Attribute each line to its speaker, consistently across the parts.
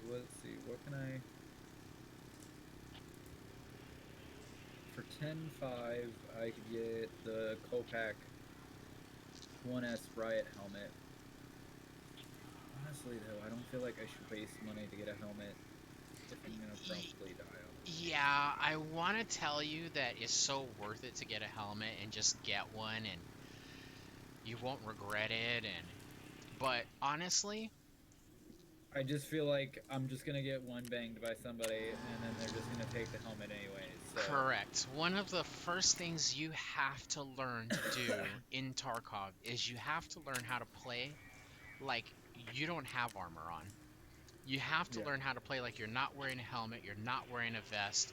Speaker 1: let's see. What can I? For 10.5, I could get the Copac 1S Riot helmet. Honestly, though, I don't feel like I should waste money to get a helmet if I'm gonna
Speaker 2: Y-
Speaker 1: probably die on it.
Speaker 2: yeah, I want to tell you that it's so worth it to get a helmet and just get one, and you won't regret it. And but honestly,
Speaker 1: I just feel like I'm just gonna get one banged by somebody, and then they're just gonna take the helmet anyways. So,
Speaker 2: correct. One of the first things you have to learn to do in Tarkov is you have to learn how to play like you don't have armor on. You have to
Speaker 1: yeah,
Speaker 2: learn how to play like you're not wearing a helmet, you're not wearing a vest,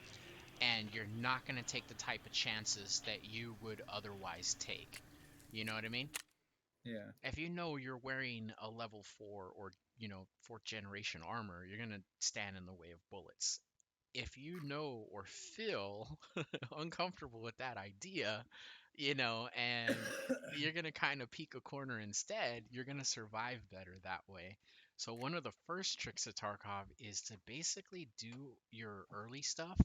Speaker 2: and you're not going to take the type of chances that you would otherwise take. You know what I mean?
Speaker 1: yeah,
Speaker 2: If you know you're wearing a level 4 or, fourth generation armor, you're going to stand in the way of bullets. If you know or feel uncomfortable with that idea, and you're going to kind of peek a corner instead, you're going to survive better that way. So, one of the first tricks of Tarkov is to basically do your early stuff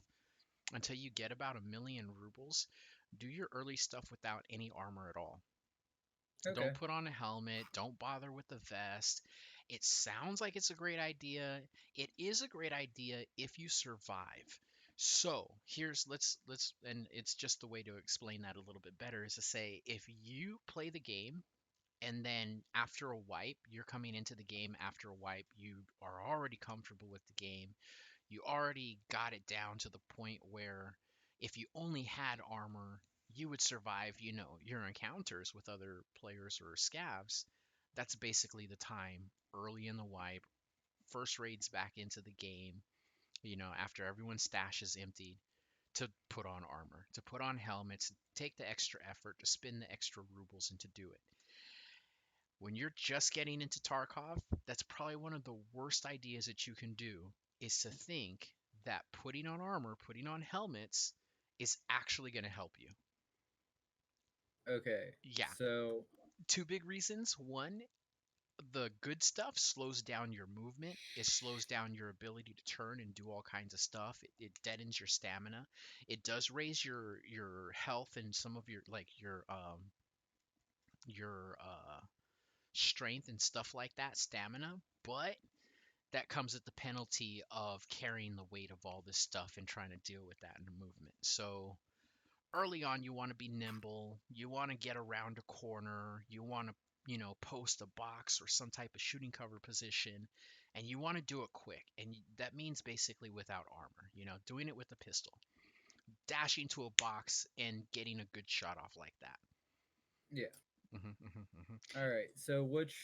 Speaker 2: until you get about 1,000,000 rubles. Do your early stuff without any armor at all. Don't
Speaker 1: okay,
Speaker 2: put on a helmet. Don't bother with the vest. It sounds like it's a great idea. It is a great idea if you survive. So here's let's and it's just the way to explain that a little bit better is to say if you play the game and then after a wipe, you're coming into the game after a wipe, you are already comfortable with the game, you already got it down to the point where if you only had armor, you would survive, your encounters with other players or scavs. That's basically the time early in the wipe, first raids back into the game, after everyone's stash is emptied, to put on armor, to put on helmets, take the extra effort, to spend the extra rubles and to do it. When you're just getting into Tarkov, that's probably one of the worst ideas that you can do is to think that putting on armor, putting on helmets is actually going to help you.
Speaker 1: okay.
Speaker 2: Yeah,
Speaker 1: So,
Speaker 2: two big reasons. One, the good stuff slows down your movement. It slows down your ability to turn and do all kinds of stuff. It deadens your stamina. It does raise your health and some of your like your strength and stuff like that, stamina, but that comes at the penalty of carrying the weight of all this stuff and trying to deal with that in the movement. So early on, you want to be nimble. You want to get around a corner. You want to, post a box or some type of shooting cover position, and you want to do it quick. And that means basically without armor, doing it with a pistol, dashing to a box and getting a good shot off like that.
Speaker 1: yeah.
Speaker 2: Hmm, hmm, hmm.
Speaker 1: All right. So, which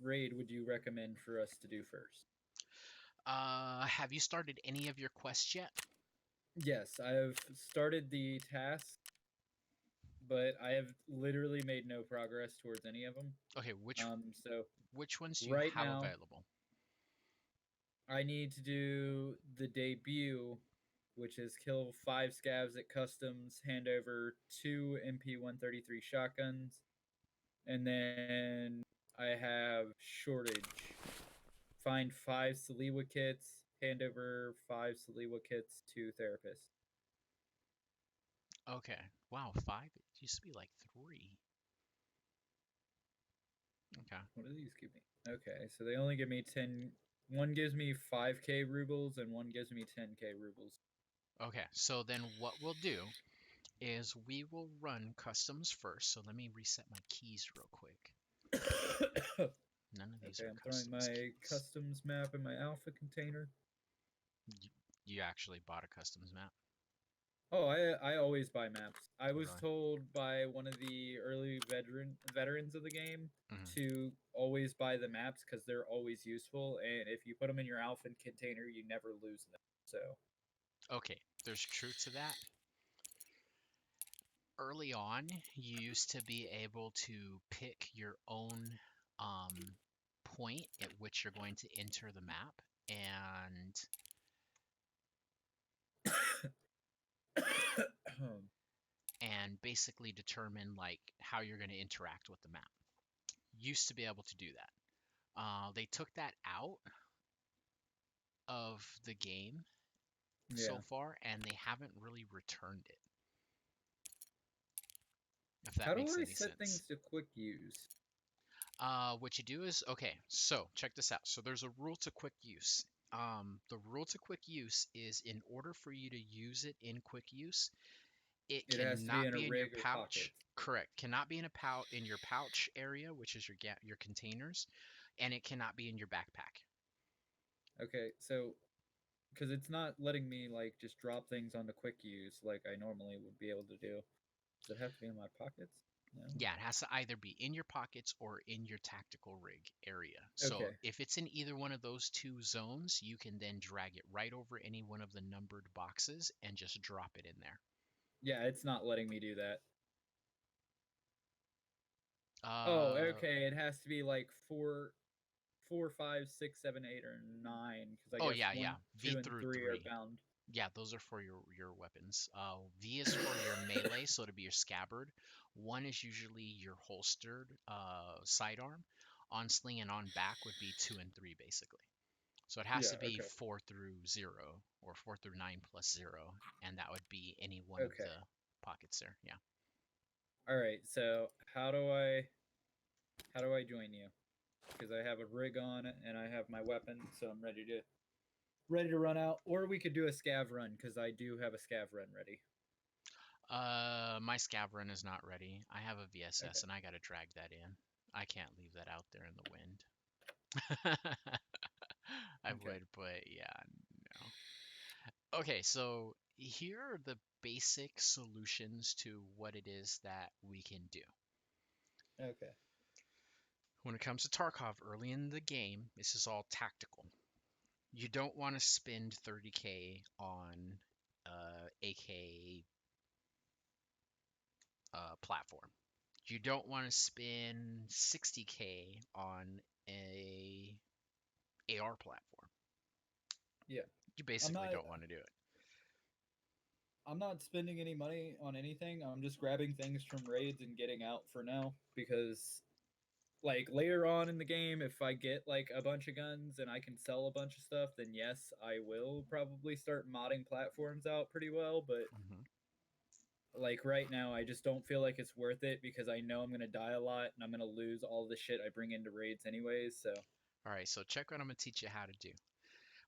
Speaker 1: raid would you recommend for us to do first?
Speaker 2: Have you started any of your quests yet?
Speaker 1: Yes, I have started the task, but I have literally made no progress towards any of them.
Speaker 2: Okay,
Speaker 1: So
Speaker 2: which ones do you
Speaker 1: right
Speaker 2: have
Speaker 1: now,
Speaker 2: available?
Speaker 1: I need to do the debut, which is kill 5 scavs at customs, hand over 2 MP 133 shotguns, and then I have shortage. Find 5 Saliwa kits, hand over 5 Saliwa kits to therapist.
Speaker 2: Okay. Wow, five? It used to be like three. Okay.
Speaker 1: What do these give me? Okay, so they only give me 10. One gives me 5K rubles and one gives me 10K rubles.
Speaker 2: Okay. So then what we'll do is we will run customs first. So let me reset my keys real quick.
Speaker 1: Okay,
Speaker 2: None of these are
Speaker 1: I'm throwing
Speaker 2: customs
Speaker 1: my
Speaker 2: keys.
Speaker 1: customs map in my alpha container.
Speaker 2: You, you actually bought a customs map?
Speaker 1: Oh, I always buy maps. I was
Speaker 2: Really?
Speaker 1: told by one of the early veterans of the game
Speaker 2: Hmm.
Speaker 1: to always buy the maps because they're always useful, and if you put them in your alpha container, you never lose them. So
Speaker 2: Okay. There's truth to that. Early on, you used to be able to pick your own um, point at which you're going to enter the map, and basically determine like how you're going to interact with the map. Used to be able to do that. They took that out of the game
Speaker 1: Yeah.
Speaker 2: so far, and they haven't really returned it. If that
Speaker 1: How do
Speaker 2: makes
Speaker 1: I
Speaker 2: any
Speaker 1: set
Speaker 2: sense.
Speaker 1: things to quick use?
Speaker 2: What you do is okay. So check this out. So there's a rule to quick use. The rule to quick use is in order for you to use it in quick use, it
Speaker 1: It has to be
Speaker 2: cannot
Speaker 1: in a
Speaker 2: be in your
Speaker 1: rig or
Speaker 2: pouch.
Speaker 1: pockets.
Speaker 2: Correct. Cannot be in a pouch in your pouch area, which is your containers, and it cannot be in your backpack.
Speaker 1: Okay, so because it's not letting me like just drop things onto quick use like I normally would be able to do. Does it have to be in my pockets? No.
Speaker 2: Yeah, it has to either be in your pockets or in your tactical rig area. So
Speaker 1: Okay.
Speaker 2: if it's in either one of those two zones, you can then drag it right over any one of the numbered boxes and just drop it in there.
Speaker 1: Yeah, it's not letting me do that. Oh,
Speaker 2: Uh,
Speaker 1: okay. It has to be like four, five, six, seven, eight, or nine. Because I
Speaker 2: oh
Speaker 1: guess
Speaker 2: yeah,
Speaker 1: one,
Speaker 2: yeah. V
Speaker 1: two, and
Speaker 2: through
Speaker 1: three are
Speaker 2: three.
Speaker 1: bound.
Speaker 2: Yeah, those are for your weapons. V is for your melee, so to be your scabbard. One is usually your holstered sidearm. On sling and on back would be two and three basically. So it has
Speaker 1: Yeah.
Speaker 2: to be
Speaker 1: Okay.
Speaker 2: 4 through 0 or 4 through 9 plus 0, and that would be any one of
Speaker 1: Okay.
Speaker 2: the pockets there. Yeah.
Speaker 1: All right. So how do I join you? Because I have a rig on and I have my weapon, so I'm ready to run out. Or we could do a scav run because I do have a scav run ready.
Speaker 2: My scav run is not ready. I have a VSS
Speaker 1: Okay.
Speaker 2: and I gotta drag that in. I can't leave that out there in the wind. I
Speaker 1: Okay.
Speaker 2: would, but yeah, no. Okay, so here are the basic solutions to what it is that we can do.
Speaker 1: Okay.
Speaker 2: When it comes to Tarkov early in the game, this is all tactical. You don't want to spend 30k on AK platform. You don't want to spend 60k on a AR platform.
Speaker 1: Yeah.
Speaker 2: You
Speaker 1: I'm
Speaker 2: basically
Speaker 1: not
Speaker 2: don't want to do it.
Speaker 1: I'm not spending any money on anything. I'm just grabbing things from raids and getting out for now because like later on in the game if I get like a bunch of guns and I can sell a bunch of stuff, then yes, I will probably start modding platforms out pretty well, but
Speaker 2: Hmm.
Speaker 1: like right now I just don't feel like it's worth it because I know I'm going to die a lot and I'm going to lose all the shit I bring into raids anyways, so
Speaker 2: All right, so check what I'm going to teach you how to do.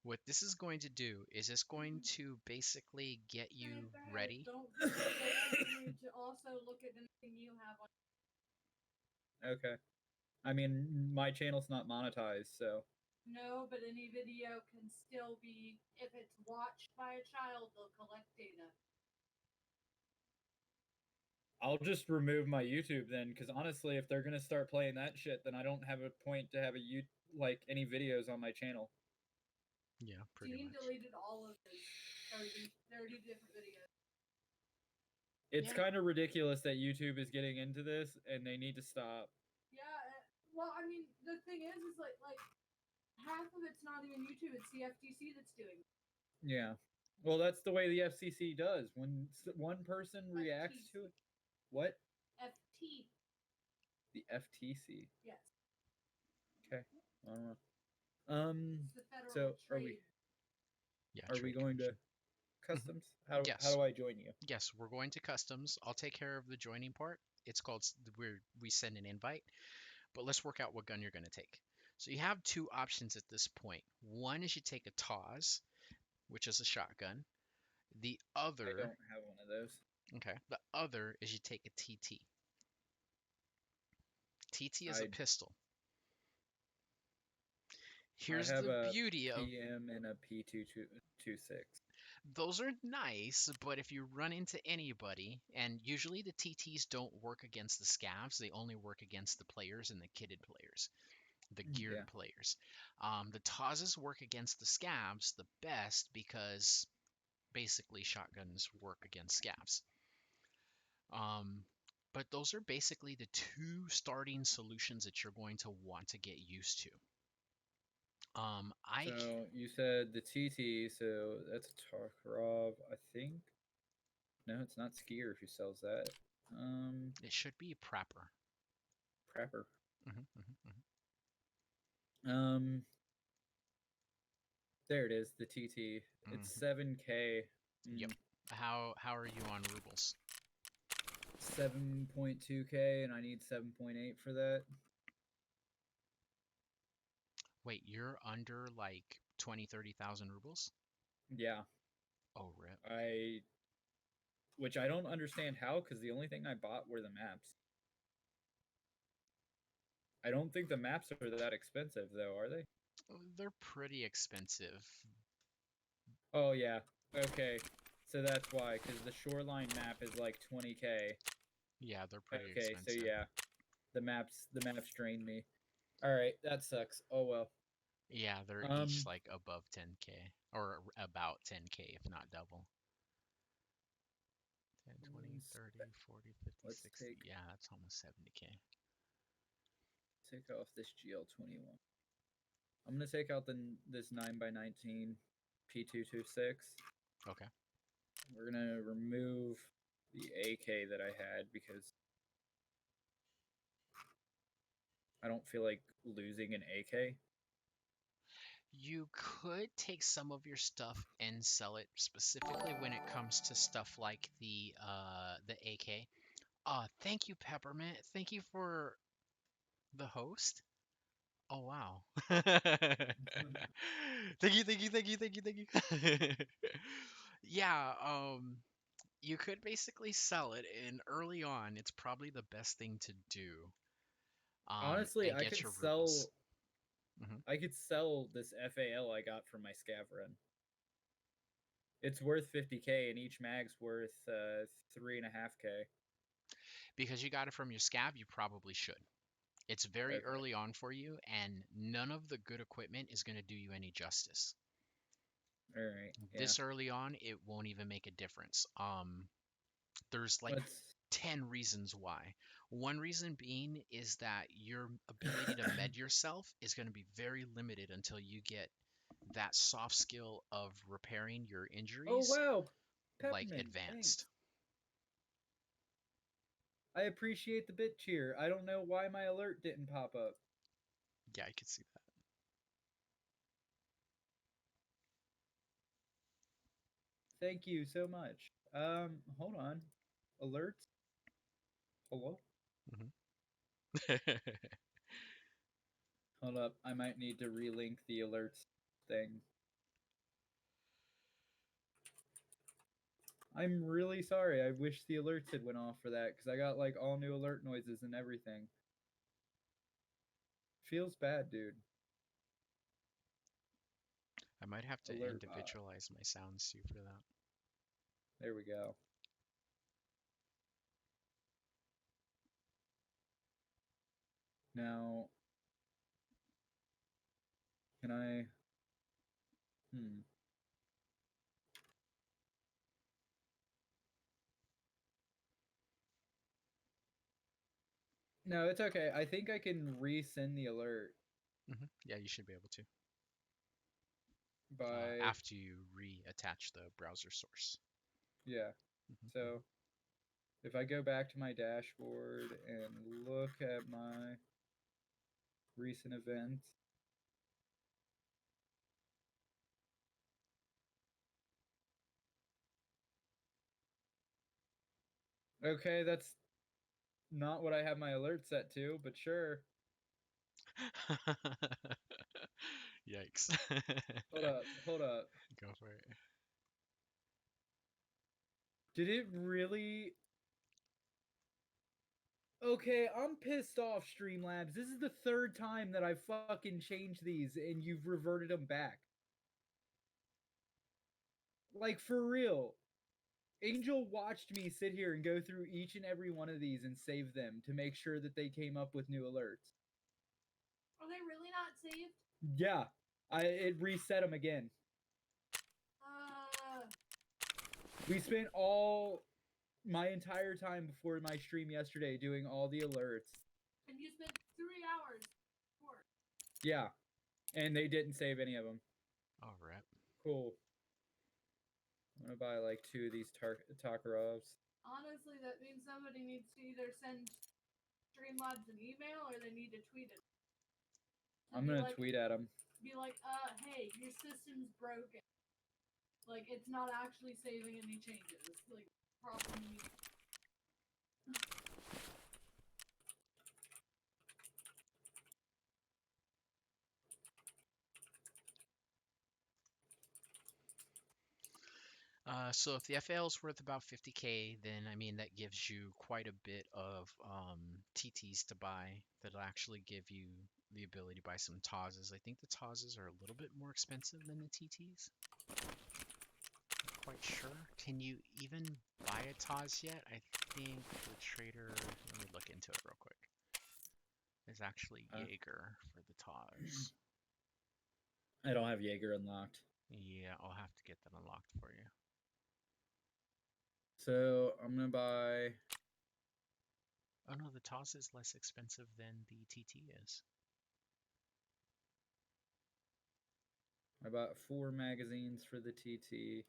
Speaker 2: What this is going to do is it's going to basically get you ready.
Speaker 3: Don't forget to also look at anything you have on.
Speaker 1: okay. I mean, my channel's not monetized, so
Speaker 3: No, but any video can still be, if it's watched by a child, they'll collect data.
Speaker 1: I'll just remove my YouTube then, because honestly, if they're gonna start playing that shit, then I don't have a point to have like any videos on my channel.
Speaker 2: Yeah, pretty
Speaker 3: Dean
Speaker 2: much.
Speaker 3: deleted all of his 30 different videos.
Speaker 1: It's
Speaker 2: Yeah.
Speaker 1: kind of ridiculous that YouTube is getting into this, and they need to stop.
Speaker 3: Yeah, well, I mean, the thing is like half of it's not even YouTube; it's the FTC that's doing it.
Speaker 1: Yeah. Well, that's the way the FCC does. When one person reacts to
Speaker 3: FTC.
Speaker 1: it, what?
Speaker 3: FT.
Speaker 1: The FTC.
Speaker 3: Yes,
Speaker 1: Okay. I don't know.
Speaker 3: it's the Federal
Speaker 1: So
Speaker 3: Trade.
Speaker 2: Yeah,
Speaker 1: are we
Speaker 2: trade
Speaker 1: going to
Speaker 2: commission. Hmm.
Speaker 1: customs? How
Speaker 2: Yes.
Speaker 1: do I join you?
Speaker 2: Yes, we're going to customs. I'll take care of the joining part. It's called we send an invite, but let's work out what gun you're going to take. So you have two options at this point. One is you take a TAWS, which is a shotgun. The
Speaker 1: I
Speaker 2: other,
Speaker 1: don't have one of those.
Speaker 2: okay, the other is you take a TT. TT is a
Speaker 1: I
Speaker 2: pistol.
Speaker 1: I
Speaker 2: Here's
Speaker 1: have
Speaker 2: the
Speaker 1: a
Speaker 2: beauty of
Speaker 1: PM and a P226.
Speaker 2: those are nice, but if you run into anybody, and usually the TTs don't work against the scavs, they only work against the players and the kitted players, the
Speaker 1: Yeah.
Speaker 2: geared players. The TAWSs work against the scavs the best because basically shotguns work against scavs. Um, but those are basically the two starting solutions that you're going to want to get used to.
Speaker 1: So you said the TT, so that's a Tarkarov, I think. No, it's not Skier who sells that.
Speaker 2: It should be Prapper.
Speaker 1: Prapper.
Speaker 2: Hmm, hmm, hmm.
Speaker 1: Um, There it is, the TT. It's
Speaker 2: Hmm.
Speaker 1: 7K.
Speaker 2: Yep.
Speaker 1: Mm,
Speaker 2: How are you on rubles?
Speaker 1: 7.2K, and I need 7.8 for that.
Speaker 2: Wait, you're under like 20, 30,000 rubles?
Speaker 1: Yeah,
Speaker 2: Oh, rip.
Speaker 1: I which I don't understand how, because the only thing I bought were the maps. I don't think the maps are that expensive, though, are they?
Speaker 2: They're pretty expensive.
Speaker 1: Oh yeah. Okay. So that's why, because the shoreline map is like 20K.
Speaker 2: Yeah, they're pretty
Speaker 1: Okay, so
Speaker 2: expensive.
Speaker 1: yeah, the maps drained me. All right, that sucks. Oh well.
Speaker 2: Yeah, they're each
Speaker 1: Um,
Speaker 2: like above 10K or about 10K, if not double. 10, 20,
Speaker 1: let's
Speaker 2: 30, 40, 50,
Speaker 1: let's
Speaker 2: 60.
Speaker 1: take
Speaker 2: Yeah, that's almost 70K.
Speaker 1: take off this GL21. I'm gonna take out this 9x19 P226.
Speaker 2: Okay.
Speaker 1: We're gonna remove the AK that I had because I don't feel like losing an AK.
Speaker 2: You could take some of your stuff and sell it specifically when it comes to stuff like the AK. Thank you, Peppermint. Thank you for the host. Oh wow. Thank you, thank you, thank you, thank you, thank you. Yeah, you could basically sell it, and early on, it's probably the best thing to do.
Speaker 1: Honestly,
Speaker 2: And
Speaker 1: I
Speaker 2: get
Speaker 1: could
Speaker 2: your
Speaker 1: sell
Speaker 2: rubles. Hmm.
Speaker 1: I could sell this FAL I got from my scav run. It's worth 50K, and each mag's worth 3.5K.
Speaker 2: Because you got it from your scab, you probably should. It's very
Speaker 1: Okay.
Speaker 2: early on for you, and none of the good equipment is going to do you any justice.
Speaker 1: All right. Yeah.
Speaker 2: This early on, it won't even make a difference. There's like
Speaker 1: Let's.
Speaker 2: 10 reasons why. One reason being is that your ability to med yourself is going to be very limited until you get that soft skill of repairing your
Speaker 1: Oh
Speaker 2: injuries
Speaker 1: wow,
Speaker 2: like
Speaker 1: Peppermint. Thanks.
Speaker 2: advanced.
Speaker 1: I appreciate the bit cheer. I don't know why my alert didn't pop up.
Speaker 2: Yeah, I could see that.
Speaker 1: Thank you so much. Hold on. Alerts? Hello?
Speaker 2: Hmm.
Speaker 1: Hold up. I might need to relink the alerts thing. I'm really sorry. I wish the alerts had went off for that because I got like all new alert noises and everything. Feels bad, dude.
Speaker 2: I might have to
Speaker 1: Alert bot.
Speaker 2: individualize my sounds too for that.
Speaker 1: There we go. Now, can I? Hmm. No, it's okay. I think I can resend the alert
Speaker 2: Yeah, you should be able to
Speaker 1: by.
Speaker 2: after you reattach the browser source.
Speaker 1: Yeah.
Speaker 2: Hmm.
Speaker 1: So if I go back to my dashboard and look at my recent events, okay, that's not what I have my alert set to, but sure.
Speaker 2: Yikes.
Speaker 1: Hold up, hold up.
Speaker 2: Go for it.
Speaker 1: Did it really? Okay, I'm pissed off, Streamlabs. This is the third time that I've fucking changed these and you've reverted them back. Like, for real. Angel watched me sit here and go through each and every one of these and save them to make sure that they came up with new alerts.
Speaker 3: Are they really not saved?
Speaker 1: Yeah, it reset them again.
Speaker 3: Uh,
Speaker 1: We spent all my entire time before my stream yesterday doing all the alerts.
Speaker 3: and you spent 3 hours for it.
Speaker 1: Yeah, and they didn't save any of them.
Speaker 2: All right.
Speaker 1: Cool. I'm gonna buy like 2 of these Takarovs.
Speaker 3: Honestly, that means somebody needs to either send Streamlabs an email or they need to tweet it. To
Speaker 1: I'm
Speaker 3: be
Speaker 1: gonna
Speaker 3: like,
Speaker 1: tweet at them.
Speaker 3: be like, hey, your system's broken. Like, it's not actually saving any changes. Like, problem you need.
Speaker 2: So if the FAL is worth about 50K, then I mean that gives you quite a bit of TTs to buy. That'll actually give you the ability to buy some TOSs. I think the TOSs are a little bit more expensive than the TTs. Not quite sure. Can you even buy a TOS yet? I think the trader. Let me look into it real quick. There's actually Jaeger for the TOS.
Speaker 1: I don't have Jaeger unlocked.
Speaker 2: Yeah, I'll have to get that unlocked for you.
Speaker 1: So I'm gonna buy.
Speaker 2: Oh no, the TOS is less expensive than the TT is.
Speaker 1: I bought 4 magazines for the TT.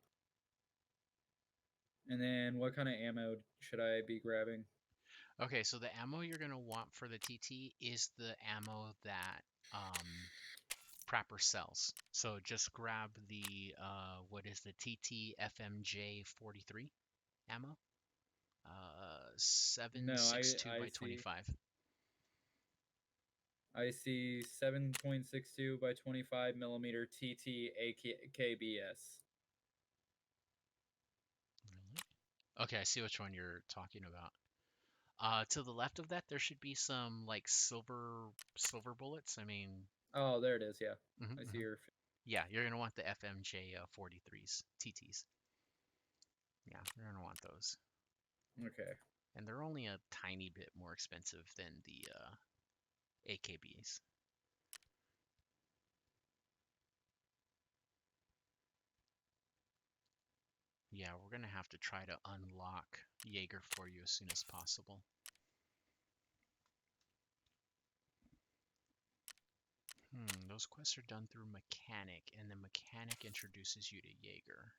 Speaker 1: And then what kind of ammo should I be grabbing?
Speaker 2: Okay, so the ammo you're going to want for the TT is the ammo that Prapor sells. So just grab the, what is the TT FMJ 43 ammo?
Speaker 1: No,
Speaker 2: 7.62
Speaker 1: I
Speaker 2: by
Speaker 1: see.
Speaker 2: 25.
Speaker 1: I see 7.62 by 25 millimeter TT KBS.
Speaker 2: Really? Okay, I see which one you're talking about. To the left of that, there should be some like silver bullets. I mean,
Speaker 1: Oh, there it is. Yeah,
Speaker 2: mhm,
Speaker 1: I see
Speaker 2: mhm.
Speaker 1: your.
Speaker 2: Yeah, you're gonna want the FMJ 43s, TTs. Yeah, you're gonna want those,
Speaker 1: Okay.
Speaker 2: and they're only a tiny bit more expensive than the AKBs. Yeah, we're gonna have to try to unlock Jaeger for you as soon as possible. Those quests are done through Mechanic, and the Mechanic introduces you to Jaeger.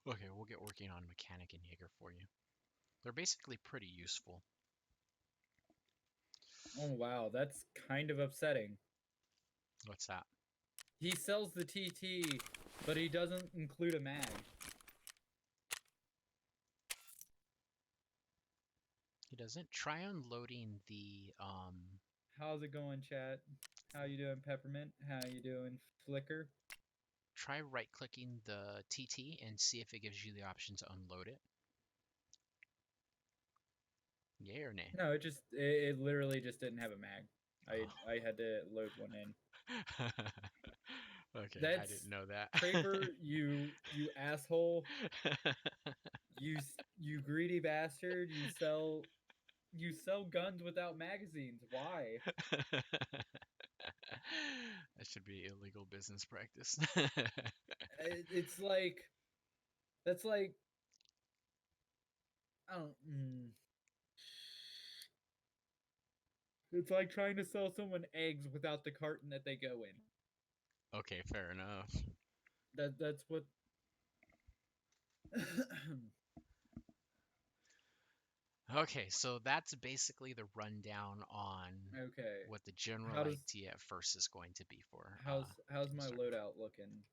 Speaker 2: Okay, we'll get working on Mechanic and Jaeger for you. They're basically pretty useful.
Speaker 1: Oh wow, that's kind of upsetting.
Speaker 2: What's that?
Speaker 1: He sells the TT, but he doesn't include a mag.
Speaker 2: He doesn't. Try unloading the
Speaker 1: How's it going, chat? How you doing, Peppermint? How you doing, Flicker?
Speaker 2: try right-clicking the TT and see if it gives you the option to unload it. Yay or nay?
Speaker 1: No, it literally just didn't have a mag.
Speaker 2: Oh.
Speaker 1: I had to load one in.
Speaker 2: Okay, I
Speaker 1: That's
Speaker 2: didn't know that.
Speaker 1: Traper, you asshole. You greedy bastard. You sell guns without magazines. Why?
Speaker 2: That should be illegal business practice.
Speaker 1: It's like that's like I don't. It's like trying to sell someone eggs without the carton that they go in.
Speaker 2: Okay, fair enough.
Speaker 1: That's what.
Speaker 2: Okay, so that's basically the rundown on
Speaker 1: Okay.
Speaker 2: what the general
Speaker 1: How does
Speaker 2: idea at first is going to be for
Speaker 1: how's my
Speaker 2: Kickstarter.
Speaker 1: loadout looking?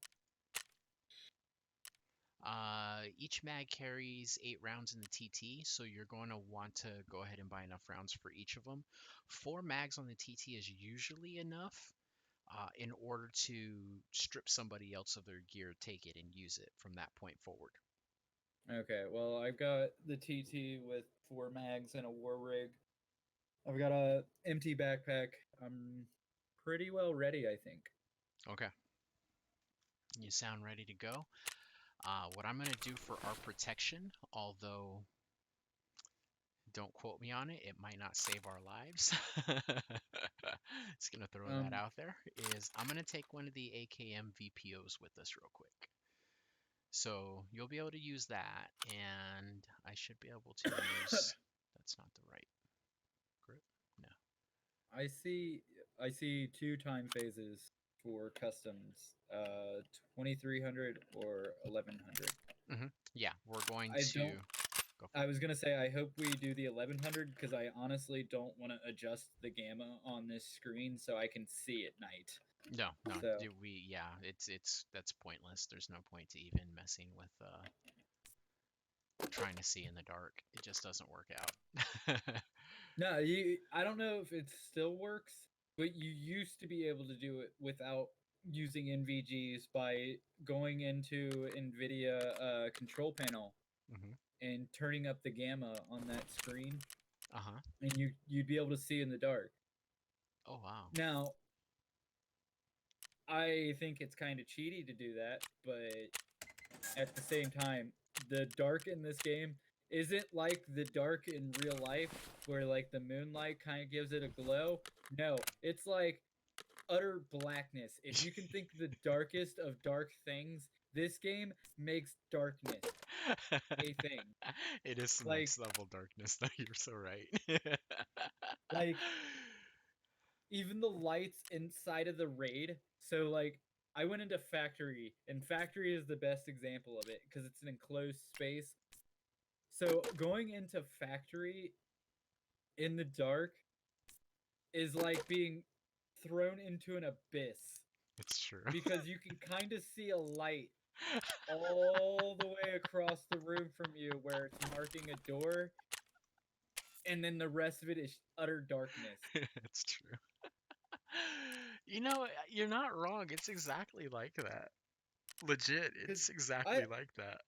Speaker 2: Each mag carries 8 rounds in the TT, so you're going to want to go ahead and buy enough rounds for each of them. 4 mags on the TT is usually enough in order to strip somebody else of their gear, take it, and use it from that point forward.
Speaker 1: Okay, well I've got the TT with 4 mags and a war rig. I've got a empty backpack. I'm pretty well ready, I think.
Speaker 2: Okay. You sound ready to go. What I'm going to do for our protection, although don't quote me on it, it might not save our lives. Just going to throw that out there, is I'm going to take one of the AKM VPOs with us real quick. So you'll be able to use that, and I should be able to use, that's not the right grip, no.
Speaker 1: I see 2 time phases for customs, 2300 or 1100.
Speaker 2: Yeah, we're going
Speaker 1: I
Speaker 2: to
Speaker 1: don't.
Speaker 2: go for
Speaker 1: I
Speaker 2: it.
Speaker 1: was gonna say I hope we do the 1100 because I honestly don't want to adjust the gamma on this screen so I can see at night.
Speaker 2: No, no,
Speaker 1: So
Speaker 2: yeah, it's that's pointless. There's no point to even messing with trying to see in the dark. It just doesn't work out.
Speaker 1: no, I don't know if it still works, but you used to be able to do it without using NVGs by going into NVIDIA control panel
Speaker 2: hmm
Speaker 1: and turning up the gamma on that screen,
Speaker 2: Uh-huh.
Speaker 1: and you'd be able to see in the dark.
Speaker 2: Oh wow.
Speaker 1: Now, I think it's kind of cheaty to do that, but at the same time, the dark in this game isn't like the dark in real life where like the moonlight kind of gives it a glow. No, it's like utter blackness. If you can think the darkest of dark things, this game makes darkness a thing.
Speaker 2: It is some
Speaker 1: Like
Speaker 2: next level darkness though. You're so right.
Speaker 1: like even the lights inside of the raid. So like I went into factory and factory is the best example of it because it's an enclosed space. So going into factory in the dark is like being thrown into an abyss
Speaker 2: It's true.
Speaker 1: because you can kind of see a light all the way across the room from you where it's marking a door, and then the rest of it is utter darkness.
Speaker 2: It's true. You're not wrong. It's exactly like that. Legit,
Speaker 1: Because
Speaker 2: it's
Speaker 1: I
Speaker 2: exactly like that.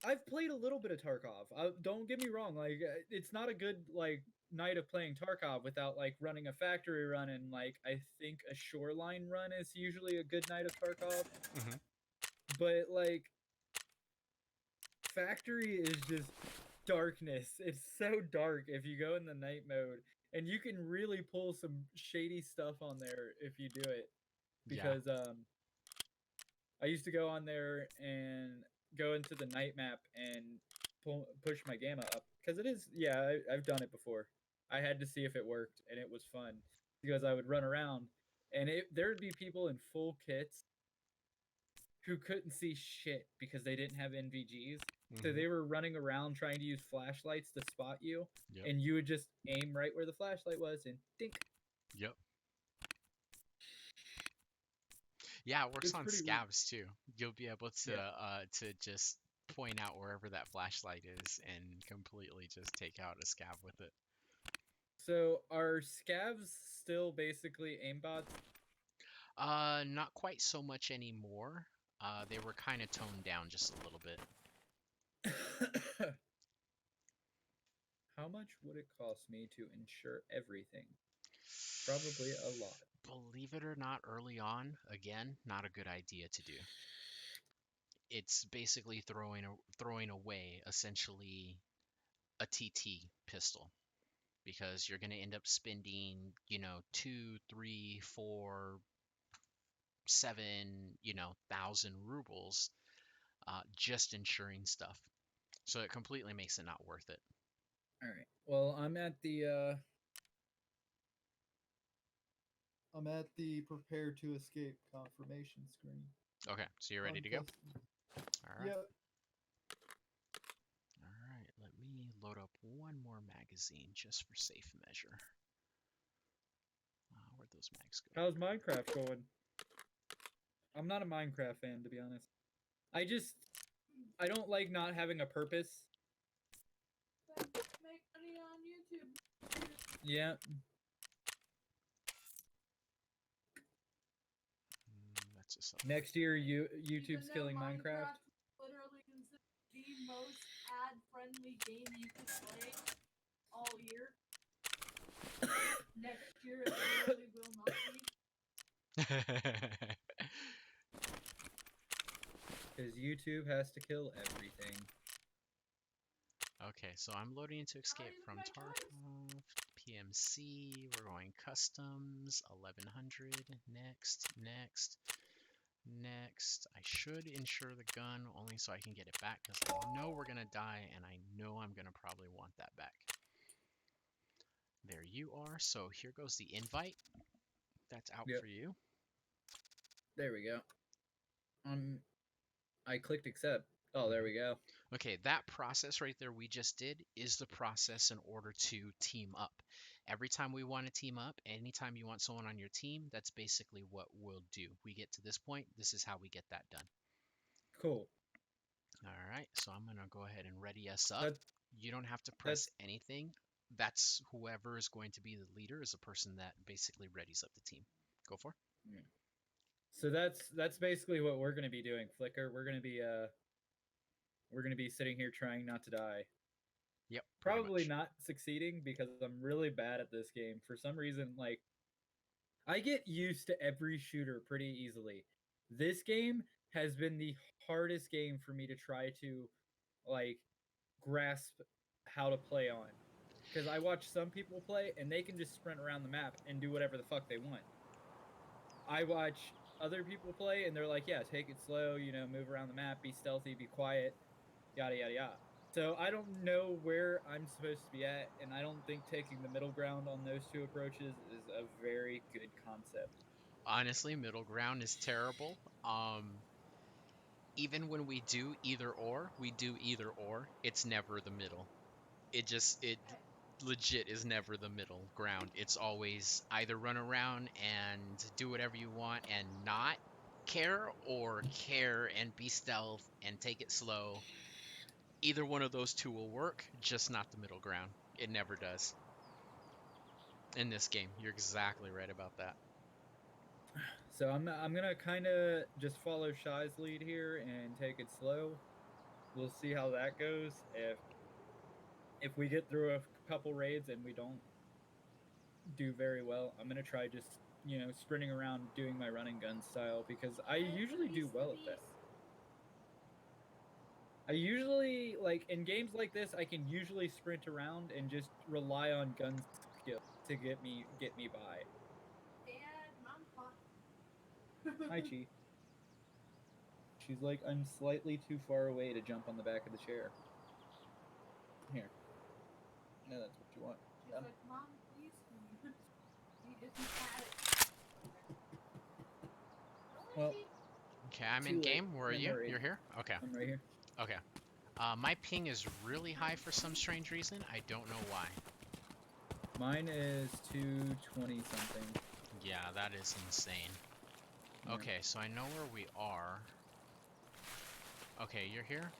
Speaker 1: I've played a little bit of Tarkov. Don't get me wrong. Like it's not a good like night of playing Tarkov without like running a factory run and like I think a shoreline run is usually a good night of Tarkov.
Speaker 2: hmm
Speaker 1: But like factory is just darkness. It's so dark if you go in the night mode, and you can really pull some shady stuff on there if you do it.
Speaker 2: Yeah.
Speaker 1: Because I used to go on there and go into the night map and push my gamma up because it is. Yeah, I've done it before. I had to see if it worked, and it was fun because I would run around, and there would be people in full kits who couldn't see shit because they didn't have NVGs. So
Speaker 2: hmm
Speaker 1: they were running around trying to use flashlights to spot you,
Speaker 2: Yep.
Speaker 1: and you would just aim right where the flashlight was and dink.
Speaker 2: Yep. Yeah, it works
Speaker 1: It's
Speaker 2: on
Speaker 1: pretty weird.
Speaker 2: scavs too. You'll be able
Speaker 1: Yeah.
Speaker 2: to just point out wherever that flashlight is and completely just take out a scav with it.
Speaker 1: So are scavs still basically aimbots?
Speaker 2: Not quite so much anymore. They were kind of toned down just a little bit.
Speaker 1: How much would it cost me to insure everything? Probably a lot.
Speaker 2: Believe it or not, early on, again, not a good idea to do. It's basically throwing away essentially a TT pistol because you're going to end up spending, two, three, four, seven, thousand rubles just insuring stuff. So it completely makes it not worth it.
Speaker 1: All right. Well, I'm at the prepare to escape confirmation screen
Speaker 2: Okay, so you're ready
Speaker 1: on
Speaker 2: to go?
Speaker 1: custom.
Speaker 2: All right.
Speaker 1: Yep.
Speaker 2: All right, let me load up one more magazine just for safe measure. Where'd those mags go?
Speaker 1: How's Minecraft going? I'm not a Minecraft fan, to be honest. I don't like not having a purpose.
Speaker 3: Make money on YouTube.
Speaker 1: Yeah.
Speaker 2: That's a sub.
Speaker 1: Next year,
Speaker 3: Even
Speaker 1: YouTube's
Speaker 3: though
Speaker 1: killing Minecraft.
Speaker 3: literally considered the most ad-friendly game you could play all year. Next year it literally will not be.
Speaker 1: Because YouTube has to kill everything.
Speaker 2: Okay, so I'm loading into Escape
Speaker 3: even
Speaker 2: from
Speaker 3: my choice.
Speaker 2: Tarkov, PMC, we're going Customs, 1100, next, next, next. I should insure the gun only so I can get it back because I know we're going to die and I know I'm going to probably want that back. There you are, so here goes the invite. That's out
Speaker 1: Yep.
Speaker 2: for you.
Speaker 1: There we go. I clicked accept. Oh, there we go.
Speaker 2: Okay, that process right there we just did is the process in order to team up. Every time we want to team up, anytime you want someone on your team, that's basically what we'll do. We get to this point, this is how we get that done.
Speaker 1: Cool.
Speaker 2: All right, so I'm going to go ahead and ready us up.
Speaker 1: That
Speaker 2: You don't have to press
Speaker 1: that's
Speaker 2: anything. That's whoever is going to be the leader is the person that basically readies up the team. Go for.
Speaker 1: yeah. So that's basically what we're gonna be doing, Flicker. We're gonna be sitting here trying not to die.
Speaker 2: Yep, pretty
Speaker 1: Probably
Speaker 2: much.
Speaker 1: not succeeding because I'm really bad at this game. For some reason, like I get used to every shooter pretty easily. This game has been the hardest game for me to try to like grasp how to play on. Because I watch some people play and they can just sprint around the map and do whatever the fuck they want. I watch other people play and they're like, yeah, take it slow, move around the map, be stealthy, be quiet, yada yada yada. So I don't know where I'm supposed to be at, and I don't think taking the middle ground on those two approaches is a very good concept.
Speaker 2: Honestly, middle ground is terrible. Even when we do either or, it's never the middle. It legit is never the middle ground. It's always either run around and do whatever you want and not care, or care and be stealth and take it slow. Either one of those two will work, just not the middle ground. It never does. In this game, you're exactly right about that.
Speaker 1: So I'm gonna kind of just follow Shy's lead here and take it slow. We'll see how that goes. If we get through a couple raids and we don't do very well, I'm gonna try just sprinting around doing my running gun style because I usually do well at this. I usually like in games like this I can usually sprint around and just rely on gun skill to get me by.
Speaker 3: Dad, Mom's fine.
Speaker 1: Hi Chi. She's like, I'm slightly too far away to jump on the back of the chair. Here. No, that's what you want.
Speaker 3: She's like, Mom, please. If you had it.
Speaker 1: Well,
Speaker 2: Okay, I'm
Speaker 1: too
Speaker 2: in
Speaker 1: late.
Speaker 2: game. Where are
Speaker 1: No
Speaker 2: you?
Speaker 1: more
Speaker 2: You're here? Okay.
Speaker 1: I'm right here.
Speaker 2: Okay. My ping is really high for some strange reason. I don't know why.
Speaker 1: Mine is 220 something.
Speaker 2: Yeah, that is insane.
Speaker 1: Yeah.
Speaker 2: Okay, so I know where we are. Okay, you're here.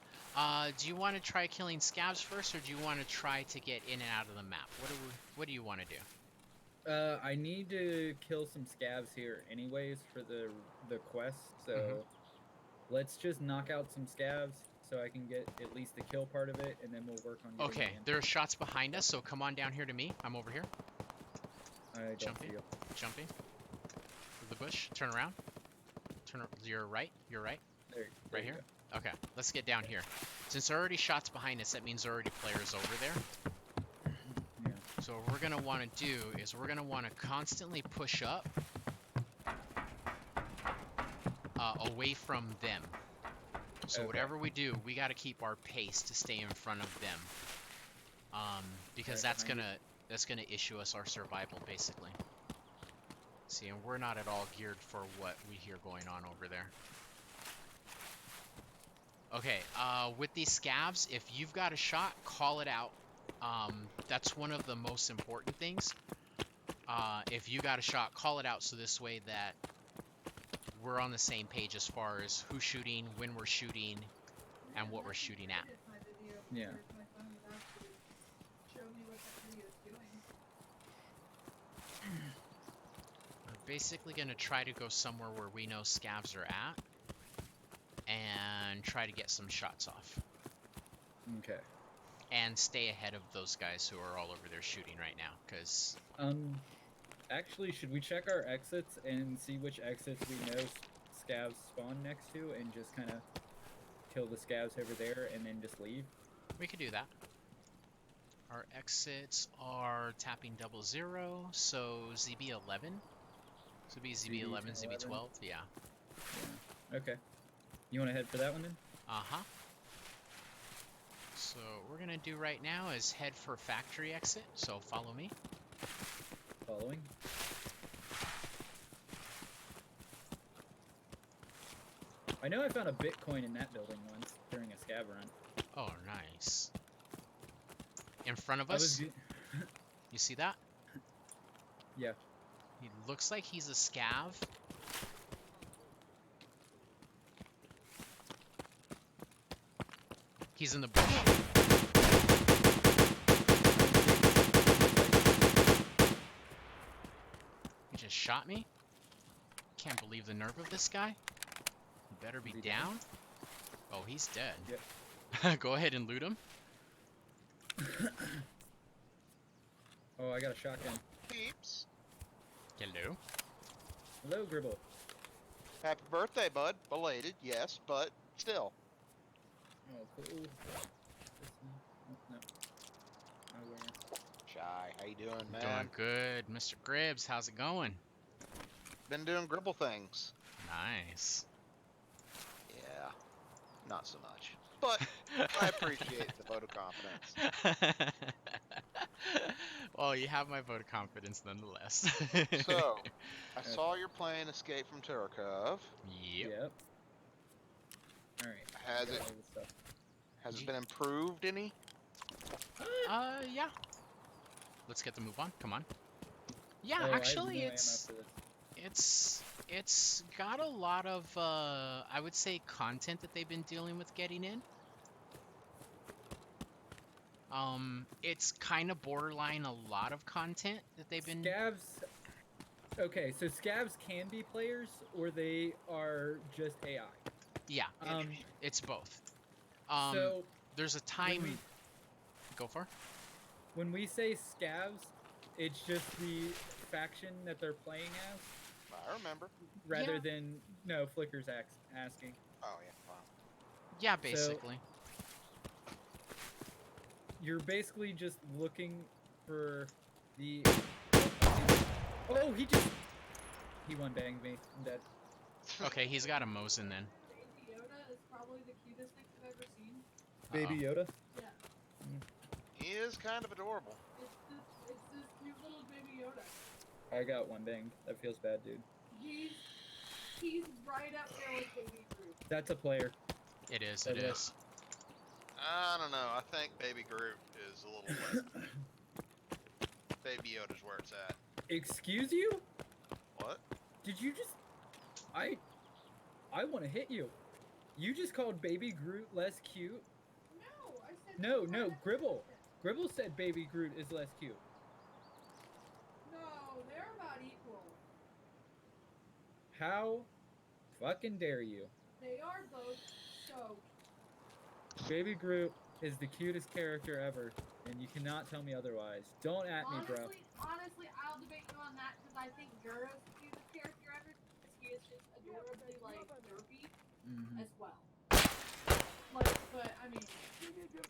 Speaker 2: Do you want to try killing scabs first, or do you want to try to get in and out of the map? What do you want to do?
Speaker 1: I need to kill some scavs here anyways for the quest, so let's just knock out some scavs so I can get at least the kill part of it, and then we'll work on getting
Speaker 2: Okay,
Speaker 1: it in.
Speaker 2: there are shots behind us, so come on down here to me. I'm over here.
Speaker 1: I don't
Speaker 2: Jumping.
Speaker 1: see you.
Speaker 2: Jumping. Through the bush. Turn around. You're right. You're right.
Speaker 1: There
Speaker 2: Right
Speaker 1: you
Speaker 2: here? Okay, let's get down here. Since there are already shots behind us, that means there are already players over there.
Speaker 1: Yeah.
Speaker 2: So what we're going to want to do is we're going to want to constantly push up away from them. So
Speaker 1: Okay.
Speaker 2: whatever we do, we got to keep our pace to stay in front of them. Because
Speaker 1: Right
Speaker 2: that's gonna issue us our survival, basically. See, and we're not at all geared for what we hear going on over there. Okay, with these scavs, if you've got a shot, call it out. That's one of the most important things. If you got a shot, call it out, so this way that we're on the same page as far as who's shooting, when we're shooting, and what we're shooting at.
Speaker 1: Yeah.
Speaker 2: We're basically going to try to go somewhere where we know scavs are at and try to get some shots off.
Speaker 1: Okay.
Speaker 2: And stay ahead of those guys who are all over there shooting right now, because...
Speaker 1: Actually, should we check our exits and see which exits we know scavs spawn next to and just kind of kill the scavs over there and then just leave?
Speaker 2: We could do that. Our exits are tapping 00, so ZB11. So be ZB11, ZB12, yeah.
Speaker 1: Okay. You want to head for that one then?
Speaker 2: Uh-huh. So what we're going to do right now is head for factory exit, so follow me.
Speaker 1: Following. I know I found a Bitcoin in that building once during a scav run.
Speaker 2: Oh, nice. In front of
Speaker 1: I was.
Speaker 2: us, you see that?
Speaker 1: Yeah.
Speaker 2: He looks like he's a scav. He's in the bush. He just shot me. Can't believe the nerve of this guy. He better be
Speaker 1: Is he
Speaker 2: down. Oh, he's dead.
Speaker 1: Yep.
Speaker 2: Go ahead and loot him.
Speaker 1: Oh, I got a shotgun.
Speaker 4: Peeps.
Speaker 2: Hello.
Speaker 1: Hello, Gribble.
Speaker 4: Happy birthday, bud. Belated, yes, but still.
Speaker 1: Oh, cool. Oh, no. Nowhere.
Speaker 4: Shy, how you doing, man?
Speaker 2: Doing good, Mr. Gribbs. How's it going?
Speaker 4: Been doing gribble things.
Speaker 2: Nice.
Speaker 4: Yeah, not so much. But I appreciate the vote of confidence.
Speaker 2: Well, you have my vote of confidence nonetheless.
Speaker 4: So, I saw you're playing Escape from Tarkov.
Speaker 2: Yep.
Speaker 1: Yep. All right.
Speaker 4: Has it has it been improved any?
Speaker 2: Yeah. Let's get the move on. Come on. Yeah,
Speaker 1: Oh,
Speaker 2: actually,
Speaker 1: I have no ammo for this.
Speaker 2: it's got a lot of I would say content that they've been dealing with getting in. It's kind of borderline a lot of content that they've been.
Speaker 1: Scavs. Okay, so scavs can be players, or they are just AI.
Speaker 2: Yeah,
Speaker 1: Um.
Speaker 2: it's both.
Speaker 1: So
Speaker 2: There's a
Speaker 1: when
Speaker 2: time.
Speaker 1: we,
Speaker 2: Go for.
Speaker 1: when we say scavs, it's just the faction that they're playing as,
Speaker 4: I remember.
Speaker 1: rather
Speaker 2: Yeah.
Speaker 1: than no Flicker's asking.
Speaker 4: Oh yeah, wow.
Speaker 2: Yeah, basically.
Speaker 1: You're basically just looking for the. Oh, he one banged me. I'm dead.
Speaker 2: Okay, he's got a Mosin then.
Speaker 3: Baby Yoda is probably the cutest thing I've ever seen.
Speaker 1: Baby Yoda.
Speaker 3: Yeah.
Speaker 4: He is kind of adorable.
Speaker 3: It's this cute little baby Yoda.
Speaker 1: I got one banged. That feels bad, dude.
Speaker 3: He's right up there with Baby Groot.
Speaker 1: That's a player.
Speaker 2: It is.
Speaker 1: That
Speaker 2: It
Speaker 1: is.
Speaker 2: is.
Speaker 4: I don't know. I think Baby Groot is a little less. Baby Yoda's where it's at.
Speaker 1: Excuse you?
Speaker 4: What?
Speaker 1: Did you just? I want to hit you. You just called Baby Groot less cute?
Speaker 3: No, I said.
Speaker 1: No,
Speaker 3: he's
Speaker 1: no,
Speaker 3: right up
Speaker 1: Gribble.
Speaker 3: there.
Speaker 1: Gribble said Baby Groot is less cute.
Speaker 3: No, they're about equal.
Speaker 1: How fucking dare you?
Speaker 3: They are both so.
Speaker 1: Baby Groot is the cutest character ever, and you cannot tell me otherwise. Don't at me, bro.
Speaker 3: Honestly, I'll debate you on that because I think Guro's the cutest character ever. Because he is just adorably like derpy
Speaker 1: Mm-hmm.
Speaker 3: as well. Like, but I mean, as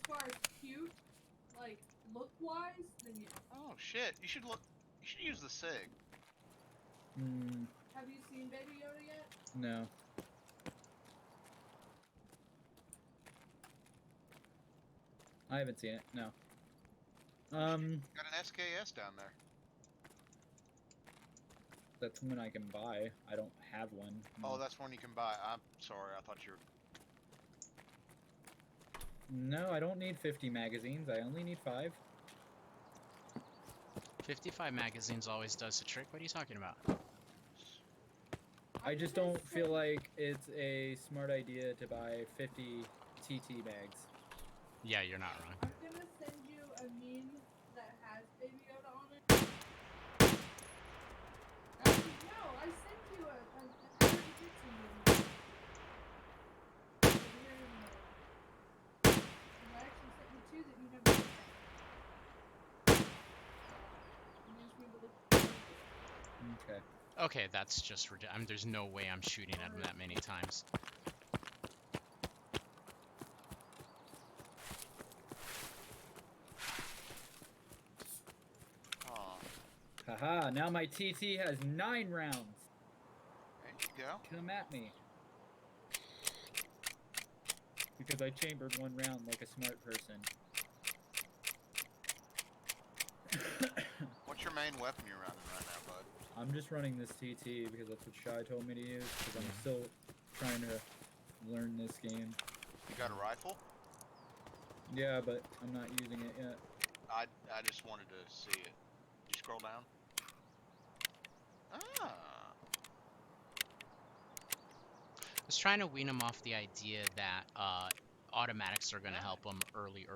Speaker 3: far as cute, like look wise, then yeah.
Speaker 4: Oh shit! You should look. You should use the Sig.
Speaker 1: Mm,
Speaker 3: Have you seen Baby Yoda yet?
Speaker 1: no. I haven't seen it. No.
Speaker 4: Got an SKS down there.
Speaker 1: That's one I can buy. I don't have one.
Speaker 4: Oh, that's one you can buy. I'm sorry. I thought you were.
Speaker 1: No, I don't need 50 magazines. I only need 5.
Speaker 2: 55 magazines always does the trick. What are you talking about?
Speaker 1: I just don't feel like it's a smart idea to buy 50 TT bags.
Speaker 2: Yeah, you're not wrong.
Speaker 3: I'm gonna send you a meme that has Baby Yoda on it. Actually, no, I sent you I already did send you a meme. And I actually sent you 2 that you never looked at. You just need to look at the
Speaker 1: Okay.
Speaker 2: Okay, that's just ridiculous. There's no way I'm shooting at him that many times.
Speaker 4: Oh,
Speaker 1: Haha, now my TT has 9 rounds.
Speaker 4: there you go.
Speaker 1: Come at me. Because I chambered 1 round like a smart person.
Speaker 4: What What's your main weapon you're running right now, bud?
Speaker 1: I'm just running this TT because that's what Shy told me to use. Because I'm still trying to learn this game.
Speaker 4: You got a rifle?
Speaker 1: Yeah, but I'm not using it yet.
Speaker 4: I just wanted to see it. Did you scroll down? Ah.
Speaker 2: I was trying to wean him off the idea that automatics are going to help him early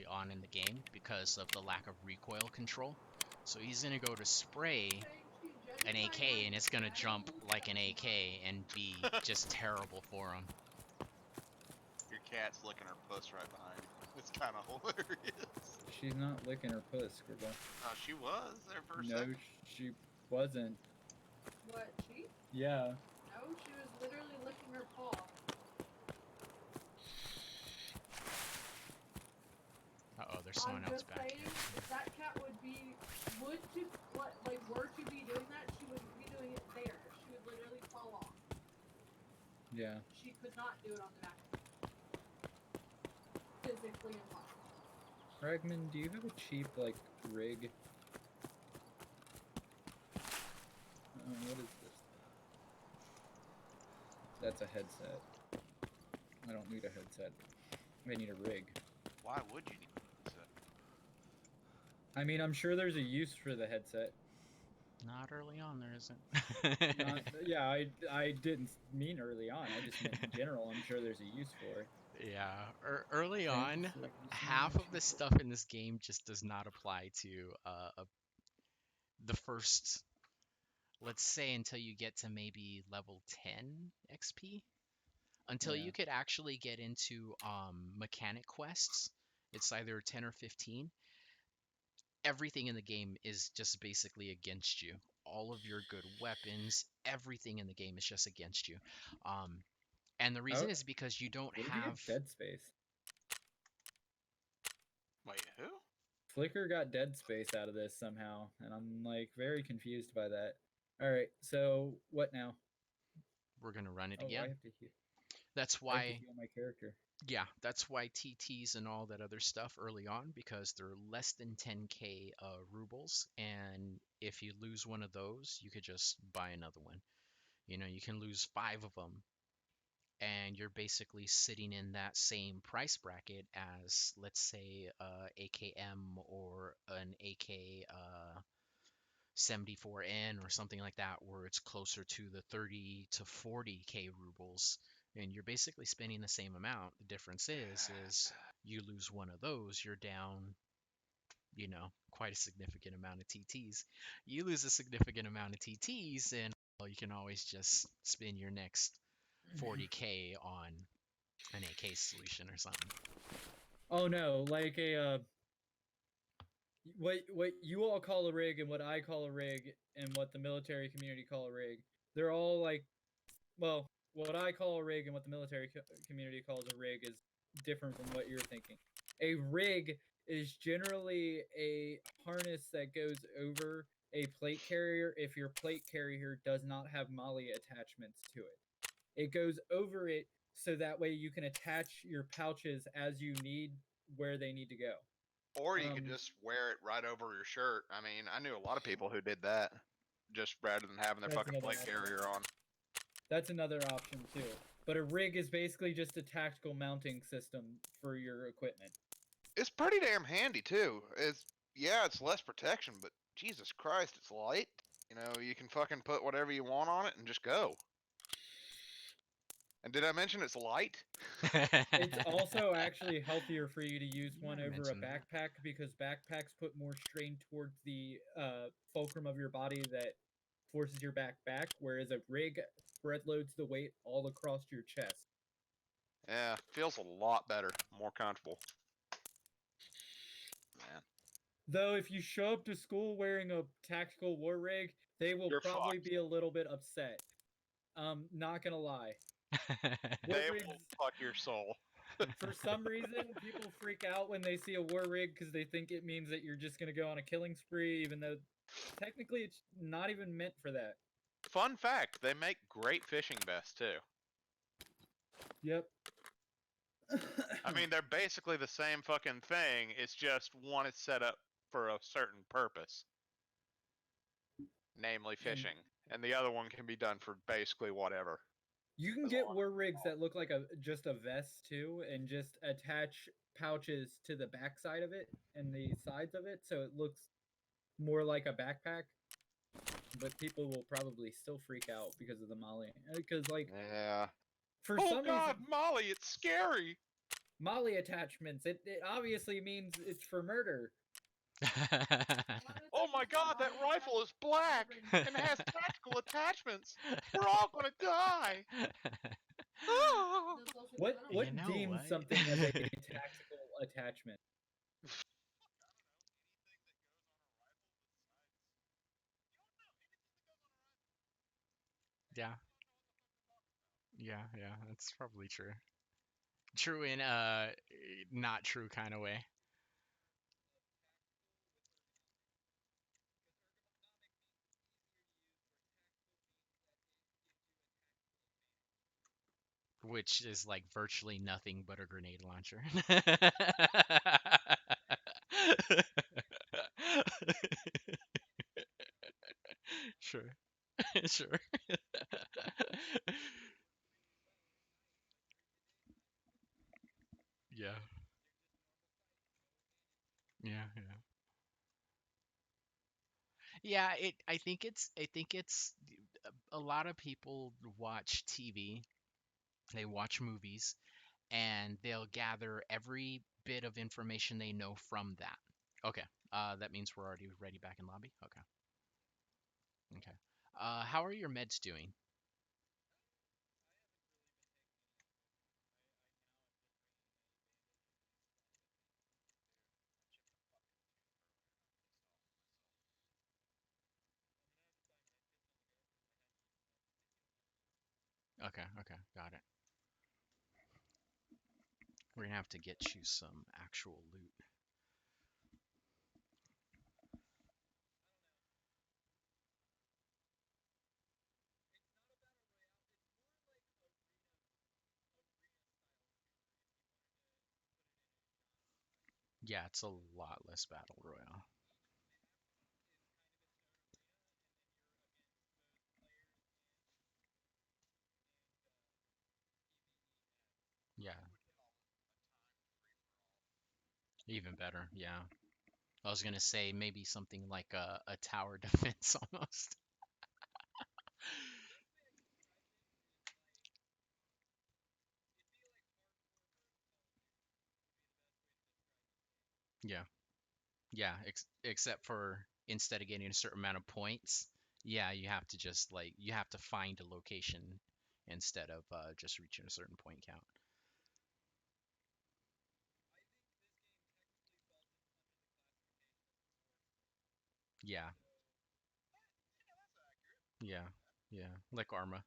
Speaker 2: on in the game because of the lack of recoil control. So he's going to go to spray an AK and it's going to jump like an AK and be just terrible for him.
Speaker 4: Your cat's licking her puss right behind you. It's kind of hilarious.
Speaker 1: She's not licking her puss, Scribble.
Speaker 4: Oh, she was there for a
Speaker 1: No,
Speaker 4: second.
Speaker 1: she wasn't.
Speaker 3: What, she?
Speaker 1: Yeah.
Speaker 3: No, she was literally licking her paw.
Speaker 2: Uh-oh, there's someone else
Speaker 3: just
Speaker 2: back
Speaker 3: saying,
Speaker 2: here.
Speaker 3: if that cat were to be doing that, she wouldn't be doing it there. She would literally fall off.
Speaker 1: Yeah.
Speaker 3: She could not do it on the back. Physically impossible.
Speaker 1: Fragman, do you have a cheap, like, rig? What is this? That's a headset. I don't need a headset. I need a rig.
Speaker 4: Why would you need that?
Speaker 1: I mean, I'm sure there's a use for the headset.
Speaker 2: Not early on, there isn't.
Speaker 1: Yeah, I didn't mean early on. I just meant in general. I'm sure there's a use for it.
Speaker 2: Yeah, early on,
Speaker 1: Like,
Speaker 2: half of the stuff in this game just does not apply to the first, let's say, until you get to maybe level 10 XP. Until
Speaker 1: Yeah.
Speaker 2: you could actually get into mechanic quests, it's either 10 or 15. Everything in the game is just basically against you. All of your good weapons, everything in the game is just against you. And the reason is because you don't
Speaker 1: Where did
Speaker 2: have.
Speaker 1: you get Dead Space?
Speaker 4: Wait, who?
Speaker 1: Flicker got Dead Space out of this somehow, and I'm like very confused by that. All right, so what now?
Speaker 2: We're gonna run it
Speaker 1: Oh,
Speaker 2: again.
Speaker 1: I have to heal.
Speaker 2: That's
Speaker 1: I have to
Speaker 2: why.
Speaker 1: heal my character.
Speaker 2: Yeah, that's why TTs and all that other stuff early on, because they're less than 10k rubles, and if you lose one of those, you could just buy another one. You know, you can lose 5 of them, and you're basically sitting in that same price bracket as, let's say, AKM or an AK 74N or something like that, where it's closer to the 30 to 40k rubles, and you're basically spending the same amount. The difference is you lose one of those, you're down, quite a significant amount of TTs. You lose a significant amount of TTs, and well, you can always just spend your next 40k on an AK solution or something.
Speaker 1: Oh no, like a what you all call a rig and what I call a rig and what the military community call a rig, they're all like, well, what I call a rig and what the military community calls a rig is different from what you're thinking. A rig is generally a harness that goes over a plate carrier if your plate carrier does not have molly attachments to it. It goes over it so that way you can attach your pouches as you need where they need to go.
Speaker 4: Or you could just wear it right over your shirt. I mean, I knew a lot of people who did that, just rather than having their fucking plate carrier on.
Speaker 1: That's another option too. But a rig is basically just a tactical mounting system for your equipment.
Speaker 4: It's pretty damn handy too. It's less protection, but Jesus Christ, it's light. You know, you can fucking put whatever you want on it and just go. And did I mention it's light?
Speaker 1: It's also actually healthier for you to use one over a
Speaker 2: mentioned that.
Speaker 1: backpack because backpacks put more strain towards the fulcrum of your body that forces your back, whereas a rig front loads the weight all across your chest.
Speaker 4: Yeah, feels a lot better, more comfortable. Man.
Speaker 1: Though if you show up to school wearing a tactical war rig, they will probably
Speaker 4: fucked.
Speaker 1: be a little bit upset. Not gonna lie. War
Speaker 4: They
Speaker 1: rigs,
Speaker 4: will fuck your soul.
Speaker 1: for some reason, people freak out when they see a war rig because they think it means that you're just gonna go on a killing spree, even though technically it's not even meant for that.
Speaker 4: Fun fact, they make great fishing vests too.
Speaker 1: Yep.
Speaker 4: I mean, they're basically the same fucking thing. It's just one is set up for a certain purpose. namely
Speaker 1: And
Speaker 4: fishing, and the other one can be done for basically whatever.
Speaker 1: you can
Speaker 4: As
Speaker 1: get
Speaker 4: long-
Speaker 1: war rigs that look like just a vest too, and just attach pouches to the backside of it and the sides of it, so it looks more like a backpack. But people will probably still freak out because of the Molly, because like
Speaker 4: Yeah.
Speaker 1: for
Speaker 4: Oh
Speaker 1: some
Speaker 4: God,
Speaker 1: reason
Speaker 4: Molly, it's scary.
Speaker 1: Molly attachments, it obviously means it's for murder.
Speaker 4: Oh my God, that rifle is black and has tactical attachments. We're all gonna die. Ah!
Speaker 3: That's also
Speaker 1: What
Speaker 3: true. I don't
Speaker 1: what
Speaker 2: You know
Speaker 1: deems
Speaker 2: what?
Speaker 1: something as a tactical attachment?
Speaker 2: Yeah. Yeah, yeah, that's probably true. True in not true kind of way, which is like virtually nothing but a grenade launcher. Sure. Sure. Yeah. Yeah, yeah. Yeah, I think it's a lot of people watch TV, they watch movies, and they'll gather every bit of information they know from that. Okay. That means we're already ready back in lobby. Okay. Okay. How are your meds doing? Okay. Okay. Got it. We're gonna have to get you some actual loot. Yeah, it's a lot less battle royale. Yeah, even better. Yeah. I was gonna say maybe something like a tower defense almost. Yeah. Yeah, except for instead of getting a certain amount of points, yeah, you have to just like you have to find a location instead of just reaching a certain point count. Yeah, yeah, yeah, like Arma.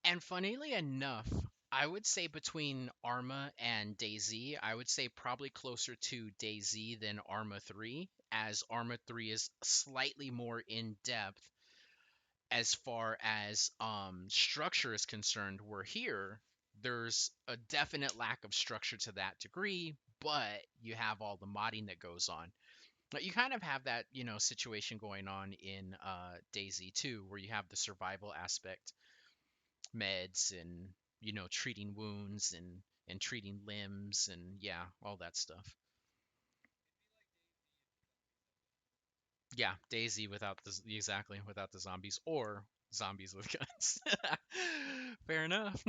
Speaker 2: And funnily enough, I would say between Arma and DayZ, I would say probably closer to DayZ than Arma 3, as Arma 3 is slightly more in depth as far as structure is concerned. Where here, there's a definite lack of structure to that degree, but you have all the modding that goes on. But you kind of have that, situation going on in DayZ too, where you have the survival aspect, meds, and treating wounds and treating limbs, and yeah, all that stuff. Yeah, Daisy without the exactly without the zombies, or zombies with guns. Fair enough.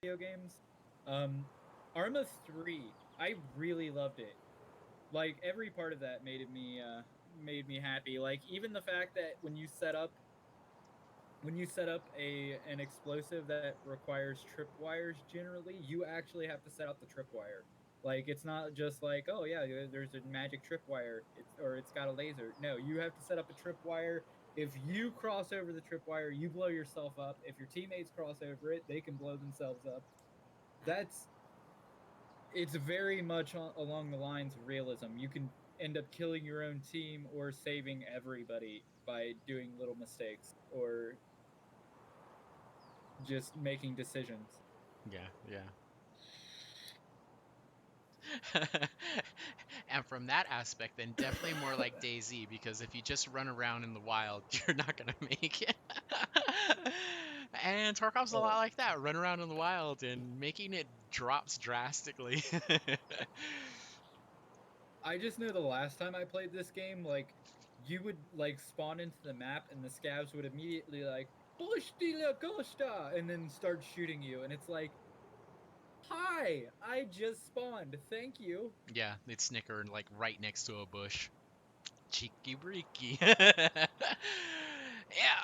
Speaker 1: Video games. Um, Arma 3, I really loved it. Like every part of that made me happy. Like even the fact that when you set up a an explosive that requires tripwires, generally you actually have to set up the tripwire. Like it's not just like, oh yeah, there's a magic tripwire, it's got a laser. No, you have to set up a tripwire. If you cross over the tripwire, you blow yourself up. If your teammates cross over it, they can blow themselves up. That's It's very much along the lines of realism. You can end up killing your own team or saving everybody. by doing little mistakes or just making decisions.
Speaker 2: Yeah, yeah. And from that aspect, then definitely more like DayZ, because if you just run around in the wild, you're not gonna make it. And Tarkov's a lot like that. Run around in the wild and making it drops drastically.
Speaker 1: I just know the last time I played this game, like, you would, like, spawn into the map and the scavs would immediately, like, Bush de la Costa, and then start shooting you. And it's like, hi, I just spawned. Thank you.
Speaker 2: Yeah, they'd snicker like right next to a bush. Cheeky breeky. Yeah,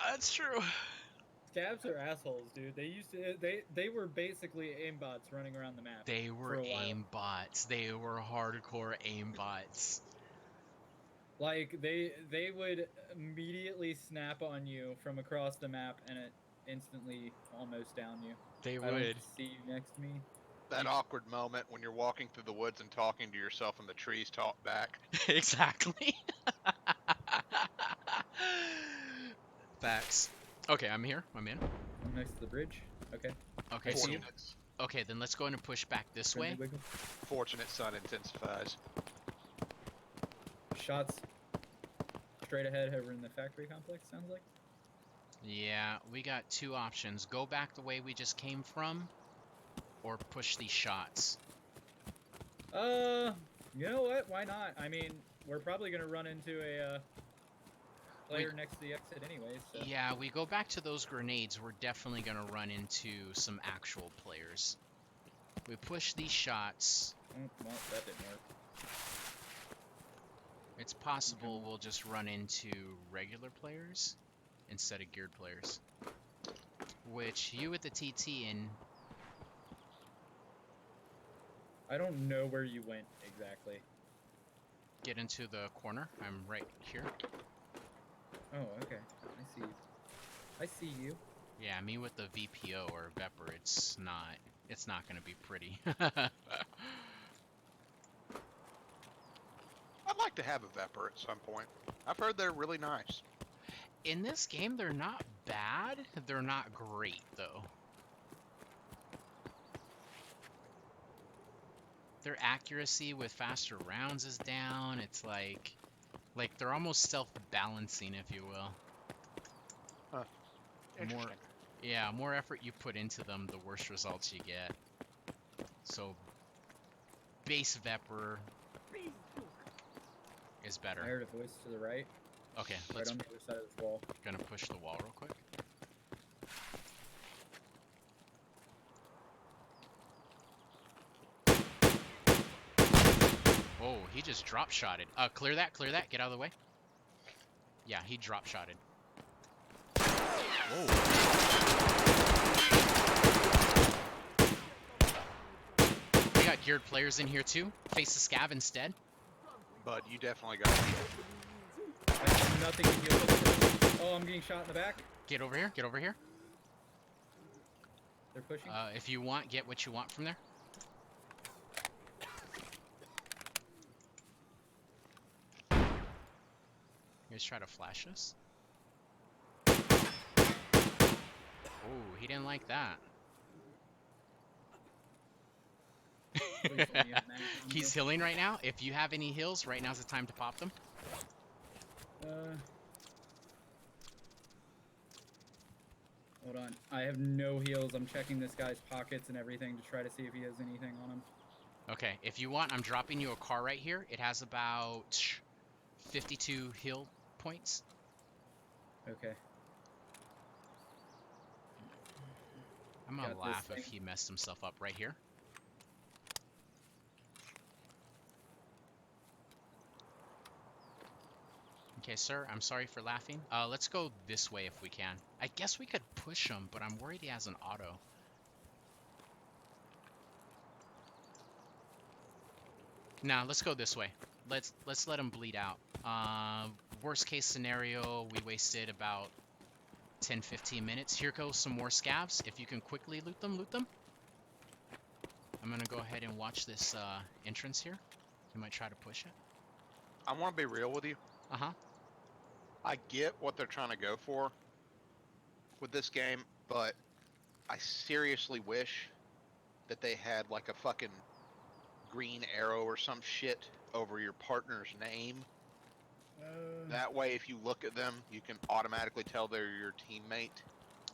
Speaker 2: that's true.
Speaker 1: Scavs are assholes, dude. They used to they were basically aimbots running around the map
Speaker 2: They
Speaker 1: for
Speaker 2: were
Speaker 1: a while.
Speaker 2: aim bots. They were hardcore aim bots.
Speaker 1: Like they would immediately snap on you from across the map and it instantly almost down you.
Speaker 2: They
Speaker 1: I don't
Speaker 2: would.
Speaker 1: see you next to me.
Speaker 4: That
Speaker 2: You-
Speaker 4: awkward moment when you're walking through the woods and talking to yourself and the trees talk back.
Speaker 2: Exactly. Facts. Okay, I'm here. I'm in.
Speaker 1: I'm next to the bridge. Okay.
Speaker 2: Okay,
Speaker 1: I see you.
Speaker 2: okay, then let's go in and push back this
Speaker 1: Friendly
Speaker 2: way.
Speaker 1: wiggle.
Speaker 4: Fortunate sun intensifies.
Speaker 1: Shots straight ahead over in the factory complex, sounds like.
Speaker 2: Yeah, we got two options. Go back the way we just came from, or push these shots.
Speaker 1: You know what? Why not? I mean, we're probably gonna run into a player next to the exit anyways. So.
Speaker 2: Yeah, we go back to those grenades, we're definitely gonna run into some actual players. We push these shots.
Speaker 1: Oh, well, that didn't work.
Speaker 2: It's possible we'll just run into regular players instead of geared players. Which, you with the TT and...
Speaker 1: I don't know where you went exactly.
Speaker 2: Get into the corner. I'm right here.
Speaker 1: Oh, okay. I see you. I see you.
Speaker 2: Yeah, me with the VPO or Vepr, it's not gonna be pretty.
Speaker 4: I'd like to have a Vepr at some point. I've heard they're really nice.
Speaker 2: In this game, they're not bad. They're not great, though. Their accuracy with faster rounds is down. It's like they're almost self-balancing, if you will.
Speaker 4: Huh. Interesting.
Speaker 2: More effort you put into them, the worse results you get. So, base Vepr is
Speaker 1: I
Speaker 2: better.
Speaker 1: heard a voice to the right.
Speaker 2: Okay,
Speaker 1: Right
Speaker 2: let's
Speaker 1: on the other side of this wall.
Speaker 2: gonna push the wall real quick. Oh, he just drop shotted. Clear that, get out of the way. Yeah, he drop shotted. Whoa. We got geared players in here too. Face the scav instead.
Speaker 4: But you definitely got it.
Speaker 1: I have nothing to heal with. Oh, I'm getting shot in the back.
Speaker 2: Get over here,
Speaker 1: They're pushing.
Speaker 2: If you want, get what you want from there. You guys try to flash us? Oh, he didn't like that.
Speaker 1: Please let me have magic on
Speaker 2: He's
Speaker 1: here.
Speaker 2: healing right now. If you have any heals, right now's the time to pop them.
Speaker 1: Hold on. I have no heals. I'm checking this guy's pockets and everything to try to see if he has anything on him.
Speaker 2: Okay, if you want, I'm dropping you a car right here. It has about 52 heal points.
Speaker 1: Okay.
Speaker 2: I'm gonna
Speaker 1: Got this
Speaker 2: laugh if
Speaker 1: thing.
Speaker 2: he messed himself up right here. Okay, sir, I'm sorry for laughing. Let's go this way if we can. I guess we could push him, but I'm worried he has an auto. Nah, let's go this way. Let's let him bleed out. Worst case scenario, we wasted about 10-15 minutes. Here goes some more scavs. If you can quickly loot them, loot them. I'm gonna go ahead and watch this entrance here. You might try to push it.
Speaker 4: I want to be real with you.
Speaker 2: Uh-huh.
Speaker 4: I get what they're trying to go for with this game, but I seriously wish that they had like a fucking green arrow or some shit over your partner's name. That way, if you look at them, you can automatically tell they're your teammate.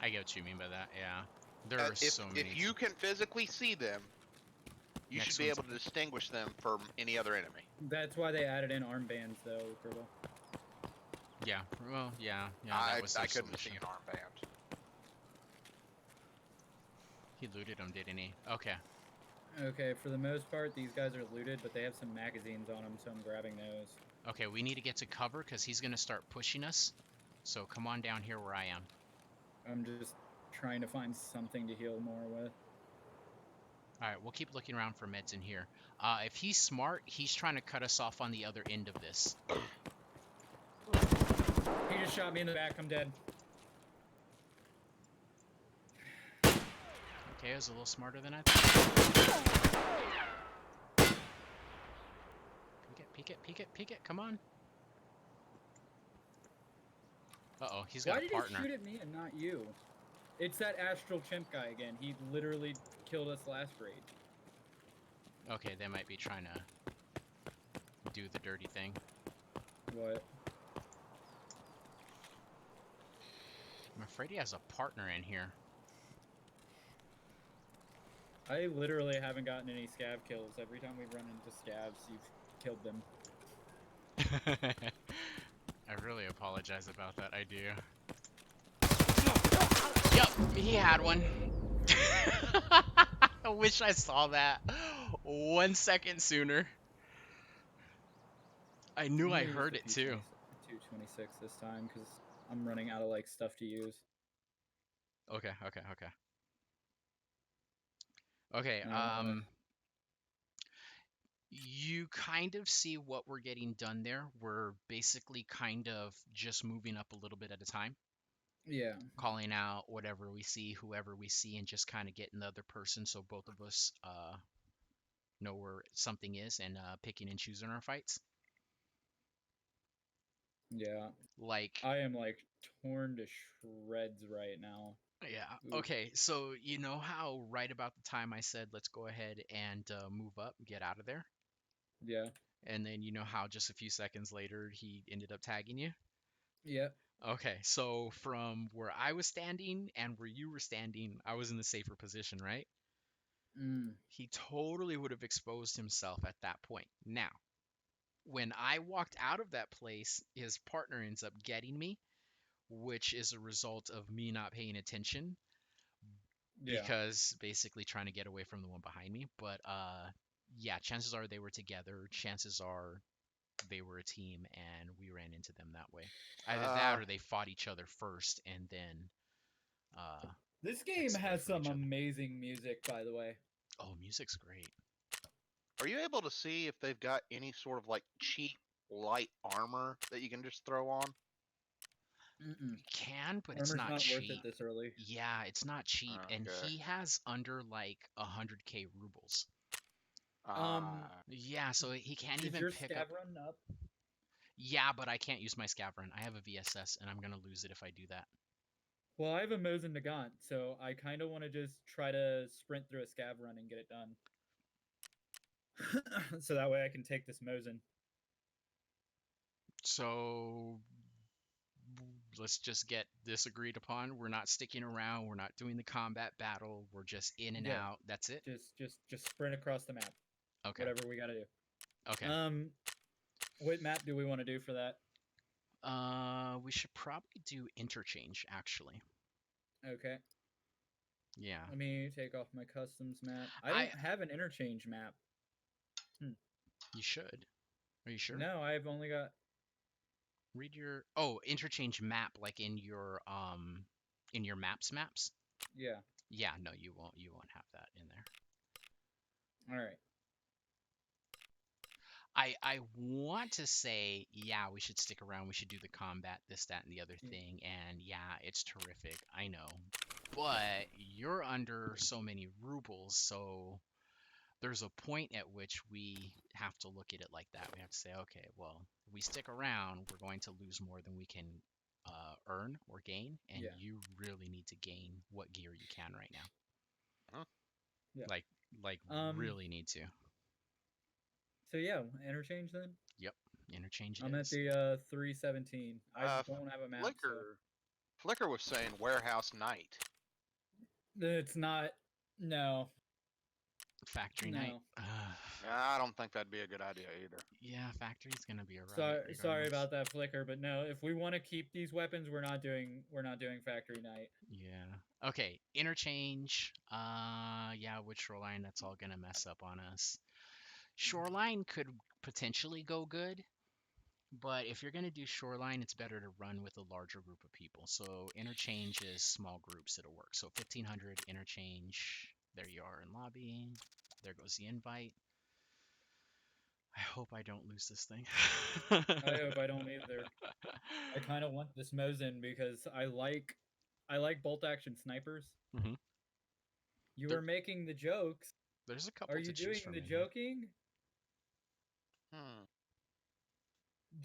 Speaker 2: I get what you mean by that. Yeah, there are
Speaker 4: If
Speaker 2: so many.
Speaker 4: if you can physically see them, you
Speaker 2: Next
Speaker 4: should be
Speaker 2: one's-
Speaker 4: able to distinguish them from any other enemy.
Speaker 1: That's why they added in armbands, though, Kerbal.
Speaker 2: Yeah. Well, yeah. That was their
Speaker 4: I couldn't
Speaker 2: solution.
Speaker 4: see an armband.
Speaker 2: He looted them, didn't he? Okay.
Speaker 1: Okay, for the most part, these guys are looted, but they have some magazines on them, so I'm grabbing those.
Speaker 2: Okay, we need to get to cover because he's gonna start pushing us. So come on down here where I am.
Speaker 1: I'm just trying to find something to heal more with.
Speaker 2: All right, we'll keep looking around for meds in here. If he's smart, he's trying to cut us off on the other end of this.
Speaker 1: He just shot me in the back. I'm dead.
Speaker 2: Okay, I was a little smarter than I thought. Peek it, come on. Uh-oh, he's got
Speaker 1: Why
Speaker 2: a
Speaker 1: did
Speaker 2: partner.
Speaker 1: he shoot at me and not you? It's that astral chimp guy again. He literally killed us last raid.
Speaker 2: Okay, they might be trying to do the dirty thing.
Speaker 1: What?
Speaker 2: I'm afraid he has a partner in here.
Speaker 1: I literally haven't gotten any scav kills. Every time we run into scavs, you've killed them.
Speaker 2: I really apologize about that idea. Yup, he had one. I wish I saw that 1 second sooner. I knew I heard it too.
Speaker 1: 226 this time because I'm running out of like stuff to use.
Speaker 2: Okay. Okay, you kind of see what we're getting done there. We're basically kind of just moving up a little bit at a time,
Speaker 1: Yeah.
Speaker 2: calling out whatever we see, whoever we see, and just kind of getting the other person so both of us know where something is and picking and choosing our fights.
Speaker 1: Yeah.
Speaker 2: Like,
Speaker 1: I am like torn to shreds right now.
Speaker 2: yeah.
Speaker 1: Oof.
Speaker 2: Okay, so you know how right about the time I said let's go ahead and move up, get out of there?
Speaker 1: Yeah.
Speaker 2: And then you know how just a few seconds later he ended up tagging you?
Speaker 1: Yeah.
Speaker 2: Okay, so from where I was standing and where you were standing, I was in the safer position, right?
Speaker 1: Mm.
Speaker 2: He totally would have exposed himself at that point. Now, when I walked out of that place, his partner ends up getting me, which is a result of me not paying attention
Speaker 1: Yeah.
Speaker 2: because basically trying to get away from the one behind me. But yeah, chances are they were together. Chances are they were a team and we ran into them that way. Either that or they fought each other first and then
Speaker 1: This game
Speaker 2: explored
Speaker 1: has
Speaker 2: from
Speaker 1: some
Speaker 2: each other.
Speaker 1: amazing music, by the way.
Speaker 2: Oh, music's great.
Speaker 4: Are you able to see if they've got any sort of like cheap light armor that you can just throw on?
Speaker 1: Mm-mm.
Speaker 2: You can, but it's
Speaker 1: Armor's
Speaker 2: not
Speaker 1: not
Speaker 2: cheap.
Speaker 1: worth it this early.
Speaker 2: Yeah, it's not cheap, and
Speaker 4: Okay.
Speaker 2: he has under like 100k rubles. Yeah, so he can't
Speaker 1: Is
Speaker 2: even
Speaker 1: your
Speaker 2: pick
Speaker 1: scav
Speaker 2: up.
Speaker 1: run up?
Speaker 2: Yeah, but I can't use my scav run. I have a VSS, and I'm gonna lose it if I do that.
Speaker 1: Well, I have a Mosin Nagant, so I kind of want to just try to sprint through a scav run and get it done. So that way I can take this Mosin.
Speaker 2: So let's just get this agreed upon. We're not sticking around. We're not doing the combat battle. We're just in and
Speaker 1: Yeah.
Speaker 2: out. That's it.
Speaker 1: Just sprint across the map.
Speaker 2: Okay.
Speaker 1: Whatever we gotta do.
Speaker 2: Okay.
Speaker 1: What map do we want to do for that?
Speaker 2: We should probably do interchange actually.
Speaker 1: Okay.
Speaker 2: Yeah.
Speaker 1: Let me take off my customs map. I don't have an interchange map.
Speaker 2: You should. Are you sure?
Speaker 1: No, I've only got.
Speaker 2: Read your interchange map like in your maps.
Speaker 1: Yeah.
Speaker 2: Yeah, no, you won't have that in there.
Speaker 1: All right.
Speaker 2: I want to say, yeah, we should stick around. We should do the combat, this, that, and the other thing. And yeah, it's terrific. I know. But you're under so many rubles, so there's a point at which we have to look at it like that. We have to say, okay, well, if we stick around, we're going to lose more than we can earn or gain, and
Speaker 1: Yeah.
Speaker 2: you really need to gain what gear you can right now.
Speaker 4: Huh?
Speaker 1: Yeah.
Speaker 2: Like really need to.
Speaker 1: So yeah, interchange then.
Speaker 2: Yep, interchange it
Speaker 1: I'm at
Speaker 2: is.
Speaker 1: the 317. I don't have a map, so
Speaker 4: Flicker was saying warehouse night.
Speaker 1: it's not. No,
Speaker 2: Factory
Speaker 1: no.
Speaker 2: night.
Speaker 4: I don't think that'd be a good idea either.
Speaker 2: Yeah, factory's gonna be a riot.
Speaker 1: Sorry
Speaker 2: regardless.
Speaker 1: about that, Flicker, but no. If we want to keep these weapons, we're not doing factory night.
Speaker 2: Yeah. Okay. Interchange. Yeah. With shoreline, that's all gonna mess up on us. Shoreline could potentially go good, but if you're gonna do shoreline, it's better to run with a larger group of people. So interchange is small groups. It'll work. So 1500 interchange. There you are in lobby. There goes the invite. I hope I don't lose this thing.
Speaker 1: I hope I don't either. I kind of want this Mosin because I like bolt action snipers.
Speaker 2: Mm-hmm.
Speaker 1: You
Speaker 2: There-
Speaker 1: were making the jokes.
Speaker 2: There's a couple
Speaker 1: Are you
Speaker 2: to choose
Speaker 1: doing
Speaker 2: from
Speaker 1: the
Speaker 2: in here.
Speaker 1: joking?
Speaker 4: Hmm.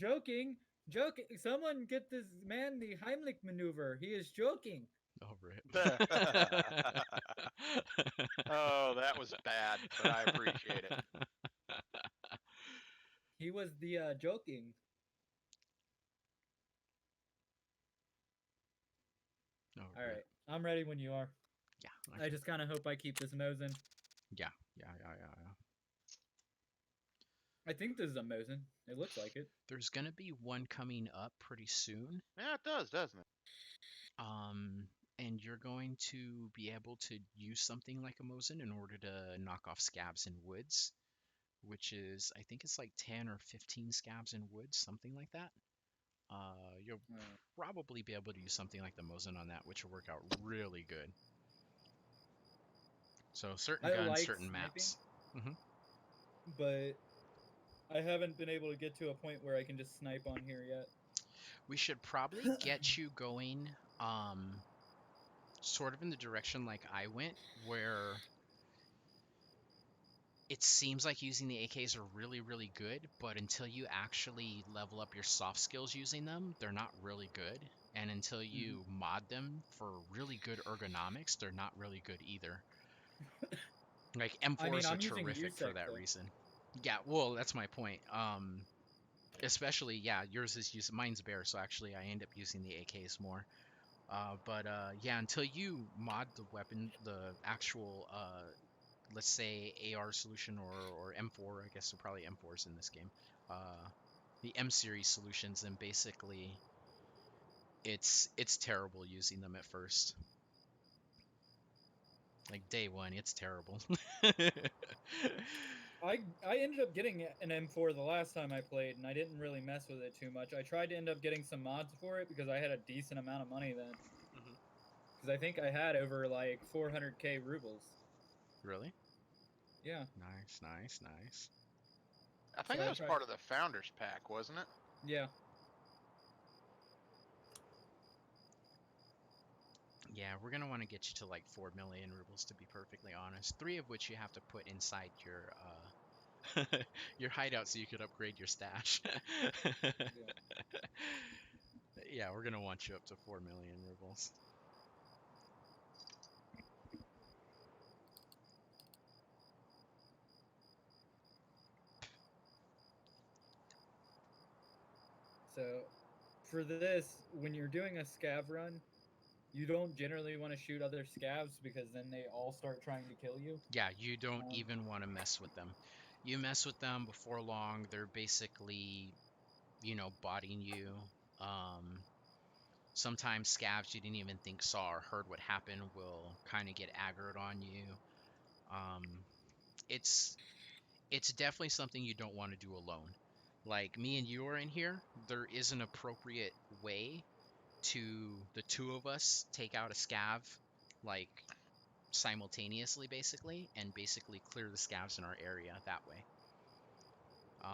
Speaker 1: Joking? Joking? Someone get this man the Heimlich maneuver. He is joking.
Speaker 2: Oh, rip.
Speaker 4: Oh, that was bad, but I appreciate it.
Speaker 1: He was the joking.
Speaker 2: Oh,
Speaker 1: All
Speaker 2: rip.
Speaker 1: right, I'm ready when you are.
Speaker 2: Yeah.
Speaker 1: I just kind of hope I keep this Mosin.
Speaker 2: Yeah.
Speaker 1: I think this is a Mosin. It looks like it.
Speaker 2: There's gonna be one coming up pretty soon.
Speaker 4: Yeah, it does, doesn't it?
Speaker 2: And you're going to be able to use something like a Mosin in order to knock off scabs in woods, which is I think it's like 10 or 15 scabs in woods, something like that. You'll probably be able to use something like the Mosin on that, which will work out really good. So certain
Speaker 1: I
Speaker 2: guns,
Speaker 1: like
Speaker 2: certain
Speaker 1: sniping,
Speaker 2: maps. Mm-hmm.
Speaker 1: but I haven't been able to get to a point where I can just snipe on here yet.
Speaker 2: We should probably get you going, sort of in the direction like I went, where it seems like using the AKs are really, really good, but until you actually level up your soft skills using them, they're not really good. And until you mod them for really good ergonomics, they're not really good either. Like M4s
Speaker 1: I mean,
Speaker 2: are
Speaker 1: I'm using
Speaker 2: terrific for
Speaker 1: USEC,
Speaker 2: that
Speaker 1: though.
Speaker 2: reason. Yeah, well, that's my point. Especially, yeah, yours is mine's bear, so actually I end up using the AKs more. Yeah, until you mod the weapon, the actual let's say AR solution or M4, I guess they're probably M4s in this game. The M series solutions, and basically it's terrible using them at first. Like day one, it's terrible.
Speaker 1: I ended up getting an M4 the last time I played, and I didn't really mess with it too much. I tried to end up getting some mods for it because I had a decent amount of money then.
Speaker 2: Mhm.
Speaker 1: Because I think I had over like 400k rubles.
Speaker 2: Really?
Speaker 1: Yeah.
Speaker 2: Nice.
Speaker 4: I think
Speaker 1: So
Speaker 4: that
Speaker 1: I
Speaker 4: was
Speaker 1: tried.
Speaker 4: part of the Founders Pack, wasn't it?
Speaker 1: Yeah.
Speaker 2: Yeah, we're gonna want to get you to like 4 million rubles, to be perfectly honest. 3 of which you have to put inside your your hideout so you could upgrade your stash. Yeah, we're gonna want you up to 4 million rubles.
Speaker 1: So for this, when you're doing a scav run, you don't generally want to shoot other scavs because then they all start trying to kill you.
Speaker 2: Yeah, you don't even want to mess with them. You mess with them before long, they're basically, botting you. Sometimes scavs you didn't even think saw or heard what happened will kind of get aggroed on you. Um, it's definitely something you don't want to do alone. Like me and you are in here, there is an appropriate way to the two of us take out a scav, like simultaneously, basically, and basically clear the scavs in our area that way.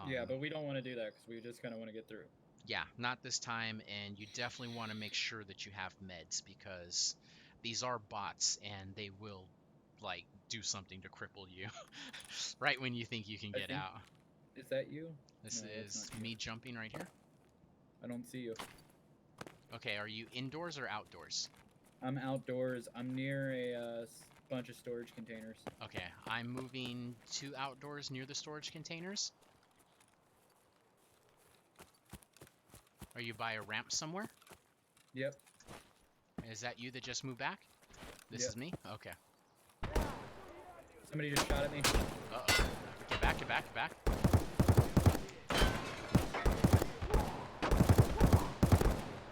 Speaker 1: Yeah, but we don't want to do that because we just kind of want to get through.
Speaker 2: Yeah, not this time, and you definitely want to make sure that you have meds because these are bots and they will like do something to cripple you right when you think you can
Speaker 1: I
Speaker 2: get
Speaker 1: think-
Speaker 2: out.
Speaker 1: Is that you?
Speaker 2: This
Speaker 1: No, that's
Speaker 2: is
Speaker 1: not you.
Speaker 2: me jumping right here.
Speaker 1: I don't see you.
Speaker 2: Okay, are you indoors or outdoors?
Speaker 1: I'm outdoors. I'm near a bunch of storage containers.
Speaker 2: Okay, I'm moving to outdoors near the storage containers. Are you by a ramp somewhere?
Speaker 1: Yep.
Speaker 2: Is that you that just moved back? This
Speaker 1: Yep.
Speaker 2: is me? Okay.
Speaker 1: Somebody just shot at me.
Speaker 2: Uh-oh. Get back, get back, get back.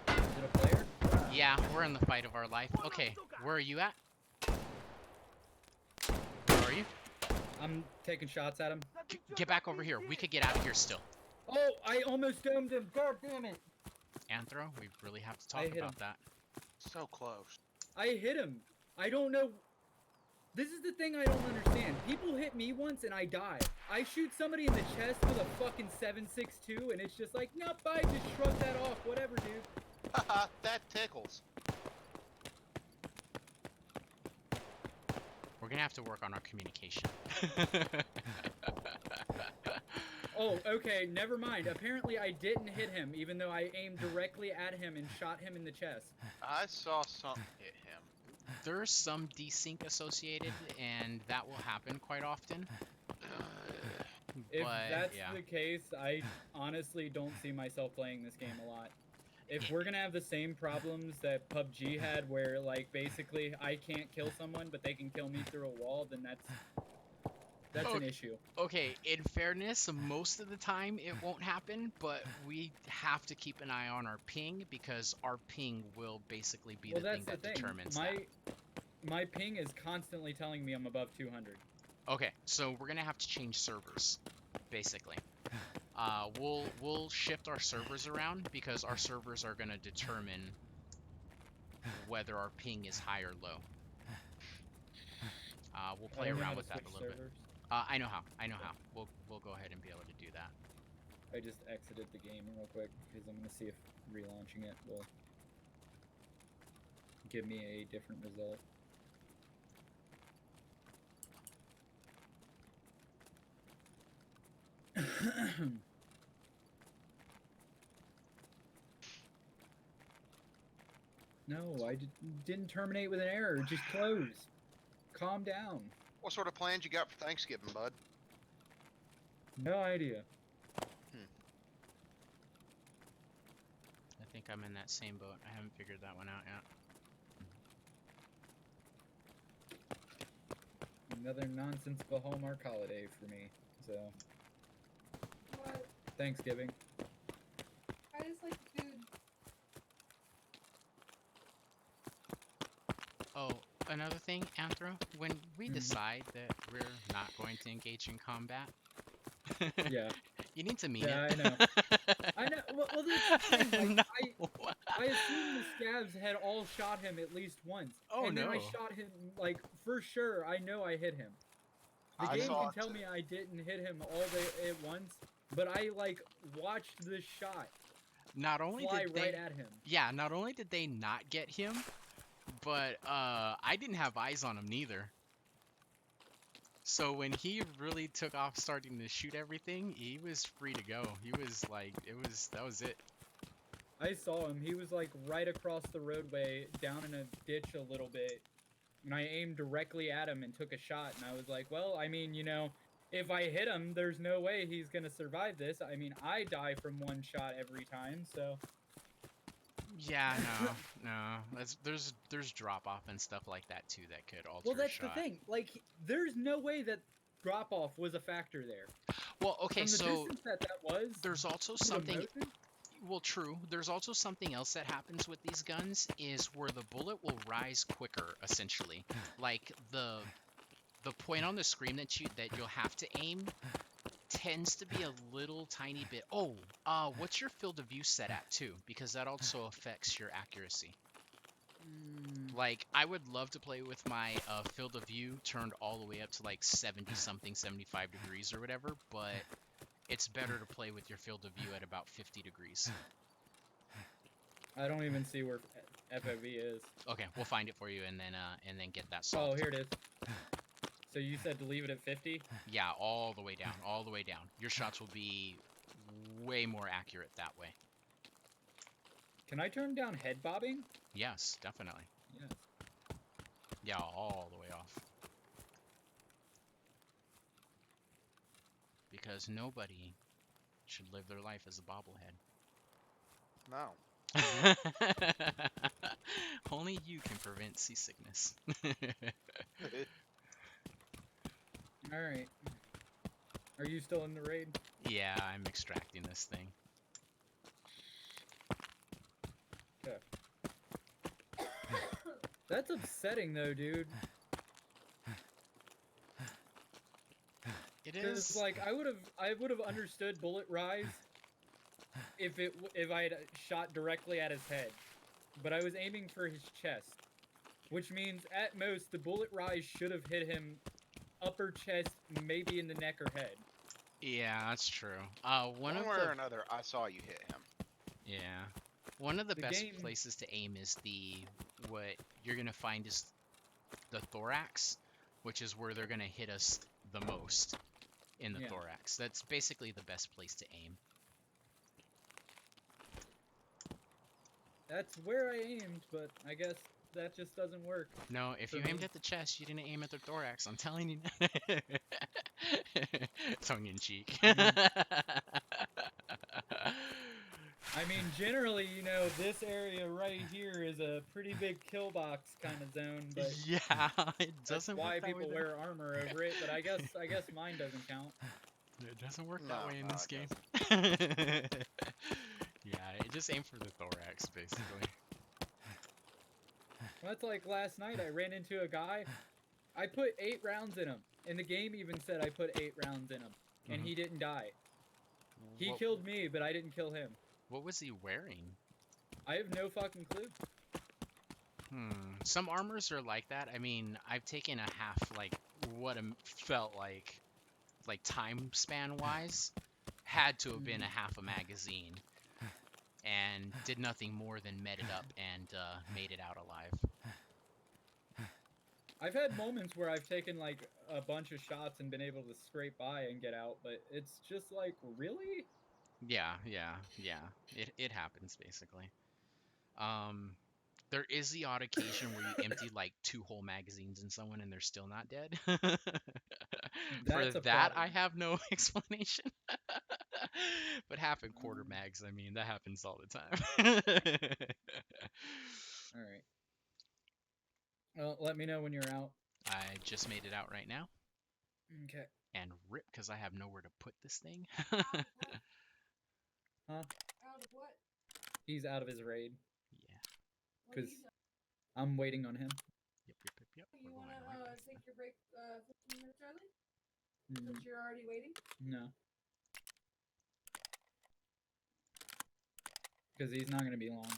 Speaker 1: Is it a player?
Speaker 2: Yeah, we're in the fight of our life. Okay, where are you at? Where are you?
Speaker 1: I'm taking shots at him.
Speaker 2: Get back over here. We could get out of here still.
Speaker 1: Oh, I almost domed him. God damn it.
Speaker 2: Anthro, we really have to
Speaker 1: I
Speaker 2: talk
Speaker 1: hit
Speaker 2: about
Speaker 1: him.
Speaker 2: that.
Speaker 4: So close.
Speaker 1: I hit him. I don't know. This is the thing I don't understand. People hit me once and I die. I shoot somebody in the chest with a fucking 7.62 and it's just like, nope, I just shrug that off. Whatever, dude.
Speaker 4: Haha, that tickles.
Speaker 2: We're gonna have to work on our communication.
Speaker 1: Oh, okay, never mind. Apparently I didn't hit him, even though I aimed directly at him and shot him in the chest.
Speaker 4: I saw something hit him.
Speaker 2: There's some desync associated, and that will happen quite often.
Speaker 1: If
Speaker 2: But
Speaker 1: that's
Speaker 2: yeah,
Speaker 1: the case, I honestly don't see myself playing this game a lot. If we're gonna have the same problems that PUBG had, where like basically I can't kill someone but they can kill me through a wall, then that's an issue.
Speaker 2: okay, in fairness, most of the time it won't happen, but we have to keep an eye on our ping because our ping will basically be
Speaker 1: Well,
Speaker 2: the thing
Speaker 1: that's
Speaker 2: that
Speaker 1: the thing.
Speaker 2: determines that.
Speaker 1: My ping is constantly telling me I'm above 200.
Speaker 2: Okay, so we're gonna have to change servers, basically. We'll shift our servers around because our servers are gonna determine whether our ping is high or low. We'll play
Speaker 1: I know how
Speaker 2: around
Speaker 1: to
Speaker 2: with that a
Speaker 1: switch
Speaker 2: little bit.
Speaker 1: servers.
Speaker 2: I know how. I know how. We'll go ahead and be able to do that.
Speaker 1: I just exited the game real quick because I'm gonna see if relaunching it will give me a different result. No, I didn't terminate with an error. Just close. Calm down.
Speaker 4: What sort of plans you got for Thanksgiving, bud?
Speaker 1: No idea.
Speaker 2: I think I'm in that same boat. I haven't figured that one out yet.
Speaker 1: Another nonsense of a Hallmark holiday for me. So,
Speaker 3: What?
Speaker 1: Thanksgiving.
Speaker 3: I just like food.
Speaker 2: Oh, another thing, Anthro, when we
Speaker 1: Mhm.
Speaker 2: decide that we're not going to engage in combat,
Speaker 1: Yeah.
Speaker 2: you need to mean
Speaker 1: Yeah,
Speaker 2: it.
Speaker 1: I know. I know. Well, that's the thing. Like,
Speaker 2: No.
Speaker 1: I assumed the scavs had all shot him at least once.
Speaker 2: Oh,
Speaker 1: and then I
Speaker 2: no.
Speaker 1: shot him, like, for sure, I know I hit him. The
Speaker 4: I
Speaker 1: game
Speaker 4: saw
Speaker 1: can
Speaker 4: it
Speaker 1: tell
Speaker 4: too.
Speaker 1: me I didn't hit him all day at once, but I, like, watched the shot
Speaker 2: Not only
Speaker 1: fly
Speaker 2: did they,
Speaker 1: right at him.
Speaker 2: yeah, not only did they not get him, but I didn't have eyes on him neither. So when he really took off starting to shoot everything, he was free to go. He was like, that was it.
Speaker 1: I saw him. He was, like, right across the roadway, down in a ditch a little bit. And I aimed directly at him and took a shot. And I was like, well, I mean, you know, if I hit him, there's no way he's going to survive this. I mean, I die from one shot every time, so...
Speaker 2: Yeah, no. There's drop off and stuff like that too that could alter
Speaker 1: Well,
Speaker 2: a
Speaker 1: that's
Speaker 2: shot.
Speaker 1: the thing. Like, there's no way that drop-off was a factor there.
Speaker 2: Well, okay,
Speaker 1: From the
Speaker 2: so
Speaker 1: distance that was...
Speaker 2: there's also
Speaker 1: to the
Speaker 2: something.
Speaker 1: motion,
Speaker 2: Well, true. There's also something else that happens with these guns is where the bullet will rise quicker, essentially. Like the point on the screen that you'll have to aim tends to be a little tiny bit. Oh, what's your field of view set at too? Because that also affects your accuracy. Like, I would love to play with my field of view turned all the way up to like 70 something, 75 degrees or whatever, but it's better to play with your field of view at about 50 degrees.
Speaker 1: I don't even see where FOV is.
Speaker 2: Okay, we'll find it for you and then get that
Speaker 1: Oh,
Speaker 2: solved.
Speaker 1: here it is. So you said to leave it at 50?
Speaker 2: Yeah, all the way down, all the way down. Your shots will be way more accurate that way.
Speaker 1: Can I turn down head bobbing?
Speaker 2: Yes, definitely.
Speaker 1: Yes.
Speaker 2: Yeah, all the way off. Because nobody should live their life as a bobblehead.
Speaker 4: No.
Speaker 2: Only you can prevent seasickness.
Speaker 1: All right. Are you still in the raid?
Speaker 2: Yeah, I'm extracting this thing.
Speaker 1: Okay. That's upsetting though, dude.
Speaker 2: It
Speaker 1: Because
Speaker 2: is.
Speaker 1: like I would have understood bullet rise if I had shot directly at his head, but I was aiming for his chest, which means at most the bullet rise should have hit him upper chest, maybe in the neck or head.
Speaker 2: Yeah, that's true.
Speaker 4: One way or another, I saw you hit him.
Speaker 2: Yeah. One of the
Speaker 1: The
Speaker 2: best
Speaker 1: game-
Speaker 2: places to aim is what you're gonna find is the thorax, which is where they're gonna hit us the most in the
Speaker 1: Yeah.
Speaker 2: thorax. That's basically the best place to aim.
Speaker 1: That's where I aimed, but I guess that just doesn't work.
Speaker 2: No, if
Speaker 1: For
Speaker 2: you aimed
Speaker 1: me.
Speaker 2: at the chest, you didn't aim at the thorax. I'm telling you. Tongue in cheek.
Speaker 1: I mean, generally, you know, this area right here is a pretty big kill box kind of zone, but
Speaker 2: Yeah, it
Speaker 1: that's
Speaker 2: doesn't
Speaker 1: why
Speaker 2: work that
Speaker 1: people
Speaker 2: way.
Speaker 1: wear armor over it. But I guess mine doesn't count.
Speaker 2: It doesn't work
Speaker 4: No,
Speaker 2: that way in
Speaker 4: no,
Speaker 2: this
Speaker 4: it
Speaker 2: game. Yeah, it just aim for the thorax, basically.
Speaker 1: Well, that's like last night. I ran into a guy. I put 8 rounds in him, and the game even said I put 8 rounds in him, and he didn't die. He
Speaker 2: What-
Speaker 1: killed me, but I didn't kill him.
Speaker 2: What was he wearing?
Speaker 1: I have no fucking clue.
Speaker 2: Some armors are like that. I mean, I've taken a half, like, what felt like time span wise, had to have been a half a magazine, and did nothing more than met it up and made it out alive.
Speaker 1: I've had moments where I've taken like a bunch of shots and been able to scrape by and get out, but it's just like, really?
Speaker 2: Yeah. It happens basically. There is the odd occasion where you empty like 2 whole magazines in someone and they're still not dead. For
Speaker 1: That's a
Speaker 2: that, I
Speaker 1: problem.
Speaker 2: have no explanation. But half and quarter mags, I mean, that happens all the time.
Speaker 1: All right. Well, let me know when you're out.
Speaker 2: I just made it out right now.
Speaker 1: Okay.
Speaker 2: And rip, because I have nowhere to put this thing.
Speaker 3: Out of what?
Speaker 1: Huh?
Speaker 3: Out of what?
Speaker 1: He's out of his raid.
Speaker 2: Yeah.
Speaker 3: What are
Speaker 1: 'Cause
Speaker 3: you doing?
Speaker 1: I'm waiting on him.
Speaker 2: Yep.
Speaker 3: You
Speaker 2: We're
Speaker 3: want
Speaker 2: going
Speaker 3: to
Speaker 2: right past
Speaker 3: take
Speaker 2: that.
Speaker 3: your break 15 minutes early?
Speaker 1: Mm,
Speaker 3: Since you're already waiting?
Speaker 1: no. Because he's not going to be long.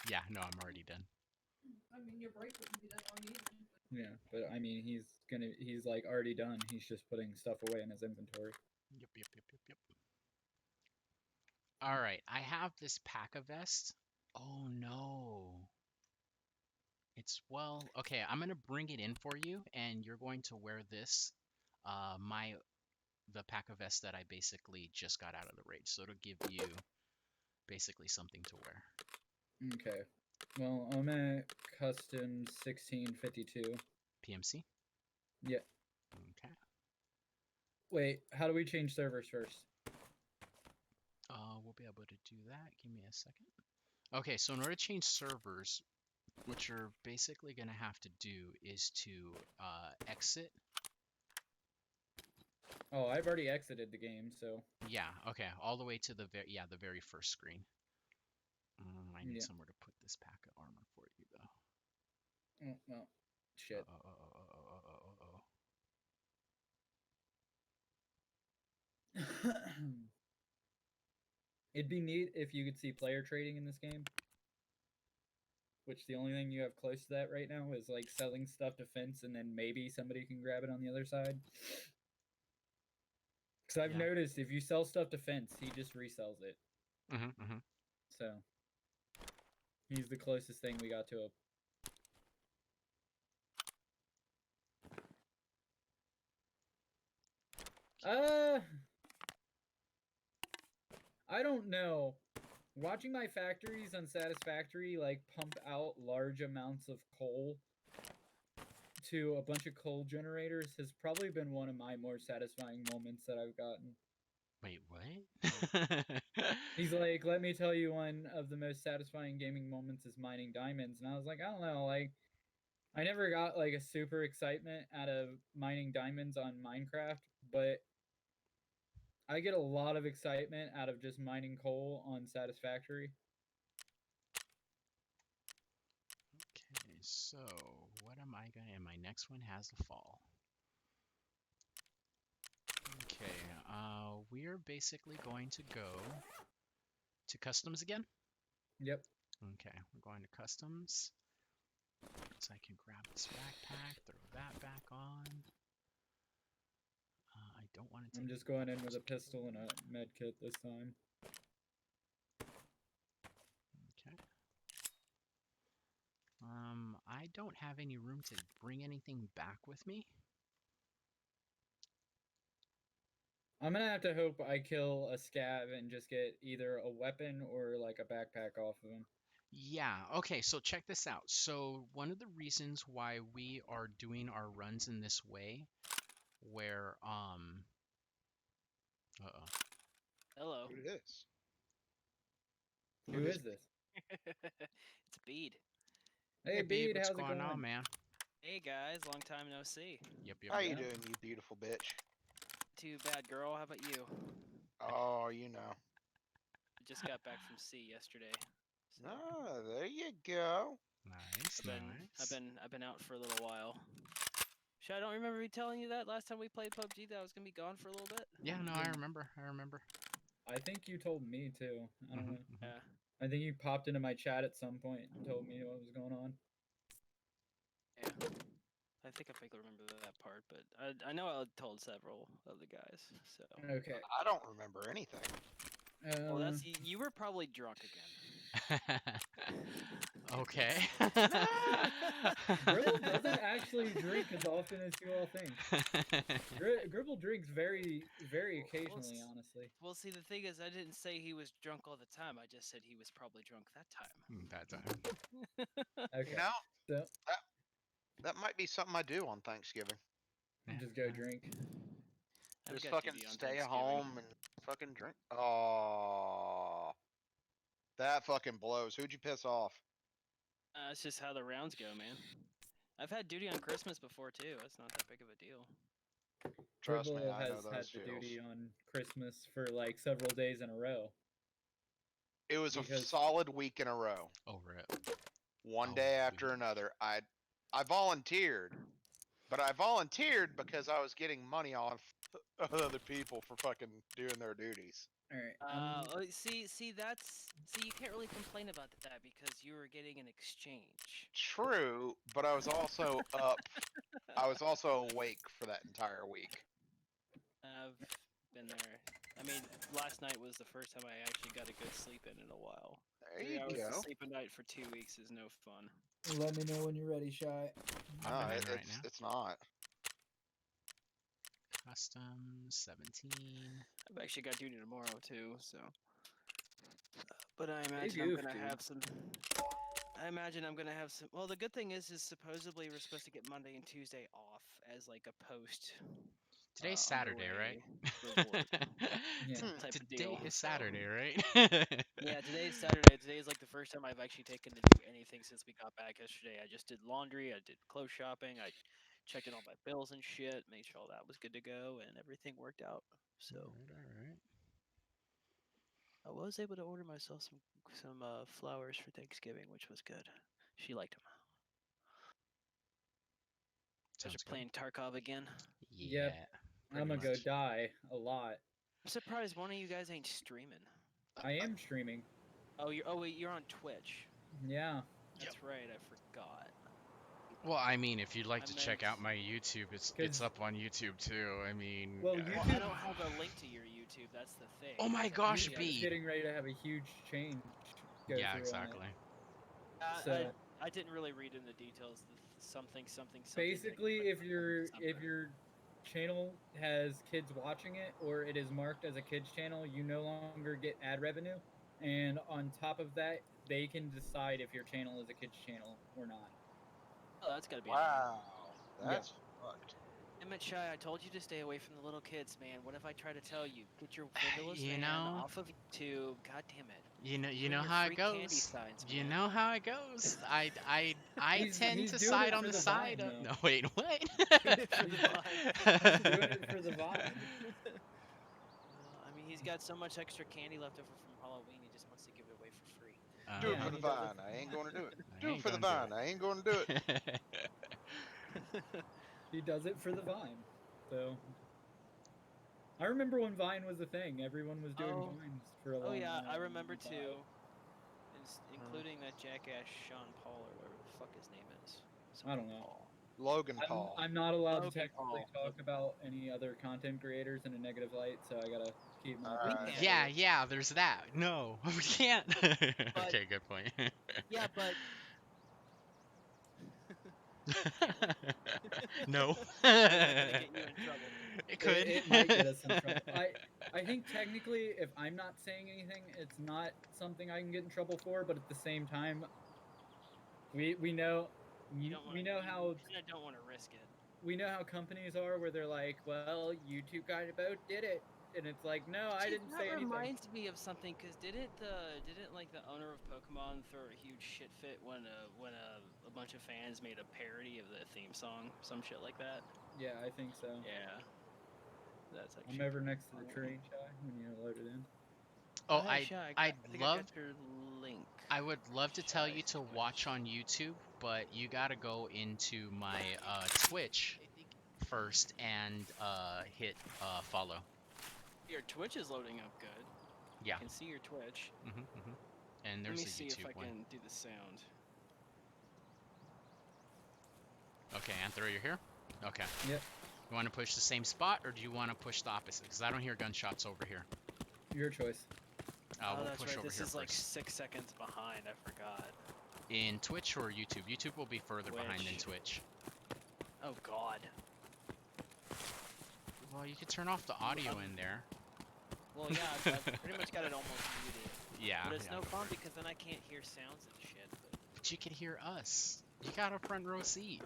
Speaker 2: Yeah, no, I'm already done.
Speaker 3: I mean, your break wouldn't be that long either.
Speaker 1: Yeah, but I mean, he's like already done. He's just putting stuff away in his inventory.
Speaker 2: Yep. All right, I have this pack of vest. Oh no. Okay, I'm gonna bring it in for you, and you're going to wear this, the pack of vest that I basically just got out of the raid. So it'll give you basically something to wear.
Speaker 1: Okay. Well, I'm at custom 1652.
Speaker 2: PMC?
Speaker 1: Yeah.
Speaker 2: Okay.
Speaker 1: Wait, how do we change servers first?
Speaker 2: We'll be able to do that. Give me a second. Okay, so in order to change servers, what you're basically gonna have to do is to exit.
Speaker 1: Oh, I've already exited the game, so
Speaker 2: Yeah, okay, all the way to the very first screen. I need
Speaker 1: Yeah.
Speaker 2: somewhere to put this pack of armor for you though.
Speaker 1: oh, well, shit. It'd be neat if you could see player trading in this game. Which the only thing you have close to that right now is like selling stuff to Fence, and then maybe somebody can grab it on the other side. Because I've
Speaker 2: Yeah.
Speaker 1: noticed if you sell stuff to Fence, he just resells it.
Speaker 2: Mm-hmm.
Speaker 1: So he's the closest thing we got to a. Uh, I don't know. Watching my factories unsatisfactory like pump out large amounts of coal to a bunch of coal generators has probably been one of my more satisfying moments that I've gotten.
Speaker 2: Wait, what?
Speaker 1: He's like, let me tell you, one of the most satisfying gaming moments is mining diamonds. And I was like, I don't know, like, I never got like a super excitement out of mining diamonds on Minecraft, but I get a lot of excitement out of just mining coal on Satisfactory.
Speaker 2: Okay, so what am I gonna? And my next one has the fall. Okay, we're basically going to go to customs again.
Speaker 1: Yep.
Speaker 2: Okay, we're going to customs. So I can grab this backpack, throw that back on. I don't want to take.
Speaker 1: I'm just going in with a pistol and a med kit this time.
Speaker 2: Okay. I don't have any room to bring anything back with me.
Speaker 1: I'm gonna have to hope I kill a scav and just get either a weapon or like a backpack off of him.
Speaker 2: Yeah, okay, so check this out. So one of the reasons why we are doing our runs in this way, where uh-oh.
Speaker 5: Hello.
Speaker 4: Who it is?
Speaker 1: Who is this?
Speaker 5: It's Bede.
Speaker 1: Hey,
Speaker 2: Babe,
Speaker 1: Bede,
Speaker 2: what's
Speaker 1: how's it
Speaker 2: going
Speaker 1: going?
Speaker 2: on, man?
Speaker 5: Hey guys, long time no see.
Speaker 2: Yep.
Speaker 4: How you
Speaker 1: Yeah.
Speaker 4: doing, you beautiful bitch?
Speaker 5: Too bad, girl. How about you?
Speaker 4: Oh, you know.
Speaker 5: Just got back from sea yesterday. So
Speaker 4: Ah, there you go.
Speaker 2: Nice,
Speaker 5: I've been out for a little while. I don't remember me telling you that last time we played PUBG that I was gonna be gone for a little bit.
Speaker 2: Yeah, no,
Speaker 1: Yeah.
Speaker 2: I remember.
Speaker 1: I think you told me too. I don't know.
Speaker 5: Yeah.
Speaker 1: I think you popped into my chat at some point and told me what was going on.
Speaker 5: Yeah. I think I vaguely remember that part, but I know I told several of the guys. So.
Speaker 1: Okay.
Speaker 4: I don't remember anything.
Speaker 5: Well, that's you were probably drunk again.
Speaker 2: Okay.
Speaker 1: Gribble doesn't actually drink as often as you all think. Gribble drinks very, very occasionally, honestly.
Speaker 5: Well, see, the thing is, I didn't say he was drunk all the time. I just said he was probably drunk that time.
Speaker 2: That time.
Speaker 1: Okay.
Speaker 4: You know,
Speaker 1: So
Speaker 4: that might be something I do on Thanksgiving.
Speaker 2: Yeah,
Speaker 1: just go drink.
Speaker 5: I've
Speaker 4: Just
Speaker 5: got
Speaker 4: fucking
Speaker 5: duty on
Speaker 4: stay at
Speaker 5: Thanksgiving.
Speaker 4: home and fucking drink. Oh, that fucking blows. Who'd you piss off?
Speaker 5: It's just how the rounds go, man. I've had duty on Christmas before too. That's not that big of a deal.
Speaker 4: Trust me,
Speaker 1: Gribble
Speaker 4: I know
Speaker 1: has had
Speaker 4: those
Speaker 1: the
Speaker 4: feels.
Speaker 1: duty on Christmas for like several days in a row.
Speaker 4: It was a
Speaker 1: because-
Speaker 4: solid week in a row.
Speaker 2: Oh, rip.
Speaker 4: One
Speaker 2: Oh,
Speaker 4: day after
Speaker 2: week.
Speaker 4: another. I volunteered, but I volunteered because I was getting money off of other people for fucking doing their duties.
Speaker 1: All right.
Speaker 5: See, you can't really complain about that because you were getting an exchange.
Speaker 4: True, but I was also up. I was also awake for that entire week.
Speaker 5: I've been there. I mean, last night was the first time I actually got a good sleep in a while.
Speaker 4: There
Speaker 5: 3
Speaker 4: you
Speaker 5: hours
Speaker 4: go.
Speaker 5: of sleep a night for 2 weeks is no fun.
Speaker 1: Let me know when you're ready, Shy.
Speaker 4: No,
Speaker 2: Hopping in right now.
Speaker 4: it's not.
Speaker 2: Custom 17.
Speaker 5: I've actually got duty tomorrow too, so. But I
Speaker 1: Hey,
Speaker 5: imagine I'm
Speaker 1: goof,
Speaker 5: gonna
Speaker 1: dude.
Speaker 5: have some. I imagine I'm gonna have some. Well, the good thing is supposedly we're supposed to get Monday and Tuesday off as like a post.
Speaker 2: Today's Saturday, right?
Speaker 5: Reward
Speaker 1: Yeah.
Speaker 5: type of
Speaker 2: Today
Speaker 5: deal.
Speaker 2: is
Speaker 5: so-
Speaker 2: Saturday, right?
Speaker 5: Yeah, today's Saturday. Today is like the first time I've actually taken to do anything since we got back yesterday. I just did laundry, I did clothes shopping, I checked in all my bills and shit, made sure all that was good to go, and everything worked out. So
Speaker 2: All right.
Speaker 5: I was able to order myself some flowers for Thanksgiving, which was good. She liked them. Guys
Speaker 2: Sounds
Speaker 5: are playing Tarkov again.
Speaker 2: Yeah.
Speaker 1: Yep.
Speaker 2: pretty
Speaker 1: I'm gonna go
Speaker 2: much.
Speaker 1: die a lot.
Speaker 5: I'm surprised one of you guys ain't streaming.
Speaker 1: I am streaming.
Speaker 5: Oh, wait, you're on Twitch.
Speaker 1: Yeah.
Speaker 5: That's right, I forgot.
Speaker 2: Well, I mean, if you'd like
Speaker 5: I
Speaker 2: to check
Speaker 5: meant-
Speaker 2: out my YouTube, it's
Speaker 1: 'Cause-
Speaker 2: up on YouTube too. I mean,
Speaker 1: Well,
Speaker 5: Well,
Speaker 1: YouTube-
Speaker 5: I don't have a link to your YouTube. That's the thing.
Speaker 2: Oh my
Speaker 5: is I
Speaker 2: gosh,
Speaker 5: think I-
Speaker 2: B.
Speaker 1: YouTube's getting ready to have a huge change go
Speaker 2: yeah,
Speaker 1: through
Speaker 2: exactly.
Speaker 1: on it. So
Speaker 5: I didn't really read in the details. Something.
Speaker 1: basically,
Speaker 5: like
Speaker 1: if you're
Speaker 5: December.
Speaker 1: channel has kids watching it or it is marked as a kids channel, you no longer get ad revenue. And on top of that, they can decide if your channel is a kids channel or not.
Speaker 5: Oh, that's gotta be annoying.
Speaker 6: Wow, that's fucked.
Speaker 5: Damn it, Shy, I told you to stay away from the little kids, man. What if I try to tell you? Get your windowless
Speaker 2: You
Speaker 5: van
Speaker 2: know?
Speaker 5: off of YouTube. God damn it.
Speaker 2: You know
Speaker 5: Bring
Speaker 2: how
Speaker 5: your
Speaker 2: it
Speaker 5: free candy
Speaker 2: goes.
Speaker 5: signs,
Speaker 2: You
Speaker 5: man.
Speaker 2: know how it goes. I
Speaker 1: He's
Speaker 2: tend to
Speaker 1: doing
Speaker 2: side
Speaker 1: it
Speaker 2: on
Speaker 1: for
Speaker 2: the
Speaker 1: the
Speaker 2: side
Speaker 1: Vine,
Speaker 2: of.
Speaker 1: though.
Speaker 2: No, wait, what?
Speaker 5: Doing it for the
Speaker 1: He's doing it for the Vine.
Speaker 5: I mean, he's got so much extra candy left over from Halloween, he just wants to give it away for free.
Speaker 6: Do it
Speaker 1: Yeah,
Speaker 6: for the
Speaker 1: he does it
Speaker 6: Vine.
Speaker 1: for
Speaker 6: I ain't
Speaker 1: fun.
Speaker 6: going to do it.
Speaker 2: I
Speaker 6: Do it
Speaker 2: ain't
Speaker 6: for the
Speaker 2: gonna do
Speaker 6: Vine. I ain't going to do it.
Speaker 2: it.
Speaker 1: He does it for the Vine. So I remember when Vine was a thing. Everyone was doing
Speaker 5: Oh.
Speaker 1: Vines for a long
Speaker 5: Oh yeah,
Speaker 1: time.
Speaker 5: I remember
Speaker 1: and
Speaker 5: too. Including that jackass Sean Paul or whatever the fuck his name is.
Speaker 1: I don't know.
Speaker 5: Paul.
Speaker 6: Logan Paul.
Speaker 1: I'm not allowed to
Speaker 5: Logan
Speaker 1: technically
Speaker 5: Paul.
Speaker 1: talk about any other content creators in a negative light, so I gotta keep my
Speaker 6: Alright.
Speaker 1: opinion.
Speaker 2: Yeah, there's that. No, we can't. Okay, good point.
Speaker 5: Yeah, but
Speaker 2: No.
Speaker 5: Is that gonna get you in trouble?
Speaker 2: It could.
Speaker 1: It might get us in trouble. I think technically, if I'm not saying anything, it's not something I can get in trouble for. But at the same time, we know
Speaker 5: You don't wanna,
Speaker 1: we know how
Speaker 5: you kinda don't want to risk it.
Speaker 1: we know how companies are, where they're like, well, YouTube guy about did it, and it's like, no, I didn't say
Speaker 5: That
Speaker 1: anything.
Speaker 5: reminds me of something, cause didn't like the owner of Pokemon throw a huge shit fit when a bunch of fans made a parody of the theme song, some shit like that?
Speaker 1: Yeah, I think so.
Speaker 5: Yeah. That's
Speaker 1: I'm
Speaker 5: actually
Speaker 1: over next to the
Speaker 5: funny.
Speaker 1: train, Shy, when you load it in.
Speaker 2: Oh,
Speaker 5: Hey, Shy, I think I got your link.
Speaker 2: I would love to tell
Speaker 5: Shy
Speaker 2: you to
Speaker 5: Sketch.
Speaker 2: watch on YouTube, but you gotta go into my Twitch first and hit follow.
Speaker 5: Your Twitch is loading up good.
Speaker 2: Yeah.
Speaker 5: I can see your Twitch.
Speaker 2: And
Speaker 5: Let
Speaker 2: there's
Speaker 5: me
Speaker 2: a
Speaker 5: see
Speaker 2: YouTube
Speaker 5: if I
Speaker 2: one.
Speaker 5: can do the sound.
Speaker 2: Okay, Anthro, you're here? Okay.
Speaker 1: Yep.
Speaker 2: You want to push the same spot, or do you want to push the opposite? Because I don't hear gunshots over here.
Speaker 1: Your choice.
Speaker 5: Oh,
Speaker 2: We'll
Speaker 5: that's
Speaker 2: push
Speaker 5: right.
Speaker 2: over
Speaker 5: This
Speaker 2: here
Speaker 5: is like
Speaker 2: first.
Speaker 5: 6 seconds behind. I forgot.
Speaker 2: In Twitch or YouTube? YouTube will be further behind than Twitch.
Speaker 5: Oh God.
Speaker 2: Well, you could turn off the audio in there.
Speaker 5: Well, yeah, I've pretty much got it almost muted.
Speaker 2: Yeah.
Speaker 5: But it's
Speaker 2: yeah,
Speaker 5: no
Speaker 2: go
Speaker 5: fun
Speaker 2: for it.
Speaker 5: because then I can't hear sounds and shit.
Speaker 2: But you can hear us. You got a front row seat.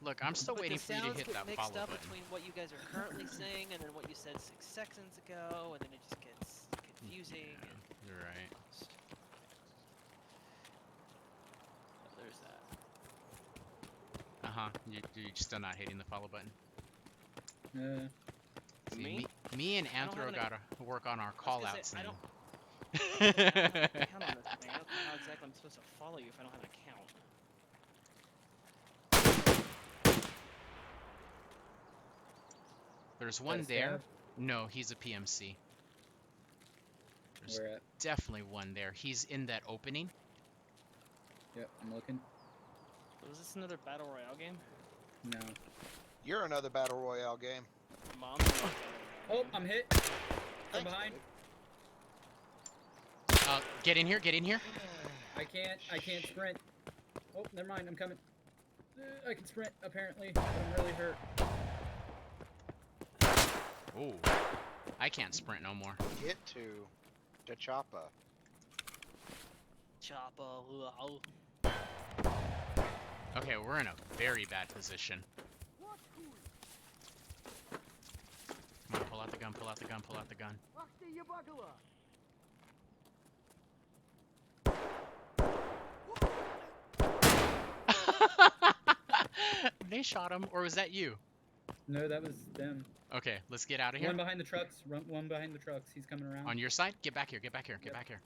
Speaker 2: Look, I'm still
Speaker 5: But
Speaker 2: waiting
Speaker 5: the
Speaker 2: for you to
Speaker 5: sounds
Speaker 2: hit
Speaker 5: get
Speaker 2: that
Speaker 5: mixed
Speaker 2: follow
Speaker 5: up
Speaker 2: button.
Speaker 5: between what you guys are currently saying and then what you said 6 seconds ago, and then it just gets confusing.
Speaker 2: Yeah,
Speaker 5: And
Speaker 2: you're right.
Speaker 5: there's that.
Speaker 2: You're still not hitting the follow button. See,
Speaker 5: Me?
Speaker 2: me and
Speaker 5: I don't have
Speaker 2: Anthro
Speaker 5: an-
Speaker 2: gotta work on our
Speaker 5: I was
Speaker 2: call
Speaker 5: gonna
Speaker 2: outs.
Speaker 5: say, I
Speaker 2: and-
Speaker 5: don't have an account on this thing. I don't know how exactly I'm supposed to follow you if I don't have an account.
Speaker 2: There's one
Speaker 1: Best
Speaker 2: there.
Speaker 1: tab?
Speaker 2: No, he's a PMC. There's
Speaker 1: Where at?
Speaker 2: definitely one there. He's in that opening.
Speaker 1: Yep, I'm looking.
Speaker 5: Was this another battle royale game?
Speaker 1: No.
Speaker 6: You're another battle royale game.
Speaker 5: Mom.
Speaker 1: Oh, I'm hit from
Speaker 6: Thanks,
Speaker 1: behind.
Speaker 6: Dave.
Speaker 2: Get in here. Get in here.
Speaker 1: I can't sprint. Oh, never mind. I'm coming. I can sprint apparently, but I'm really hurt.
Speaker 2: Oh, I can't sprint no more.
Speaker 6: Get to the chopper.
Speaker 5: Chopper.
Speaker 2: Okay, we're in a very bad position. Come on, pull out the gun. Pull out the gun. Pull out the gun. They shot him, or was that you?
Speaker 1: No, that was them.
Speaker 2: Okay, let's get out of here.
Speaker 1: One behind the trucks. One behind the trucks. He's coming around.
Speaker 2: On your side? Get back here. Get back here. Get
Speaker 1: Yep.
Speaker 2: back here.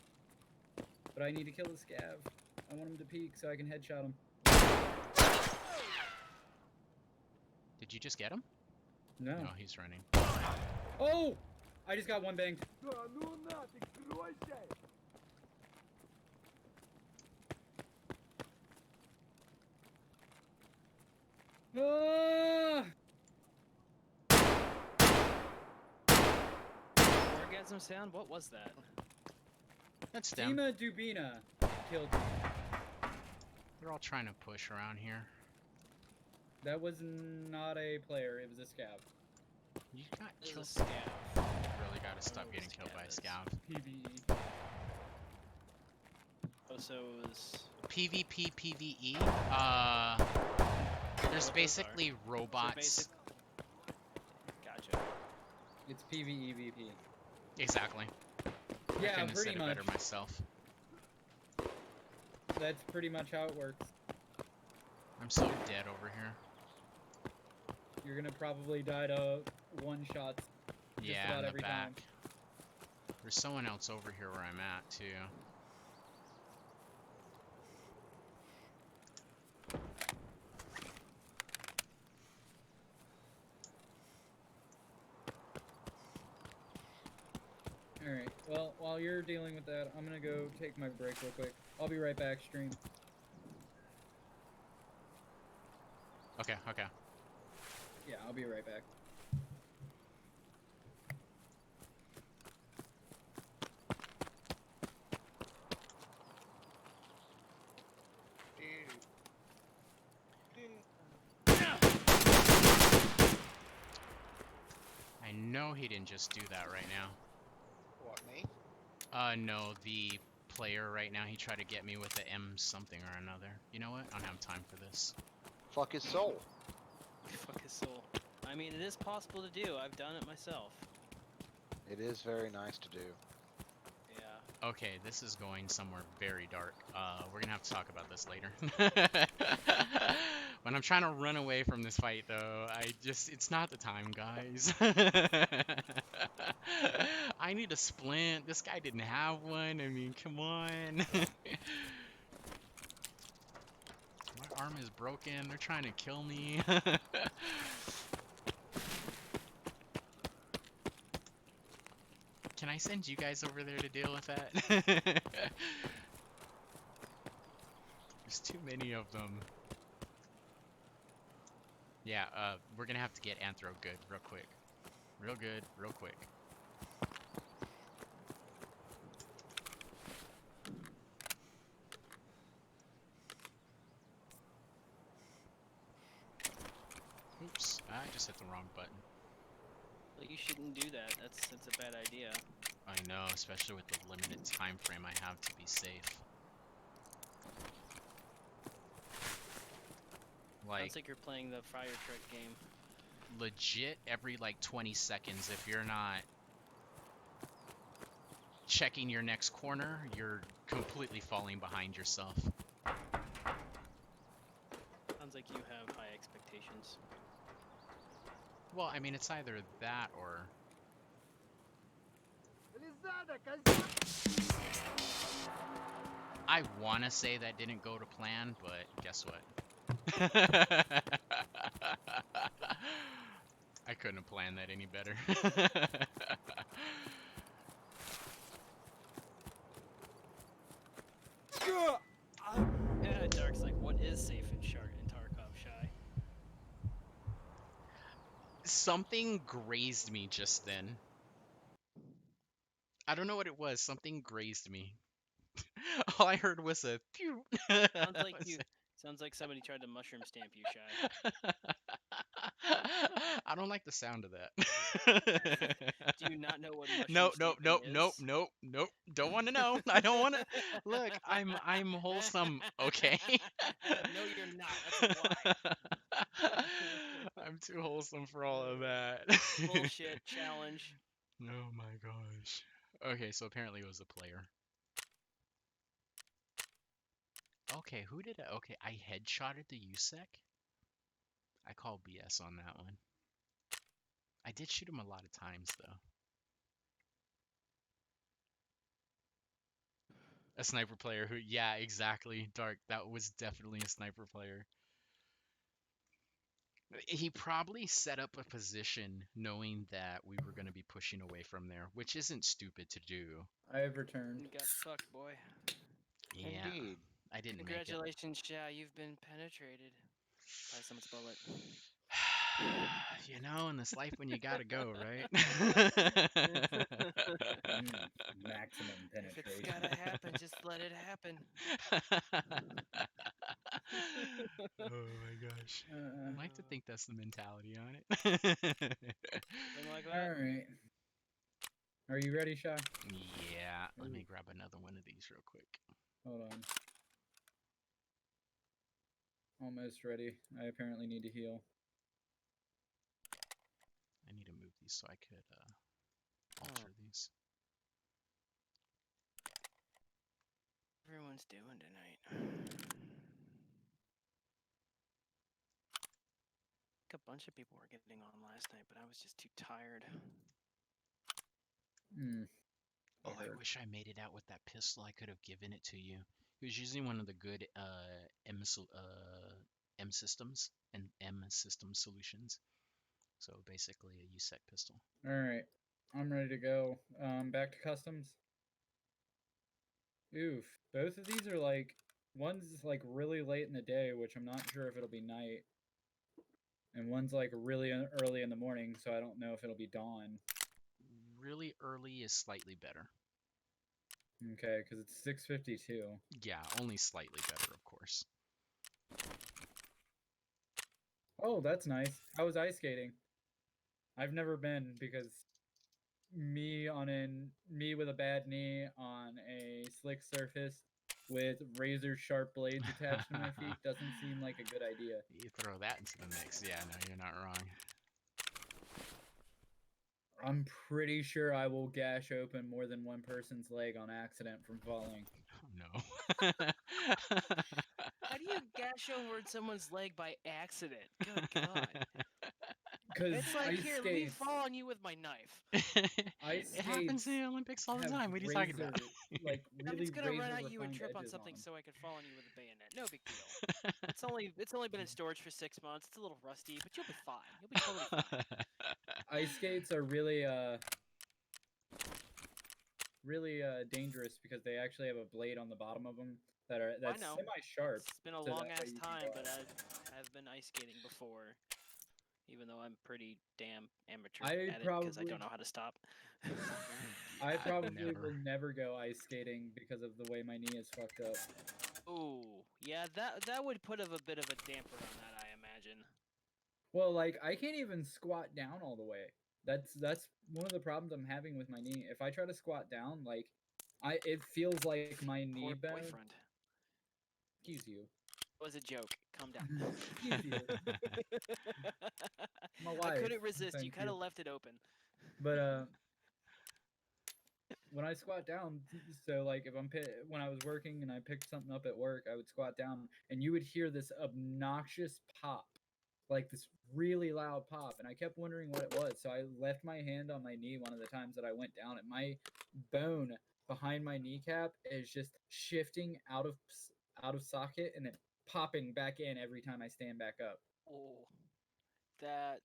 Speaker 1: But I need to kill the scav. I want him to peek so I can headshot him.
Speaker 2: Did you just get him?
Speaker 1: No.
Speaker 2: No, he's running.
Speaker 1: Oh! I just got one banged. Ah!
Speaker 5: Orgasm sound? What was that?
Speaker 2: That's them.
Speaker 1: Dima Dubina killed me.
Speaker 2: They're all trying to push around here.
Speaker 1: That was not a player. It was a scav.
Speaker 2: You got
Speaker 5: This is a
Speaker 2: killed.
Speaker 5: scav.
Speaker 2: Really got to stop
Speaker 5: Oh,
Speaker 2: getting killed by a
Speaker 5: scav
Speaker 2: scav.
Speaker 1: PVE.
Speaker 5: Oh, so it was.
Speaker 2: PvP, PvE. There's
Speaker 5: what those are.
Speaker 2: basically
Speaker 5: So
Speaker 2: robots.
Speaker 5: basic. Gotcha.
Speaker 1: It's PVE VP.
Speaker 2: Exactly. I
Speaker 1: Yeah,
Speaker 2: couldn't have
Speaker 1: pretty
Speaker 2: said it
Speaker 1: much.
Speaker 2: better myself.
Speaker 1: That's pretty much how it works.
Speaker 2: I'm so dead over here.
Speaker 1: You're gonna probably die to one shots just
Speaker 2: Yeah,
Speaker 1: about
Speaker 2: in the
Speaker 1: every
Speaker 2: back.
Speaker 1: time.
Speaker 2: There's someone else over here where I'm at too.
Speaker 1: Alright, well, while you're dealing with that, I'm gonna go take my break real quick. I'll be right back, stream.
Speaker 2: Okay, okay.
Speaker 1: Yeah, I'll be right back.
Speaker 2: I know he didn't just do that right now.
Speaker 6: What, me?
Speaker 2: No, the player right now, he tried to get me with the M something or another. You know what? I don't have time for this.
Speaker 6: Fuck his soul.
Speaker 5: Fuck his soul. I mean, it is possible to do. I've done it myself.
Speaker 6: It is very nice to do.
Speaker 5: Yeah.
Speaker 2: Okay, this is going somewhere very dark. We're gonna have to talk about this later. When I'm trying to run away from this fight, though, it's not the time, guys. I need a splint. This guy didn't have one. I mean, come on. My arm is broken. They're trying to kill me. Can I send you guys over there to deal with that? There's too many of them. Yeah, we're gonna have to get Anthro good real quick. Real good, real quick. Oops, I just hit the wrong button.
Speaker 5: Well, you shouldn't do that. That's a bad idea.
Speaker 2: I know, especially with the limited time frame I have to be safe.
Speaker 5: Sounds like you're playing the fire truck game.
Speaker 2: Legit every like 20 seconds, if you're not checking your next corner, you're completely falling behind yourself.
Speaker 5: Sounds like you have high expectations.
Speaker 2: Well, I mean, it's either that or... I want to say that didn't go to plan, but guess what? I couldn't have planned that any better.
Speaker 5: Yeah, Dark's like, what is safe in Tarkov, Shy?
Speaker 2: Something grazed me just then. I don't know what it was. Something grazed me. All I heard was a pew.
Speaker 5: Sounds like somebody tried to mushroom stamp you, Shy.
Speaker 2: I don't like the sound of that.
Speaker 5: Do you not know what mushroom
Speaker 2: Nope,
Speaker 5: stamping
Speaker 2: nope,
Speaker 5: is?
Speaker 2: nope, nope, nope. Don't want to know. I don't want to. Look, I'm wholesome, okay?
Speaker 5: No, you're not. That's a lie.
Speaker 2: I'm too wholesome for all of that.
Speaker 5: Bullshit challenge.
Speaker 2: Oh my gosh. Okay, so apparently it was a player. Okay, who did I? Okay, I headshotted the USEC. I call BS on that one. I did shoot him a lot of times, though. A sniper player who, yeah, exactly, Dark. That was definitely a sniper player. He probably set up a position knowing that we were going to be pushing away from there, which isn't stupid to do.
Speaker 1: I have returned.
Speaker 5: You got fucked, boy.
Speaker 2: Yeah,
Speaker 6: Indeed.
Speaker 2: I didn't make it.
Speaker 5: Congratulations, Sha. You've been penetrated by someone's bullet.
Speaker 2: You know, in this life when you gotta go, right?
Speaker 1: Maximum
Speaker 5: If
Speaker 1: penetration.
Speaker 5: it's gotta happen, just let it happen.
Speaker 2: Oh my gosh.
Speaker 1: Uh,
Speaker 2: I like to think that's the mentality on it.
Speaker 5: Something like
Speaker 1: all
Speaker 5: that.
Speaker 1: right. Are you ready, Shy?
Speaker 2: Yeah, let me
Speaker 1: Ooh.
Speaker 2: grab another one of these real quick.
Speaker 1: Hold on. Almost ready. I apparently need to heal.
Speaker 2: I need to move these so I could alter these.
Speaker 5: Everyone's doing tonight. A bunch of people were getting on last night, but I was just too tired.
Speaker 1: Hmm.
Speaker 2: Oh, I
Speaker 1: Fucker.
Speaker 2: wish I made it out with that pistol. I could have given it to you. It was using one of the good M systems and M system solutions. So basically a USEC pistol.
Speaker 1: All right. I'm ready to go. Back to customs. Oof. Both of these are like, one's like really late in the day, which I'm not sure if it'll be night. And one's like really early in the morning, so I don't know if it'll be dawn.
Speaker 2: Really early is slightly better.
Speaker 1: Okay, because it's 6:52.
Speaker 2: Yeah, only slightly better, of course.
Speaker 1: Oh, that's nice. How was ice skating? I've never been because me with a bad knee on a slick surface with razor sharp blades attached to my feet doesn't seem like a good idea.
Speaker 2: You throw that into the mix. Yeah, no, you're not wrong.
Speaker 1: I'm pretty sure I will gash open more than one person's leg on accident from falling.
Speaker 2: Oh, no.
Speaker 5: How do you gash over someone's leg by accident? Good God.
Speaker 1: Because
Speaker 5: It's like,
Speaker 1: ice
Speaker 5: here, let me
Speaker 1: skates,
Speaker 5: fall on you with my knife.
Speaker 1: ice
Speaker 2: It happens
Speaker 1: skates
Speaker 2: in the Olympics all the
Speaker 1: have
Speaker 2: time. What are you talking
Speaker 1: razor,
Speaker 2: about?
Speaker 1: like
Speaker 5: I'm
Speaker 1: really
Speaker 5: just gonna run
Speaker 1: razor
Speaker 5: at you and
Speaker 1: refined
Speaker 5: trip on
Speaker 1: edges on
Speaker 5: something
Speaker 1: them.
Speaker 5: so I can fall on you with a bayonet. No big deal. It's only been in storage for 6 months. It's a little rusty, but you'll be fine. You'll be totally fine.
Speaker 1: Ice skates are really dangerous because they actually have a blade on the bottom of them
Speaker 5: I
Speaker 1: that's
Speaker 5: know.
Speaker 1: semi-sharp.
Speaker 5: It's been a
Speaker 1: So
Speaker 5: long
Speaker 1: that way
Speaker 5: ass
Speaker 1: you can
Speaker 5: time,
Speaker 1: go
Speaker 5: but
Speaker 1: out.
Speaker 5: I've been ice skating before, even though I'm pretty damn amateur
Speaker 1: I
Speaker 5: at it because I
Speaker 1: probably
Speaker 5: don't know how to stop.
Speaker 1: I
Speaker 2: Yeah,
Speaker 1: probably
Speaker 2: never.
Speaker 1: will never go ice skating because of the way my knee is fucked up.
Speaker 5: Ooh, yeah, that would put a bit of a damper on that, I imagine.
Speaker 1: Well, like I can't even squat down all the way. That's one of the problems I'm having with my knee. If I try to squat down, like it feels like my knee
Speaker 5: Poor
Speaker 1: bone.
Speaker 5: boyfriend.
Speaker 1: Excuse you.
Speaker 5: It was a joke. Calm down.
Speaker 1: Excuse you. My
Speaker 5: I
Speaker 1: wife.
Speaker 5: couldn't resist. You
Speaker 1: Thank
Speaker 5: kind
Speaker 1: you.
Speaker 5: of left it open.
Speaker 1: But when I squat down, so like if when I was working and I picked something up at work, I would squat down and you would hear this obnoxious pop, like this really loud pop, and I kept wondering what it was. So I left my hand on my knee one of the times that I went down, and my bone behind my kneecap is just shifting out of socket and then popping back in every time I stand back up.
Speaker 5: Oh, that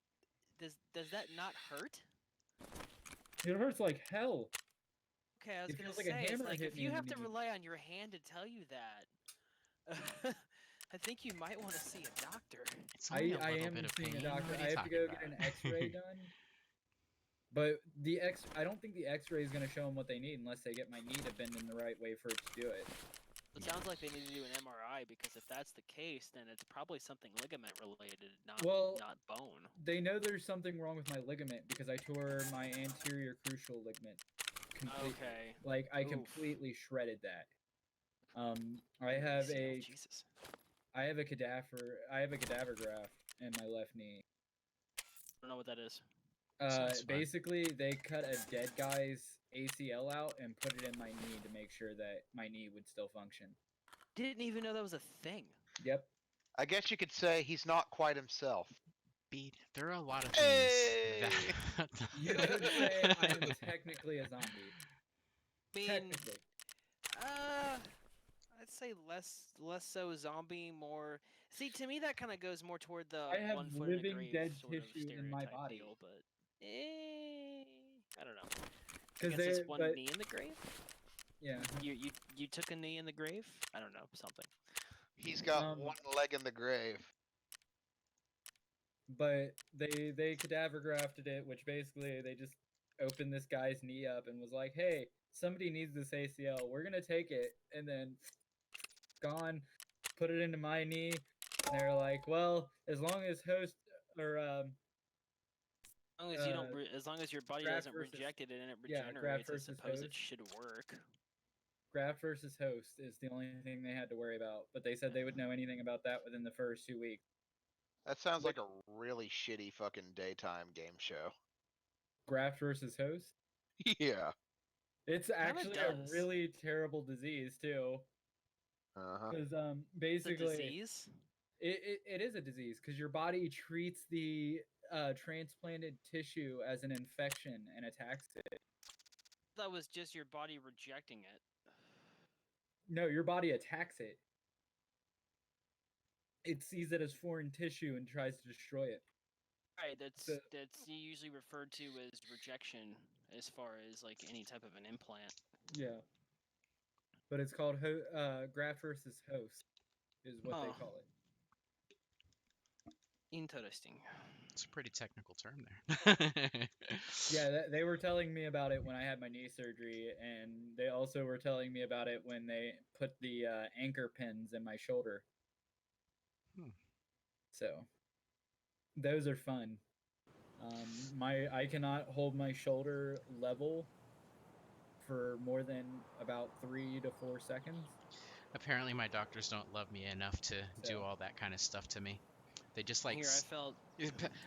Speaker 5: does that not hurt?
Speaker 1: It hurts like hell.
Speaker 5: Okay, I was
Speaker 1: It
Speaker 5: gonna
Speaker 1: feels like a
Speaker 5: say, it's
Speaker 1: hammer
Speaker 5: like
Speaker 1: hit
Speaker 5: if
Speaker 1: me
Speaker 5: you
Speaker 1: in the
Speaker 5: have to
Speaker 1: knee.
Speaker 5: rely on your hand to tell you that, I think you might want to see a doctor.
Speaker 2: It's only a
Speaker 1: I
Speaker 2: little
Speaker 1: am
Speaker 2: bit of
Speaker 1: seeing a
Speaker 2: pain.
Speaker 1: doctor.
Speaker 2: What are
Speaker 1: I
Speaker 2: you
Speaker 1: have to
Speaker 2: talking
Speaker 1: go
Speaker 2: about?
Speaker 1: get an X-ray done. But I don't think the X-ray is going to show them what they need unless they get my knee to bend in the right way for it to do it.
Speaker 5: It sounds like they need to do an MRI because if that's the case, then it's probably something ligament related,
Speaker 1: Well,
Speaker 5: not bone.
Speaker 1: they know there's something wrong with my ligament because I tore my anterior crucial ligament completely.
Speaker 5: Okay.
Speaker 1: Like I
Speaker 5: Oof.
Speaker 1: completely shredded that. I
Speaker 5: Your
Speaker 1: have
Speaker 5: ACL, Jesus.
Speaker 1: I have a cadaver graft in my left knee.
Speaker 5: I don't know what that is.
Speaker 2: Sounds fun.
Speaker 1: Basically, they cut a dead guy's ACL out and put it in my knee to make sure that my knee would still function.
Speaker 5: Didn't even know that was a thing.
Speaker 1: Yep.
Speaker 6: I guess you could say he's not quite himself.
Speaker 2: Beat. There are a lot of things
Speaker 6: Hey!
Speaker 2: that.
Speaker 1: You could say I am technically a zombie.
Speaker 5: I mean,
Speaker 1: Technically.
Speaker 5: I'd say less so zombie, more. See, to me that kind of goes more toward the
Speaker 1: I have
Speaker 5: 1 foot in a
Speaker 1: living
Speaker 5: grave
Speaker 1: dead
Speaker 5: sort of
Speaker 1: tissue in my
Speaker 5: stereotype
Speaker 1: body.
Speaker 5: deal, but I don't know. I
Speaker 1: Because
Speaker 5: guess it's one knee in the grave.
Speaker 1: yeah.
Speaker 5: You took a knee in the grave? I don't know, something.
Speaker 6: He's got one leg in the grave.
Speaker 1: But they cadaver grafted it, which basically they just opened this guy's knee up and was like, "Hey, somebody needs this ACL. We're gonna take it," and then gone. put it into my knee. And they're like, well, as long as host or
Speaker 5: As long as you don't,
Speaker 1: uh,
Speaker 5: as long as your body
Speaker 1: graft
Speaker 5: doesn't
Speaker 1: versus-
Speaker 5: reject it and it
Speaker 1: yeah, graft
Speaker 5: regenerates, I
Speaker 1: versus
Speaker 5: suppose it
Speaker 1: host.
Speaker 5: should work.
Speaker 1: Graft versus host is the only thing they had to worry about, but they said they would know anything about that within the first 2 weeks.
Speaker 6: That sounds like a really shitty fucking daytime game show.
Speaker 1: Graft versus host.
Speaker 6: Yeah.
Speaker 1: It's actually a
Speaker 5: does.
Speaker 1: really terrible disease too,
Speaker 6: Uh-huh.
Speaker 1: because
Speaker 5: It's a
Speaker 1: basically
Speaker 5: disease.
Speaker 1: it is a disease because your body treats the transplanted tissue as an infection and attacks it.
Speaker 5: That was just your body rejecting it.
Speaker 1: No, your body attacks it. It sees it as foreign tissue and tries to destroy it.
Speaker 5: Right, that's
Speaker 1: So-
Speaker 5: usually referred to as rejection, as far as like any type of an implant.
Speaker 1: Yeah, but it's called graft versus host, is what they
Speaker 5: Huh.
Speaker 1: call it.
Speaker 5: Interesting.
Speaker 2: It's a pretty technical term there.
Speaker 1: Yeah, they were telling me about it when I had my knee surgery, and they also were telling me about it when they put the anchor pins in my shoulder.
Speaker 2: Hmm.
Speaker 1: So those are fun. I cannot hold my shoulder level for more than about 3 to 4 seconds.
Speaker 2: Apparently, my doctors don't love me enough to do
Speaker 1: So-
Speaker 2: all that kind of stuff to me. They just like
Speaker 5: Here, I felt.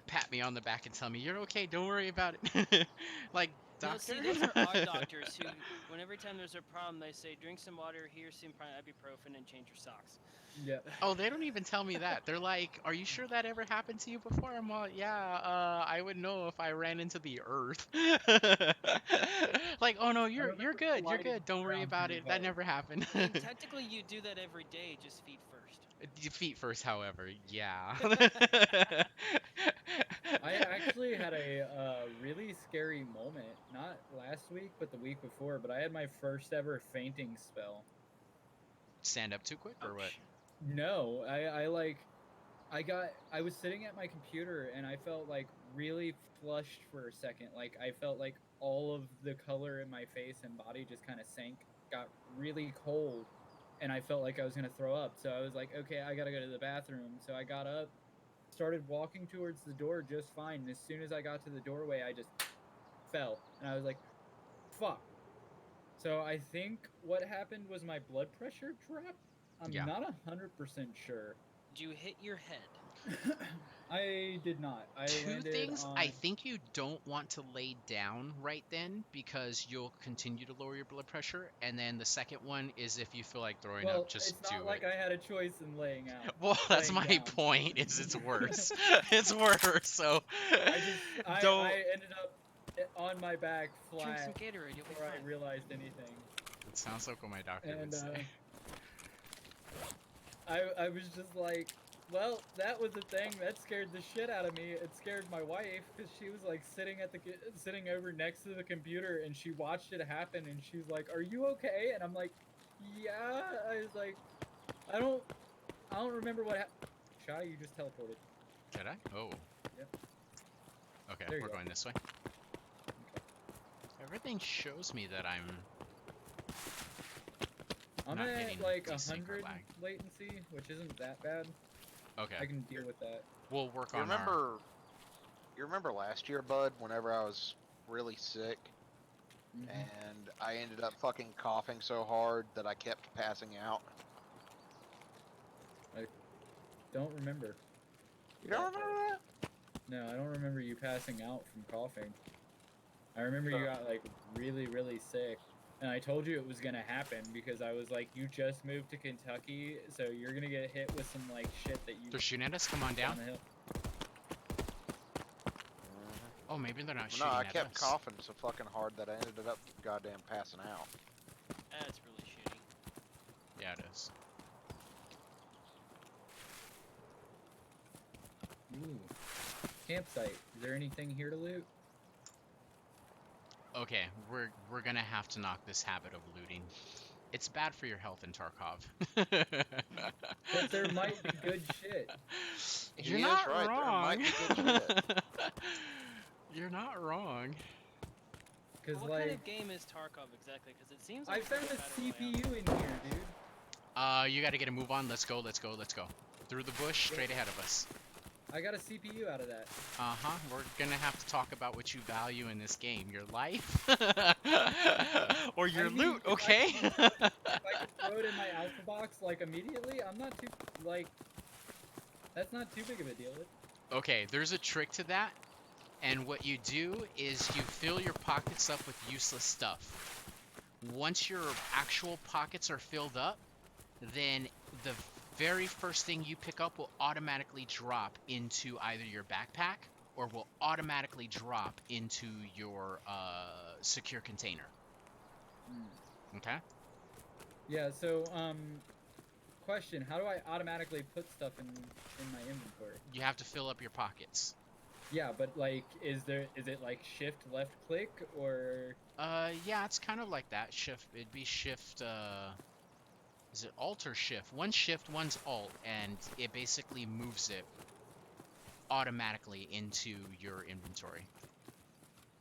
Speaker 2: pat me on the back and tell me you're okay. Don't worry about it. Like,
Speaker 5: No,
Speaker 2: doctor.
Speaker 5: see, those are our doctors who, when every time there's a problem, they say, drink some water, here's some ibuprofen, and change your socks.
Speaker 1: Yeah.
Speaker 2: Oh, they don't even tell me that. They're like, "Are you sure that ever happened to you before?" I'm all, "Yeah, I would know if I ran into the earth." Like, "Oh no, you're
Speaker 1: remember
Speaker 2: good. You're
Speaker 1: gliding
Speaker 2: good. Don't worry
Speaker 1: around
Speaker 2: about
Speaker 1: pretty
Speaker 2: it. That
Speaker 1: hard.
Speaker 2: never happened."
Speaker 5: I mean, technically, you do that every day, just feet first.
Speaker 2: Feet first, however, yeah.
Speaker 1: I actually had a really scary moment, not last week, but the week before. But I had my first ever fainting spell.
Speaker 2: Stand up too quick or what?
Speaker 5: Ouch.
Speaker 1: No, I was sitting at my computer and I felt like really flushed for a second. Like I felt like all of the color in my face and body just kind of sank, got really cold, and I felt like I was gonna throw up. So I was like, okay, I gotta go to the bathroom. So I got up, started walking towards the door just fine. And as soon as I got to the doorway, I just fell, and I was like, fuck. So I think what happened was my blood pressure dropped. I'm
Speaker 2: Yeah.
Speaker 1: not 100% sure.
Speaker 5: Did you hit your head?
Speaker 1: I did not. I
Speaker 2: Two
Speaker 1: landed
Speaker 2: things.
Speaker 1: on.
Speaker 2: I think you don't want to lay down right then because you'll continue to lower your blood pressure. And then the second one is if you feel like throwing
Speaker 1: Well,
Speaker 2: up, just
Speaker 1: it's
Speaker 2: do
Speaker 1: not like
Speaker 2: it.
Speaker 1: I had a choice in laying out.
Speaker 2: Well, that's
Speaker 1: laying
Speaker 2: my
Speaker 1: down.
Speaker 2: point. Is it's worse. It's worse. So
Speaker 1: I
Speaker 2: don't.
Speaker 1: I ended up on my back
Speaker 5: Drink
Speaker 1: flat
Speaker 5: some Gatorade, you'll be
Speaker 1: before I
Speaker 5: fine.
Speaker 1: realized anything.
Speaker 2: It sounds like what my doctor
Speaker 1: And
Speaker 2: would say.
Speaker 1: I was just like, well, that was a thing that scared the shit out of me. It scared my wife because she was like sitting over next to the computer, and she watched it happen, and she was like, "Are you okay?" And I'm like, "Yeah." I was like, I don't remember what happened. Shy, you just teleported.
Speaker 2: Did I? Oh.
Speaker 1: Yep.
Speaker 2: Okay,
Speaker 1: There you
Speaker 2: we're
Speaker 1: go.
Speaker 2: going this way. Everything shows me that I'm
Speaker 1: I'm
Speaker 2: not
Speaker 1: at
Speaker 2: getting
Speaker 1: like
Speaker 2: desync or
Speaker 1: 100
Speaker 2: lag.
Speaker 1: latency, which isn't that bad. I
Speaker 2: okay.
Speaker 1: can deal with that.
Speaker 2: We'll work
Speaker 6: You
Speaker 2: on our.
Speaker 6: remember last year, bud, whenever I was really sick
Speaker 1: Mhm.
Speaker 6: and I ended up fucking coughing so hard that I kept passing out?
Speaker 1: Don't remember.
Speaker 6: You don't remember that?
Speaker 1: No, I don't remember you passing out from coughing. I remember you got like really, really sick. And I told you it was gonna happen because I was like, you just moved to Kentucky, so you're gonna get hit with some like shit that you
Speaker 2: They're shooting at us. Come on down.
Speaker 1: the hill.
Speaker 2: Oh, maybe they're not
Speaker 6: No,
Speaker 2: shooting
Speaker 6: I
Speaker 2: at
Speaker 6: kept
Speaker 2: us.
Speaker 6: coughing so fucking hard that I ended up goddamn passing out.
Speaker 5: That's really shitty.
Speaker 2: Yeah, it is.
Speaker 1: Ooh. Campsite. Is there anything here to loot?
Speaker 2: Okay, we're gonna have to knock this habit of looting. It's bad for your health in Tarkov.
Speaker 1: But there might be good shit.
Speaker 6: He
Speaker 2: You're
Speaker 6: is
Speaker 2: not
Speaker 6: right, there
Speaker 2: wrong.
Speaker 6: might be good shit.
Speaker 2: You're not wrong.
Speaker 1: Cause
Speaker 5: What
Speaker 1: like
Speaker 5: kind of game is Tarkov exactly? Because it seems like
Speaker 1: I
Speaker 5: it's like
Speaker 1: found
Speaker 5: a
Speaker 1: a
Speaker 5: battle royale.
Speaker 1: CPU in here, dude.
Speaker 2: You got to get a move on. Let's go. Let's go. Let's go. Through the bush, straight ahead of us.
Speaker 1: I got a CPU out of that.
Speaker 2: Uh-huh. We're gonna have to talk about what you value in this game. Your life? Or your
Speaker 1: I mean,
Speaker 2: loot,
Speaker 1: if
Speaker 2: okay?
Speaker 1: if I could throw it in my alpha box like immediately, I'm not too like. That's not too big of a deal.
Speaker 2: Okay, there's a trick to that. And what you do is you fill your pockets up with useless stuff. Once your actual pockets are filled up, then the very first thing you pick up will automatically drop into either your backpack or will automatically drop into your secure container. Okay?
Speaker 1: Yeah. So question: how do I automatically put stuff in my inventory?
Speaker 2: You have to fill up your pockets.
Speaker 1: Yeah, but like, is it like shift left click or?
Speaker 2: Yeah, it's kind of like that. Shift, it'd be shift, is it alt or shift? One's shift, one's alt, and it basically moves it automatically into your inventory.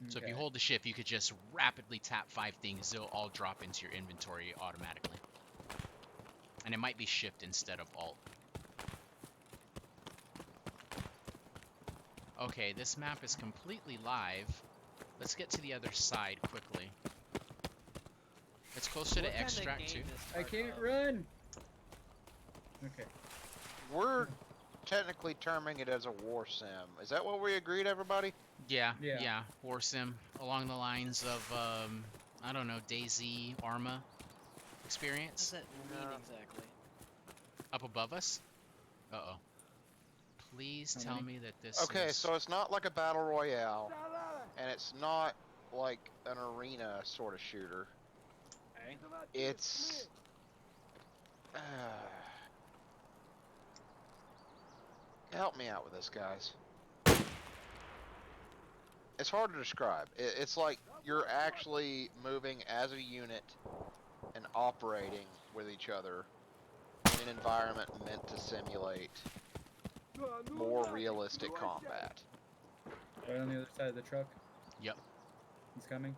Speaker 2: So if you
Speaker 1: Okay.
Speaker 2: hold the shift, you could just rapidly tap 5 things. They'll all drop into your inventory automatically. And it might be shift instead of alt. Okay, this map is completely live. Let's get to the other side quickly. It's closer
Speaker 5: What
Speaker 2: to
Speaker 5: kind of
Speaker 2: extract
Speaker 5: game
Speaker 2: too.
Speaker 5: is
Speaker 1: I can't
Speaker 5: Tarkov?
Speaker 1: run. Okay.
Speaker 6: We're technically terming it as a war sim. Is that what we agreed, everybody?
Speaker 2: Yeah,
Speaker 1: Yeah.
Speaker 2: yeah, war sim along the lines of I don't know, DayZ, Arma
Speaker 5: What does
Speaker 2: experience
Speaker 5: that mean
Speaker 6: No.
Speaker 5: exactly?
Speaker 2: up above us. Uh-oh. Please
Speaker 1: How
Speaker 2: tell
Speaker 1: many?
Speaker 2: me that this
Speaker 6: Okay,
Speaker 2: is
Speaker 6: so it's not like a battle royale, and it's not like an arena sort of shooter.
Speaker 5: Okay.
Speaker 6: It's help me out with this, guys. It's hard to describe. It's like you're actually moving as a unit and operating with each other in an environment meant to simulate more realistic combat.
Speaker 1: Right on the other side of the truck.
Speaker 2: Yep.
Speaker 1: He's coming.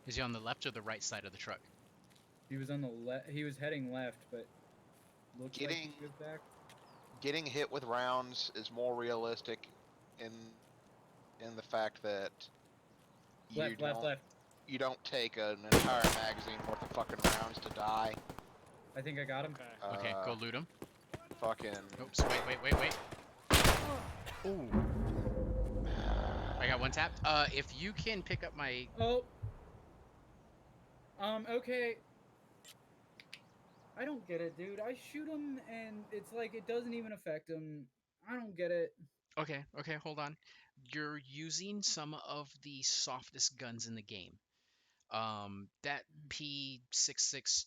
Speaker 2: Is he on the left or the right side of the truck?
Speaker 1: He was on the left. He was heading left, but looks like
Speaker 6: Getting
Speaker 1: he goes back.
Speaker 6: getting hit with rounds is more realistic in the fact that you
Speaker 1: Left,
Speaker 6: don't
Speaker 1: left, left.
Speaker 6: you don't take an entire magazine worth of fucking rounds to die.
Speaker 1: I think I got him.
Speaker 5: Okay.
Speaker 2: Okay, go loot him.
Speaker 6: Fucking.
Speaker 2: Oops, wait. Ooh. I got one tap. If you can pick up my...
Speaker 1: Oh. Okay. I don't get it, dude. I shoot him, and it's like it doesn't even affect him. I don't get it.
Speaker 2: Okay, hold on. You're using some of the softest guns in the game. That P662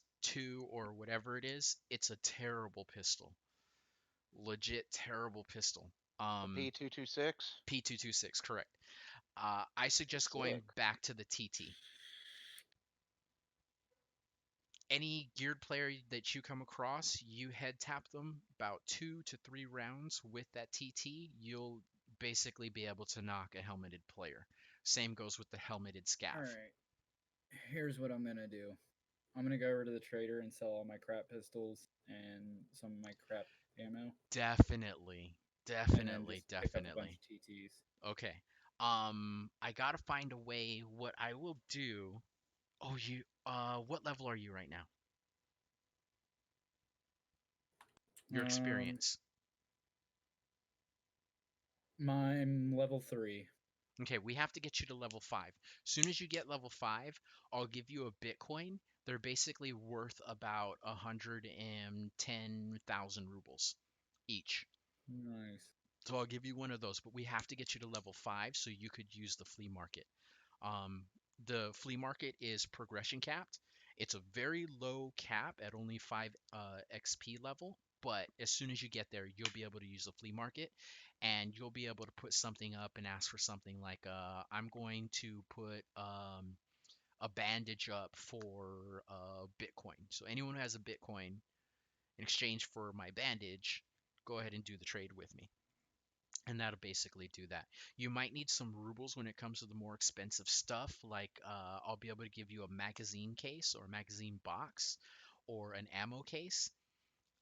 Speaker 2: or whatever it is, it's a terrible pistol. Legit terrible pistol.
Speaker 6: P226.
Speaker 2: P226, correct. I suggest going
Speaker 6: Sick.
Speaker 2: back to the TT. Any geared player that you come across, you head tap them about 2 to 3 rounds with that TT, you'll basically be able to knock a helmeted player. Same goes with the helmeted scav.
Speaker 1: All right. Here's what I'm gonna do. I'm gonna go over to the trader and sell all my crap pistols and some of my crap ammo,
Speaker 2: Definitely.
Speaker 1: and then just pick up a bunch
Speaker 2: Definitely.
Speaker 1: of TTs.
Speaker 2: Okay. I gotta find a way. What I will do. Oh, what level are you right now? Your
Speaker 1: Um,
Speaker 2: experience.
Speaker 1: I'm level 3.
Speaker 2: Okay, we have to get you to level 5. Soon as you get level 5, I'll give you a Bitcoin. They're basically worth about 110,000 rubles each.
Speaker 1: Nice.
Speaker 2: So I'll give you one of those, but we have to get you to level 5 so you could use the flea market. Um, the flea market is progression capped. It's a very low cap at only 5 XP level, but as soon as you get there, you'll be able to use the flea market and you'll be able to put something up and ask for something like, I'm going to put a bandage up for Bitcoin. So anyone who has a Bitcoin in exchange for my bandage, go ahead and do the trade with me. And that'll basically do that. You might need some rubles when it comes to the more expensive stuff, like I'll be able to give you a magazine case or a magazine box, or an ammo case.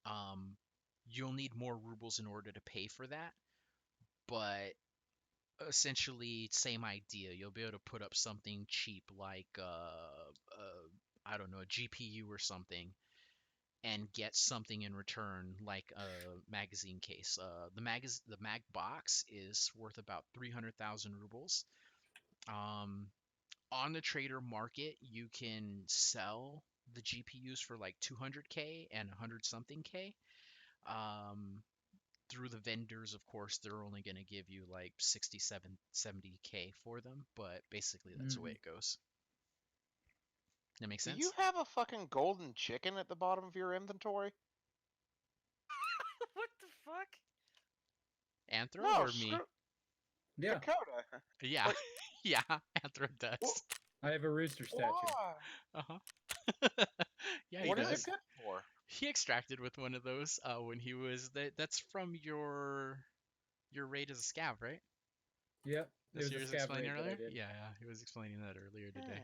Speaker 2: Um, you'll need more rubles in order to pay for that, but essentially same idea. You'll be able to put up something cheap like I don't know, a GPU or something, and get something in return like a magazine case. The mag box is worth about 300,000 rubles. Um, on the trader market, you can sell the GPUs for like 200k and 100 something k. Um, through the vendors, of course, they're only going to give you like 67, 70k for them, but basically that's the way
Speaker 1: Mm.
Speaker 2: it goes. That makes
Speaker 6: Do you
Speaker 2: sense?
Speaker 6: have a fucking golden chicken at the bottom of your inventory?
Speaker 5: What the fuck?
Speaker 2: Anthro
Speaker 6: No,
Speaker 2: or me?
Speaker 6: screw
Speaker 1: Yeah,
Speaker 6: Dakota.
Speaker 2: Yeah,
Speaker 6: Like,
Speaker 2: yeah, Anthro
Speaker 6: wh-
Speaker 2: does.
Speaker 1: I have a rooster statue.
Speaker 6: why?
Speaker 2: Uh-huh. Yeah, he
Speaker 6: What is it
Speaker 2: does.
Speaker 6: good for?
Speaker 2: He extracted with one of those when he was that's from your raid as a scav, right?
Speaker 1: Yep, it
Speaker 2: That's
Speaker 1: was
Speaker 2: what
Speaker 1: a
Speaker 2: he was
Speaker 1: scav
Speaker 2: explaining
Speaker 1: raid that I
Speaker 2: earlier?
Speaker 1: did.
Speaker 2: Yeah, yeah, he was explaining that earlier today.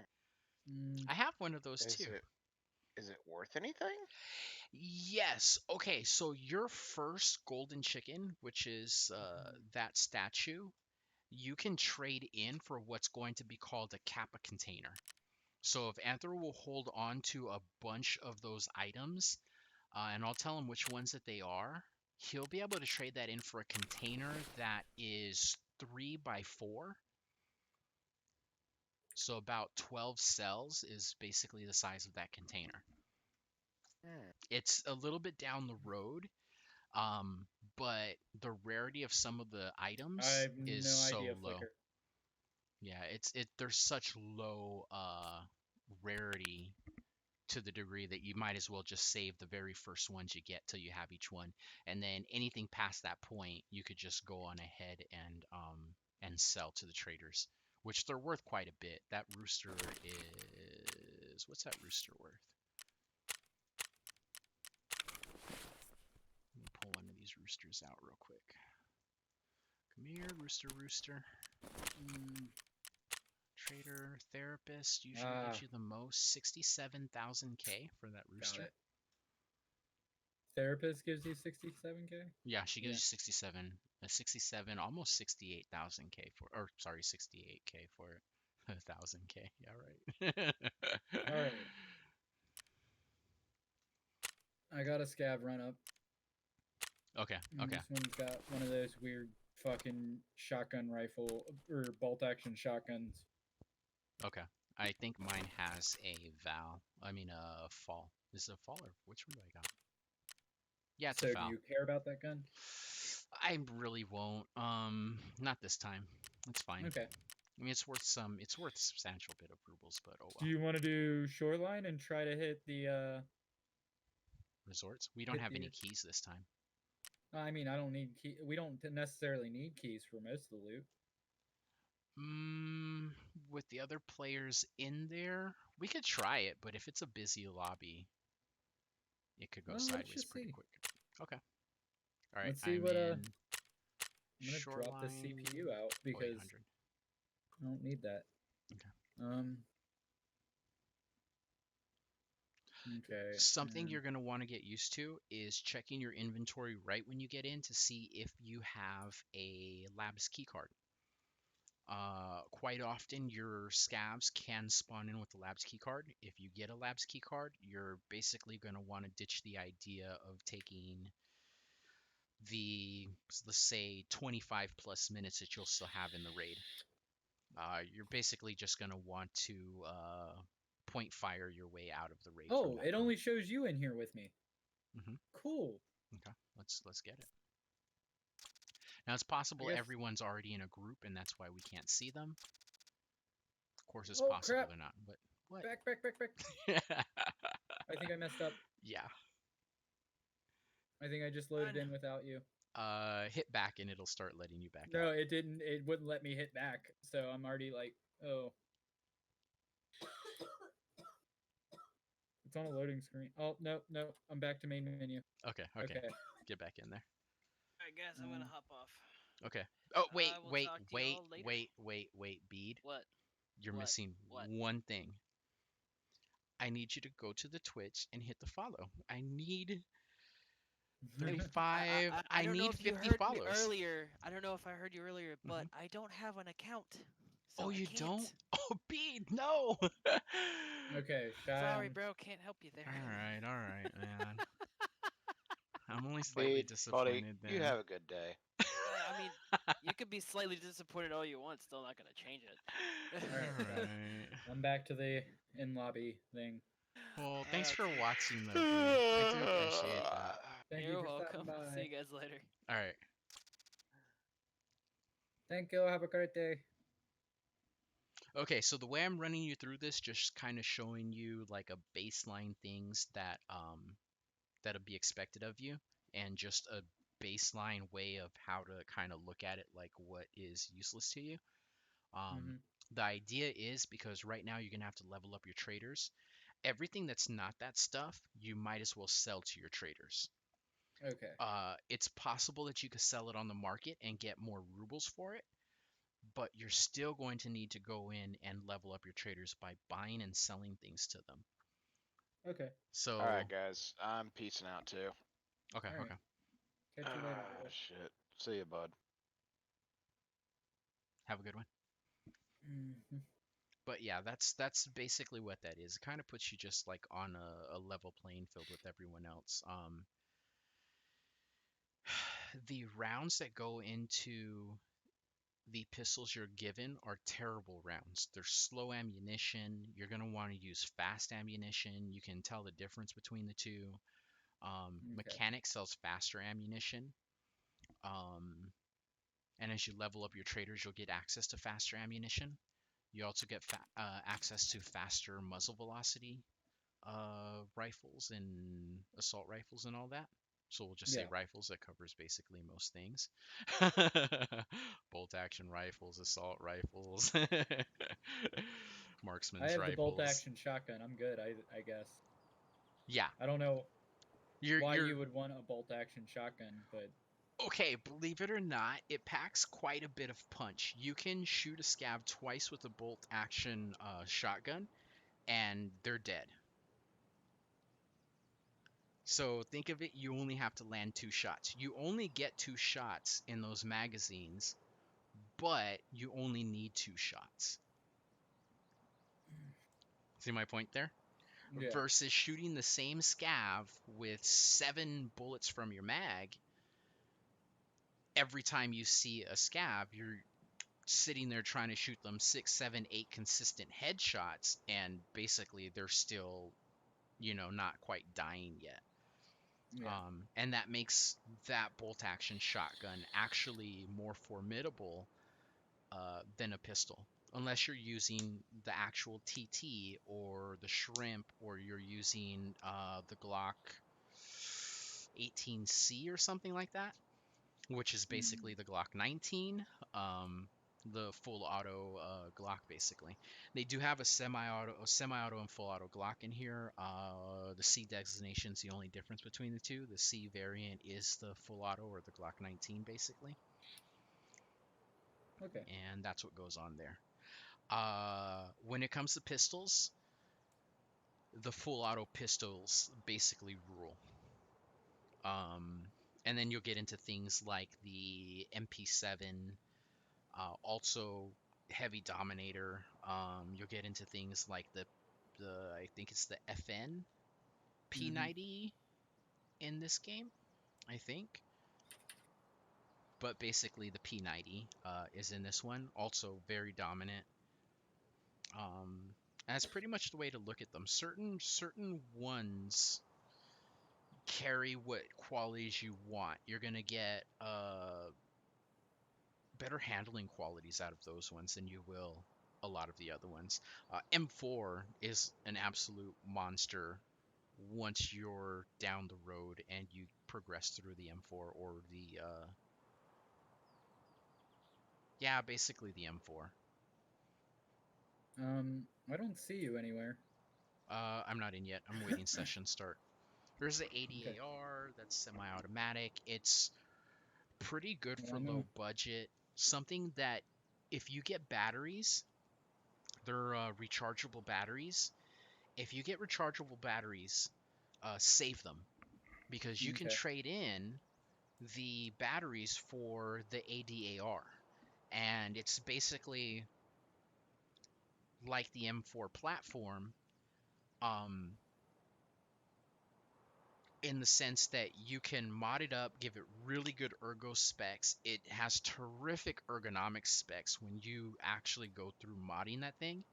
Speaker 6: Hmm.
Speaker 1: Mm,
Speaker 2: I have one of those
Speaker 6: Is
Speaker 2: too.
Speaker 6: it worth anything?
Speaker 2: Yes. Okay, so your first golden chicken, which is that statue, you can trade in for what's going to be called a kappa container. So if Anthro will hold on to a bunch of those items, and I'll tell him which ones that they are, he'll be able to trade that in for a container that is 3 by 4. So about 12 cells is basically the size of that container.
Speaker 6: Hmm.
Speaker 2: It's a little bit down the road, um, but the rarity of some of the
Speaker 1: I
Speaker 2: items
Speaker 1: have
Speaker 2: is
Speaker 1: no
Speaker 2: so
Speaker 1: idea,
Speaker 2: low.
Speaker 1: Flicker.
Speaker 2: Yeah, there's such low rarity to the degree that you might as well just save the very first ones you get till you have each one, and then anything past that point you could just go on ahead and sell to the traders, which they're worth quite a bit. That rooster is, what's that rooster worth? Let me pull one of these roosters out real quick. Come here, rooster, rooster.
Speaker 1: Mm,
Speaker 2: Trader, therapist usually gives you the most, 67,000k for that
Speaker 1: got
Speaker 2: rooster.
Speaker 1: it. Therapist gives you 67k.
Speaker 2: Yeah, she gives
Speaker 1: Yeah.
Speaker 2: you 67, almost 68,000k for, or sorry, 68k for it. 1,000k. Yeah, right.
Speaker 1: All right. I got a scav run up.
Speaker 2: Okay,
Speaker 1: And
Speaker 2: okay,
Speaker 1: this one's got one of those weird fucking shotgun rifle or bolt action shotguns.
Speaker 2: okay. I think mine has a Val. I mean, a fall. Is it a fall or which one do I got? Yeah, it's a
Speaker 1: So do
Speaker 2: Val.
Speaker 1: you care about that gun?
Speaker 2: I really won't. Not this time. It's fine.
Speaker 1: Okay.
Speaker 2: I mean, it's worth a substantial bit of rubles, but oh
Speaker 1: Do
Speaker 2: well.
Speaker 1: you want to do shoreline and try to hit the
Speaker 2: Resorts. We don't
Speaker 1: hit
Speaker 2: have any
Speaker 1: the
Speaker 2: keys this time.
Speaker 1: I mean, I don't need key. We don't necessarily need keys for most of the loot.
Speaker 2: Mm, with the other players in there, we could try it, but if it's a busy lobby, it could go
Speaker 1: Well, let's
Speaker 2: sideways
Speaker 1: just
Speaker 2: pretty
Speaker 1: see.
Speaker 2: quick. Okay. All right.
Speaker 1: Let's see
Speaker 2: I'm
Speaker 1: what
Speaker 2: in
Speaker 1: I'm gonna drop the
Speaker 2: Shoreline.
Speaker 1: CPU out
Speaker 2: Oh,
Speaker 1: because
Speaker 2: 800.
Speaker 1: I don't need that.
Speaker 2: Okay.
Speaker 1: Okay.
Speaker 2: Something
Speaker 1: And
Speaker 2: you're going to want to get used to is checking your inventory right when you get in to see if you have a labs keycard. Quite often, your scavs can spawn in with the labs keycard. If you get a labs keycard, you're basically going to want to ditch the idea of taking the, let's say, 25 plus minutes that you'll still have in the raid. You're basically just going to want to point fire your way out of the raid.
Speaker 1: oh, it
Speaker 2: point.
Speaker 1: only shows you in here with me.
Speaker 2: Mhm.
Speaker 1: Cool.
Speaker 2: Okay, let's get it. Now it's possible
Speaker 1: guess-
Speaker 2: everyone's already in a group and that's why we can't see them. Of course, it's
Speaker 1: Oh,
Speaker 2: possible
Speaker 1: crap.
Speaker 2: they're not. But what?
Speaker 1: Back. I think I messed up.
Speaker 2: Yeah.
Speaker 1: I think I just loaded in without you.
Speaker 2: Hit back and it'll start letting you back
Speaker 1: No,
Speaker 2: out.
Speaker 1: it didn't. It wouldn't let me hit back. So I'm already like, oh. It's on a loading screen. Oh, no. I'm back to main menu.
Speaker 2: Okay.
Speaker 1: Okay.
Speaker 2: Get back in there.
Speaker 5: Alright, guys, I'm gonna hop off.
Speaker 2: Okay. Oh, wait,
Speaker 5: I will talk to y'all later.
Speaker 2: Bead.
Speaker 5: What?
Speaker 2: You're
Speaker 5: What?
Speaker 2: missing
Speaker 5: What?
Speaker 2: one thing. I need you to go to the Twitch and hit the follow. I need
Speaker 5: Hey,
Speaker 2: 35.
Speaker 5: I
Speaker 2: I
Speaker 5: don't know
Speaker 2: need
Speaker 5: if you
Speaker 2: 50
Speaker 5: heard me
Speaker 2: followers.
Speaker 5: earlier. I don't know if I heard you earlier, but
Speaker 2: Mhm.
Speaker 5: I don't have an account, so
Speaker 2: Oh,
Speaker 5: I
Speaker 2: you
Speaker 5: can't.
Speaker 2: don't? Oh, B, no.
Speaker 1: Okay,
Speaker 5: Sorry,
Speaker 1: Cheyenne.
Speaker 5: bro, can't help you there.
Speaker 2: All right, man. I'm only slightly
Speaker 6: Bede, buddy,
Speaker 2: disappointed
Speaker 6: you
Speaker 2: then.
Speaker 6: have a good day.
Speaker 5: I mean, you could be slightly disappointed all you want, still not gonna change it.
Speaker 1: All right,
Speaker 2: All
Speaker 1: Cheyenne.
Speaker 2: right.
Speaker 1: I'm back to the in lobby thing.
Speaker 2: Well, thanks for
Speaker 5: Okay.
Speaker 2: watching, though, B. I do appreciate that.
Speaker 1: Thank you
Speaker 5: You're
Speaker 1: for stopping
Speaker 5: welcome.
Speaker 1: by.
Speaker 5: See you guys later.
Speaker 2: All right.
Speaker 1: Thank you. Have a great day.
Speaker 2: Okay, so the way I'm running you through this, just kind of showing you like a baseline things that that'll be expected of you, and just a baseline way of how to kind of look at it, like what is useless to you. Um,
Speaker 1: Mm-hmm.
Speaker 2: the idea is because right now you're gonna have to level up your traders. Everything that's not that stuff, you might as well sell to your traders.
Speaker 1: Okay.
Speaker 2: It's possible that you could sell it on the market and get more rubles for it, but you're still going to need to go in and level up your traders by buying and selling things to them.
Speaker 1: Okay.
Speaker 6: All
Speaker 2: So,
Speaker 6: right, guys, I'm peacing out too.
Speaker 2: okay,
Speaker 1: All right.
Speaker 2: okay.
Speaker 1: Catch you later,
Speaker 6: Ah,
Speaker 1: bro.
Speaker 6: shit. See you, bud.
Speaker 2: Have a good one.
Speaker 1: Mm-hmm.
Speaker 2: But yeah, that's basically what that is. It kind of puts you just like on a level playing field with everyone else. The rounds that go into the pistols you're given are terrible rounds. They're slow ammunition. You're going to want to use fast ammunition. You can tell the difference between the two.
Speaker 1: Okay.
Speaker 2: Mechanic sells faster ammunition. Um, and as you level up your traders, you'll get access to faster ammunition. You also get access to faster muzzle velocity rifles and assault rifles and all that. So we'll just say
Speaker 1: Yeah.
Speaker 2: rifles. That covers basically most things. Bolt action rifles, assault rifles,
Speaker 1: I
Speaker 2: marksman's
Speaker 1: have the bolt
Speaker 2: rifles.
Speaker 1: action shotgun. I'm good. I guess.
Speaker 2: Yeah,
Speaker 1: I don't know why
Speaker 2: you're
Speaker 1: you would want a bolt action shotgun, but
Speaker 2: okay. Believe it or not, it packs quite a bit of punch. You can shoot a scab twice with a bolt action shotgun, and they're dead. So think of it, you only have to land 2 shots. You only get 2 shots in those magazines, but you only need 2 shots. See my point there?
Speaker 1: yeah.
Speaker 2: Versus shooting the same scav with 7 bullets from your mag. Every time you see a scav, you're sitting there trying to shoot them 6, 7, 8 consistent headshots, and basically they're still, not quite dying yet.
Speaker 1: Yeah.
Speaker 2: And that makes that bolt action shotgun actually more formidable than a pistol. Unless you're using the actual TT or the shrimp, or you're using the Glock 18C or something like that, which is basically the Glock 19, the full auto Glock. Basically, they do have a semi-auto and full auto Glock in here. The C designation is the only difference between the two. The C variant is the full auto, or the Glock 19, basically,
Speaker 1: Okay.
Speaker 2: and that's what goes on there. When it comes to pistols, the full auto pistols basically rule. Um, and then you'll get into things like the MP7, also heavy dominator. You'll get into things like the I think it's the FN
Speaker 1: Mm-hmm.
Speaker 2: P90 in this game, I think. But basically, the P90 is in this one, also very dominant. That's pretty much the way to look at them. Certain ones carry what qualities you want. You're gonna get better handling qualities out of those ones than you will a lot of the other ones. M4 is an absolute monster once you're down the road and you progress through the M4, or the yeah, basically the M4.
Speaker 1: I don't see you anywhere.
Speaker 2: I'm not in yet. I'm waiting session start. There's the
Speaker 1: Okay.
Speaker 2: ADAR that's semi-automatic. It's pretty good
Speaker 1: Well,
Speaker 2: for low budget. Something that if you get batteries, they're rechargeable batteries, if you get rechargeable batteries, save them because you can
Speaker 1: Okay.
Speaker 2: trade in the batteries for the ADAR, and it's basically like the M4 platform, um, in the sense that you can mod it up, give it really good ergo specs. It has terrific ergonomic specs when you actually go through modding that thing.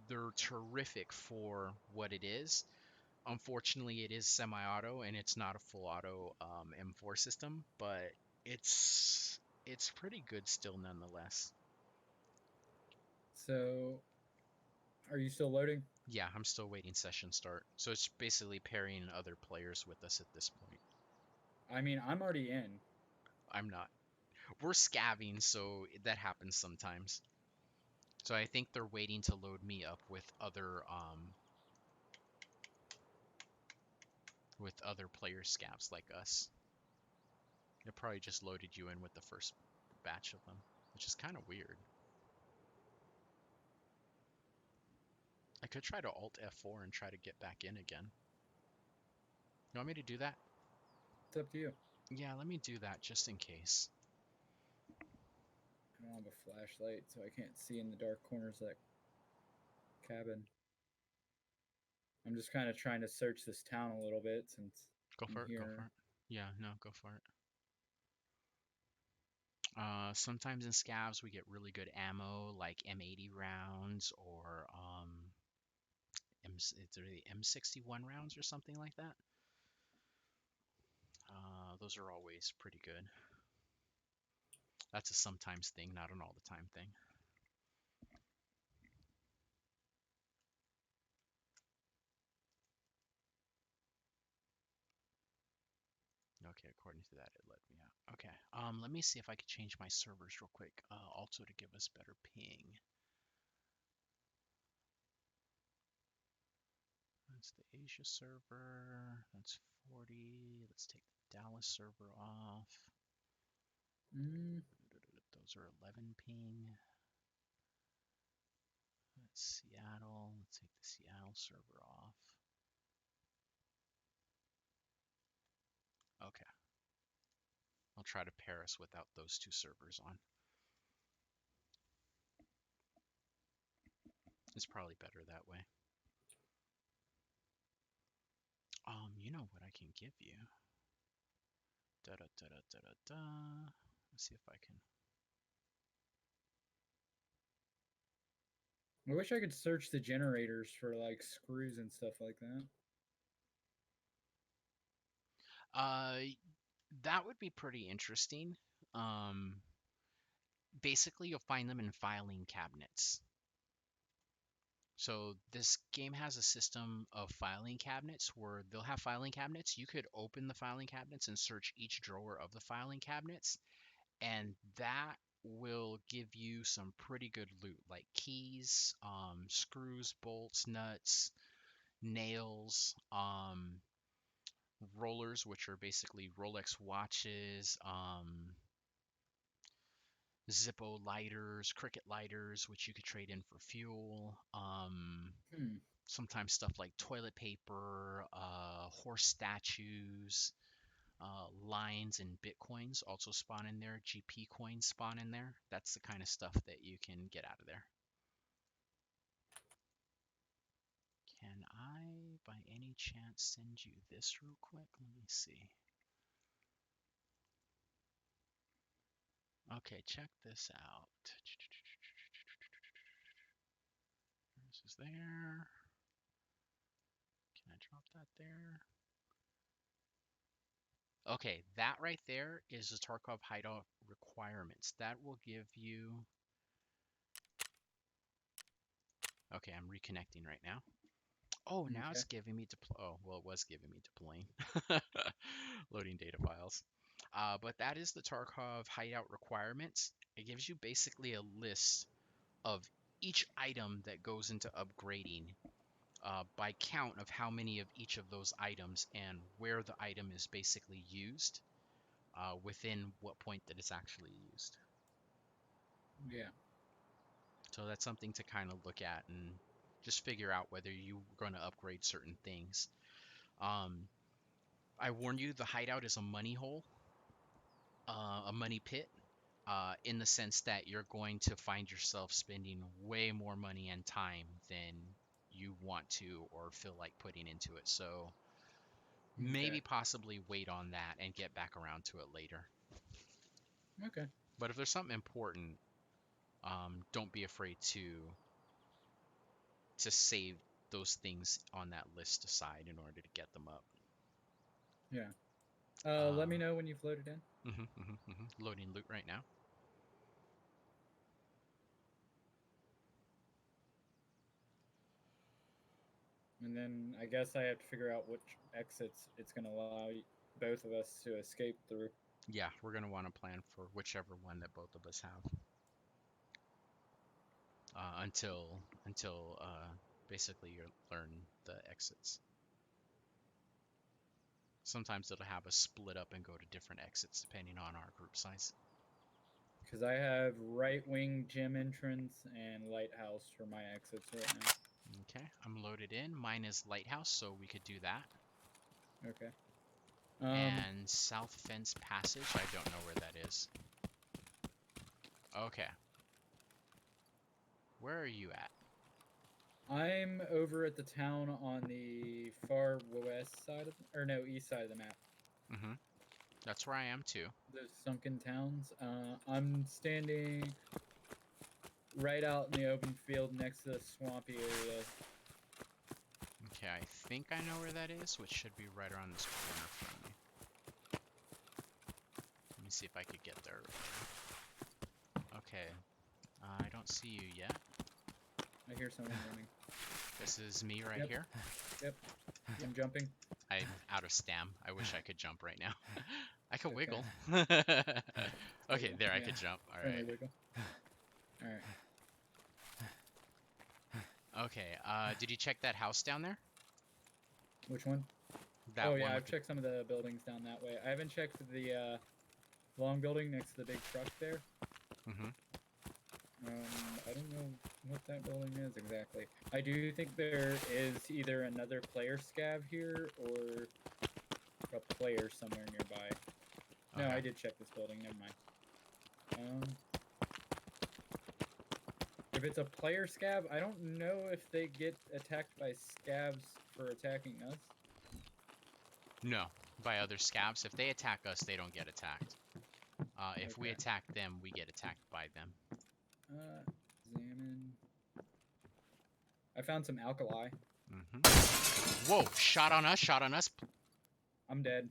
Speaker 2: They're terrific for what it is. Unfortunately, it is semi-auto and it's not a full auto M4 system, but it's pretty good still nonetheless.
Speaker 1: So, are you still loading?
Speaker 2: Yeah, I'm still waiting session start. So it's basically pairing other players with us at this point.
Speaker 1: I mean, I'm already in.
Speaker 2: I'm not. We're scavving, so that happens sometimes. So I think they're waiting to load me up with other player scavs like us. They probably just loaded you in with the first batch of them, which is kind of weird. I could try to Alt F4 and try to get back in again. You want me to do that?
Speaker 1: It's up to you.
Speaker 2: Yeah, let me do that just in case.
Speaker 1: I don't have a flashlight, so I can't see in the dark corners of that cabin. I'm just kind of trying to search this town a little bit since
Speaker 2: Go
Speaker 1: I'm
Speaker 2: for it, go for
Speaker 1: here.
Speaker 2: it. Yeah, no, go for it. Sometimes in scavs we get really good ammo, like M80 rounds or it's really M61 rounds or something like that. Those are always pretty good. That's a sometimes thing, not an all the time thing. Okay, according to that, it let me out. Okay, let me see if I could change my servers real quick, also to give us better ping. That's the Asia server. That's 40. Let's take the Dallas server off. Those are 11 ping. That's Seattle. Let's take the Seattle server off. Okay. I'll try to pair us without those two servers on. It's probably better that way. You know what I can give you? Da da da da da da da. Let's see if I can.
Speaker 1: I wish I could search the generators for like screws and stuff like that.
Speaker 2: That would be pretty interesting. Um, Basically, you'll find them in filing cabinets. So this game has a system of filing cabinets where they'll have filing cabinets. You could open the filing cabinets and search each drawer of the filing cabinets, and that will give you some pretty good loot, like keys, screws, bolts, nuts, nails, rollers, which are basically Rolex watches, Zippo lighters, Cricut lighters, which you could trade in for fuel.
Speaker 1: Hmm.
Speaker 2: Sometimes stuff like toilet paper, horse statues, lines, and bitcoins also spawn in there. GP coins spawn in there. That's the kind of stuff that you can get out of there. Can I, by any chance, send you this real quick? Let me see. Okay, check this out. This is there. Can I drop that there? Okay, that right there is the Tarkov hideout requirements. That will give you... Okay, I'm reconnecting right now. Oh, now
Speaker 1: Okay.
Speaker 2: it's giving me oh, well, it was giving me deploying. Loading data files. But that is the Tarkov hideout requirements. It gives you basically a list of each item that goes into upgrading by count of how many of each of those items and where the item is basically used within what point that it's actually used.
Speaker 1: Yeah.
Speaker 2: So that's something to kind of look at and Just figure out whether you're going to upgrade certain things. I warn you, the hideout is a money hole, a money pit, in the sense that you're going to find yourself spending way more money and time than you want to or feel like putting into it. So maybe possibly wait on that and get back around to it later.
Speaker 1: Okay.
Speaker 2: But if there's something important, don't be afraid to save those things on that list aside in order to get them up.
Speaker 1: Yeah. Let me know when you've loaded in.
Speaker 2: Loading loot right now.
Speaker 1: And then I guess I have to figure out which exits it's going to allow both of us to escape through.
Speaker 2: Yeah, we're going to want to plan for whichever one that both of us have. Until basically you learn the exits. Sometimes it'll have us split up and go to different exits depending on our group size.
Speaker 1: Because I have right wing gym entrance and lighthouse for my exits right now.
Speaker 2: Okay, I'm loaded in. Mine is lighthouse, so we could do that.
Speaker 1: Okay.
Speaker 2: And south fence passage, I don't know where that is. Okay. Where are you at?
Speaker 1: I'm over at the town on the far west side of, or no, east side of the map.
Speaker 2: That's where I am too.
Speaker 1: Those sunken towns. I'm standing right out in the open field next to the swampy area.
Speaker 2: Okay, I think I know where that is, which should be right around this corner from me. Let me see if I could get there. Okay. I don't see you yet.
Speaker 1: I hear someone running.
Speaker 2: This is me right here.
Speaker 1: Yep. I'm jumping.
Speaker 2: I'm out of stam. I wish I could jump right now. I could wiggle. Okay, there I could jump. All right.
Speaker 1: Wiggle. All right.
Speaker 2: Okay. Did you check that house down there?
Speaker 1: Which one?
Speaker 2: That
Speaker 1: oh yeah,
Speaker 2: one
Speaker 1: I've checked some of the buildings down that way. I haven't checked the long building next to the big truck there. I don't know what that building is exactly. I do think there is either another player scav here or a player somewhere nearby. No,
Speaker 2: Okay.
Speaker 1: I did check this building. Never mind. If it's a player scav, I don't know if they get attacked by scavs for attacking us.
Speaker 2: No, by other scavs. If they attack us, they don't get attacked. If we attack them, we get attacked by them.
Speaker 1: Examine. I found some alkali.
Speaker 2: Whoa! Shot on us! Shot on us!
Speaker 1: I'm dead.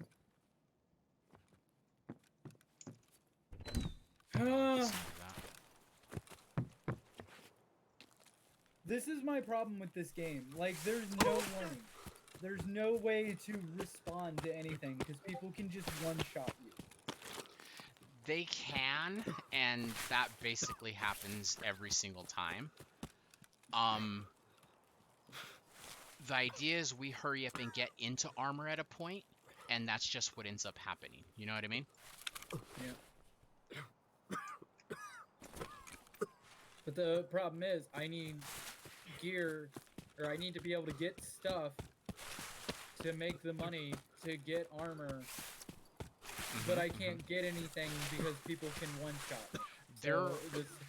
Speaker 1: This is my problem with this game. Like, there's no warning. There's no way to respond to anything because people can just one-shot you.
Speaker 2: They can, and that basically happens every single time. The idea is we hurry up and get into armor at a point, and that's just what ends up happening. You know what I mean?
Speaker 1: Yeah. But the problem is, I need gear, or I need to be able to get stuff to make the money to get armor, but I can't get anything because people can one-shot me.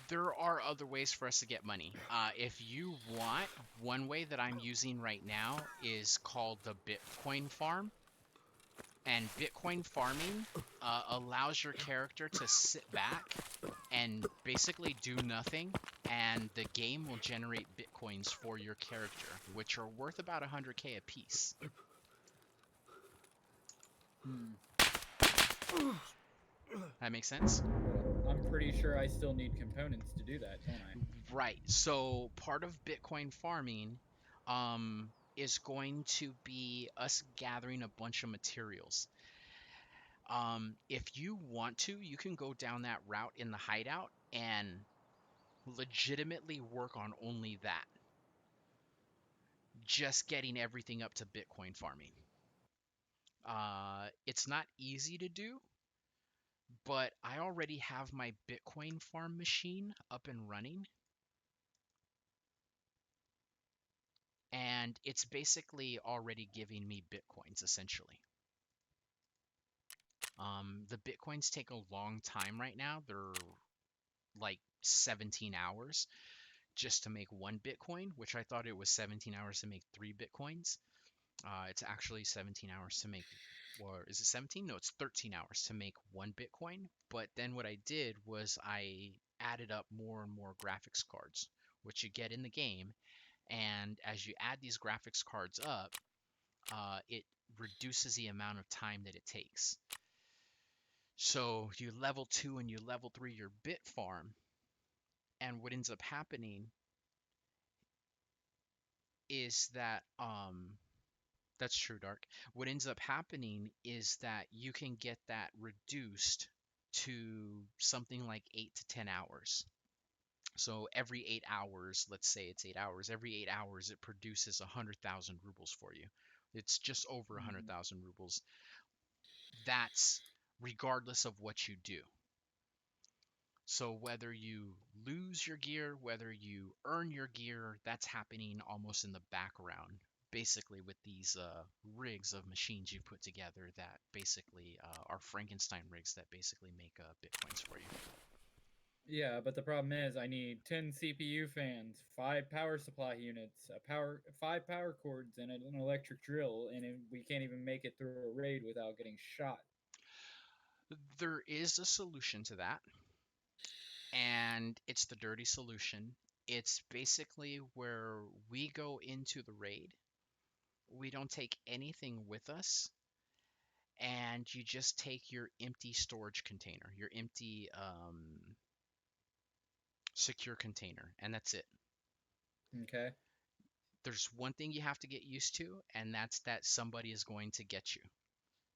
Speaker 2: There are other ways for us to get money. If you want, one way that I'm using right now is called the Bitcoin farm. And Bitcoin farming allows your character to sit back and basically do nothing, and the game will generate Bitcoins for your character, which are worth about 100k a piece. That makes sense?
Speaker 1: I'm pretty sure I still need components to do that, don't I?
Speaker 2: Right. So part of Bitcoin farming is going to be us gathering a bunch of materials. If you want to, you can go down that route in the hideout and legitimately work on only that. Just getting everything up to Bitcoin farming. It's not easy to do, but I already have my Bitcoin farm machine up and running. and it's basically already giving me bitcoins essentially. The bitcoins take a long time right now. They're like 17 hours just to make one bitcoin, which I thought it was 17 hours to make 3 bitcoins. It's actually 17 hours to make, or is it 17? No, it's 13 hours to make one bitcoin. But then what I did was I added up more and more graphics cards, which you get in the game. And as you add these graphics cards up, it reduces the amount of time that it takes. So you level 2 and you level 3 your bit farm, and what ends up happening is that that's true, Dark. What ends up happening is that you can get that reduced to something like 8 to 10 hours. So every 8 hours, let's say it's 8 hours, every 8 hours it produces 100,000 rubles for you. It's just over 100,000 rubles. That's regardless of what you do. So whether you lose your gear, whether you earn your gear, that's happening almost in the background. Basically, with these rigs of machines you put together that basically are Frankenstein rigs that basically make bitcoins for you.
Speaker 1: Yeah, but the problem is I need 10 CPU fans, 5 power supply units, 5 power cords, and an electric drill, and we can't even make it through a raid without getting shot.
Speaker 2: There is a solution to that, and it's the dirty solution. It's basically where we go into the raid, we don't take anything with us, and you just take your empty storage container, your empty secure container, and that's it.
Speaker 1: Okay.
Speaker 2: There's one thing you have to get used to, and that's that somebody is going to get you.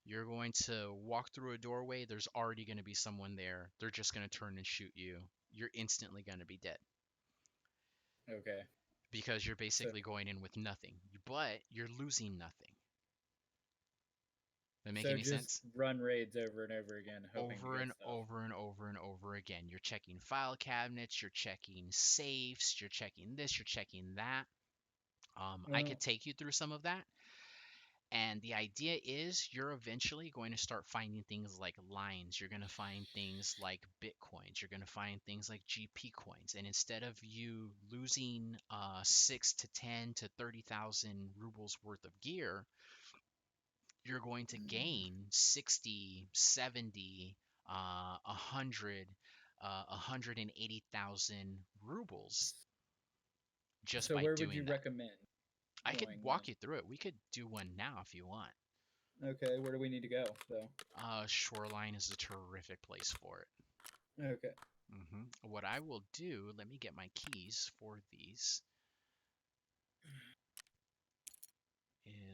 Speaker 2: You're going to walk through a doorway, there's already going to be someone there. They're just going to turn and shoot you. You're instantly going to be dead
Speaker 1: Okay.
Speaker 2: because you're
Speaker 1: So
Speaker 2: basically going in with nothing, but you're losing nothing. That make
Speaker 1: so
Speaker 2: any
Speaker 1: just
Speaker 2: sense?
Speaker 1: run raids over and over again, hoping to
Speaker 2: Over
Speaker 1: get
Speaker 2: and
Speaker 1: stuff.
Speaker 2: over and over and over again. You're checking file cabinets, you're checking safes, you're checking this, you're checking that. I
Speaker 1: Well,
Speaker 2: could take you through some of that. And the idea is you're eventually going to start finding things like lines. You're going to find things like Bitcoins. You're going to find things like GP coins. And instead of you losing 6 to 10 to 30,000 rubles worth of gear, you're going to gain 60, 70, 100, 180,000 rubles just
Speaker 1: so
Speaker 2: by
Speaker 1: where would
Speaker 2: doing
Speaker 1: you
Speaker 2: that.
Speaker 1: recommend
Speaker 2: I could
Speaker 1: going then?
Speaker 2: walk you through it. We could do one now if you want.
Speaker 1: Okay, where do we need to go? So
Speaker 2: Shoreline is a terrific place for it.
Speaker 1: okay.
Speaker 2: What I will do, let me get my keys for these,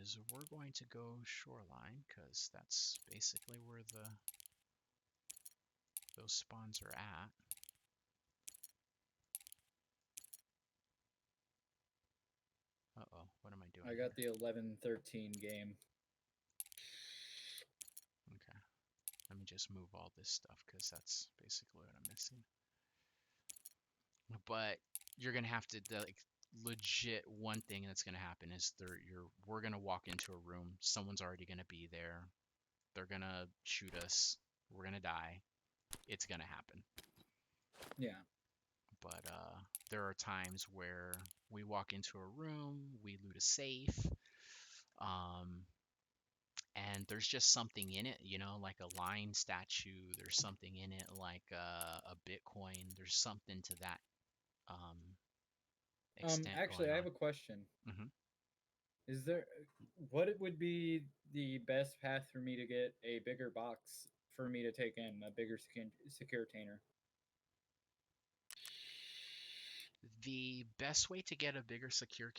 Speaker 2: is we're going to go Shoreline because that's basically where those spawns are at. Uh-oh, what am I doing
Speaker 1: I
Speaker 2: here?
Speaker 1: got the 11-13 game.
Speaker 2: Okay, let me just move all this stuff because that's basically what I'm missing. But you're gonna have to like legit one thing that's gonna happen is we're gonna walk into a room, someone's already gonna be there, they're gonna shoot us, we're gonna die. It's gonna happen.
Speaker 1: Yeah.
Speaker 2: But there are times where we walk into a room, we loot a safe, um, and there's just something in it, like a lion statue. There's something in it like a Bitcoin. There's something to that um, extent
Speaker 1: Actually,
Speaker 2: going
Speaker 1: I
Speaker 2: on.
Speaker 1: have a question.
Speaker 2: hmm
Speaker 1: Is there what it would be the best path for me to get a bigger box for me to take in a bigger secure container?
Speaker 2: The best way to get a bigger secure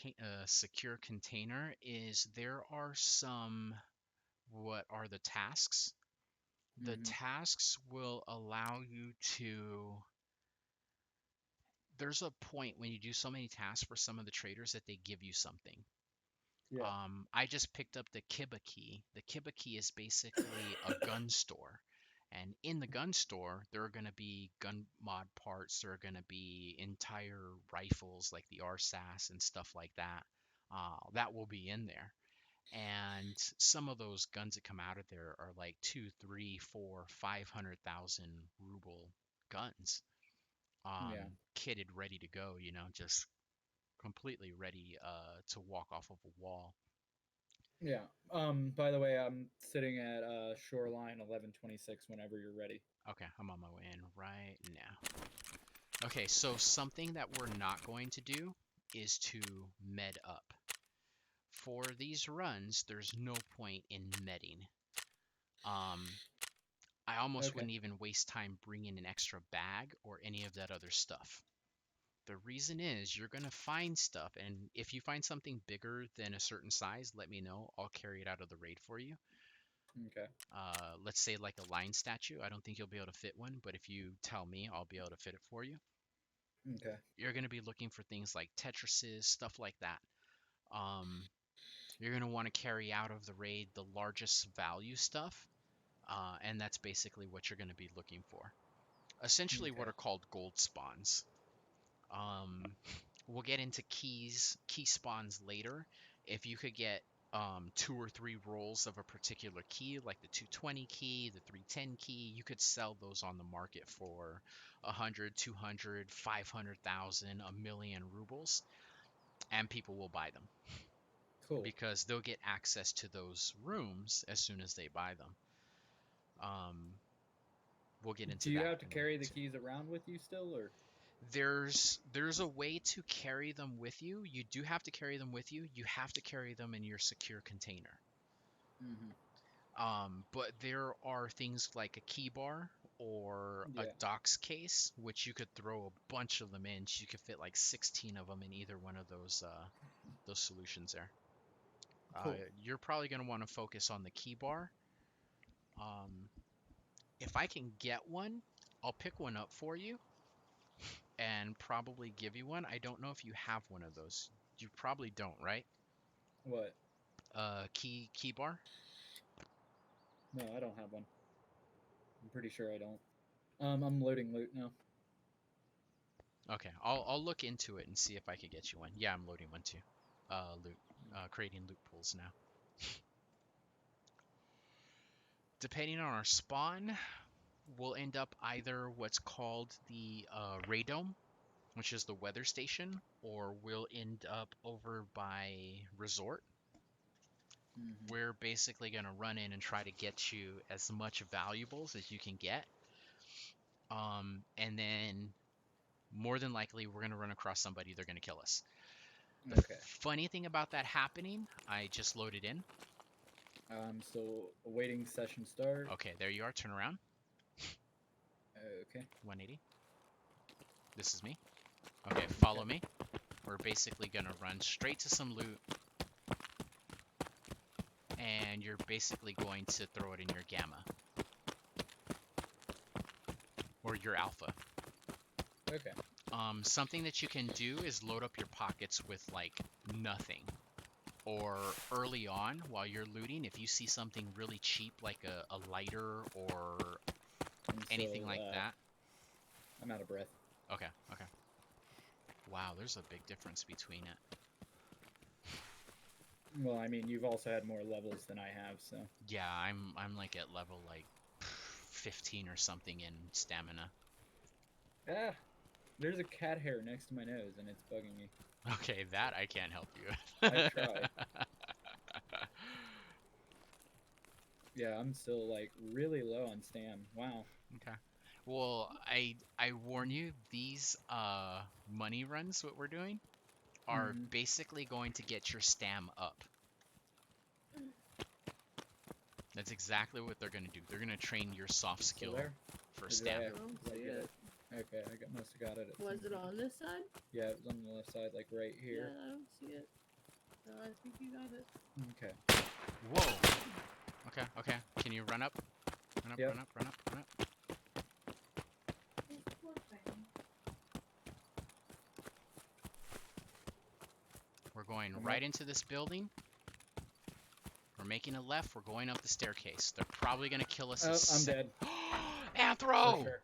Speaker 2: container is there are some what are the tasks. The
Speaker 1: Mm-hmm.
Speaker 2: tasks will allow you to. There's a point when you do so many tasks for some of the traders that they give you something.
Speaker 1: Yeah.
Speaker 2: I just picked up the Kiba key. The Kiba key is basically a gun store. And in the gun store, there are going to be gun mod parts. There are going to be entire rifles like the RSAS and stuff like that. That will be in there. And some of those guns that come out of there are like 2, 3, 4, 500,000 ruble guns,
Speaker 1: Yeah.
Speaker 2: kitted, ready to go. Just completely ready to walk off of a wall.
Speaker 1: Yeah. By the way, I'm sitting at shoreline 1126 whenever you're ready.
Speaker 2: Okay, I'm on my way in right now. Okay, so something that we're not going to do is to med up. For these runs, there's no point in medding. I almost
Speaker 1: Okay.
Speaker 2: wouldn't even waste time bringing an extra bag or any of that other stuff. The reason is you're going to find stuff, and if you find something bigger than a certain size, let me know. I'll carry it out of the raid for you.
Speaker 1: Okay.
Speaker 2: Let's say like a lion statue. I don't think you'll be able to fit one, but if you tell me, I'll be able to fit it for you.
Speaker 1: Okay.
Speaker 2: You're going to be looking for things like Tetrises, stuff like that. You're going to want to carry out of the raid the largest value stuff, and that's basically what you're going to be looking for. Essentially, what
Speaker 1: Okay.
Speaker 2: are called gold spawns. We'll get into key spawns later. If you could get 2 or 3 rolls of a particular key, like the 220 key, the 310 key, you could sell those on the market for 100, 200, 500,000, a million rubles, and people will buy them
Speaker 1: Cool.
Speaker 2: because they'll get access to those rooms as soon as they buy them. We'll get into
Speaker 1: Do you
Speaker 2: that
Speaker 1: have to
Speaker 2: in a
Speaker 1: carry
Speaker 2: minute
Speaker 1: the
Speaker 2: too.
Speaker 1: keys around with you still, or?
Speaker 2: There's a way to carry them with you. You do have to carry them with you. You have to carry them in your secure container. But there are things like a key bar or a
Speaker 1: Yeah.
Speaker 2: docs case, which you could throw a bunch of them in. You could fit like 16 of them in either one of those solutions there.
Speaker 1: Cool.
Speaker 2: You're probably going to want to focus on the key bar. If I can get one, I'll pick one up for you and probably give you one. I don't know if you have one of those. You probably don't, right?
Speaker 1: What?
Speaker 2: Key bar?
Speaker 1: No, I don't have one. I'm pretty sure I don't. I'm loading loot now.
Speaker 2: Okay, I'll look into it and see if I could get you one. Yeah, I'm loading one too. Creating loot pools now. Depending on our spawn, we'll end up either what's called the radome, which is the weather station, or we'll end up over by resort. We're basically going to run in and try to get you as much valuables as you can get. And then more than likely we're going to run across somebody, they're going to kill us. The
Speaker 1: Okay.
Speaker 2: funny thing about that happening, I just loaded in.
Speaker 1: I'm still awaiting session start.
Speaker 2: Okay, there you are. Turn around.
Speaker 1: Okay.
Speaker 2: 180. This is me. Okay, follow me. We're basically going to run straight to some loot. And you're basically going to throw it in your gamma. Or your alpha.
Speaker 1: Okay.
Speaker 2: Something that you can do is load up your pockets with like nothing. Or early on while you're looting, if you see something really cheap like a lighter or anything like that.
Speaker 1: I'm out of breath.
Speaker 2: Okay. Wow, there's a big difference between it.
Speaker 1: Well, I mean, you've also had more levels than I have, so.
Speaker 2: Yeah, I'm like at level like 15 or something in stamina.
Speaker 1: Ah, there's a cat hair next to my nose, and it's bugging me.
Speaker 2: Okay, that I can't help you with.
Speaker 1: I've tried. Yeah, I'm still like really low on stam. Wow.
Speaker 2: Okay. Well, I warn you, these money runs, what we're doing, are basically going to get your stam up. That's exactly what they're going to do. They're going to train your soft skill for stam.
Speaker 3: I don't see it.
Speaker 1: Okay, I must have got it.
Speaker 3: Was it on this side?
Speaker 1: Yeah, it was on the left side, like right here.
Speaker 3: Yeah, I don't see it. No, I think you got it.
Speaker 1: Okay.
Speaker 2: Whoa. Okay. Can you run up?
Speaker 1: Yep.
Speaker 2: Run up.
Speaker 3: Poor thing.
Speaker 2: We're going right into this building. We're making a left. We're going up the staircase. They're probably going to kill us.
Speaker 1: Oh, I'm dead.
Speaker 2: Anthro!
Speaker 1: For sure.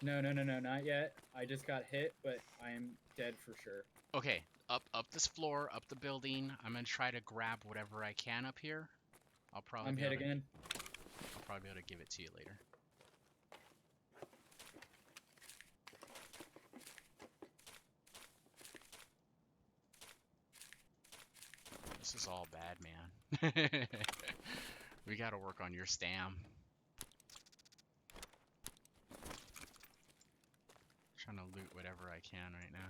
Speaker 1: No, not yet. I just got hit, but I am dead for sure.
Speaker 2: Okay, up this floor, up the building. I'm gonna try to grab whatever I can up here. I'll probably
Speaker 1: I'm
Speaker 2: be
Speaker 1: hit
Speaker 2: able to,
Speaker 1: again.
Speaker 2: I'll probably be able to give it to you later. This is all bad, man. We gotta work on your stam. Trying to loot whatever I can right now.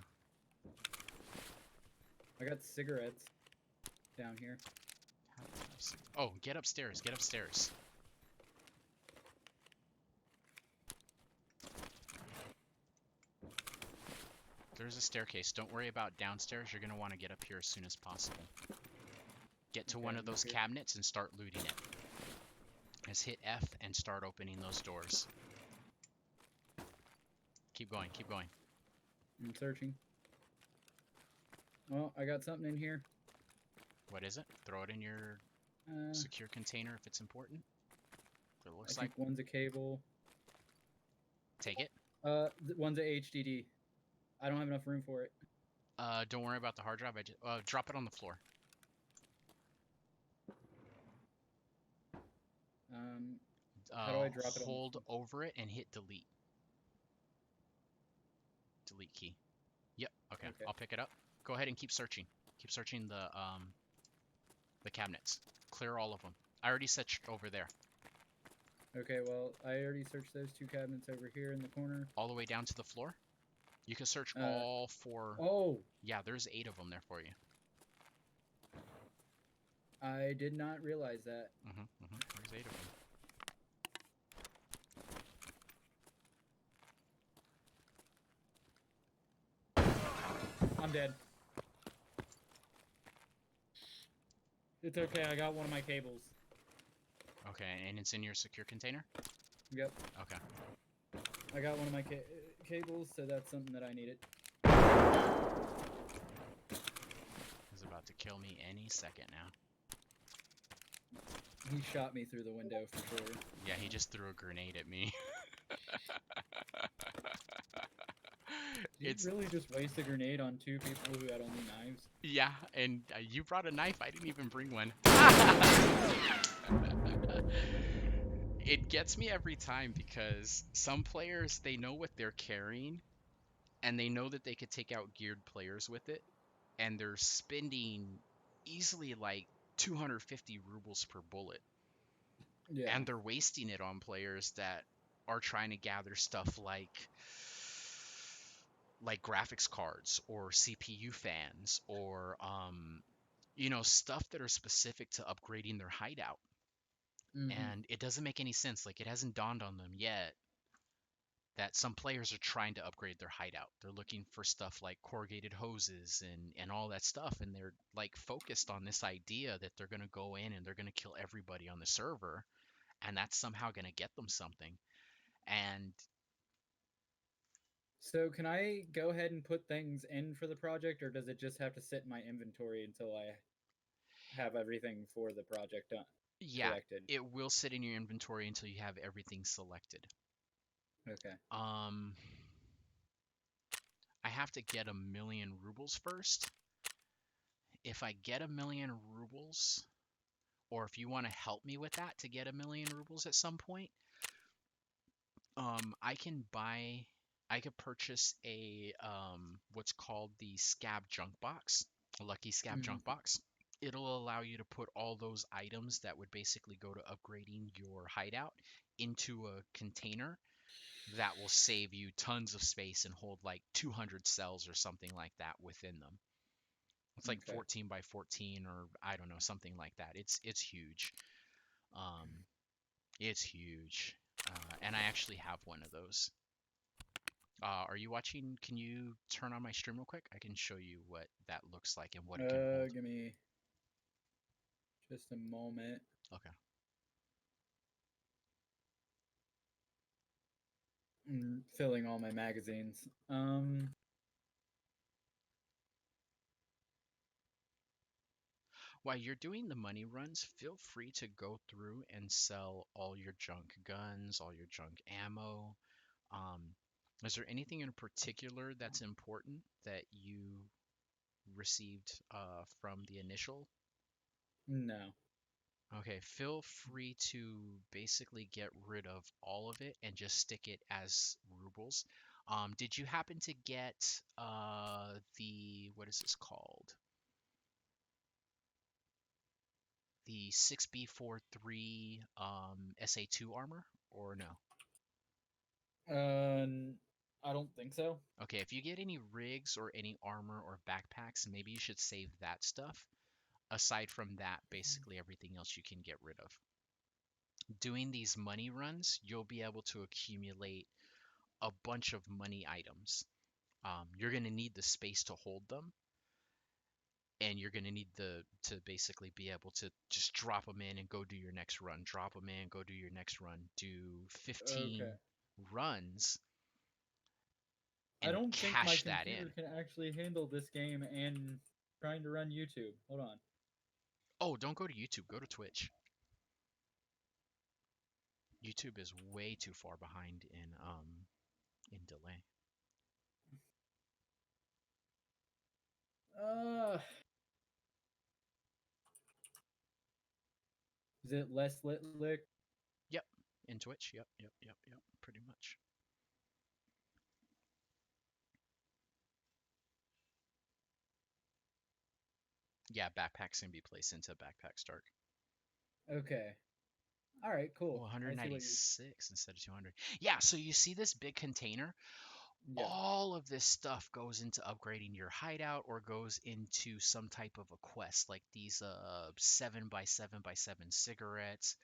Speaker 1: I got cigarettes down here.
Speaker 2: Oh, get upstairs, get upstairs. There's a staircase. Don't worry about downstairs. You're gonna want to get up here as soon as possible. Get to
Speaker 1: Okay,
Speaker 2: one
Speaker 1: I'm
Speaker 2: of those
Speaker 1: up here.
Speaker 2: cabinets and start looting it. Just hit F and start opening those doors. Keep going, keep going.
Speaker 1: I'm searching. Well, I got something in here.
Speaker 2: What is it? Throw it in your secure container if it's important. It
Speaker 1: I
Speaker 2: looks
Speaker 1: think
Speaker 2: like.
Speaker 1: one's a cable.
Speaker 2: Take it.
Speaker 1: One's a HDD. I don't have enough room for it.
Speaker 2: Don't worry about the hard drive. I just drop it on the floor.
Speaker 1: How do I drop it on the
Speaker 2: Hold
Speaker 1: floor?
Speaker 2: over it and hit delete. Delete key. Yep. Okay.
Speaker 1: Okay.
Speaker 2: I'll pick it up. Go ahead and keep searching. Keep searching the cabinets. Clear all of them. I already searched over there.
Speaker 1: Okay, well, I already searched those two cabinets over here in the corner.
Speaker 2: All the way down to the floor. You can search all four.
Speaker 1: Oh!
Speaker 2: Yeah, there's 8 of them there for you.
Speaker 1: I did not realize that.
Speaker 2: There's 8 of them.
Speaker 1: I'm dead. It's okay, I got one of my cables.
Speaker 2: Okay, and it's in your secure container?
Speaker 1: Yep.
Speaker 2: Okay.
Speaker 1: I got one of my cables, so that's something that I needed.
Speaker 2: He's about to kill me any second now.
Speaker 1: He shot me through the window for sure.
Speaker 2: Yeah, he just threw a grenade at me.
Speaker 1: Did you really just waste a grenade on 2 people who had only knives?
Speaker 2: Yeah, and you brought a knife. I didn't even bring one. It gets me every time because some players, they know what they're carrying and they know that they could take out geared players with it, and they're spending easily like 250 rubles per bullet.
Speaker 1: Yeah.
Speaker 2: And they're wasting it on players that are trying to gather stuff like graphics cards or CPU fans or stuff that are specific to upgrading their hideout. And it doesn't make any sense. Like, it hasn't dawned on them yet that some players are trying to upgrade their hideout. They're looking for stuff like corrugated hoses and all that stuff, and they're like focused on this idea that they're going to go in and they're going to kill everybody on the server, and that's somehow going to get them something. And
Speaker 1: So can I go ahead and put things in for the project, or does it just have to sit in my inventory until I have everything for the project done?
Speaker 2: yeah,
Speaker 1: Selected.
Speaker 2: it will sit in your inventory until you have everything selected.
Speaker 1: Okay.
Speaker 2: I have to get 1,000,000 rubles first. If I get 1,000,000 rubles, or if you want to help me with that to get 1,000,000 rubles at some point, I could purchase a what's called the scab junk box, a lucky scab junk box. It'll allow you to put all those items that would basically go to upgrading your hideout into a container that will save you tons of space and hold like 200 cells or something like that within them. It's like 14 by 14 or I don't know, something like that. It's huge. It's huge. And I actually have one of those. Are you watching? Can you turn on my stream real quick? I can show you what that looks like and what it can hold.
Speaker 1: Give me just a moment.
Speaker 2: Okay.
Speaker 1: I'm filling all my magazines.
Speaker 2: While you're doing the money runs, feel free to go through and sell all your junk guns, all your junk ammo. Is there anything in particular that's important that you received from the initial?
Speaker 1: No.
Speaker 2: Okay, feel free to basically get rid of all of it and just stick it as rubles. Did you happen to get the what is this called? The 6B43 SA2 armor or no?
Speaker 1: I don't think so.
Speaker 2: Okay, if you get any rigs or any armor or backpacks, maybe you should save that stuff. Aside from that, basically everything else you can get rid of. Doing these money runs, you'll be able to accumulate a bunch of money items. You're going to need the space to hold them, and you're going to need to basically be able to just drop them in and go do your next run. Drop them in, go do your next run. Do 15
Speaker 1: Okay.
Speaker 2: runs
Speaker 1: I
Speaker 2: and
Speaker 1: don't think my
Speaker 2: cash that in.
Speaker 1: computer can actually handle this game and trying to run YouTube. Hold on.
Speaker 2: Oh, don't go to YouTube. Go to Twitch. YouTube is way too far behind in delay.
Speaker 1: Uh, is it less lick?
Speaker 2: Yep, in Twitch. Yep. Pretty much. Yeah, backpacks can be placed into backpack start.
Speaker 1: Okay. All right.
Speaker 2: Oh,
Speaker 1: Cool. I see what you.
Speaker 2: 196 instead of 200. Yeah, so you see this big container?
Speaker 1: Yeah.
Speaker 2: All of this stuff goes into upgrading your hideout or goes into some type of a quest, like these 7x7x7 cigarettes.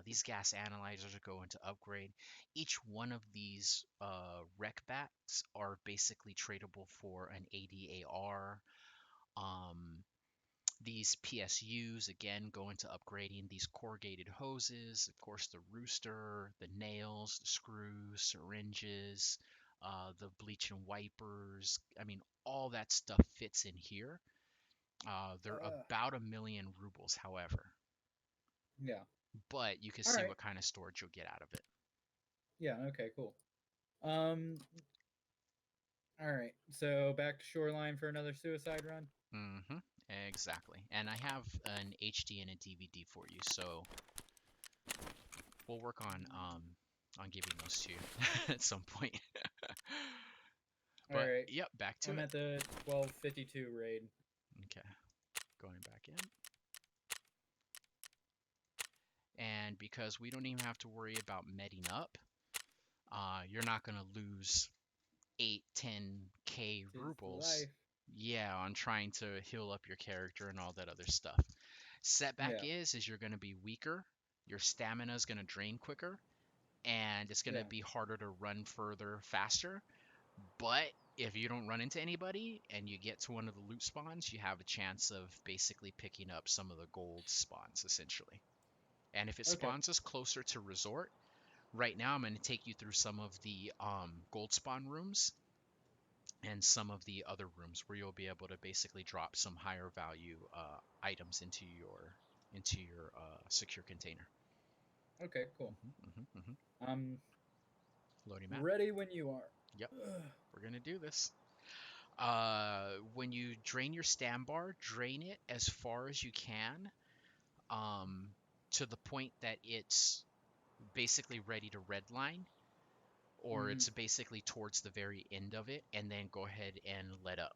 Speaker 2: These gas analyzers are going to upgrade. Each one of these rec bats are basically tradable for an ADAR. Um, these PSUs again go into upgrading these corrugated hoses, of course, the rooster, the nails, the screws, syringes, the bleach and wipers. I mean, all that stuff fits in here. They're
Speaker 1: Uh,
Speaker 2: about 1,000,000 rubles, however,
Speaker 1: yeah.
Speaker 2: but you can
Speaker 1: All
Speaker 2: see
Speaker 1: right.
Speaker 2: what kind of storage you'll get out of it.
Speaker 1: Yeah. Okay. Cool. Um. All right. So back to Shoreline for another suicide run.
Speaker 2: hmm Exactly. And I have an HD and a DVD for you, so we'll work on giving those to you at some point.
Speaker 1: All
Speaker 2: But
Speaker 1: right.
Speaker 2: yep, back to
Speaker 1: I'm
Speaker 2: it.
Speaker 1: at the 1252 raid.
Speaker 2: Okay, going back in. And because we don't even have to worry about medding up, you're not going to lose 8, 10k
Speaker 1: Tis the
Speaker 2: rubles.
Speaker 1: life.
Speaker 2: Yeah, on trying to heal up your character and all that other stuff. Setback
Speaker 1: Yeah.
Speaker 2: is you're going to be weaker, your stamina is going to drain quicker, and it's going to
Speaker 1: Yeah.
Speaker 2: be harder to run further faster. But if you don't run into anybody and you get to one of the loot spawns, you have a chance of basically picking up some of the gold spawns, essentially. And if it
Speaker 1: Okay.
Speaker 2: spawns us closer to resort, right now I'm going to take you through some of the gold spawn rooms and some of the other rooms where you'll be able to basically drop some higher value items into your secure container.
Speaker 1: Okay. Cool.
Speaker 2: hmm
Speaker 1: I'm
Speaker 2: Loading map.
Speaker 1: ready when you are.
Speaker 2: Yep, we're gonna do this. When you drain your stand bar, drain it as far as you can, um, to the point that it's basically ready to redline, or
Speaker 1: Mm-hmm.
Speaker 2: it's basically towards the very end of it, and then go ahead and let up.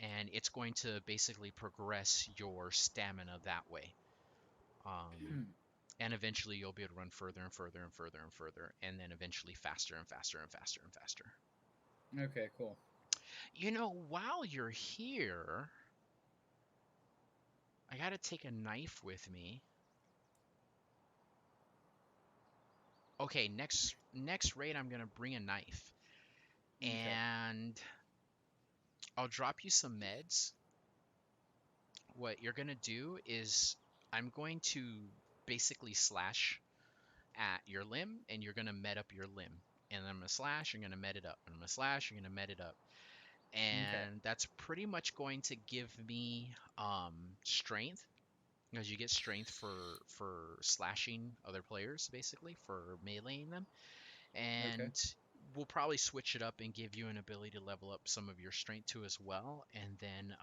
Speaker 2: And it's going to basically progress your stamina that way. And eventually you'll be able to run further and further and further and further, and then eventually faster and faster and faster and faster.
Speaker 1: Okay. Cool.
Speaker 2: You know, while you're here, I gotta take a knife with me. Okay, next raid I'm gonna bring a knife,
Speaker 1: Okay.
Speaker 2: and I'll drop you some meds. What you're gonna do is I'm going to basically slash at your limb, and you're gonna med up your limb. And I'm gonna slash, you're gonna med it up. And I'm gonna slash, you're gonna med it up.
Speaker 1: Okay.
Speaker 2: And that's pretty much going to give me strength, because you get strength for slashing other players, basically for meleeing them.
Speaker 1: Okay.
Speaker 2: And we'll probably switch it up and give you an ability to level up some of your strength too as well. And then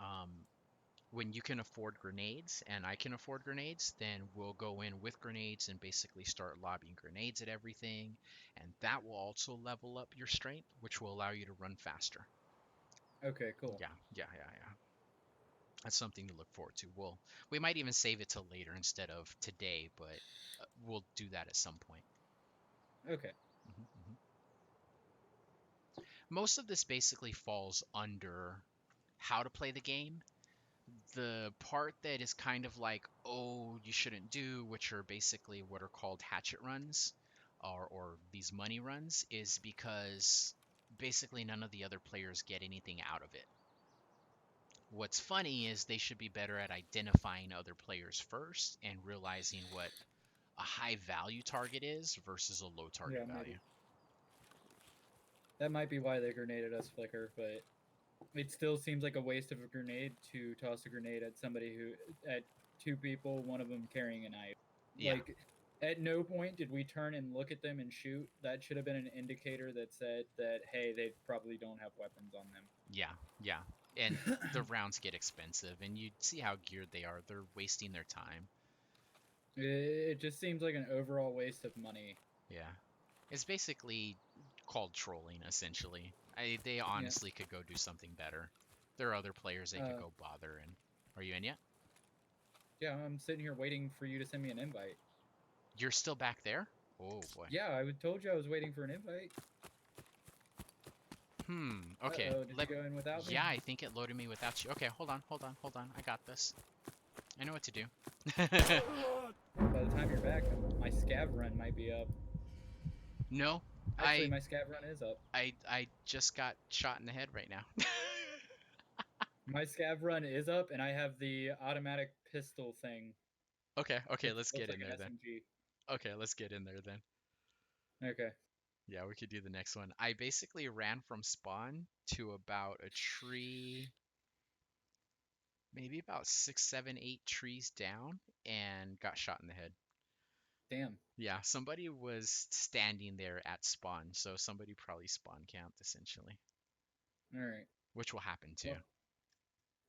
Speaker 2: when you can afford grenades and I can afford grenades, then we'll go in with grenades and basically start lobbing grenades at everything. And that will also level up your strength, which will allow you to run faster.
Speaker 1: Okay, cool.
Speaker 2: Yeah. That's something to look forward to. We might even save it till later instead of today, but we'll do that at some point.
Speaker 1: Okay.
Speaker 2: hmm Most of this basically falls under how to play the game. The part that is kind of like, oh, you shouldn't do, which are basically what are called hatchet runs or these money runs, is because basically none of the other players get anything out of it. What's funny is they should be better at identifying other players first and realizing what a high value target is versus a low target
Speaker 1: Yeah, maybe.
Speaker 2: value.
Speaker 1: That might be why they grenaded us, Flicker, but it still seems like a waste of a grenade to toss a grenade at somebody at two people, one of them carrying a knife.
Speaker 2: Yeah,
Speaker 1: Like, at no point did we turn and look at them and shoot. That should have been an indicator that said that, hey, they probably don't have weapons on them.
Speaker 2: yeah. And the rounds get expensive, and you see how geared they are. They're wasting their time.
Speaker 1: It just seems like an overall waste of money.
Speaker 2: Yeah. It's basically called trolling, essentially. They
Speaker 1: Yeah.
Speaker 2: honestly could go do something better. There are other players they could
Speaker 1: Uh,
Speaker 2: go bother. And are you in yet?
Speaker 1: yeah, I'm sitting here waiting for you to send me an invite.
Speaker 2: You're still back there? Oh boy.
Speaker 1: Yeah, I told you I was waiting for an invite.
Speaker 2: Okay.
Speaker 1: Uh-oh, did you go in without me?
Speaker 2: Yeah, I think it loaded me without you. Okay, hold on. I got this. I know what to do.
Speaker 1: By the time you're back, my scav run might be up.
Speaker 2: No,
Speaker 1: Actually, my scav run is up.
Speaker 2: I just got shot in the head right now.
Speaker 1: My scav run is up, and I have the automatic pistol thing.
Speaker 2: Okay,
Speaker 1: It
Speaker 2: let's
Speaker 1: looks
Speaker 2: get
Speaker 1: like
Speaker 2: in
Speaker 1: an
Speaker 2: there then.
Speaker 1: SMG.
Speaker 2: Okay, let's get in there then.
Speaker 1: Okay.
Speaker 2: Yeah, we could do the next one. I basically ran from spawn to about a tree, maybe about 6, 7, 8 trees down, and got shot in the head.
Speaker 1: Damn.
Speaker 2: Yeah, somebody was standing there at spawn, so somebody probably spawn camped essentially,
Speaker 1: All right.
Speaker 2: which will happen too.
Speaker 1: Well,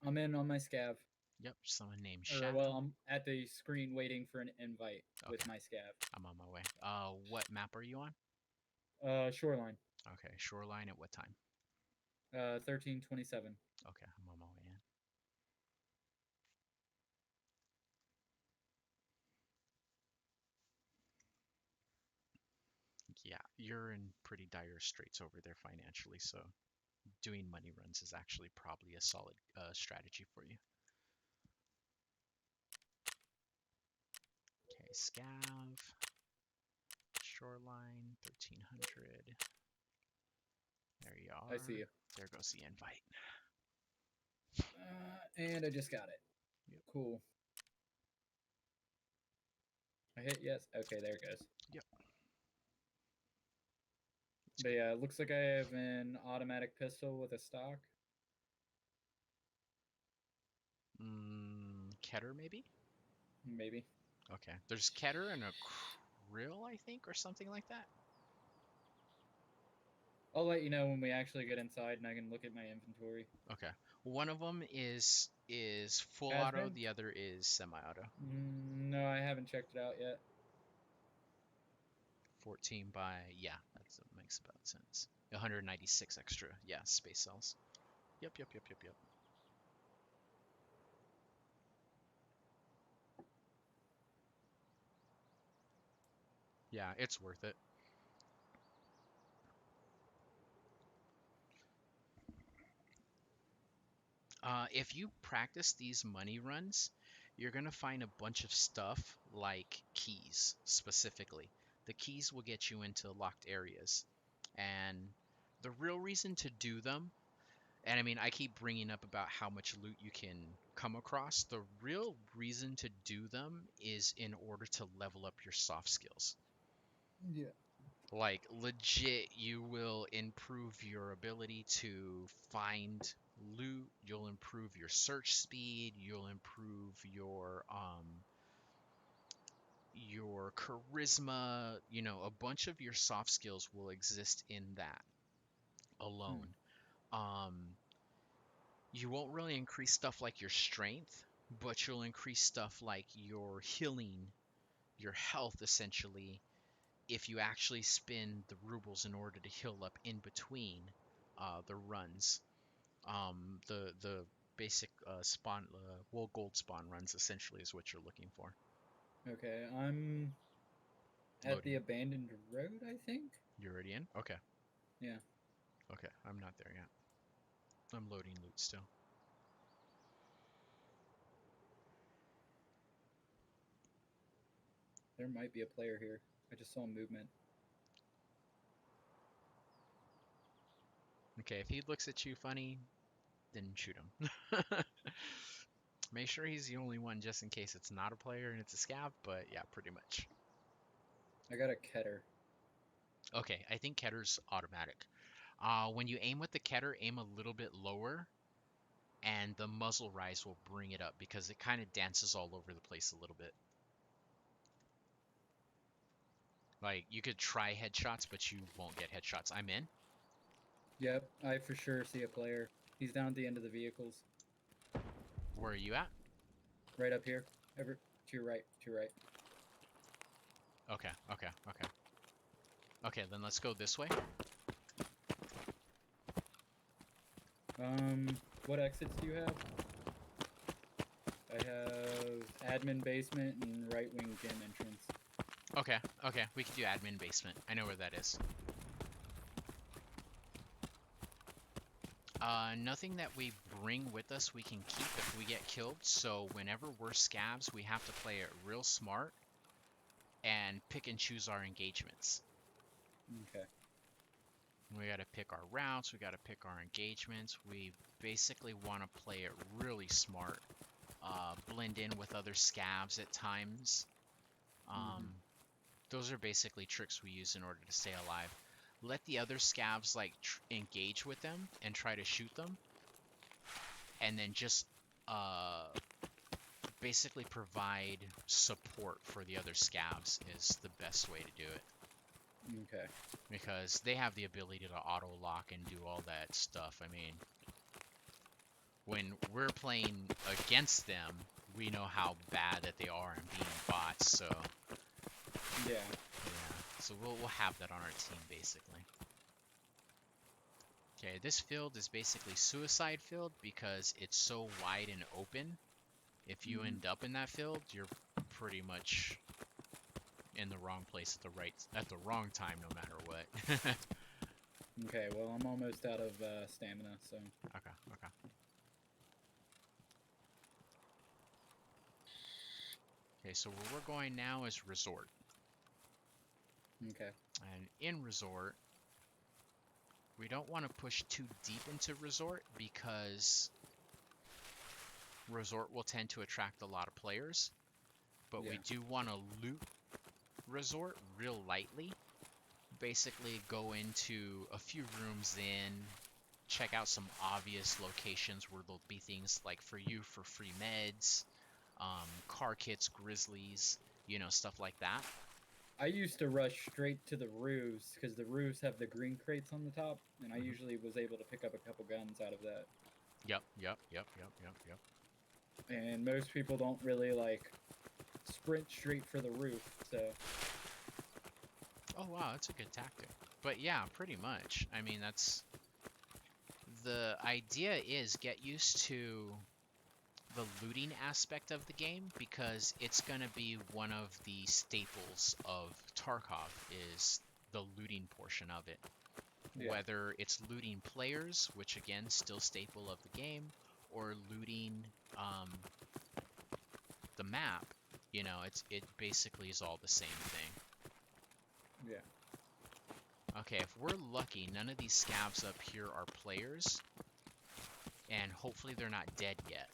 Speaker 1: I'm in on my scav.
Speaker 2: Yep, someone named
Speaker 1: Or, well,
Speaker 2: Shackle.
Speaker 1: I'm at the screen waiting for an invite with
Speaker 2: Okay,
Speaker 1: my scav.
Speaker 2: I'm on my way. What map are you on?
Speaker 1: Shoreline.
Speaker 2: Okay, shoreline at what time?
Speaker 1: 1327.
Speaker 2: Okay, I'm on my way in. Yeah, you're in pretty dire straits over there financially, so doing money runs is actually probably a solid strategy for you. Okay, scav, shoreline, 1300. There you are.
Speaker 1: I see you.
Speaker 2: There goes the invite.
Speaker 1: And I just got it.
Speaker 2: Yep.
Speaker 1: Cool. I hit yes. Okay, there it goes.
Speaker 2: Yep.
Speaker 1: But yeah, it looks like I have an automatic pistol with a stock.
Speaker 2: Keter maybe?
Speaker 1: Maybe.
Speaker 2: Okay. There's Keter and a krill, I think, or something like that.
Speaker 1: I'll let you know when we actually get inside and I can look at my inventory.
Speaker 2: Okay. One of them is full
Speaker 1: Has
Speaker 2: auto.
Speaker 1: been?
Speaker 2: The other is semi-auto.
Speaker 1: No, I haven't checked it out yet.
Speaker 2: 14 by that makes about sense. 196 extra. Yeah, space cells. Yep. Yeah, it's worth it. If you practice these money runs, you're going to find a bunch of stuff like keys specifically. The keys will get you into locked areas. And the real reason to do them, and I mean, I keep bringing up about how much loot you can come across. The real reason to do them is in order to level up your soft skills.
Speaker 1: Yeah.
Speaker 2: Like legit, you will improve your ability to find loot, you'll improve your search speed, you'll improve your charisma, a bunch of your soft skills will exist in that alone. You won't really increase stuff like your strength, but you'll increase stuff like your healing, your health essentially, if you actually spend the rubles in order to heal up in between the runs. The basic spawn, gold spawn runs essentially is what you're looking for.
Speaker 1: Okay, I'm at the
Speaker 2: Loading.
Speaker 1: abandoned road, I think.
Speaker 2: You're already in? Okay.
Speaker 1: Yeah.
Speaker 2: Okay, I'm not there yet. I'm loading loot still.
Speaker 1: There might be a player here. I just saw movement.
Speaker 2: Okay, if he looks at you funny, then shoot him. Make sure he's the only one just in case it's not a player and it's a scav, but yeah, pretty much.
Speaker 1: I got a Keter.
Speaker 2: Okay, I think Ketter's automatic. When you aim with the Keter, aim a little bit lower, and the muzzle rise will bring it up because it kind of dances all over the place a little bit. Like, you could try headshots, but you won't get headshots. I'm in.
Speaker 1: Yep, I for sure see a player. He's down at the end of the vehicles.
Speaker 2: Where are you at?
Speaker 1: Right up here. To your right, to your right.
Speaker 2: Okay. Okay, then let's go this way.
Speaker 1: What exits do you have? I have admin basement and right wing gym entrance.
Speaker 2: Okay, we can do admin basement. I know where that is. Nothing that we bring with us we can keep if we get killed, so whenever we're scavs, we have to play it real smart and pick and choose our engagements.
Speaker 1: Okay.
Speaker 2: We gotta pick our routes, we gotta pick our engagements, we basically want to play it really smart. Blend in with other scavs at times. Those are basically tricks we use in order to stay alive. Let the other scavs like engage with them and try to shoot them, and then just basically provide support for the other scavs is the best way to do it.
Speaker 1: Okay.
Speaker 2: Because they have the ability to auto lock and do all that stuff. I mean, when we're playing against them, we know how bad that they are and being bots, so
Speaker 1: Yeah.
Speaker 2: so we'll have that on our team basically. Okay, this field is basically suicide field because it's so wide and open. If you end up in that field, you're pretty much in the wrong place at the wrong time, no matter what.
Speaker 1: Okay, well, I'm almost out of stamina, so...
Speaker 2: Okay. Okay, so where we're going now is resort.
Speaker 1: Okay.
Speaker 2: And in resort, we don't want to push too deep into resort because resort will tend to attract a lot of players. But we do want to loot resort real lightly. Basically go into a few rooms in, check out some obvious locations where there'll be things like for free meds, car kits, grizzlies, stuff like that.
Speaker 1: I used to rush straight to the roofs because the roofs have the green crates on the top, and I usually was able to pick up a couple guns out of that.
Speaker 2: Yep.
Speaker 1: And most people don't really like sprint straight for the roof, so...
Speaker 2: Oh wow, that's a good tactic. But yeah, pretty much. I mean, that's... The idea is get used to the looting aspect of the game because it's going to be one of the staples of Tarkov is the looting portion of it. Yeah. Whether it's looting players, which again, still staple of the game, or looting the map, it basically is all the same thing.
Speaker 1: Yeah.
Speaker 2: Okay, if we're lucky, none of these scavs up here are players, and hopefully they're not dead yet.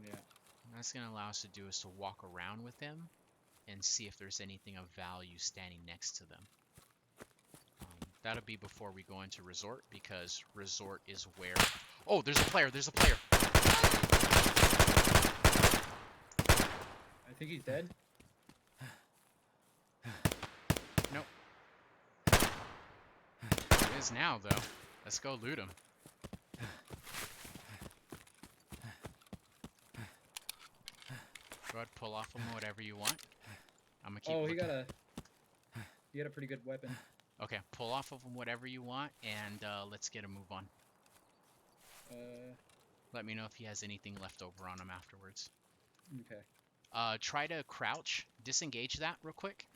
Speaker 1: Yeah.
Speaker 2: That's going to allow us to do is to walk around with them and see if there's anything of value standing next to them. That'll be before we go into resort, because resort is where... Oh, there's a player!
Speaker 1: I think he's dead.
Speaker 2: Nope. He is now, though. Let's go loot him. Go ahead, pull off him whatever you want. I'm gonna keep
Speaker 1: Oh,
Speaker 2: looking.
Speaker 1: he got a pretty good weapon.
Speaker 2: Okay, pull off of him whatever you want, and let's get a move on. Let me know if he has anything left over on him afterwards.
Speaker 1: Okay.
Speaker 2: Try to crouch. Disengage that real quick.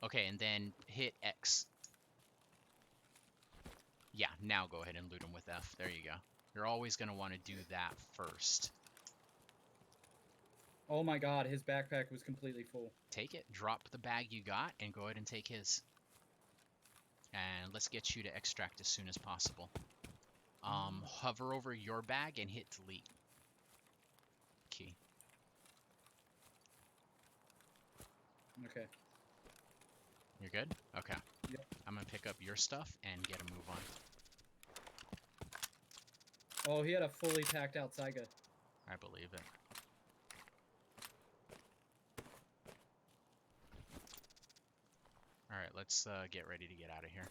Speaker 2: Okay, and then hit X. Yeah, now go ahead and loot him with F. There you go. You're always going to want to do that first.
Speaker 1: Oh my god, his backpack was completely full.
Speaker 2: Take it, drop the bag you got, and go ahead and take his. And let's get you to extract as soon as possible. Hover over your bag and hit delete. Key.
Speaker 1: Okay.
Speaker 2: You're good? Okay.
Speaker 1: Yep.
Speaker 2: I'm going to pick up your stuff and get a move on.
Speaker 1: Oh, he had a fully packed out Saiga.
Speaker 2: I believe it. Alright, let's get ready to get out of here.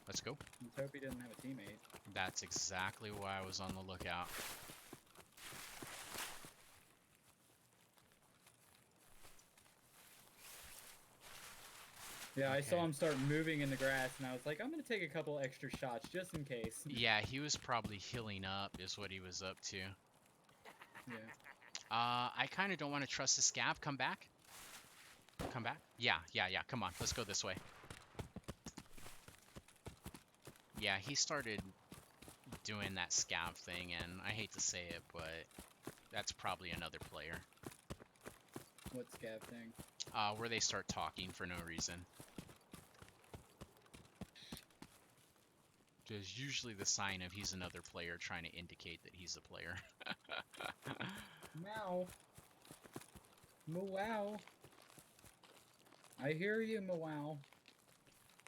Speaker 2: Let's go.
Speaker 1: Let's hope he didn't have a teammate.
Speaker 2: That's exactly why I was on the lookout.
Speaker 1: Yeah, I saw
Speaker 2: Okay.
Speaker 1: him start moving in the grass, and I was like, I'm gonna take a couple extra shots just in case.
Speaker 2: Yeah, he was probably healing up is what he was up to.
Speaker 1: Yeah.
Speaker 2: I kind of don't want to trust the scav. Come back. Come back. Yeah. Come on, let's go this way. Yeah, he started doing that scav thing, and I hate to say it, but that's probably another player.
Speaker 1: What scav thing?
Speaker 2: Where they start talking for no reason. Which is usually the sign of he's another player trying to indicate that he's a player.
Speaker 1: Meow. Meow. I hear you, meow.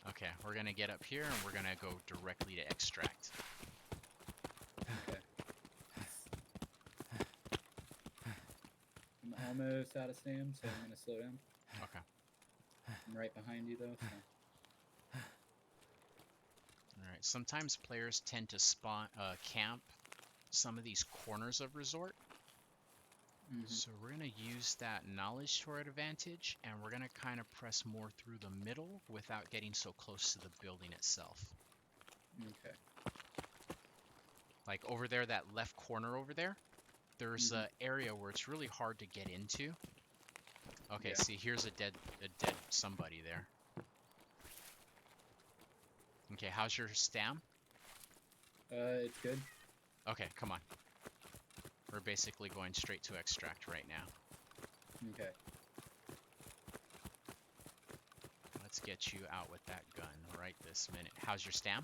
Speaker 2: Okay, we're gonna get up here and we're gonna go directly to extract.
Speaker 1: Okay. I'm almost out of stam, so I'm gonna slow down.
Speaker 2: Okay.
Speaker 1: I'm right behind you, though. So.
Speaker 2: Alright, sometimes players tend to spawn, camp some of these corners of resort. So we're going to use that knowledge to our advantage, and we're going to kind of press more through the middle without getting so close to the building itself.
Speaker 1: Okay.
Speaker 2: Like over there, that left corner over there, there's an area where it's really hard to get into. Okay,
Speaker 1: Yeah.
Speaker 2: see, here's a dead somebody there. Okay, how's your stam?
Speaker 1: It's good.
Speaker 2: Okay, come on. We're basically going straight to extract right now.
Speaker 1: Okay.
Speaker 2: Let's get you out with that gun right this minute. How's your stam?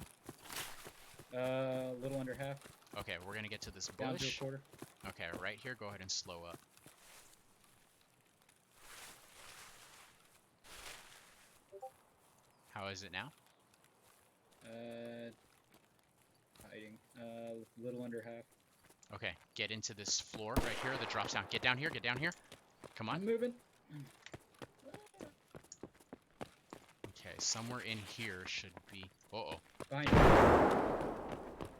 Speaker 1: A little under half.
Speaker 2: Okay, we're gonna get to this
Speaker 1: Down to a
Speaker 2: bush.
Speaker 1: quarter.
Speaker 2: Okay, right here, go ahead and slow up. How is it now?
Speaker 1: Hiding. Little under half.
Speaker 2: Okay, get into this floor right here that drops down. Get down here, get down here. Come on.
Speaker 1: I'm moving.
Speaker 2: Okay, somewhere in here should be... Uh-oh.
Speaker 1: Behind you.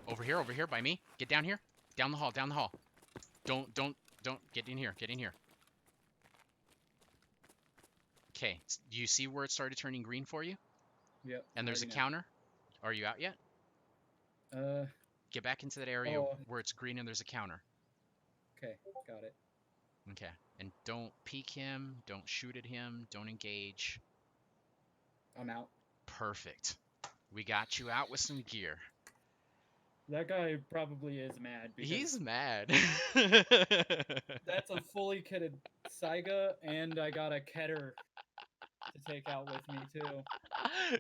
Speaker 2: Over here by me. Get down here. Down the hall, down the hall. Don't, get in here, get in here. Okay, do you see where it started turning green for you?
Speaker 1: Yep.
Speaker 2: And there's a
Speaker 1: hiding out.
Speaker 2: counter? Are you out yet?
Speaker 1: Uh,
Speaker 2: Get back into that area
Speaker 1: Oh.
Speaker 2: where it's green and there's a counter.
Speaker 1: okay. Got it.
Speaker 2: Okay, and don't peek him, don't shoot at him, don't engage.
Speaker 1: I'm out.
Speaker 2: Perfect. We got you out with some gear.
Speaker 1: That guy probably is mad because
Speaker 2: He's mad.
Speaker 1: that's a fully kitted Saiga, and I got a Keter to take out with me too.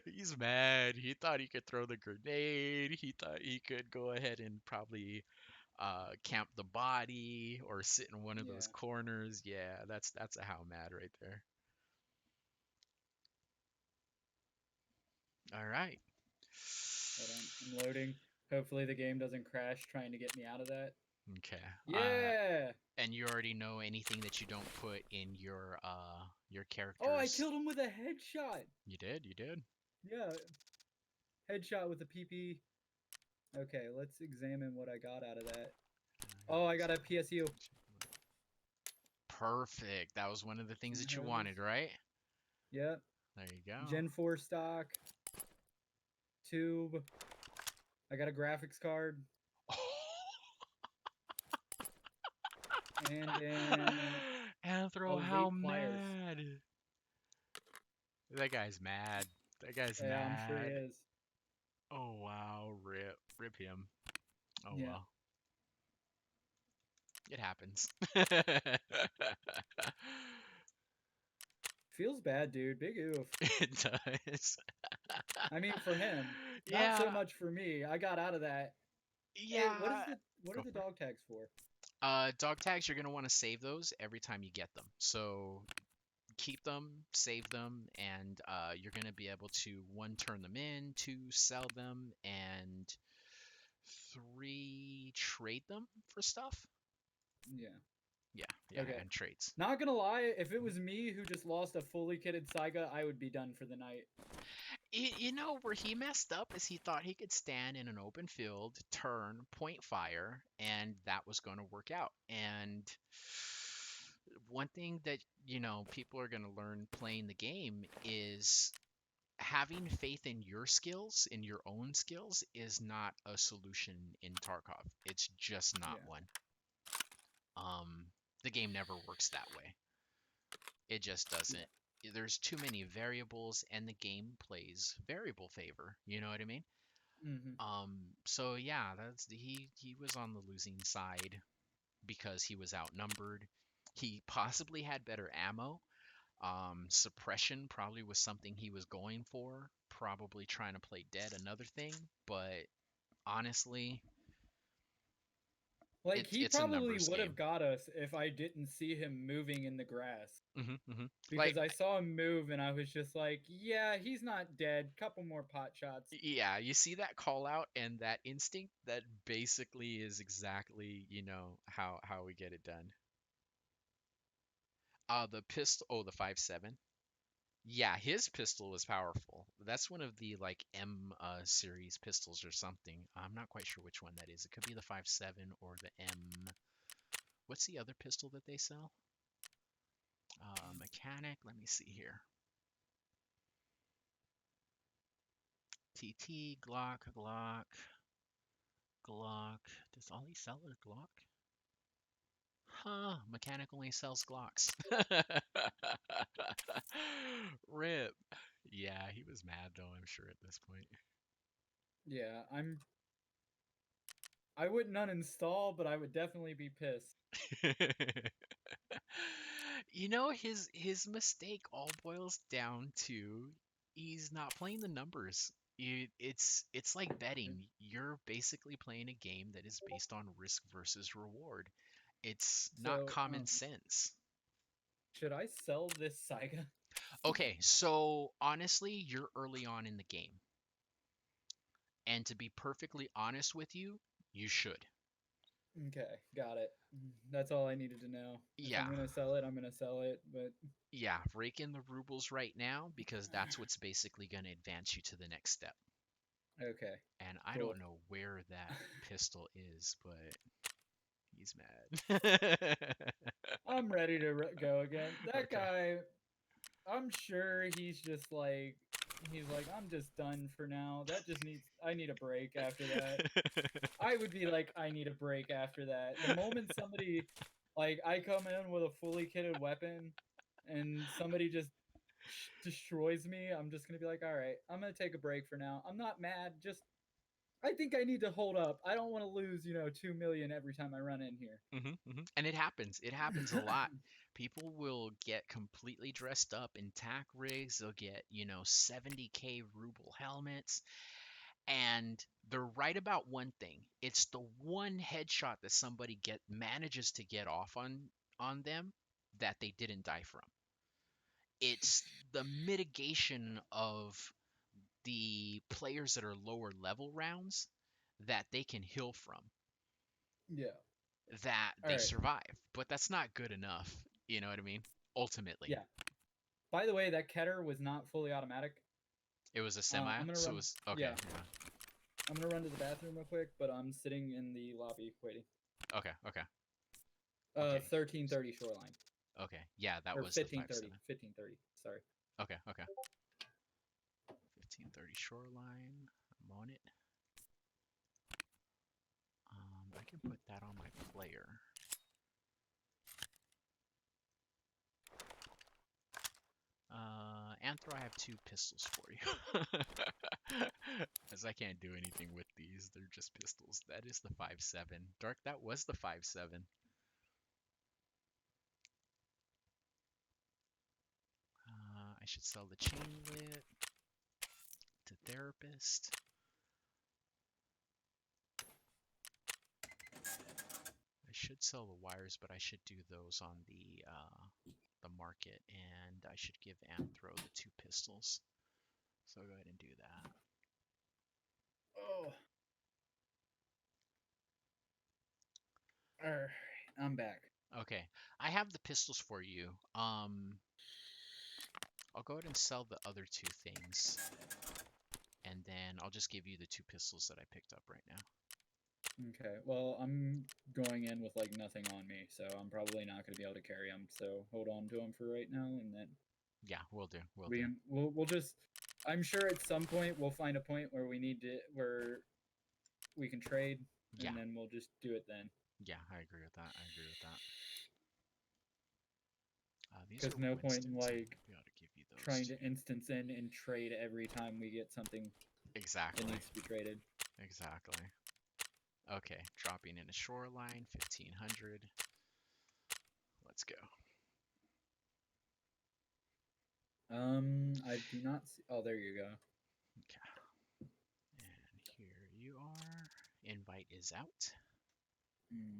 Speaker 2: He's mad. He thought he could throw the grenade. He thought he could go ahead and probably camp the body or sit in one of those
Speaker 1: Yeah.
Speaker 2: corners. Yeah, that's a how mad right there. All right.
Speaker 1: Hold on. I'm loading. Hopefully the game doesn't crash trying to get me out of that.
Speaker 2: Okay.
Speaker 1: Yeah.
Speaker 2: And you already know anything that you don't put in your
Speaker 1: Oh, I
Speaker 2: characters.
Speaker 1: killed him with a headshot.
Speaker 2: You did. You did.
Speaker 1: Yeah, headshot with a PP. Okay, let's examine what I got out of that. Oh, I got a PSU.
Speaker 2: Perfect. That was one of the things that you
Speaker 1: Hose.
Speaker 2: wanted, right?
Speaker 1: Yep.
Speaker 2: There you go.
Speaker 1: Gen 4 stock. Tube. I got a graphics card. And then
Speaker 2: Anthro,
Speaker 1: oh,
Speaker 2: how
Speaker 1: weight pliers.
Speaker 2: mad? That guy's mad. That guy's
Speaker 1: Yeah, I'm sure he
Speaker 2: mad.
Speaker 1: is.
Speaker 2: Oh wow, rip him. Oh
Speaker 1: Yeah.
Speaker 2: well, it happens.
Speaker 1: Feels bad, dude. Big oof.
Speaker 2: It does.
Speaker 1: I mean, for him. Not so
Speaker 2: Yeah,
Speaker 1: much for me. I got out of that. Hey,
Speaker 2: yeah.
Speaker 1: what are
Speaker 2: Go
Speaker 1: the
Speaker 2: for it.
Speaker 1: dog tags for?
Speaker 2: Dog tags, you're gonna want to save those every time you get them. So keep them, save them, and you're gonna be able to one, turn them in, two, sell them, and three, trade them for stuff.
Speaker 1: Yeah.
Speaker 2: Yeah,
Speaker 1: Okay.
Speaker 2: and trades.
Speaker 1: Not gonna lie, if it was me who just lost a fully kitted Saiga, I would be done for the night.
Speaker 2: You know where he messed up is he thought he could stand in an open field, turn, point fire, and that was going to work out. And one thing that people are going to learn playing the game is having faith in your skills, in your own skills, is not a solution in Tarkov. It's just not
Speaker 1: Yeah.
Speaker 2: one. The game never works that way. It just doesn't. There's too many variables, and the game plays variable favor. You know what I mean?
Speaker 1: Mm-hmm.
Speaker 2: So yeah, he was on the losing side because he was outnumbered. He possibly had better ammo. Suppression probably was something he was going for. Probably trying to play dead, another thing. But honestly,
Speaker 1: Like,
Speaker 2: it's
Speaker 1: he
Speaker 2: it's a
Speaker 1: probably
Speaker 2: numbers
Speaker 1: would have
Speaker 2: game.
Speaker 1: got us if I didn't see him moving in the grass.
Speaker 2: Like,
Speaker 1: Because I saw him move and I was just like, yeah, he's not dead. Couple more pot shots.
Speaker 2: yeah, you see that call out and that instinct. That basically is exactly how we get it done. The pistol. Oh, the 5.7. Yeah, his pistol was powerful. That's one of the like M series pistols or something. I'm not quite sure which one that is. It could be the 5.7 or the M. What's the other pistol that they sell? Mechanic. Let me see here. TT, Glock, Glock, Glock. Does Ollie sell a Glock? Huh, Mechanic only sells Glocks. Rip. Yeah, he was mad though, I'm sure, at this point.
Speaker 1: Yeah, I wouldn't uninstall, but I would definitely be pissed.
Speaker 2: His mistake all boils down to he's not playing the numbers. It's like betting. You're basically playing a game that is based on risk versus reward. It's not
Speaker 1: So,
Speaker 2: common sense.
Speaker 1: should I sell this Saiga?
Speaker 2: Okay, so honestly, you're early on in the game. And to be perfectly honest with you, you should.
Speaker 1: Okay, got it. That's all I needed to know. If
Speaker 2: Yeah.
Speaker 1: I'm gonna sell it, I'm gonna sell it, but
Speaker 2: Yeah, rake in the rubles right now because that's what's basically going to advance you to the next step.
Speaker 1: okay.
Speaker 2: And I
Speaker 1: Cool.
Speaker 2: don't know where that pistol is, but he's mad.
Speaker 1: I'm ready to go again. That
Speaker 2: Okay.
Speaker 1: guy, I'm sure he's just like, I'm just done for now. I need a break after that. I would be like, I need a break after that. The moment somebody, like, I come in with a fully kitted weapon and somebody just destroys me, I'm just gonna be like, all right, I'm gonna take a break for now. I'm not mad, just I think I need to hold up. I don't want to lose, 2 million every time I run in here.
Speaker 2: And it happens. It happens a lot. People will get completely dressed up in tack rigs. They'll get, 70K ruble helmets. And they're right about one thing. It's the one headshot that somebody manages to get off on them that they didn't die from. It's the mitigation of the players that are lower level rounds that they can heal from.
Speaker 1: Yeah.
Speaker 2: that
Speaker 1: All
Speaker 2: they
Speaker 1: right.
Speaker 2: survive. But that's not good enough. You know what I mean? Ultimately,
Speaker 1: Yeah. By the way, that Keter was not fully automatic.
Speaker 2: it was a semi,
Speaker 1: I'm gonna
Speaker 2: so
Speaker 1: run.
Speaker 2: it was okay.
Speaker 1: Yeah, I'm gonna run to the bathroom real quick, but I'm sitting in the lobby waiting.
Speaker 2: Okay, okay, okay,
Speaker 1: 1330 shoreline
Speaker 2: okay. Yeah, that
Speaker 1: or
Speaker 2: was the
Speaker 1: 1530.
Speaker 2: 5-7.
Speaker 1: 1530. Sorry.
Speaker 2: Okay, okay. 1530 shoreline. I'm on it. I can put that on my player. Anthro, I have 2 pistols for you. As I can't do anything with these, they're just pistols. That is the 5-7. Dark, that was the 5-7. I should sell the chain lit to therapist. I should sell the wires, but I should do those on the market, and I should give Anthro the 2 pistols. So I'll go ahead and do that.
Speaker 1: Oh. All right, I'm back.
Speaker 2: Okay, I have the pistols for you. I'll go ahead and sell the other 2 things, and then I'll just give you the 2 pistols that I picked up right now.
Speaker 1: Okay. Well, I'm going in with like nothing on me, so I'm probably not going to be able to carry them. So hold on to them for right now, and then
Speaker 2: Yeah, we'll do. We'll do.
Speaker 1: we'll just. I'm sure at some point we'll find a point where we need to where we can trade,
Speaker 2: Yeah,
Speaker 1: and then we'll just do it then.
Speaker 2: yeah, I agree with that. I agree with that. These
Speaker 1: Because
Speaker 2: are
Speaker 1: no point in
Speaker 2: Winstons. I'm
Speaker 1: like
Speaker 2: gonna be able to give you those
Speaker 1: trying
Speaker 2: two.
Speaker 1: to instance in and trade every time we get something
Speaker 2: Exactly.
Speaker 1: that needs to be traded.
Speaker 2: Exactly. Okay, dropping in a shoreline, 1500. Let's go.
Speaker 1: I do not see. Oh, there you go.
Speaker 2: Okay. And here you are. Invite is out.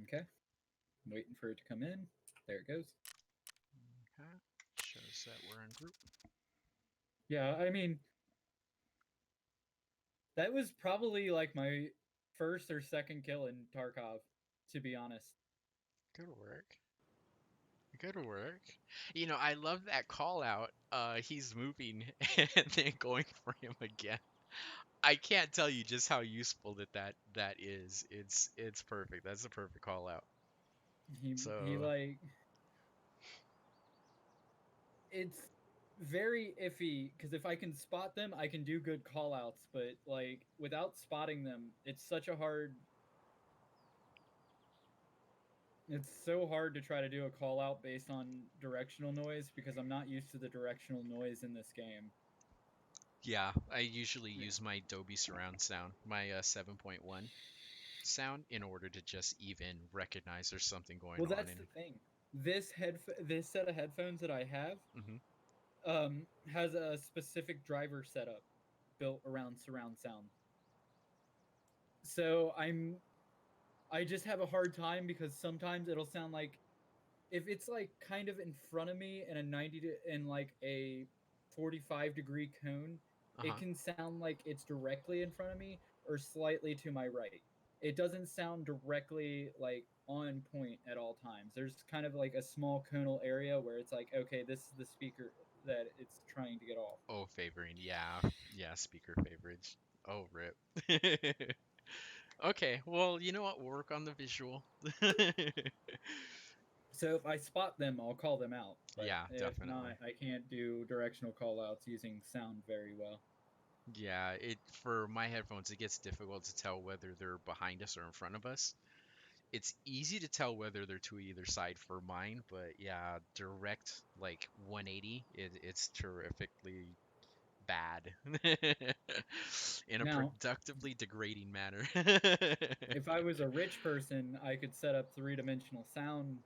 Speaker 1: Okay. Waiting for it to come in. There it goes.
Speaker 2: Okay. Shows that we're in group.
Speaker 1: Yeah, I mean, that was probably like my first or second kill in Tarkov, to be honest.
Speaker 2: Good work. Good work. You know, I love that call out. He's moving and then going for him again. I can't tell you just how useful that is. It's perfect. That's a perfect call out.
Speaker 1: He
Speaker 2: So
Speaker 1: like it's very iffy because if I can spot them, I can do good call outs, but like without spotting them, it's so hard to try to do a call out based on directional noise because I'm not used to the directional noise in this game.
Speaker 2: yeah, I usually
Speaker 1: Yeah.
Speaker 2: use my Dolby surround sound, my 7.1 sound, in order to just even recognize there's something going
Speaker 1: Well,
Speaker 2: on.
Speaker 1: that's the thing. This set of headphones that I have
Speaker 2: Hmm.
Speaker 1: has a specific driver setup built around surround sound. So I just have a hard time because sometimes it'll sound like if it's like kind of in front of me in a 90 to in like a 45-degree cone, it
Speaker 2: Uh-huh.
Speaker 1: can sound like it's directly in front of me or slightly to my right. It doesn't sound directly like on point at all times. There's kind of like a small conal area where it's like, okay, this is the speaker that it's trying to get off.
Speaker 2: Oh, favoring. Yeah. Yeah, speaker favorites. Oh, rip. Okay, well, you know what? We'll work on the visual.
Speaker 1: So if I spot them, I'll call them out. But
Speaker 2: Yeah,
Speaker 1: if
Speaker 2: definitely.
Speaker 1: not, I can't do directional call outs using sound very well.
Speaker 2: Yeah, it for my headphones, it gets difficult to tell whether they're behind us or in front of us. It's easy to tell whether they're to either side for mine, but yeah, direct like 180, it's terrifically bad in a
Speaker 1: Now,
Speaker 2: productively degrading manner.
Speaker 1: if I was a rich person, I could set up three-dimensional sound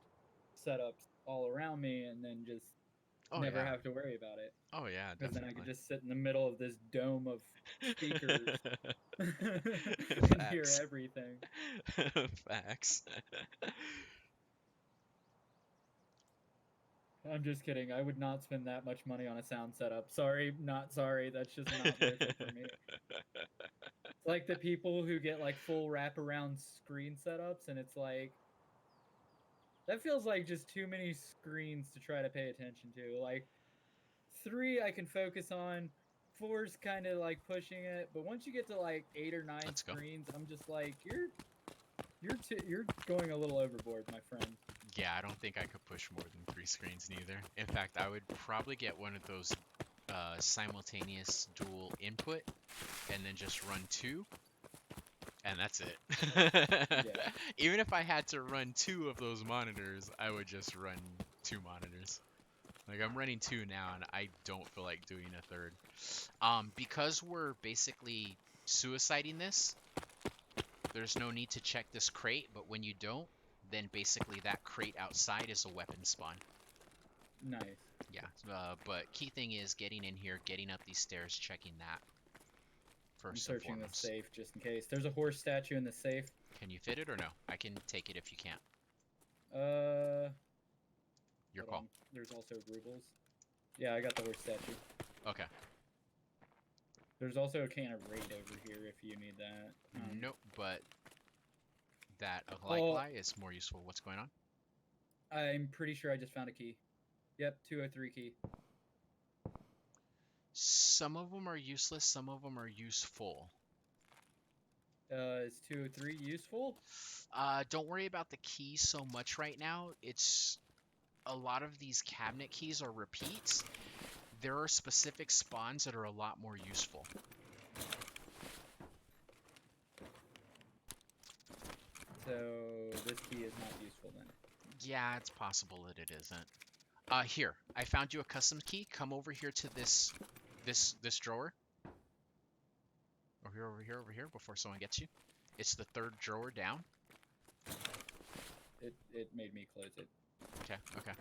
Speaker 1: setups all around me and then just
Speaker 2: Oh
Speaker 1: never
Speaker 2: yeah.
Speaker 1: have to worry about it.
Speaker 2: Oh yeah,
Speaker 1: Because then I could
Speaker 2: definitely.
Speaker 1: just sit in the middle of this dome of speakers and hear
Speaker 2: Facts.
Speaker 1: everything.
Speaker 2: Facts.
Speaker 1: I'm just kidding. I would not spend that much money on a sound setup. Sorry, not sorry. That's just not worth it for me. It's like the people who get like full wraparound screen setups, and it's like That feels like just too many screens to try to pay attention to. Like 3 I can focus on. 4's kind of like pushing it, but once you get to like 8 or 9
Speaker 2: Let's go.
Speaker 1: screens, I'm just like you're going a little overboard, my friend.
Speaker 2: Yeah, I don't think I could push more than 3 screens neither. In fact, I would probably get one of those simultaneous dual input and then just run 2, and that's it. Even if I had to run 2 of those monitors, I would just run 2 monitors. Like, I'm running 2 now, and I don't feel like doing a third. Because we're basically suiciding this, there's no need to check this crate, but when you don't, then basically that crate outside is a weapon spawn.
Speaker 1: Nice.
Speaker 2: Yeah, but key thing is getting in here, getting up these stairs, checking that
Speaker 1: I'm
Speaker 2: first and
Speaker 1: searching the
Speaker 2: foremost.
Speaker 1: safe just in case. There's a horse statue in the safe.
Speaker 2: Can you fit it or no? I can take it if you can't. Your
Speaker 1: Hold
Speaker 2: call.
Speaker 1: on. There's also rubles. Yeah, I got the horse statue.
Speaker 2: Okay.
Speaker 1: There's also a can of raid over here if you need that.
Speaker 2: Nope, but that a light lie is more useful. What's going on?
Speaker 1: I'm pretty sure I just found a key. Yep, 203 key.
Speaker 2: Some of them are useless, some of them are useful.
Speaker 1: Is 203 useful?
Speaker 2: Don't worry about the keys so much right now. It's a lot of these cabinet keys are repeats. There are specific spawns that are a lot more useful.
Speaker 1: So this key is not useful then.
Speaker 2: Yeah, it's possible that it isn't. Here, I found you a custom key. Come over here to this drawer. Over here, before someone gets you. It's the 3rd drawer down.
Speaker 1: It made me close it.
Speaker 2: Okay.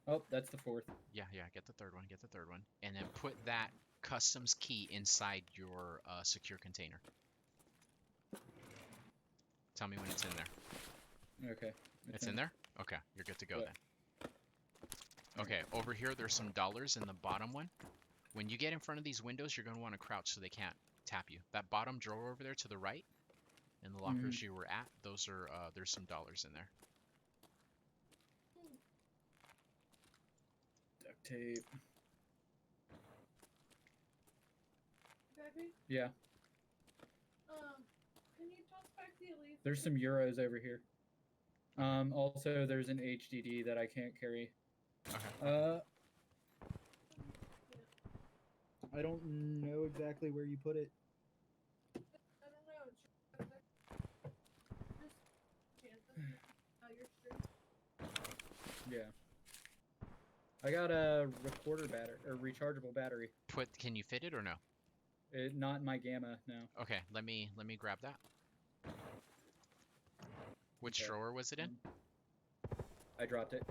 Speaker 1: Oh, that's the 4th.
Speaker 2: Yeah, get the 3rd one. And then put that customs key inside your secure container. Tell me when it's in there.
Speaker 1: Okay.
Speaker 2: It's in there? Okay, you're good to go
Speaker 1: Yeah.
Speaker 2: then. Okay, over here there's some dollars in the bottom one. When you get in front of these windows, you're going to want to crouch so they can't tap you. That bottom drawer over there to the right, in the lockers you were at, those are there's some dollars in there.
Speaker 1: Duct tape.
Speaker 3: Baby,
Speaker 1: Yeah.
Speaker 3: can you toss back the elite?
Speaker 1: There's some euros over here. Also there's an HDD that I can't carry.
Speaker 2: Okay.
Speaker 1: I don't know exactly where you put it.
Speaker 3: I don't know. You're straight.
Speaker 1: Yeah. I got a recorder battery or rechargeable battery.
Speaker 2: Can you fit it or no?
Speaker 1: Not in my gamma, no.
Speaker 2: Okay, let me grab that. Which
Speaker 1: Okay.
Speaker 2: drawer was it in?
Speaker 1: I dropped it.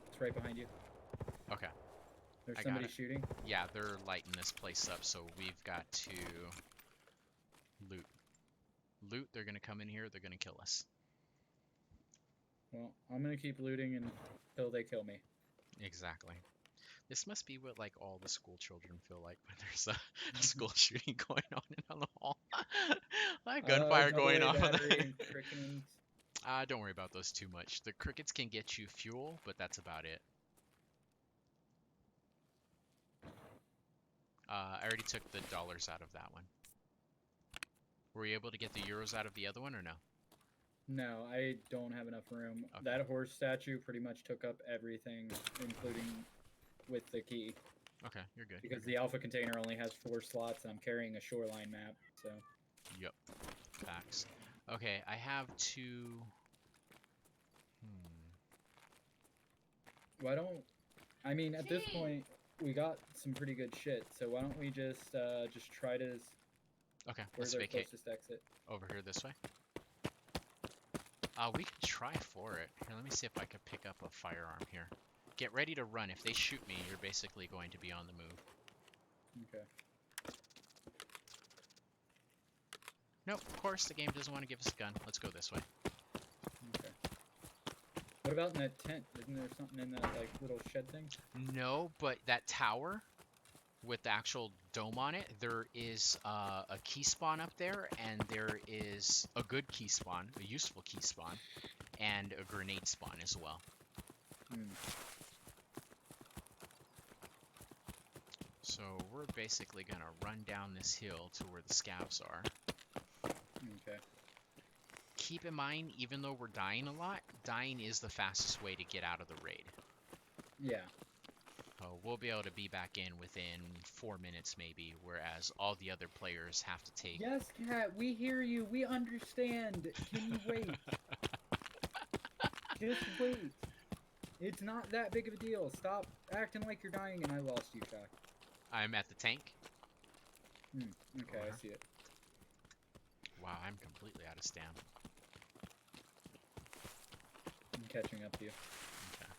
Speaker 1: It's right behind you.
Speaker 2: Okay.
Speaker 1: There's
Speaker 2: I got
Speaker 1: somebody
Speaker 2: it.
Speaker 1: shooting.
Speaker 2: Yeah, they're lighting this place up, so we've got to loot. Loot, they're gonna come in here, they're gonna kill us.
Speaker 1: Well, I'm gonna keep looting until they kill me.
Speaker 2: Exactly. This must be what like all the school children feel like when there's a school shooting going on in the hall. Like gunfire going
Speaker 1: AA
Speaker 2: off of
Speaker 1: battery
Speaker 2: the...
Speaker 1: and crickets.
Speaker 2: Don't worry about those too much. The crickets can get you fuel, but that's about it. I already took the dollars out of that one. Were you able to get the euros out of the other one or no?
Speaker 1: No, I don't have enough room.
Speaker 2: Okay.
Speaker 1: That horse statue pretty much took up everything, including with the key.
Speaker 2: Okay, you're good.
Speaker 1: Because the alpha container only has 4 slots, and I'm carrying a shoreline map, so...
Speaker 2: Yep. Facts. Okay, I have 2...
Speaker 1: Why don't... I mean, at this
Speaker 3: Gee.
Speaker 1: point, we got some pretty good shit, so why don't we just try to...
Speaker 2: Okay,
Speaker 1: Where's
Speaker 2: let's
Speaker 1: our
Speaker 2: vacate.
Speaker 1: closest exit?
Speaker 2: Over here this way. We can try for it. Here, let me see if I can pick up a firearm here. Get ready to run. If they shoot me, you're basically going to be on the move.
Speaker 1: Okay.
Speaker 2: Nope, of course, the game doesn't want to give us a gun. Let's go this way.
Speaker 1: Okay. What about in that tent? Isn't there something in that, like, little shed thing?
Speaker 2: No, but that tower with the actual dome on it, there is a key spawn up there, and there is a good key spawn, a useful key spawn, and a grenade spawn as well.
Speaker 1: Hmm.
Speaker 2: So we're basically gonna run down this hill to where the scavs are.
Speaker 1: Okay.
Speaker 2: Keep in mind, even though we're dying a lot, dying is the fastest way to get out of the raid.
Speaker 1: Yeah.
Speaker 2: We'll be able to be back in within 4 minutes maybe, whereas all the other players have to take...
Speaker 1: Yes, Cat, we hear you. We understand. Can you wait? Just wait. It's not that big of a deal. Stop acting like you're dying and I lost you, Shock.
Speaker 2: I'm at the tank.
Speaker 1: Okay, I see it.
Speaker 2: Wow, I'm completely out of stam.
Speaker 1: I'm catching up to you.
Speaker 2: Okay.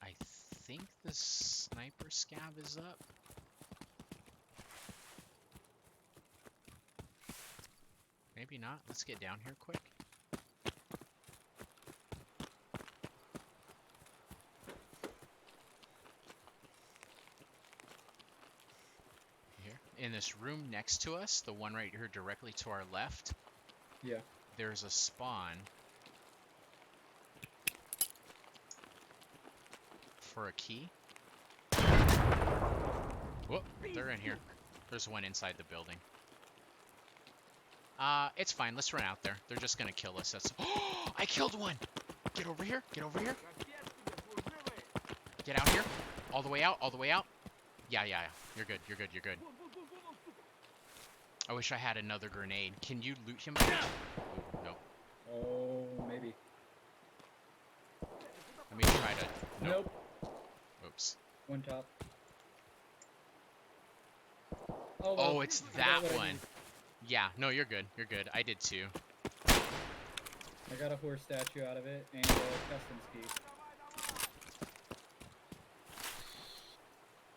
Speaker 2: I think the sniper scav is up. Maybe not. Let's get down here quick. Here. In this room next to us, the one right here directly to our left,
Speaker 1: Yeah.
Speaker 2: there's a spawn for a key. Whoop, they're in here. There's one inside the building. It's fine. Let's run out there. They're just gonna kill us. That's... Oh, I killed one! Get over here. Get over here. Get out here. All the way out. All the way out. Yeah. You're good. You're good. You're good. I wish I had another grenade. Can you loot him? Oh, no.
Speaker 1: Oh, maybe.
Speaker 2: Let me try to...
Speaker 1: Nope.
Speaker 2: Oops.
Speaker 1: One top.
Speaker 2: Oh, it's
Speaker 1: I
Speaker 2: that
Speaker 1: got what I
Speaker 2: one.
Speaker 1: need.
Speaker 2: Yeah, no, you're good. You're good. I did too.
Speaker 1: I got a horse statue out of it and a customs key.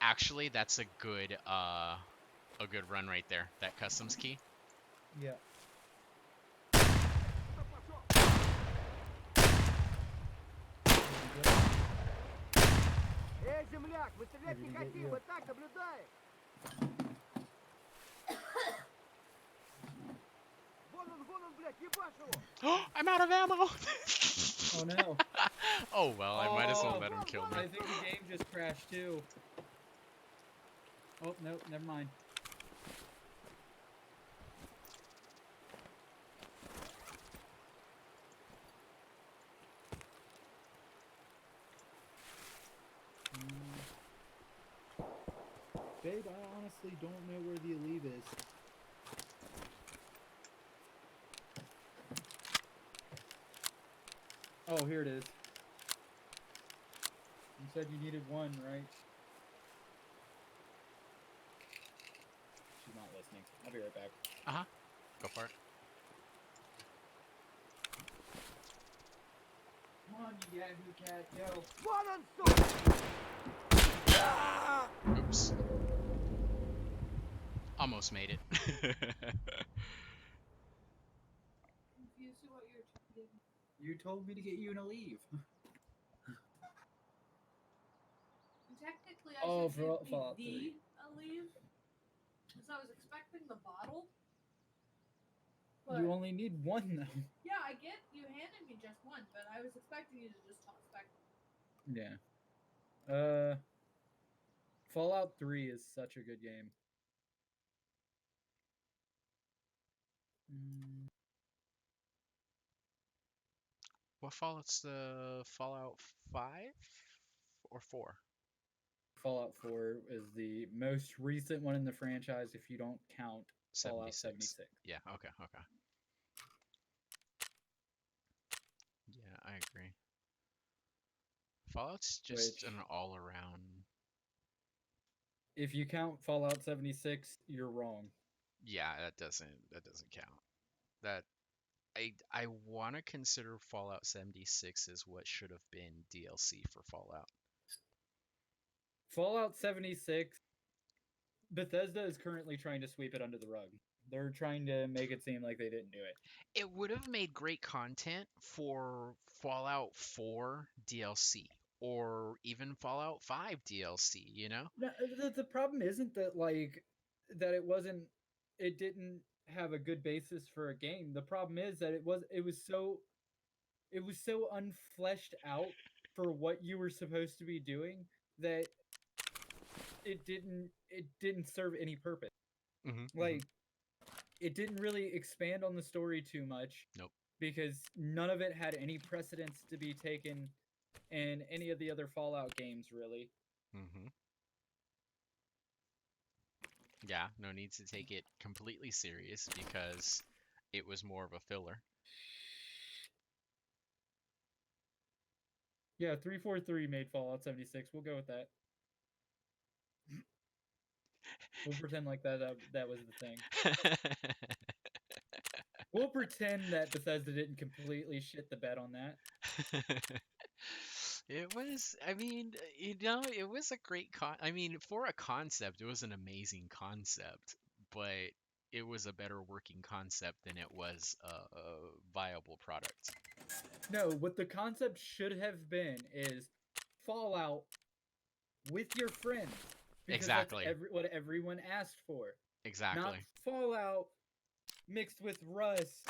Speaker 2: Actually, that's a good run right there. That customs key.
Speaker 1: Yeah.
Speaker 7: Эй, земляк, мы стрелять
Speaker 1: Maybe
Speaker 7: не
Speaker 1: to get
Speaker 7: хотим,
Speaker 1: you.
Speaker 7: мы так наблюдаем. Вон он, блядь, ебашь его.
Speaker 2: I'm out of ammo.
Speaker 1: Oh no.
Speaker 2: Oh well, I might as well
Speaker 1: Oh,
Speaker 2: let him kill me.
Speaker 1: I think the game just crashed too. Oh, no, never mind. Babe, I honestly don't know where the Aleve is. Oh, here it is. You said you needed one, right? She's not listening. I'll be right back.
Speaker 2: Go for it.
Speaker 1: Come on, you Yahoo cat, go.
Speaker 7: Вон он, сука.
Speaker 2: Oops. Almost made it.
Speaker 3: Confused with what you're tweeting.
Speaker 1: You told me to get you an Aleve.
Speaker 3: Technically, I
Speaker 1: Oh,
Speaker 3: should
Speaker 1: for
Speaker 3: give
Speaker 1: Fallout
Speaker 3: me
Speaker 1: 3.
Speaker 3: a leave. Because I was expecting the bottle. But,
Speaker 1: You only need one, though.
Speaker 3: yeah, I get you handed me just one, but I was expecting you to just toss back.
Speaker 1: Yeah. Fallout 3 is such a good game.
Speaker 2: What Fallout's the Fallout 5 or 4?
Speaker 1: Fallout 4 is the most recent one in the franchise if you don't count Fallout 76.
Speaker 2: Yeah, okay. Yeah, I agree. Fallout's just
Speaker 1: Which-
Speaker 2: an all-around...
Speaker 1: If you count Fallout 76, you're wrong.
Speaker 2: Yeah, that doesn't count. That I want to consider Fallout 76 as what should have been DLC for Fallout.
Speaker 1: Fallout 76, Bethesda is currently trying to sweep it under the rug. They're trying to make it seem like they didn't do it.
Speaker 2: It would have made great content for Fallout 4 DLC or even Fallout 5 DLC, you know?
Speaker 1: No, the problem isn't that, like, that it didn't have a good basis for a game. The problem is that it was so unfleshed out for what you were supposed to be doing that it didn't serve any purpose.
Speaker 2: Mm-hmm.
Speaker 1: Like it didn't really expand on the story too much
Speaker 2: Nope.
Speaker 1: because none of it had any precedence to be taken in any of the other Fallout games really.
Speaker 2: Mm-hmm. Yeah, no need to take it completely serious because it was more of a filler.
Speaker 1: Yeah, 343 made Fallout 76. We'll go with that. We'll pretend like that was the thing. We'll pretend that Bethesda didn't completely shit the bed on that.
Speaker 2: It was, I mean, it was a great I mean, for a concept, it was an amazing concept, but it was a better working concept than it was a viable product.
Speaker 1: No, what the concept should have been is Fallout with your friends because that's
Speaker 2: Exactly.
Speaker 1: what everyone asked for. Not
Speaker 2: Exactly.
Speaker 1: Fallout mixed with Rust,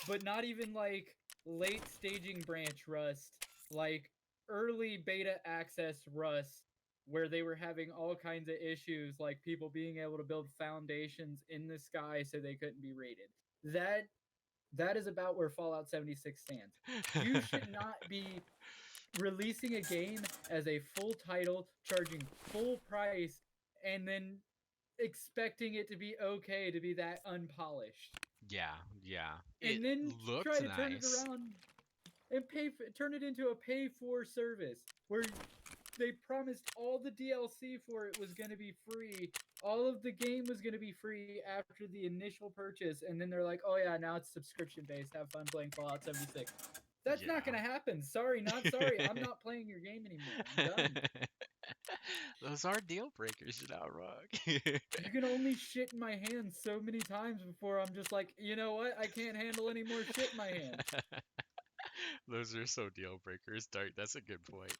Speaker 1: but not even like late staging branch Rust, like early beta access Rust, where they were having all kinds of issues, like people being able to build foundations in the sky so they couldn't be raided. That is about where Fallout 76 stands. You should not be releasing a game as a full title, charging full price, and then expecting it to be okay to be that unpolished.
Speaker 2: Yeah, yeah. It
Speaker 1: And then try
Speaker 2: looked
Speaker 1: to turn it
Speaker 2: nice.
Speaker 1: around and turn it into a pay for service where they promised all the DLC for it was going to be free. All of the game was going to be free after the initial purchase, and then they're like, "Oh yeah, now it's subscription based. Have fun playing Fallout 76." That's not going to happen. Sorry, not sorry. I'm
Speaker 2: Yeah.
Speaker 1: not playing your game anymore. I'm done.
Speaker 2: Those are deal breakers, you know, Rock.
Speaker 1: You can only shit in my hands so many times before I'm just like, you know what? I can't handle any more shit in my hands.
Speaker 2: Those are so deal breakers, Dark. That's a good point.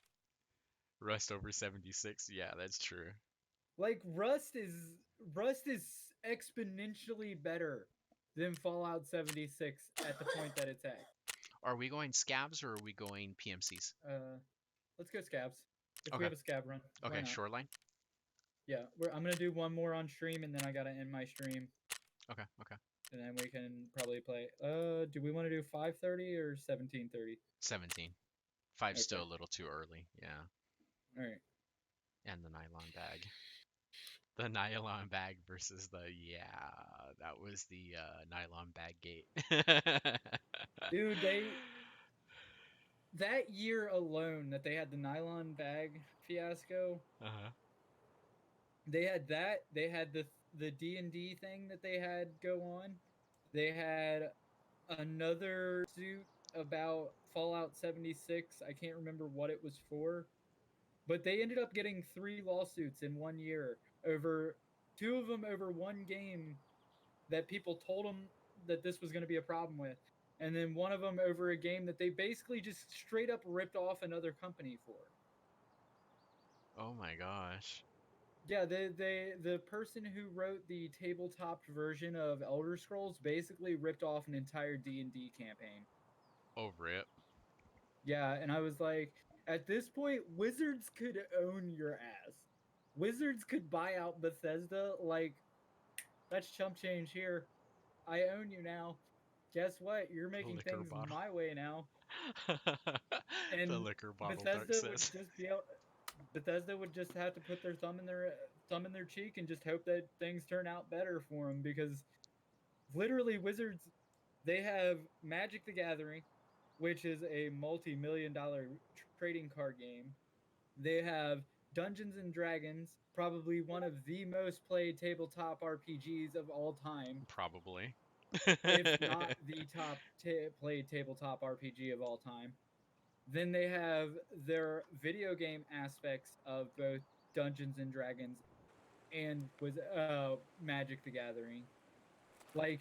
Speaker 2: Rust over 76. Yeah, that's true.
Speaker 1: Like Rust is exponentially better than Fallout 76 at the point that it's at.
Speaker 2: Are we going scabs or are we going PMCs?
Speaker 1: Let's go scabs. If we
Speaker 2: Okay.
Speaker 1: have a scab run, why
Speaker 2: Okay,
Speaker 1: not?
Speaker 2: shoreline.
Speaker 1: Yeah, I'm gonna do one more on stream, and then I gotta end my stream,
Speaker 2: Okay, okay.
Speaker 1: and then we can probably play. Do we want to do 5:30 or 17:30?
Speaker 2: 17. Five's
Speaker 1: Okay.
Speaker 2: still a little too early. Yeah.
Speaker 1: All right.
Speaker 2: And the nylon bag. The nylon bag versus that was the nylon bag gate.
Speaker 1: Dude, that year alone that they had the nylon bag fiasco,
Speaker 2: Uh-huh.
Speaker 1: they had that. They had the D&D thing that they had go on. They had another suit about Fallout 76. I can't remember what it was for, but they ended up getting 3 lawsuits in 1 year over two of them over one game that people told them that this was going to be a problem with, and then one of them over a game that they basically just straight up ripped off another company for.
Speaker 2: Oh my gosh.
Speaker 1: Yeah, the person who wrote the tabletop version of Elder Scrolls basically ripped off an entire D&D campaign.
Speaker 2: Oh, rip.
Speaker 1: Yeah, and I was like, at this point, Wizards could own your ass. Wizards could buy out Bethesda. Like, that's chump change here. I own you now. Guess what? You're
Speaker 2: The
Speaker 1: making
Speaker 2: liquor
Speaker 1: things
Speaker 2: bottle.
Speaker 1: my way now.
Speaker 2: The
Speaker 1: And
Speaker 2: liquor bottle, Dark
Speaker 1: Bethesda would
Speaker 2: says.
Speaker 1: just be able, Bethesda would just have to put their thumb in their cheek and just hope that things turn out better for them because literally Wizards, they have Magic the Gathering, which is a multi-million-dollar trading card game. They have Dungeons and Dragons, probably one of the most played tabletop RPGs of all time,
Speaker 2: Probably.
Speaker 1: if not the top played tabletop RPG of all time. Then they have their video game aspects of both Dungeons and Dragons and with Magic the Gathering. Like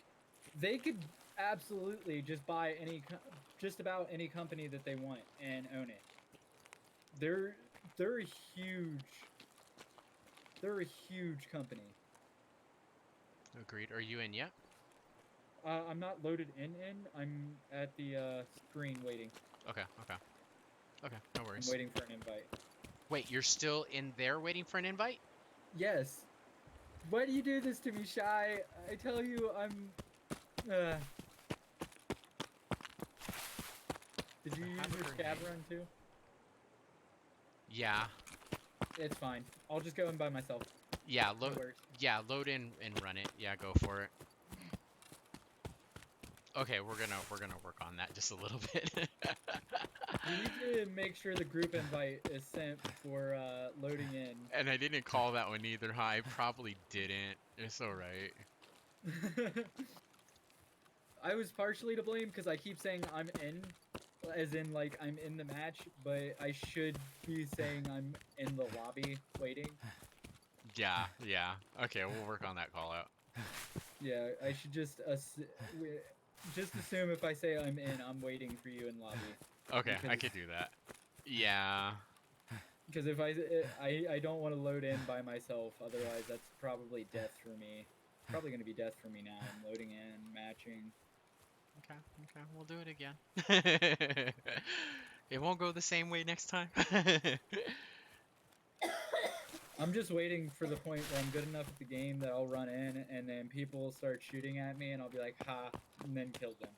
Speaker 1: they could absolutely just buy just about any company that they want and own it. They're they're a huge they're a huge company.
Speaker 2: Agreed. Are you in yet?
Speaker 1: I'm not loaded in. I'm at the screen waiting.
Speaker 2: Okay. Okay. No
Speaker 1: I'm
Speaker 2: worries.
Speaker 1: waiting for an invite.
Speaker 2: Wait, you're still in there waiting for an invite?
Speaker 1: Yes. Why do you do this to me, Shy? I tell you, I'm. Did you use
Speaker 2: have a
Speaker 1: your
Speaker 2: grenade.
Speaker 1: scav run too?
Speaker 2: Yeah.
Speaker 1: It's fine. I'll just go in by myself.
Speaker 2: Yeah.
Speaker 1: It
Speaker 2: Load.
Speaker 1: works.
Speaker 2: Yeah. Load in and run it. Yeah. Go for it. Okay, we're gonna work on that just a little bit.
Speaker 1: You need to make sure the group invite is sent for loading in.
Speaker 2: And I didn't call that one either, huh? I probably didn't. It's alright.
Speaker 1: I was partially to blame because I keep saying I'm in, as in like I'm in the match, but I should be saying I'm in the lobby waiting.
Speaker 2: Yeah, yeah. Okay, we'll work on that call out.
Speaker 1: Yeah, I should just assume if I say I'm in, I'm waiting for you in lobby.
Speaker 2: Okay, I
Speaker 1: Because-
Speaker 2: could do that. Yeah.
Speaker 1: Because if I don't want to load in by myself, otherwise that's probably death for me. Probably gonna be death for me now. I'm loading in, matching.
Speaker 2: Okay, we'll do it again. It won't go the same way next time.
Speaker 1: I'm just waiting for the point where I'm good enough at the game that I'll run in, and then people will start shooting at me, and I'll be like, ha, and then kill them.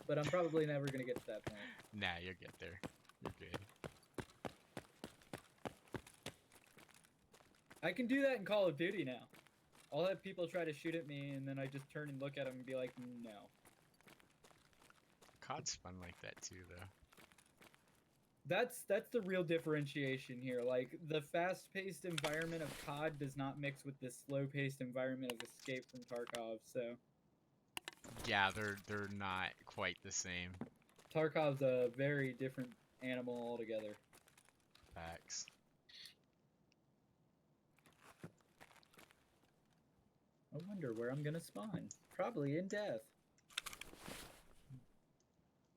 Speaker 1: But I'm probably never gonna get to that point.
Speaker 2: Nah, you'll get there. You're good.
Speaker 1: I can do that in Call of Duty now. I'll have people try to shoot at me, and then I just turn and look at them and be like, no.
Speaker 2: COD's fun like that too, though.
Speaker 1: That's the real differentiation here. Like, the fast-paced environment of COD does not mix with the slow-paced environment of Escape from Tarkov, so...
Speaker 2: Yeah, they're not quite the same.
Speaker 1: Tarkov's a very different animal altogether.
Speaker 2: Facts.
Speaker 1: I wonder where I'm gonna spawn. Probably in death.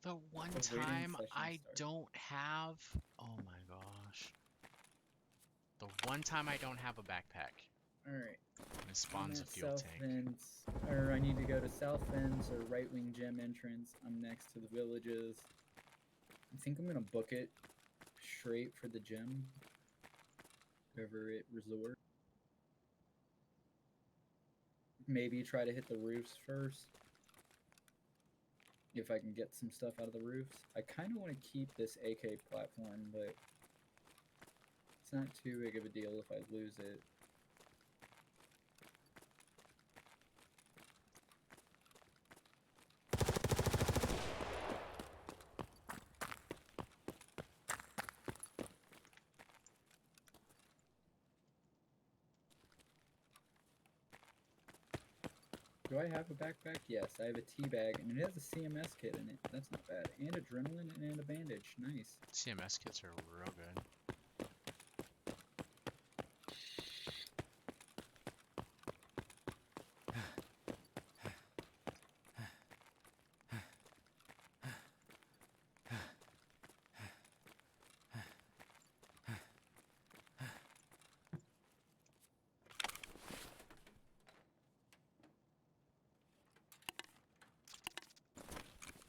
Speaker 2: The one
Speaker 1: The waiting
Speaker 2: time
Speaker 1: session
Speaker 2: I
Speaker 1: started.
Speaker 2: don't have... Oh my gosh. The one time I don't have a backpack.
Speaker 1: Alright.
Speaker 2: And it spawns a fuel
Speaker 1: South
Speaker 2: tank.
Speaker 1: Fence, or I need to go to South Fence or Right Wing Gem entrance. I'm next to the villages. I think I'm gonna book it straight for the gem. Everett Resort. Maybe try to hit the roofs first. If I can get some stuff out of the roofs. I kind of want to keep this AK platform, but it's not too big of a deal if I lose it. Do I have a backpack? Yes, I have a tea bag, and it has a CMS kit in it. That's not bad. And adrenaline and a bandage. Nice.
Speaker 2: CMS kits are real good.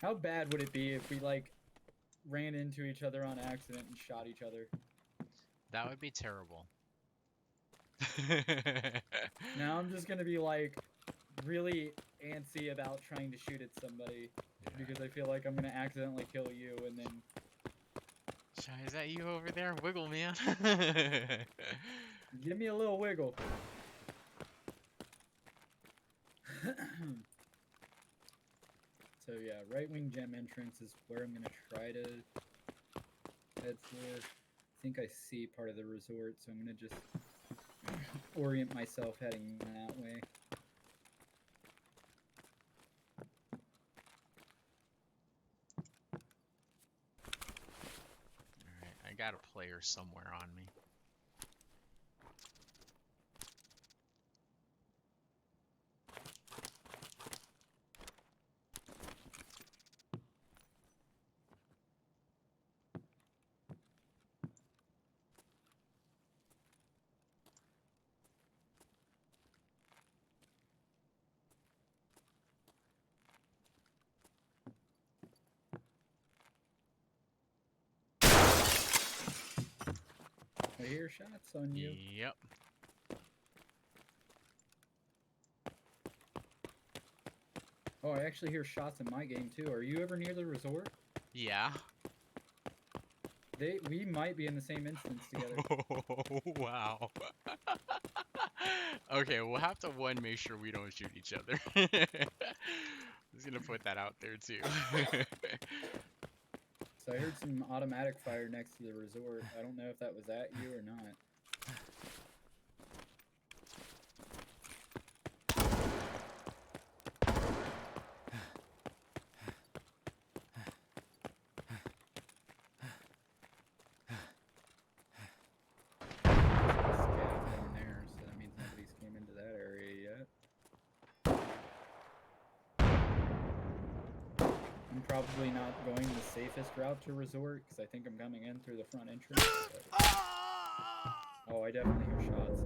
Speaker 1: How bad would it be if we, like, ran into each other on accident and shot each other?
Speaker 2: That would be terrible.
Speaker 1: Now I'm just gonna be, like, really antsy about trying to shoot at somebody.
Speaker 2: Yeah.
Speaker 1: Because I feel like I'm gonna accidentally kill you, and then...
Speaker 2: Shy, is that you over there? Wiggle, man.
Speaker 1: Give me a little wiggle. So yeah, right wing gem entrance is where I'm gonna try to head for. I think I see part of the resort, so I'm gonna just orient myself heading that way.
Speaker 2: Alright, I got a player somewhere on me.
Speaker 1: hear shots on you.
Speaker 2: Yep.
Speaker 1: Oh, I actually hear shots in my game too. Are you ever near the resort?
Speaker 2: Yeah.
Speaker 1: We might be in the same instance together.
Speaker 2: Wow. Okay, we'll have to make sure we don't shoot each other. Just gonna put that out there too.
Speaker 1: So I heard some automatic fire next to the resort. I don't know if that was at you or not. There's a scav down there, so that means nobody's came into that area yet. I'm probably not going the safest route to resort because I think I'm coming in through the front entrance. But... Oh, I definitely hear shots.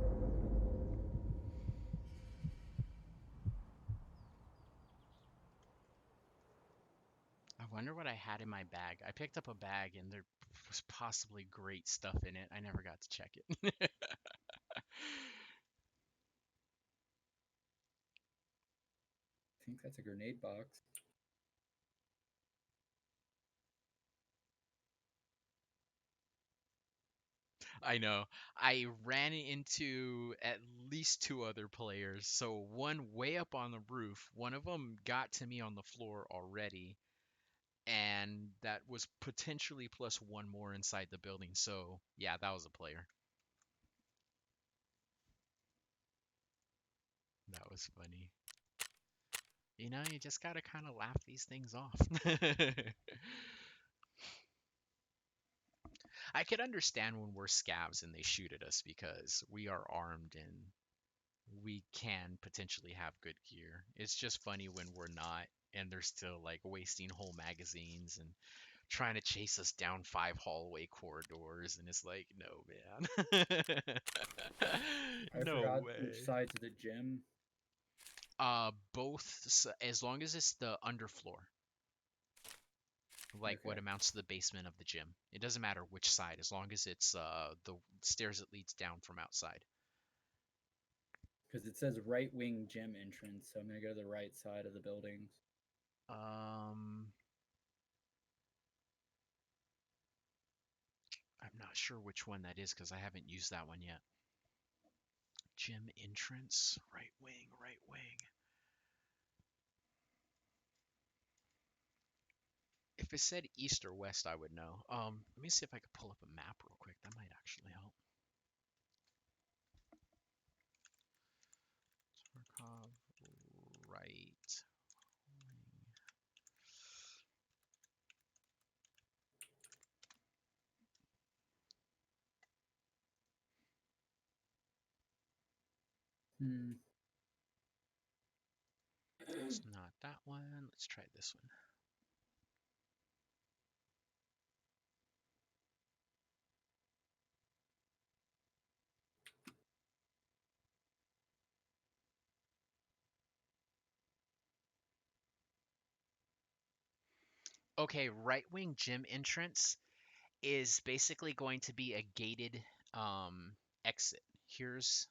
Speaker 2: I wonder what I had in my bag. I picked up a bag and there was possibly great stuff in it. I never got to check it.
Speaker 1: I think that's a grenade box.
Speaker 2: I know. I ran into at least two other players. So one way up on the roof, one of them got to me on the floor already, and that was potentially plus one more inside the building. So yeah, that was a player. That was funny. You know, you just gotta kind of laugh these things off. I could understand when we're scavs and they shoot at us because we are armed and we can potentially have good gear. It's just funny when we're not and they're still like wasting whole magazines and trying to chase us down 5 hallway corridors, and it's like, no, man.
Speaker 1: I
Speaker 2: No
Speaker 1: forgot
Speaker 2: way.
Speaker 1: which side's the gym.
Speaker 2: Both, as long as it's the underfloor, like what
Speaker 1: Okay.
Speaker 2: amounts to the basement of the gym. It doesn't matter which side, as long as it's the stairs that leads down from outside.
Speaker 1: Because it says right wing gym entrance, so I'm gonna go to the right side of the buildings.
Speaker 2: Um, I'm not sure which one that is because I haven't used that one yet. Gym entrance, right wing, right wing. If it said east or west, I would know. Let me see if I could pull up a map real quick. That might actually help. Tarkov, right wing.
Speaker 1: Hmm.
Speaker 2: It's not that one. Let's try this one. Okay, right wing gym entrance is basically going to be a gated exit. Here's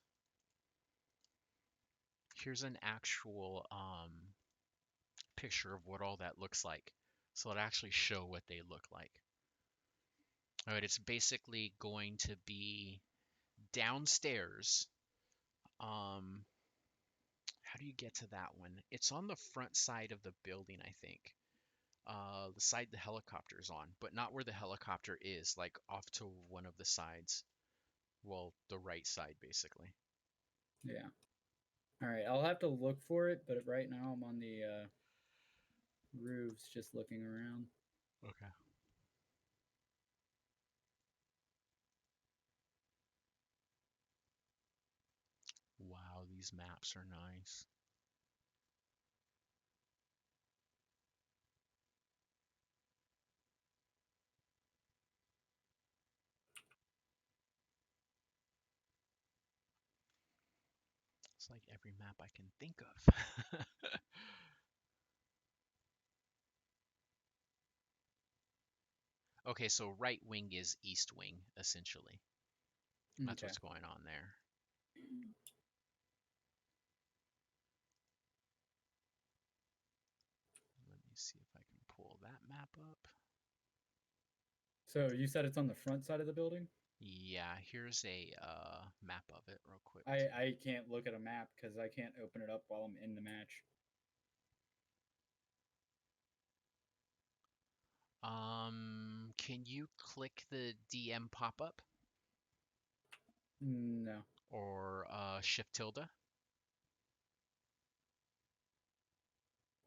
Speaker 2: an actual picture of what all that looks like. So it'll actually show what they look like. All right, it's basically going to be downstairs. How do you get to that one? It's on the front side of the building, I think. The side the helicopter's on, but not where the helicopter is, like off to one of the sides. Well, the right side, basically.
Speaker 1: Yeah. All right, I'll have to look for it, but right now I'm on the roofs just looking around.
Speaker 2: Okay. Wow, these maps are nice. It's like every map I can think of. Okay, so right wing is east wing, essentially. That's
Speaker 1: Okay.
Speaker 2: what's going on there. Let me see if I can pull that map up.
Speaker 1: So you said it's on the front side of the building?
Speaker 2: Yeah, here's a map of it real quick.
Speaker 1: I can't look at a map because I can't open it up while I'm in the match.
Speaker 2: Can you click the DM pop-up
Speaker 1: No.
Speaker 2: or shift tilde?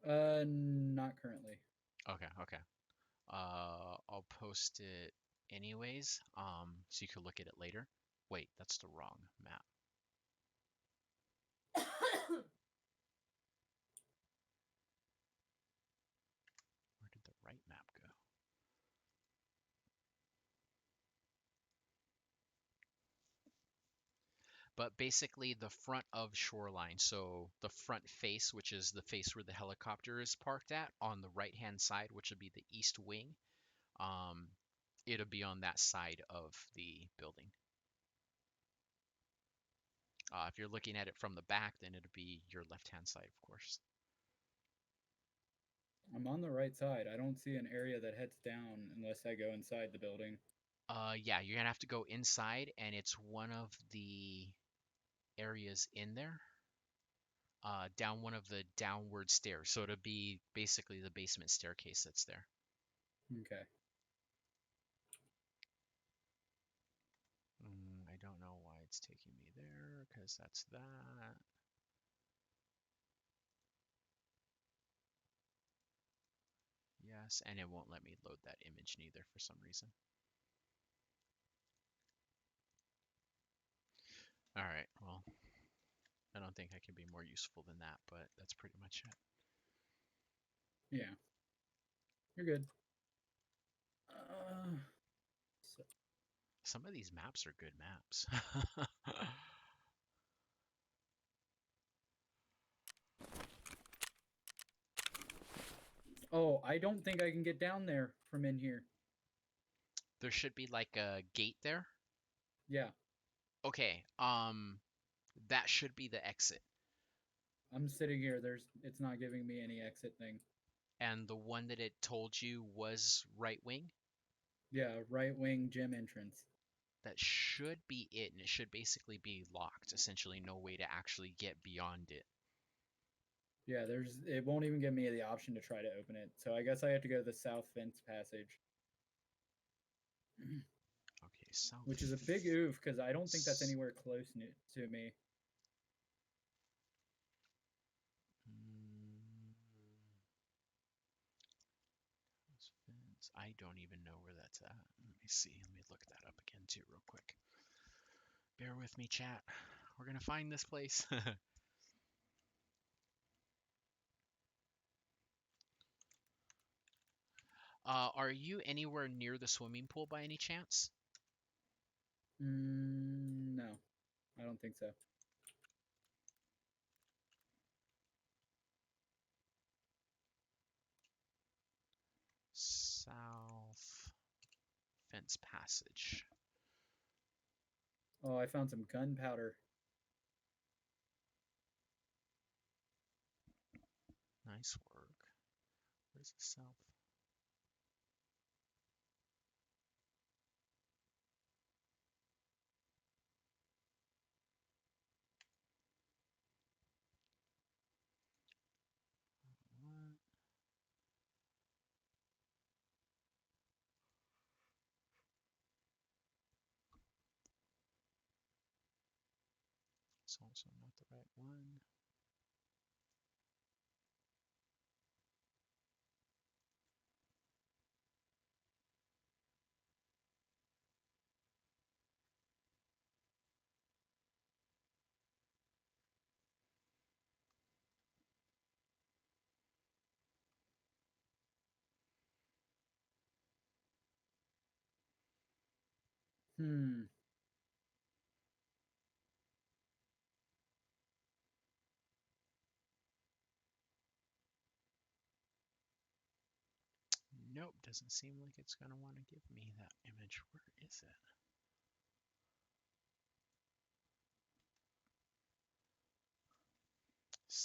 Speaker 1: Not currently.
Speaker 2: Okay. I'll post it anyways, so you can look at it later. Wait, that's the wrong map. Where did the right map go? But basically the front of Shoreline, so the front face, which is the face where the helicopter is parked at, on the right-hand side, which would be the east wing, um, it'll be on that side of the building. If you're looking at it from the back, then it'll be your left-hand side, of course.
Speaker 1: I'm on the right side. I don't see an area that heads down unless I go inside the building.
Speaker 2: Yeah, you're gonna have to go inside, and it's one of the areas in there, down one of the downward stairs. So it'll be basically the basement staircase that's there.
Speaker 1: Okay.
Speaker 2: I don't know why it's taking me there, because that's that. Yes, and it won't let me load that image neither for some reason. All right, well, I don't think I can be more useful than that, but that's pretty much it.
Speaker 1: Yeah. You're good. So,
Speaker 2: Some of these maps are good maps.
Speaker 1: oh, I don't think I can get down there from in here.
Speaker 2: There should be like a gate there.
Speaker 1: Yeah.
Speaker 2: Okay, that should be the exit.
Speaker 1: I'm sitting here. It's not giving me any exit thing.
Speaker 2: And the one that it told you was right wing?
Speaker 1: Yeah, right wing gym entrance.
Speaker 2: That should be it, and it should basically be locked. Essentially, no way to actually get beyond it.
Speaker 1: Yeah, it won't even give me the option to try to open it. So I guess I have to go to the south fence passage.
Speaker 2: Okay, south.
Speaker 1: Which is a big oof because I don't think that's anywhere close to me.
Speaker 2: I don't even know where that's at. Let me see. Let me look that up again too, real quick. Bear with me, chat. We're gonna find this place. Are you anywhere near the swimming pool by any chance?
Speaker 1: No, I don't think so.
Speaker 2: South fence passage.
Speaker 1: Oh, I found some gunpowder.
Speaker 2: Nice work. Where's the south? What? It's also not the right one.
Speaker 1: Hmm.
Speaker 2: Nope, doesn't seem like it's gonna want to give me that image. Where is it?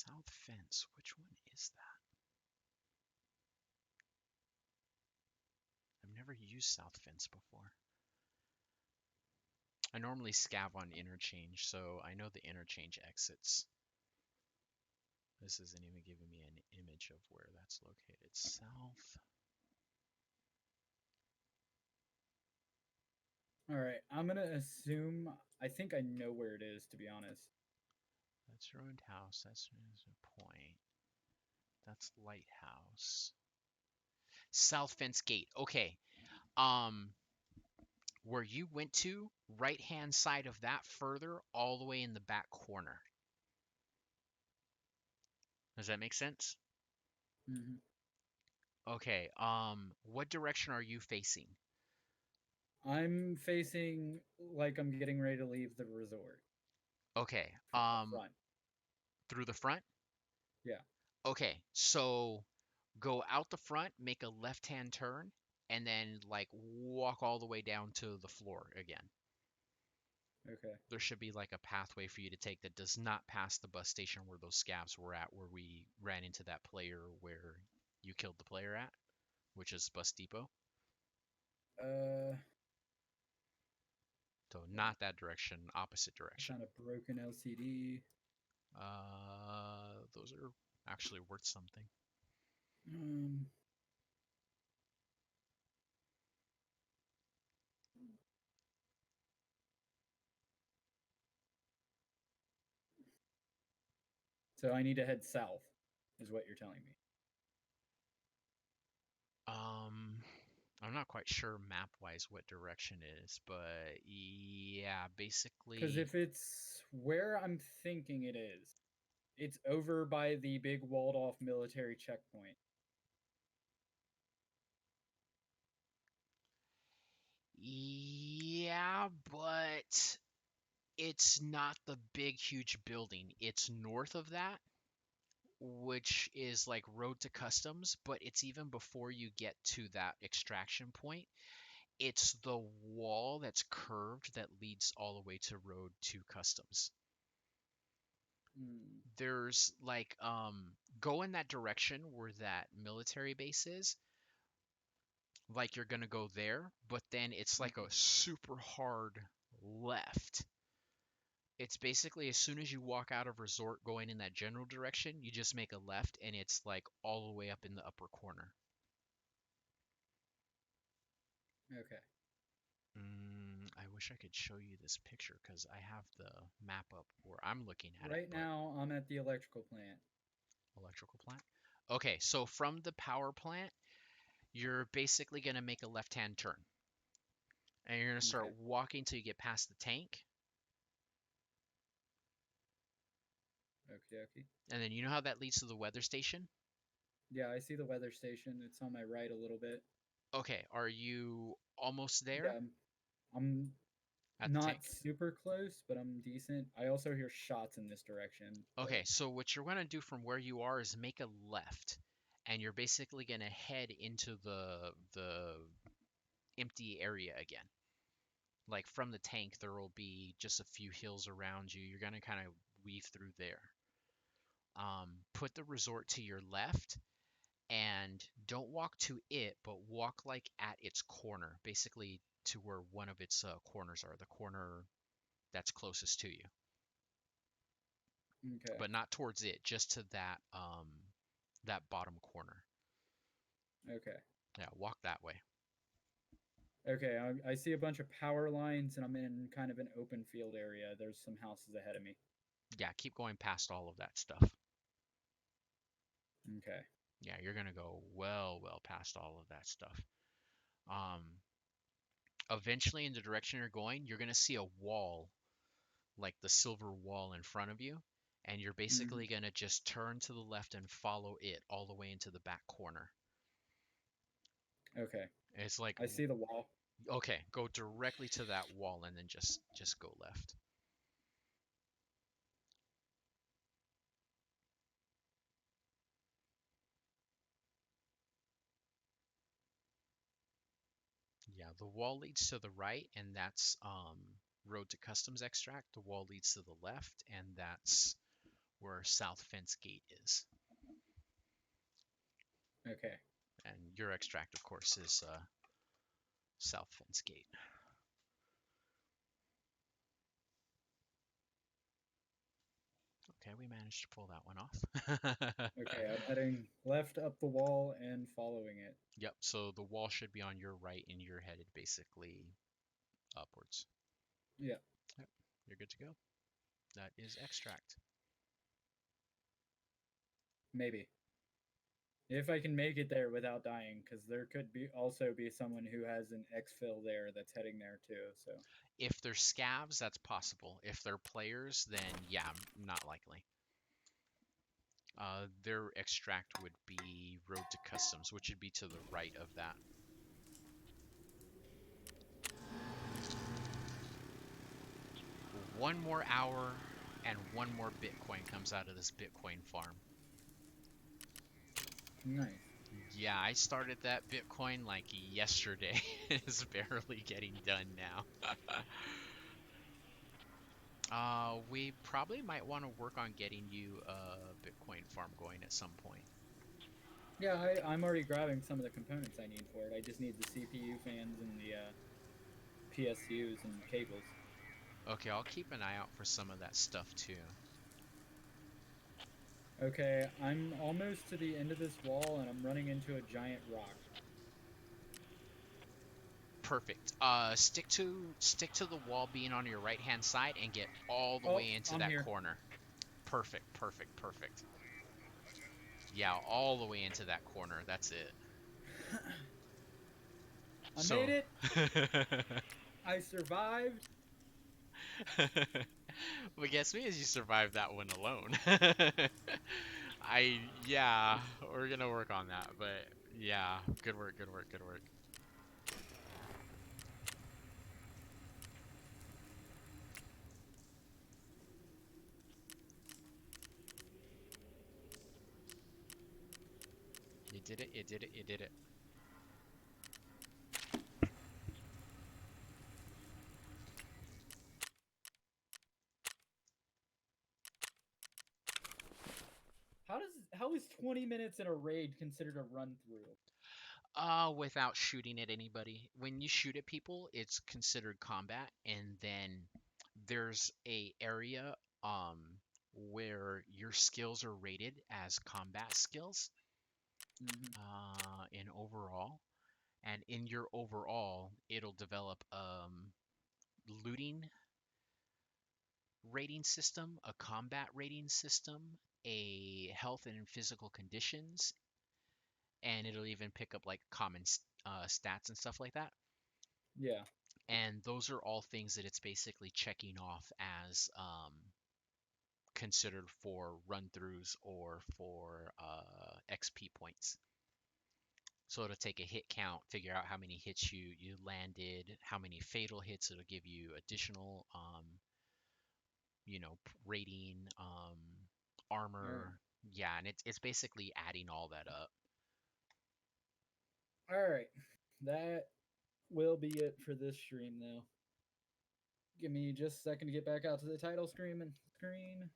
Speaker 2: South fence. Which one is that? I've never used south fence before. I normally scav on interchange, so I know the interchange exits. This isn't even giving me an image of where that's located. South.
Speaker 1: All right, I'm gonna assume. I think I know where it is, to be honest.
Speaker 2: That's ruined house. That's a point. That's lighthouse. South fence gate. Okay. Um, where you went to, right hand side of that further, all the way in the back corner. Does that make sense?
Speaker 1: Hmm.
Speaker 2: Okay. What direction are you facing?
Speaker 1: I'm facing like I'm getting ready to leave the resort
Speaker 2: Okay.
Speaker 1: from the front.
Speaker 2: Through the front?
Speaker 1: Yeah.
Speaker 2: Okay. So go out the front, make a left-hand turn, and then like walk all the way down to the floor again.
Speaker 1: Okay.
Speaker 2: There should be like a pathway for you to take that does not pass the bus station where those scabs were at, where we ran into that player where you killed the player at, which is bus depot.
Speaker 1: Uh,
Speaker 2: So not that direction, opposite
Speaker 1: I
Speaker 2: direction.
Speaker 1: found a broken LCD.
Speaker 2: Those are actually worth something.
Speaker 1: Um, so I need to head south, is what you're telling me.
Speaker 2: Um, I'm not quite sure map-wise what direction it is, but yeah,
Speaker 1: Because
Speaker 2: basically,
Speaker 1: if it's where I'm thinking it is, it's over by the big walled off military checkpoint.
Speaker 2: yeah, but it's not the big, huge building. It's north of that, which is like road to customs, but it's even before you get to that extraction point. It's the wall that's curved that leads all the way to road to customs.
Speaker 1: Hmm.
Speaker 2: There's like go in that direction where that military base is, like you're gonna go there, but then it's like a
Speaker 1: Mhm.
Speaker 2: super hard left. It's basically as soon as you walk out of resort going in that general direction, you just make a left and it's like all the way up in the upper corner.
Speaker 1: Okay.
Speaker 2: I wish I could show you this picture because I have the map up where I'm looking at it,
Speaker 1: Right
Speaker 2: but
Speaker 1: now, I'm at the electrical plant.
Speaker 2: electrical plant. Okay, so from the power plant, you're basically going to make a left-hand turn. And you're going to start
Speaker 1: Okay.
Speaker 2: walking till you get past the tank.
Speaker 1: Okay. Okay.
Speaker 2: And then you know how that leads to the weather station?
Speaker 1: Yeah, I see the weather station. It's on my right a little bit.
Speaker 2: Okay, are you almost there
Speaker 1: Yeah, I'm
Speaker 2: at the
Speaker 1: not
Speaker 2: tank?
Speaker 1: super close, but I'm decent. I also hear shots in this direction, but
Speaker 2: Okay, so what you're going to do from where you are is make a left. And you're basically going to head into the empty area again. Like from the tank, there will be just a few hills around you. You're going to kind of weave through there. Put the resort to your left and don't walk to it, but walk like at its corner, basically to where one of its corners are, the corner that's closest to you,
Speaker 1: okay.
Speaker 2: but not towards it, just to that bottom corner.
Speaker 1: Okay.
Speaker 2: Yeah, walk that way.
Speaker 1: Okay, I see a bunch of power lines, and I'm in kind of an open field area. There's some houses ahead of me.
Speaker 2: Yeah, keep going past all of that stuff.
Speaker 1: Okay.
Speaker 2: Yeah, you're gonna go well past all of that stuff. Um, Eventually, in the direction you're going, you're gonna see a wall, like the silver wall in front of you, and you're
Speaker 1: Hmm.
Speaker 2: basically gonna just turn to the left and follow it all the way into the back corner.
Speaker 1: Okay.
Speaker 2: It's like,
Speaker 1: I see the wall.
Speaker 2: okay, go directly to that wall and then just go left. Yeah, the wall leads to the right, and that's road to customs extract. The wall leads to the left, and that's where South Fence Gate is.
Speaker 1: Okay.
Speaker 2: And your extract, of course, is South Fence Gate. Okay, we managed to pull that one off.
Speaker 1: Okay, I'm heading left up the wall and following it.
Speaker 2: Yep, so the wall should be on your right and you're headed basically upwards.
Speaker 1: Yeah.
Speaker 2: Yep, you're good to go. That is extract.
Speaker 1: Maybe. If I can make it there without dying, because there could be also be someone who has an exfil there that's heading there too. So
Speaker 2: If they're scavs, that's possible. If they're players, then yeah, not likely. Their extract would be Road to Customs, which would be to the right of that. One more hour and one more Bitcoin comes out of this Bitcoin farm.
Speaker 1: nice.
Speaker 2: Yeah, I started that Bitcoin like yesterday. It's barely getting done now. We probably might want to work on getting you a Bitcoin farm going at some point.
Speaker 1: Yeah, I'm already grabbing some of the components I need for it. I just need the CPU fans and the PSUs and cables.
Speaker 2: Okay, I'll keep an eye out for some of that stuff too.
Speaker 1: Okay, I'm almost to the end of this wall and I'm running into a giant rock.
Speaker 2: Perfect. Stick to the wall being on your right hand side and get all the
Speaker 1: Oh,
Speaker 2: way into
Speaker 1: I'm
Speaker 2: that
Speaker 1: here.
Speaker 2: corner. Perfect, perfect, perfect. Yeah, all the way into that corner. That's it.
Speaker 1: I made it.
Speaker 2: So
Speaker 1: I survived.
Speaker 2: what gets me is you survived that one alone. Yeah, we're gonna work on that, but yeah, good work, good work, good work. You did it, you did it, you did it.
Speaker 1: How is 20 minutes in a raid considered a run through?
Speaker 2: Without shooting at anybody. When you shoot at people, it's considered combat, and then there's a area um where your skills are rated as combat skills in overall, and in your overall, it'll develop looting rating system, a combat rating system, a health and physical conditions, and it'll even pick up like common stats and stuff like that.
Speaker 1: Yeah.
Speaker 2: And those are all things that it's basically checking off as considered for run throughs or for XP points. So it'll take a hit count, figure out how many hits you landed, how many fatal hits. It'll give you additional, rating,
Speaker 1: Alright.
Speaker 2: armor. Yeah, and it's basically adding all that up.
Speaker 1: Alright. That will be it for this stream though. Give me just a second to get back out to the title screen and screen.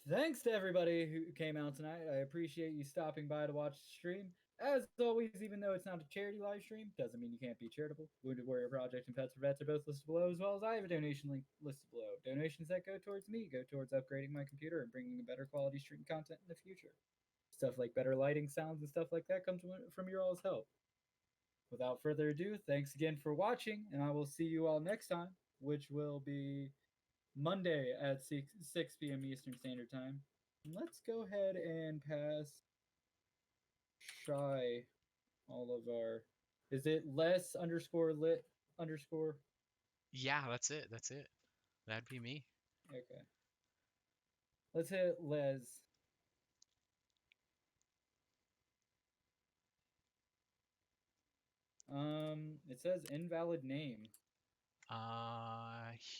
Speaker 1: Thanks to everybody who came out tonight. I appreciate you stopping by to watch the stream. As always, even though it's not a charity live stream, doesn't mean you can't be charitable. Wounded Warrior Project and Pets for Vets are both listed below, as well as I have a donation link listed below. Donations that go towards me go towards upgrading my computer and bringing a better quality stream content in the future. Stuff like better lighting, sounds, and stuff like that comes from your all's help. Without further ado, thanks again for watching, and I will see you all next time, which will be Monday at 6 p.m. Eastern Standard Time. Let's go ahead and pass Shy all of our. Is it less underscore lit underscore?
Speaker 2: Yeah, that's it. That's it. That'd be me.
Speaker 1: Okay. Let's hit Les. It says invalid name.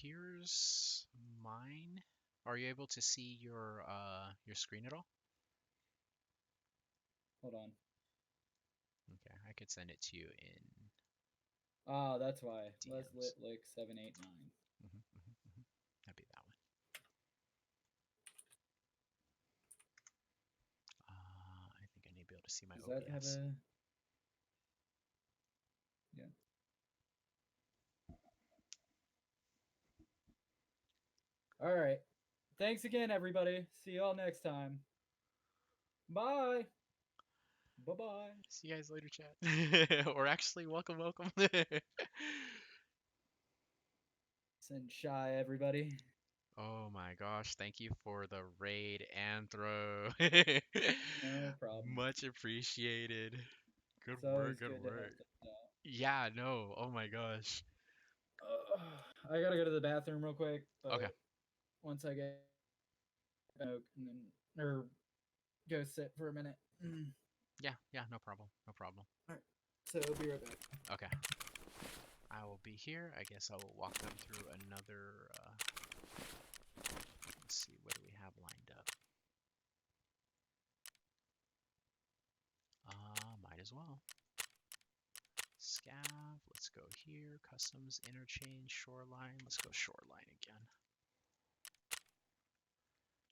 Speaker 2: Here's mine. Are you able to see your screen at all?
Speaker 1: Hold on.
Speaker 2: Okay, I could send it to you in.
Speaker 1: Oh, that's why. Les
Speaker 2: DMs.
Speaker 1: Litlick 789.
Speaker 2: That'd be that one. I think I need to be able to see my
Speaker 1: Does that have
Speaker 2: OBS.
Speaker 1: a? Yeah. All right. Thanks again, everybody. See you all next time. Bye. Bye bye.
Speaker 2: See you guys later, chat. Or actually, welcome.
Speaker 1: Send shy, everybody.
Speaker 2: Oh my gosh, thank you for the raid, Anthro.
Speaker 1: No problem.
Speaker 2: Much appreciated. Good
Speaker 1: It's
Speaker 2: work,
Speaker 1: always
Speaker 2: good
Speaker 1: good to
Speaker 2: work.
Speaker 1: help them out.
Speaker 2: Yeah, no, oh my gosh.
Speaker 1: I gotta go to the bathroom real quick,
Speaker 2: Okay,
Speaker 1: but once I get smoke and then or go sit for a minute.
Speaker 2: yeah, no problem, no problem.
Speaker 1: Alright. So I'll be right back.
Speaker 2: Okay. I will be here. I guess I will walk them through another, let's see, what do we have lined up? Might as well. Scav, let's go here. Customs, interchange, shoreline. Let's go shoreline again.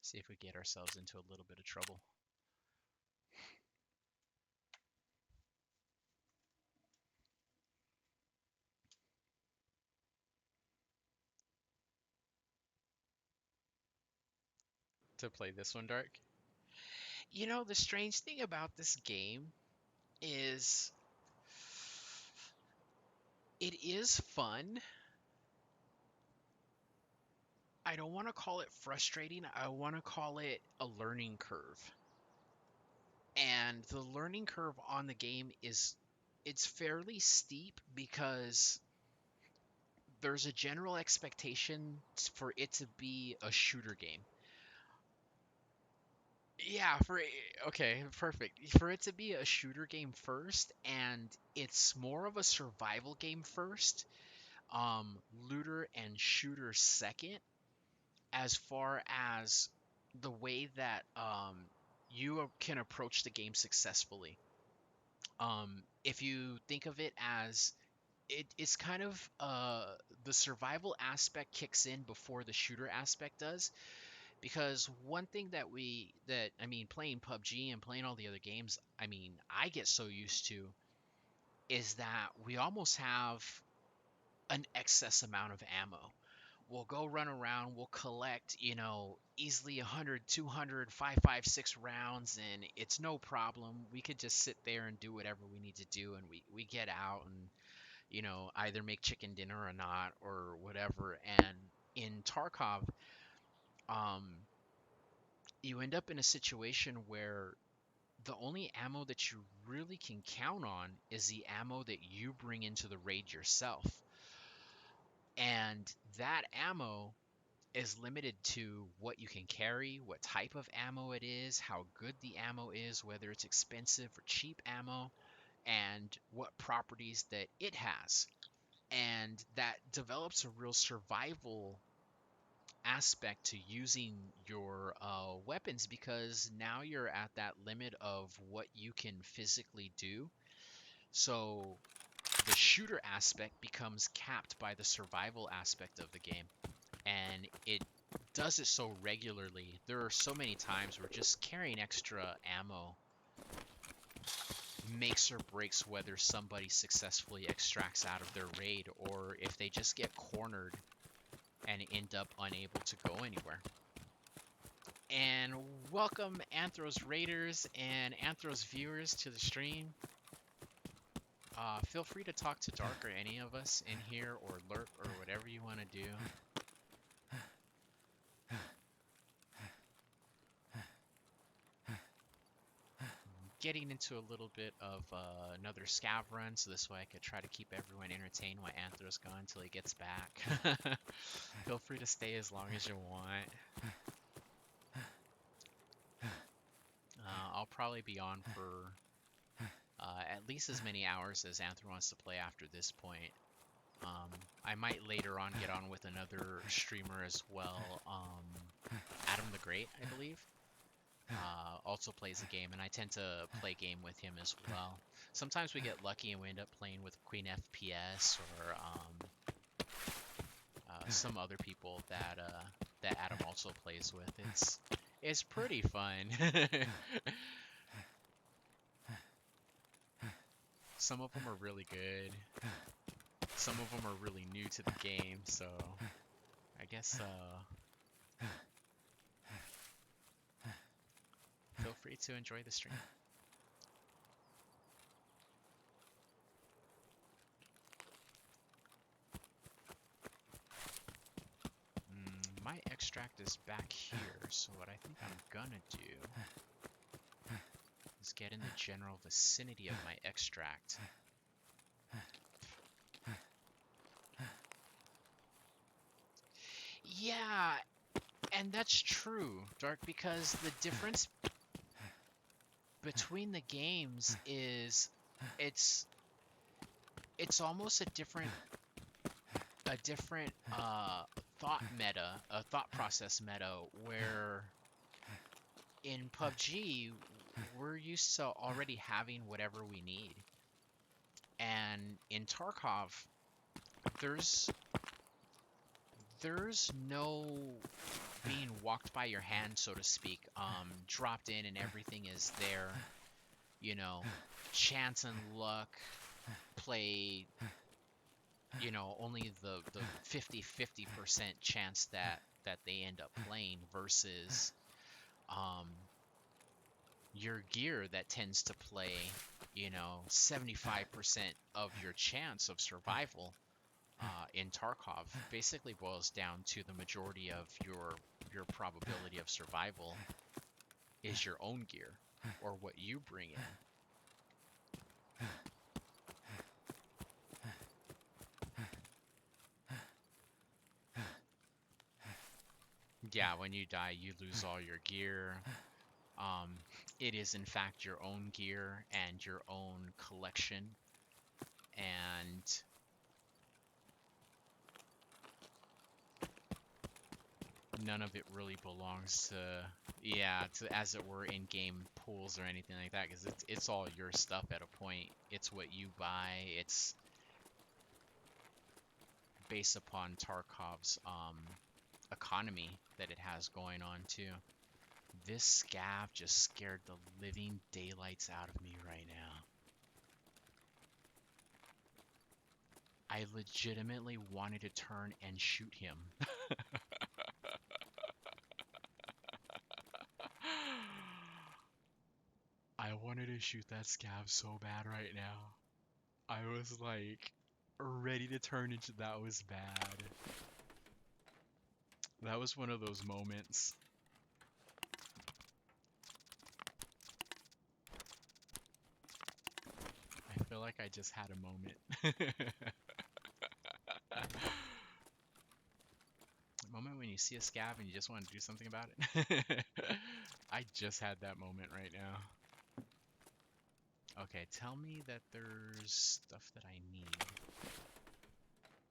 Speaker 2: See if we get ourselves into a little bit of trouble. To play this one, Dark. You know, the strange thing about this game is it is fun. I don't want to call it frustrating. I want to call it a learning curve. And the learning curve on the game is it's fairly steep because there's a general expectation for it to be a shooter game. Yeah, okay, perfect. For it to be a shooter game first, and it's more of a survival game first, looter and shooter second, as far as the way that you can approach the game successfully. If you think of it as it's kind of the survival aspect kicks in before the shooter aspect does, because one thing that I mean, playing PUBG and playing all the other games, I mean, I get so used to is that we almost have an excess amount of ammo. We'll go run around, we'll collect, easily 100, 200, 556 rounds, and it's no problem. We could just sit there and do whatever we need to do, and we get out and, either make chicken dinner or not, or whatever. And in Tarkov, um, you end up in a situation where the only ammo that you really can count on is the ammo that you bring into the raid yourself. And that ammo is limited to what you can carry, what type of ammo it is, how good the ammo is, whether it's expensive or cheap ammo, and what properties that it has. And that develops a real survival aspect to using your weapons, because now you're at that limit of what you can physically do. So the shooter aspect becomes capped by the survival aspect of the game, and it does it so regularly. There are so many times where just carrying extra ammo makes or breaks whether somebody successfully extracts out of their raid, or if they just get cornered and end up unable to go anywhere. And welcome Anthros Raiders and Anthros viewers to the stream. Feel free to talk to Dark or any of us in here, or lurk, or whatever you want to do. Getting into a little bit of another scav run, so this way I could try to keep everyone entertained while Anthros gone until he gets back. Feel free to stay as long as you want. I'll probably be on for at least as many hours as Anthro wants to play after this point. I might later on get on with another streamer as well, Adam the Great, I believe. also plays the game, and I tend to play game with him as well. Sometimes we get lucky and we end up playing with Queen FPS or some other people that that Adam also plays with. It's pretty fun. Some of them are really good. Some of them are really new to the game, so I guess feel free to enjoy the stream. My extract is back here, so what I think I'm gonna do is get in the general vicinity of my extract. Yeah, and that's true, Dark, because the difference between the games is it's almost a different thought process meta, where in PUBG we're used to already having whatever we need, and in Tarkov there's no being walked by your hand, so to speak. Dropped in and everything is there, you know, chance and luck play, you know, only the 50% chance that they end up playing versus your gear that tends to play, you know, 75% of your chance of survival. In Tarkov basically boils down to the majority of your probability of survival is your own gear or what you bring in. Yeah, when you die, you lose all your gear. It is in fact your own gear and your own collection, and none of it really belongs to as it were in-game pools or anything like that, because it's all your stuff at a point. It's what you buy. It's based upon Tarkov's economy that it has going on too. This scav just scared the living daylights out of me right now. I legitimately wanted to turn and shoot him. I wanted to shoot that scav so bad right now. I was like ready to turn into that was bad. That was one of those moments. I feel like I just had a moment. Moment when you see a scav and you just want to do something about it. I just had that moment right now. Okay, tell me that there's stuff that I need.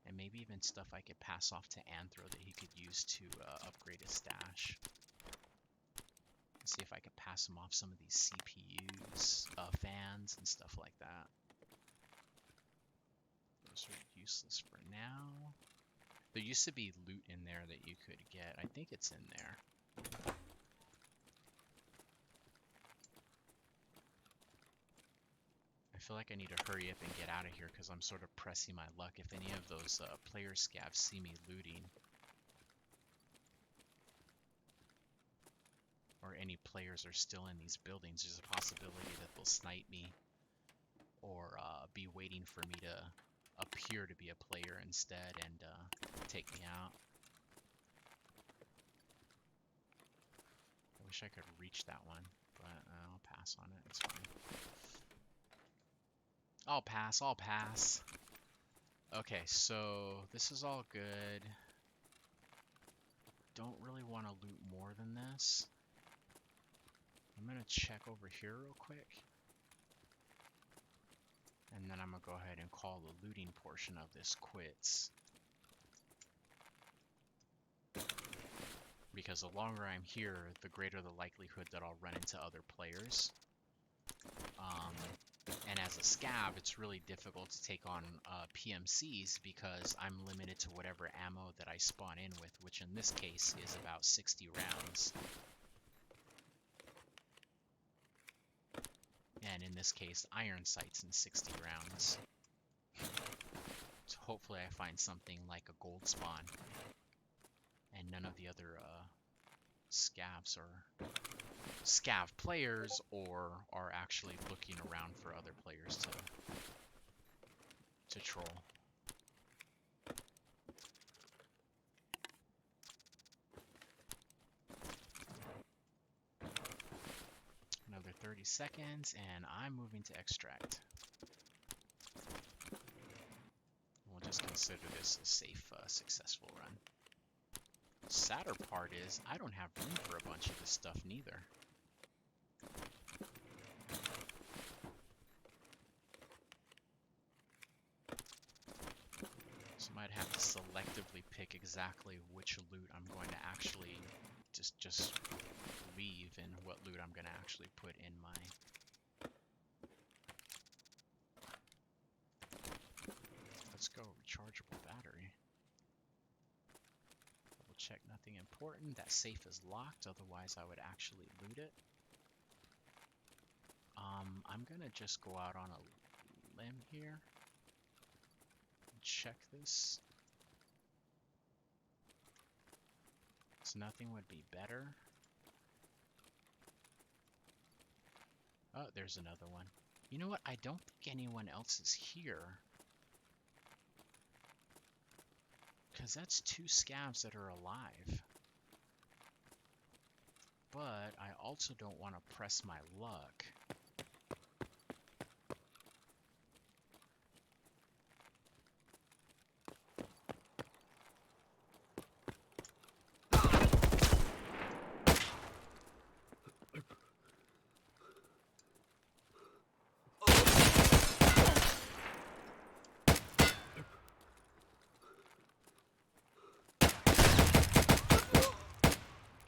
Speaker 2: And maybe even stuff I could pass off to Anthro that he could use to upgrade his stash. Let's see if I could pass him off some of these CPUs, fans, and stuff like that. Those are useless for now. There used to be loot in there that you could get. I think it's in there. I feel like I need to hurry up and get out of here because I'm sort of pressing my luck. If any of those player scavs see me looting, or any players are still in these buildings, there's a possibility that they'll snipe me or be waiting for me to appear to be a player instead and take me out. I wish I could reach that one, but I'll pass on it. It's fine. I'll pass. Okay, so this is all good. Don't really want to loot more than this. I'm gonna check over here real quick. And then I'm gonna go ahead and call the looting portion of this quits. Because because the longer I'm here, the greater the likelihood that I'll run into other players. And as a scav, it's really difficult to take on PMCs because I'm limited to whatever ammo that I spawn in with, which in this case is about 60 rounds. And in this case, iron sights in 60 rounds. So hopefully I find something like a gold spawn. And none of the other scavs are scav players or are actually looking around for other players to troll. Another 30 seconds, and I'm moving to extract. We'll just consider this a safe, successful run. Sadder part is, I don't have room for a bunch of this stuff neither. So I might have to selectively pick exactly which loot I'm going to actually just leave and what loot I'm going to actually put in my... Let's go, rechargeable battery. Double check nothing important. That safe is locked, otherwise I would actually loot it. I'm gonna just go out on a limb here and check this. So nothing would be better. Oh, there's another one. You know what? I don't think anyone else is here. Because that's 2 scavs that are alive. But I also don't want to press my luck.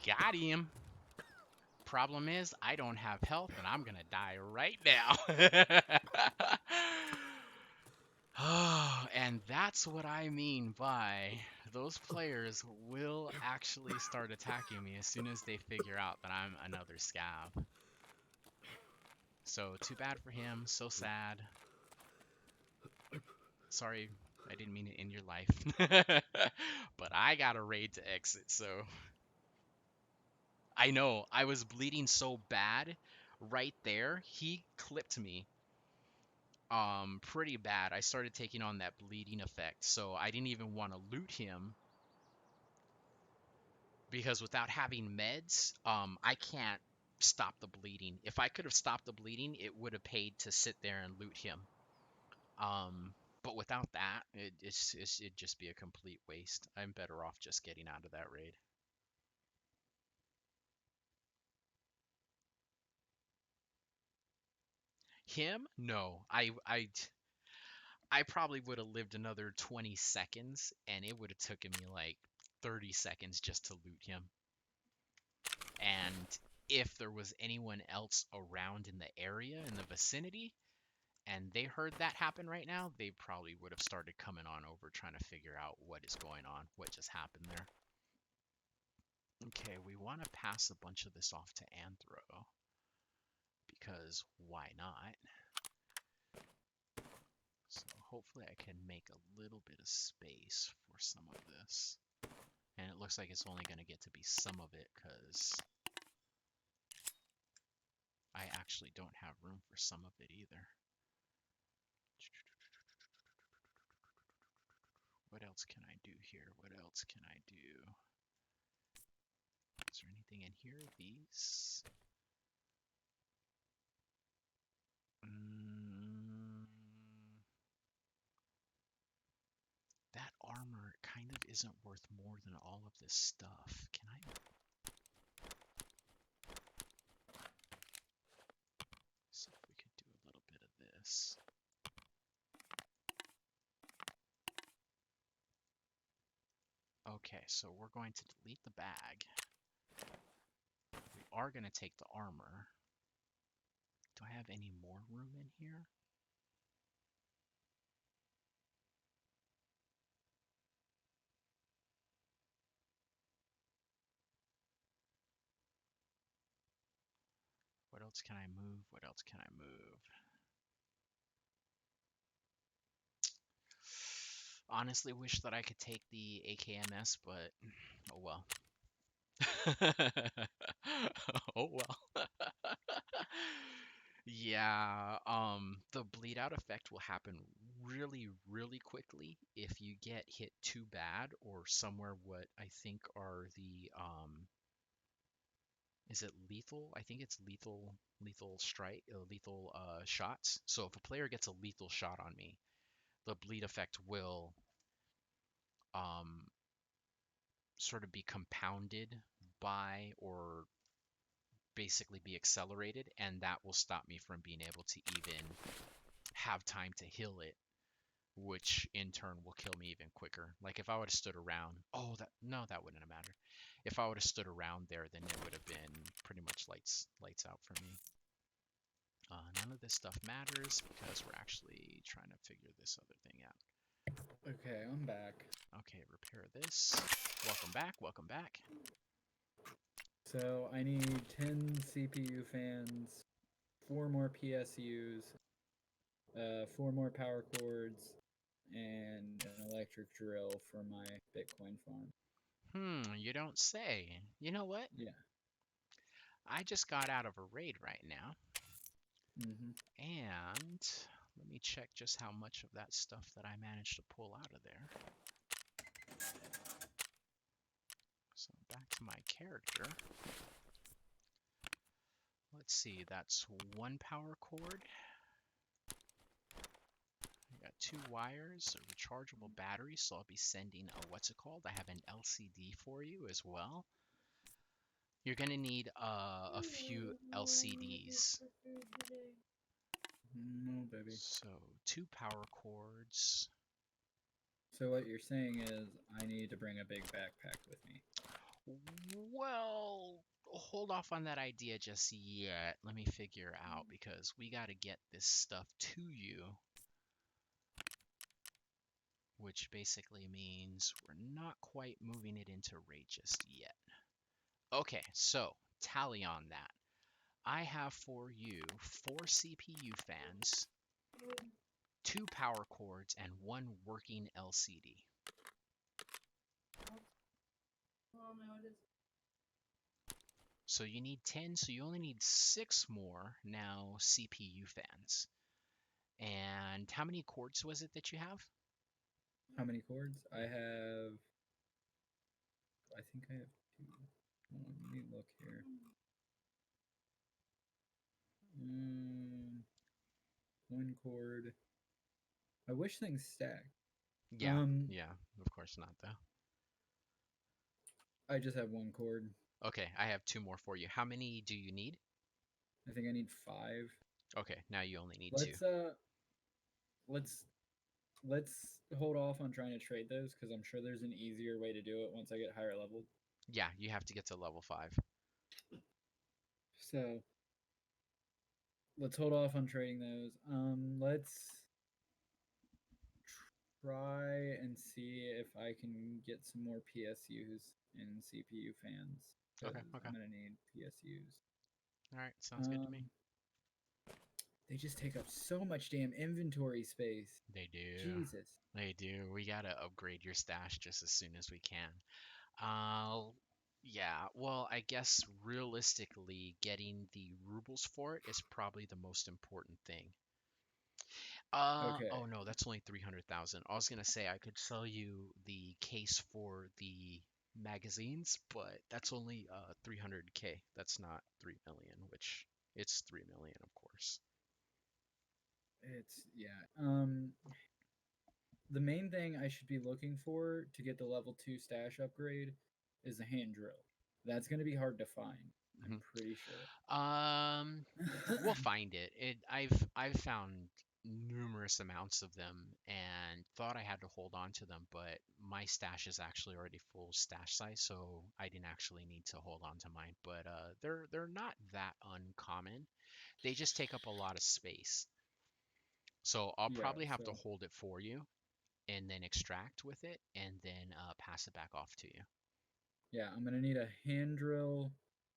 Speaker 2: Got him. Problem is, I don't have health and I'm gonna die right now. Oh, and that's what I mean by those players will actually start attacking me as soon as they figure out that I'm another scav. So too bad for him, so sad. Sorry, I didn't mean to end your life. But I got a raid to exit, so... I know, I was bleeding so bad right there. He clipped me pretty bad. I started taking on that bleeding effect, so I didn't even want to loot him because without having meds, I can't stop the bleeding. If I could have stopped the bleeding, it would have paid to sit there and loot him. But without that, it'd just be a complete waste. I'm better off just getting out of that raid. Him? No. I probably would have lived another 20 seconds, and it would have taken me like 30 seconds just to loot him. And if there was anyone else around in the area, in the vicinity, and they heard that happen right now, they probably would have started coming on over trying to figure out what is going on, what just happened there. Okay, we want to pass a bunch of this off to Anthro, because why not? So hopefully I can make a little bit of space for some of this. And it looks like it's only going to get to be some of it because I actually don't have room for some of it either. What else can I do here? What else can I do? Is there anything in here? These? That armor kind of isn't worth more than all of this stuff. Can I... see if we could do a little bit of this. Okay, so we're going to delete the bag. are going to take the armor. Do I have any more room in here? What else can I move? What else can I move? Honestly, wish that I could take the AKMS, but oh well. Oh well. Yeah, the bleed out effect will happen really, really quickly if you get hit too bad or somewhere what I think are the is it lethal? I think it's lethal strike, lethal shots. So if a player gets a lethal shot on me, the bleed effect will um sort of be compounded by or basically be accelerated, and that will stop me from being able to even have time to heal it, which in turn will kill me even quicker. Like if I would have stood around, oh that no, that wouldn't have mattered. If I would have stood around there, then it would have been pretty much lights out for me. None of this stuff matters because we're actually trying to figure this other thing out.
Speaker 1: Okay, I'm back.
Speaker 2: Okay, repair this. Welcome back, welcome back.
Speaker 1: So I need 10 CPU fans, 4 more PSUs, 4 more power cords, and an electric drill for my Bitcoin farm.
Speaker 2: You don't say. You know what?
Speaker 1: Yeah.
Speaker 2: I just got out of a raid right now,
Speaker 1: Mm-hmm.
Speaker 2: and let me check just how much of that stuff that I managed to pull out of there. So back to my character. Let's see, that's 1 power cord. I got 2 wires, a rechargeable battery, so I'll be sending a what's it called? I have an LCD for you as well. You're gonna need a few LCDs.
Speaker 1: No, baby.
Speaker 2: So 2 power cords.
Speaker 1: So what you're saying is I need to bring a big backpack with me.
Speaker 2: Well, hold off on that idea just yet. Let me figure out because we got to get this stuff to you, which basically means we're not quite moving it into raid just yet. Okay, so tally on that. I have for you 4 CPU fans, 2 power cords, and 1 working LCD.
Speaker 3: Well, no, it is.
Speaker 2: So you need 10, so you only need 6 more now CPU fans. And how many cords was it that you have?
Speaker 1: How many cords? I think I have 2. Hold on, let me look here. 1 cord. I wish things stacked.
Speaker 2: Yeah, yeah, of course not though.
Speaker 1: I just have 1 cord.
Speaker 2: Okay, I have 2 more for you. How many do you need?
Speaker 1: I think I need 5.
Speaker 2: Okay, now you only need 2.
Speaker 1: Let's let's hold off on trying to trade those because I'm sure there's an easier way to do it once I get higher leveled.
Speaker 2: Yeah, you have to get to level 5.
Speaker 1: So let's hold off on trading those. Let's try and see if I can get some more PSUs and CPU fans.
Speaker 2: Okay,
Speaker 1: Because
Speaker 2: okay.
Speaker 1: I'm gonna need PSUs.
Speaker 2: All right, sounds good to me.
Speaker 1: They just take up so much damn inventory space.
Speaker 2: They do.
Speaker 1: Jesus.
Speaker 2: They do. We gotta upgrade your stash just as soon as we can. Yeah, well, I guess realistically, getting the rubles for it is probably the most important thing.
Speaker 1: Okay.
Speaker 2: Oh no, that's only 300,000. I was gonna say I could sell you the case for the magazines, but that's only 300K. That's not 3 million, which it's 3 million, of course.
Speaker 1: It's the main thing I should be looking for to get the level 2 stash upgrade is the hand drill. That's going to be hard to find. I'm pretty sure.
Speaker 2: We'll find it. I've found numerous amounts of them and thought I had to hold on to them, but my stash is actually already full stash size, so I didn't actually need to hold on to mine. But they're not that uncommon. They just take up a lot of space. So I'll
Speaker 1: Yeah,
Speaker 2: probably have to
Speaker 1: so
Speaker 2: hold it for you and then extract with it and then pass it back off to you.
Speaker 1: yeah, I'm gonna need a hand drill,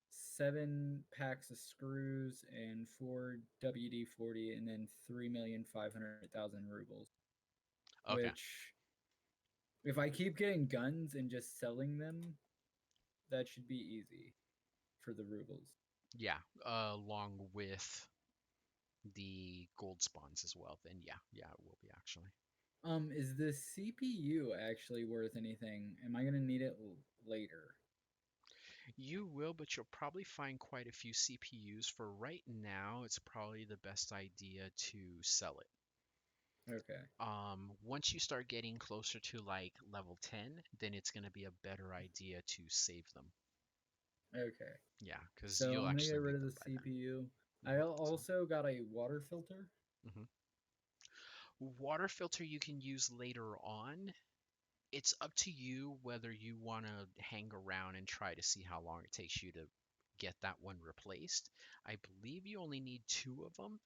Speaker 1: 7 packs of screws, and 4 WD-40, and then 3,500,000 rubles.
Speaker 2: Okay.
Speaker 1: Which, if I keep getting guns and just selling them, that should be easy for the rubles.
Speaker 2: Yeah. Along with the gold spawns as well, then yeah, it will be actually.
Speaker 1: Is the CPU actually worth anything? Am I gonna need it later?
Speaker 2: You will, but you'll probably find quite a few CPUs. For right now, it's probably the best idea to sell it.
Speaker 1: Okay,
Speaker 2: Once you start getting closer to like level 10, then it's going to be a better idea to save them.
Speaker 1: okay.
Speaker 2: Yeah, because
Speaker 1: So
Speaker 2: you'll
Speaker 1: I'm gonna
Speaker 2: actually
Speaker 1: get rid
Speaker 2: need
Speaker 1: of
Speaker 2: them
Speaker 1: the
Speaker 2: by then.
Speaker 1: CPU. I
Speaker 2: So,
Speaker 1: also got a water filter.
Speaker 2: mhm. Water filter you can use later on. It's up to you whether you want to hang around and try to see how long it takes you to get that one replaced. I believe you only need two of them,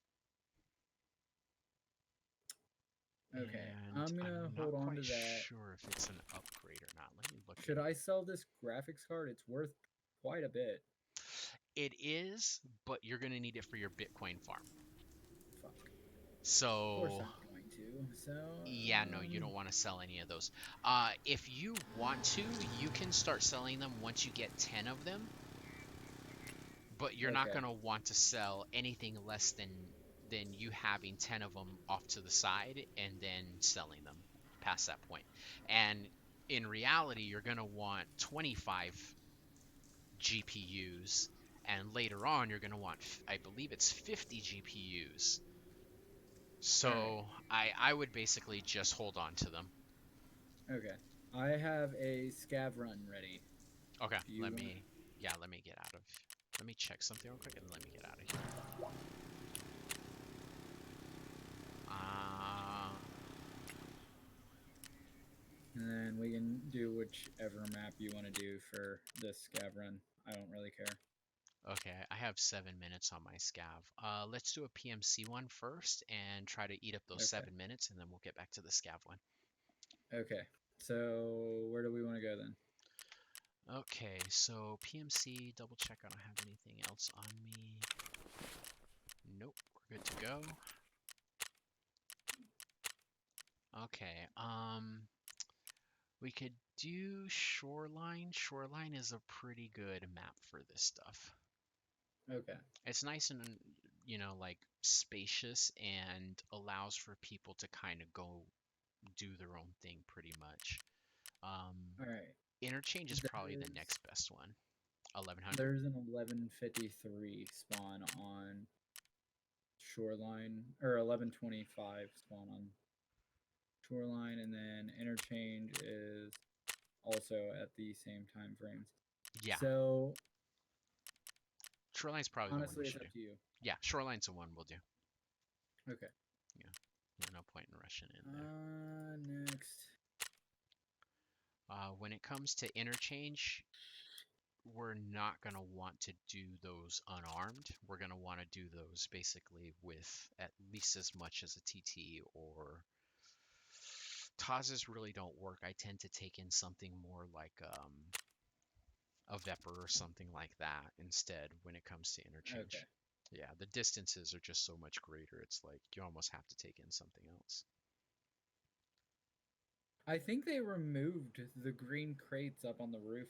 Speaker 1: Okay,
Speaker 2: and
Speaker 1: I'm gonna
Speaker 2: I'm not
Speaker 1: hold on to
Speaker 2: quite
Speaker 1: that.
Speaker 2: sure if it's an upgrade or not. Let me look
Speaker 1: Should
Speaker 2: into
Speaker 1: I
Speaker 2: it.
Speaker 1: sell this graphics card? It's worth quite a bit.
Speaker 2: It is, but you're going to need it for your Bitcoin farm.
Speaker 1: Fuck. Of course
Speaker 2: So,
Speaker 1: I'm going to. So,
Speaker 2: yeah, no, you don't want to sell any of those. If you want to, you can start selling them once you get 10 of them, but you're not
Speaker 1: okay,
Speaker 2: going to want to sell anything less than you having 10 of them off to the side and then selling them past that point. And in reality, you're going to want 25 GPUs, and later on, you're going to want, I believe it's 50 GPUs.
Speaker 1: all right,
Speaker 2: So I would basically just hold on to them.
Speaker 1: okay. I have a scav run ready.
Speaker 2: Okay,
Speaker 1: Do you want?
Speaker 2: let me get out of, let me check something real quick and let me get out of here. Uh,
Speaker 1: And then we can do whichever map you want to do for this scav run. I don't really care.
Speaker 2: okay, I have 7 minutes on my scav. Let's do a PMC one first and try to eat up those
Speaker 1: Okay,
Speaker 2: 7 minutes, and then we'll get back to the scav one.
Speaker 1: okay. So where do we want to go then?
Speaker 2: Okay, so PMC, double check I don't have anything else on me. Nope, we're good to go. Okay, we could do Shoreline. Shoreline is a pretty good map for this stuff.
Speaker 1: Okay,
Speaker 2: It's nice and, like spacious and allows for people to kind of go do their own thing pretty much. Um,
Speaker 1: all right.
Speaker 2: Interchange is probably the
Speaker 1: There's
Speaker 2: next best one. 1100?
Speaker 1: there's an 1153 spawn on Shoreline, or 1125 spawn on Shoreline, and then interchange is also at the same time frames.
Speaker 2: Yeah,
Speaker 1: So
Speaker 2: Shoreline's probably the one we
Speaker 1: honestly, it's
Speaker 2: should do.
Speaker 1: up to you.
Speaker 2: Yeah, Shoreline's the one we'll do.
Speaker 1: Okay.
Speaker 2: Yeah, no point in rushing in there.
Speaker 1: Next.
Speaker 2: When it comes to interchange, we're not going to want to do those unarmed. We're going to want to do those basically with at least as much as a TT, or Taz's really don't work. I tend to take in something more like a Vepr or something like that instead when it comes to
Speaker 1: Okay.
Speaker 2: interchange. Yeah, the distances are just so much greater. It's like you almost have to take in something else.
Speaker 1: I think they removed the green crates up on the roof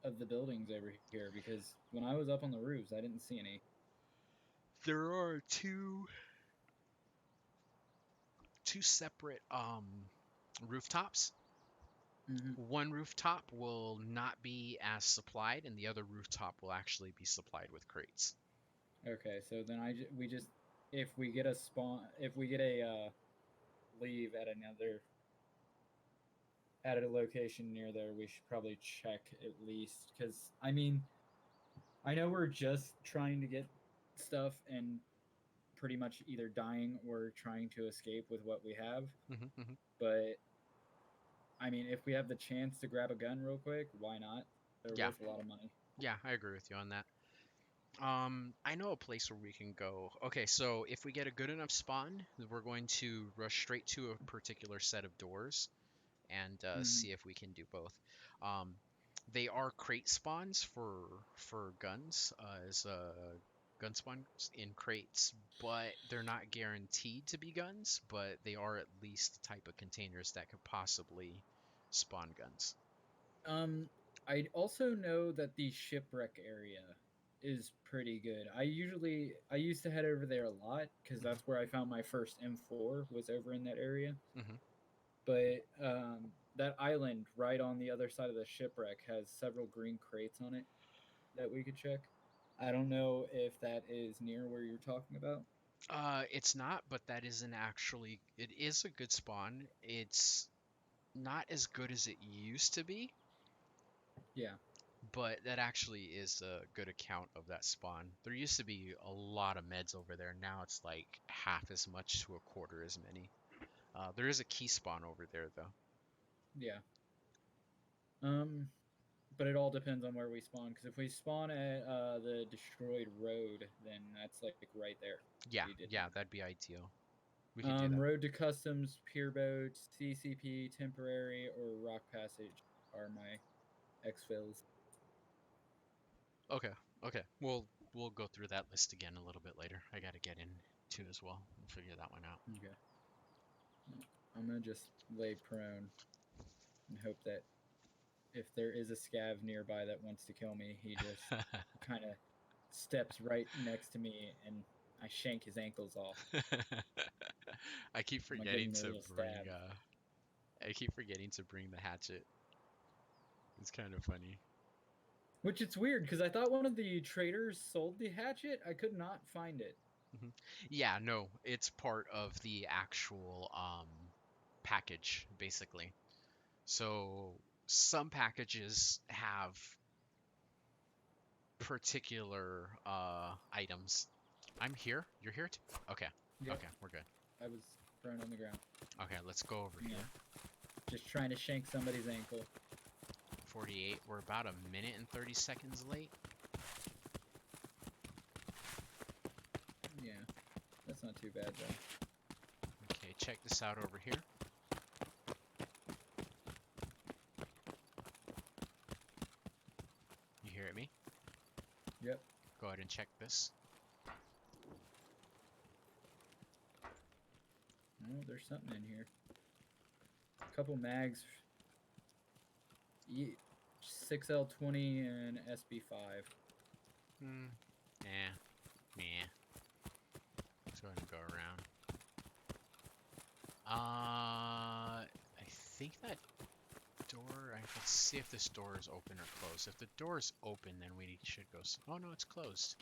Speaker 1: of the buildings over here, because when I was up on the roofs, I didn't see any.
Speaker 2: There are two separate rooftops.
Speaker 1: Hmm.
Speaker 2: One rooftop will not be as supplied, and the other rooftop will actually be supplied with crates.
Speaker 1: Okay, so then we just, if we get a spawn, if we get a leave at a location near there, we should probably check at least, because I mean, I know we're just trying to get stuff, and pretty much either dying or trying to escape with what we have.
Speaker 2: Hmm.
Speaker 1: But I mean, if we have the chance to grab a gun real quick, why not? They're
Speaker 2: Yeah.
Speaker 1: worth a lot of money.
Speaker 2: Yeah, I agree with you on that. I know a place where we can go. Okay, so if we get a good enough spawn, we're going to rush straight to a particular set of doors and
Speaker 1: Mhm.
Speaker 2: see if we can do both. Um, they are crate spawns for guns, as gun spawns in crates, but they're not guaranteed to be guns. But they are at least the type of containers that could possibly spawn guns.
Speaker 1: Um, I also know that the shipwreck area is pretty good. I used to head over there a lot because
Speaker 2: Hmm.
Speaker 1: that's where I found my first M4 was over in that area.
Speaker 2: Hmm.
Speaker 1: But that island right on the other side of the shipwreck has several green crates on it that we could check. I don't know if that is near where you're talking about.
Speaker 2: It's not, but that isn't actually. It is a good spawn. It's not as good as it used to be,
Speaker 1: Yeah,
Speaker 2: but that actually is a good account of that spawn. There used to be a lot of meds over there. Now it's like half as much to a quarter as many. There is a key spawn over there though.
Speaker 1: yeah. Um, but it all depends on where we spawn. Because if we spawn at the destroyed road, then that's like right there.
Speaker 2: Yeah,
Speaker 1: We did
Speaker 2: yeah,
Speaker 1: that.
Speaker 2: that'd be ideal. We could do that.
Speaker 1: Road to Customs, Pier Boats, CCP, Temporary, or Rock Passage are my exfils.
Speaker 2: Okay, okay. We'll go through that list again a little bit later. I gotta get in too as well. We'll figure that one out.
Speaker 1: Okay. I'm gonna just lay prone and hope that if there is a scav nearby that wants to kill me, he just kind of steps right next to me and I shank his ankles off.
Speaker 2: I keep
Speaker 1: I'm gonna give
Speaker 2: forgetting
Speaker 1: him a
Speaker 2: to
Speaker 1: little
Speaker 2: bring
Speaker 1: stab.
Speaker 2: I keep forgetting to bring the hatchet. It's kind of funny.
Speaker 1: Which it's weird because I thought one of the traders sold the hatchet. I could not find it.
Speaker 2: Hmm. Yeah, no, it's part of the actual package basically. So some packages have particular items. I'm here. You're here too? Okay.
Speaker 1: Yep,
Speaker 2: Okay, we're good.
Speaker 1: I was prone on the ground.
Speaker 2: Okay, let's go over
Speaker 1: Yeah,
Speaker 2: here.
Speaker 1: just trying to shank somebody's ankle.
Speaker 2: 48. We're about a minute and 30 seconds late.
Speaker 1: Yeah, that's not too bad though.
Speaker 2: Okay, check this out over here. You hear me?
Speaker 1: Yep.
Speaker 2: Go ahead and check this.
Speaker 1: Oh, there's something in here. A couple mags. 6L20 and SB5.
Speaker 2: Yeah. Yeah. Let's go ahead and go around. I think that door. Let's see if this door is open or closed. If the door is open, then we should go. Oh no, it's closed.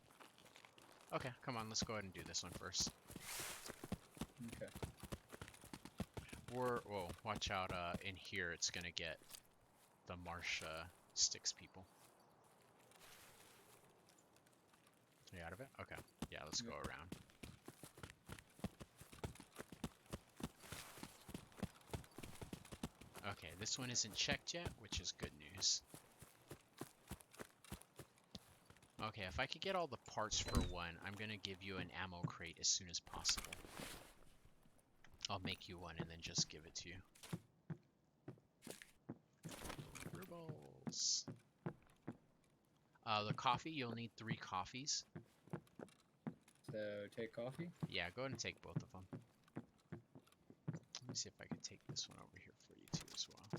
Speaker 2: Okay, come on. Let's go ahead and do this one first.
Speaker 1: Okay.
Speaker 2: Whoa, watch out. In here, it's gonna get the marsh sticks people. Are you out of it? Okay. Yeah, let's go around. Okay, this one isn't checked yet, which is good news. Okay, if I could get all the parts for one, I'm gonna give you an ammo crate as soon as possible. I'll make you one and then just give it to you. Rubles. The coffee, you'll need 3 coffees.
Speaker 1: So take coffee.
Speaker 2: Yeah, go ahead and take both of them. Let me see if I can take this one over here for you too as well.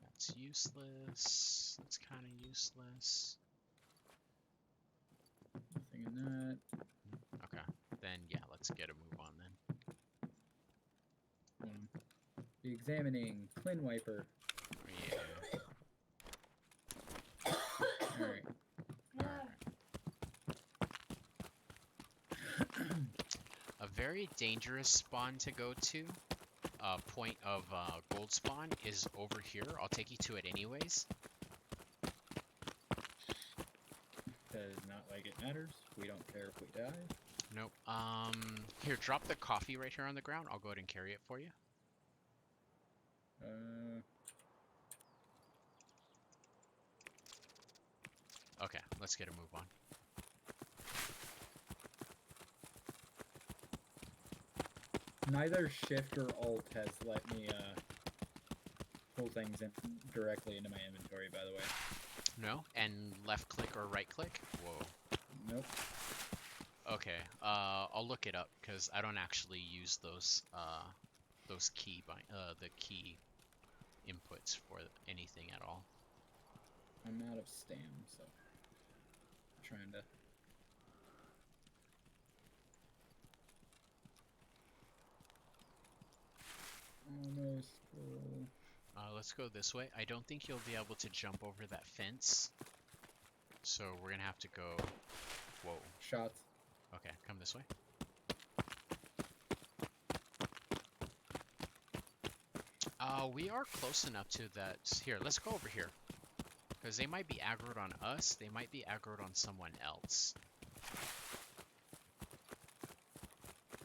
Speaker 2: That's useless. That's kind of useless.
Speaker 1: Nothing in that.
Speaker 2: Okay, then yeah, let's get a move on then.
Speaker 1: Be examining Clean Wiper.
Speaker 2: Oh, yeah.
Speaker 1: All right.
Speaker 2: A very dangerous spawn to go to, point of gold spawn, is over here. I'll take you to it anyways.
Speaker 1: because not like it matters. We don't care if we die.
Speaker 2: Nope. Here, drop the coffee right here on the ground. I'll go ahead and carry it for you. Okay, let's get a move on.
Speaker 1: Neither shift or alt has let me pull things in directly into my inventory, by the way.
Speaker 2: No? And left click or right click? Whoa.
Speaker 1: Nope.
Speaker 2: Okay, I'll look it up because I don't actually use those the key inputs for anything at all.
Speaker 1: I'm out of stam, so I'm trying to. Almost full.
Speaker 2: Let's go this way. I don't think you'll be able to jump over that fence, so we're gonna have to go. Whoa.
Speaker 1: Shots.
Speaker 2: Okay, come this way. We are close enough to that. Here, let's go over here. Because they might be aggroed on us, they might be aggroed on someone else.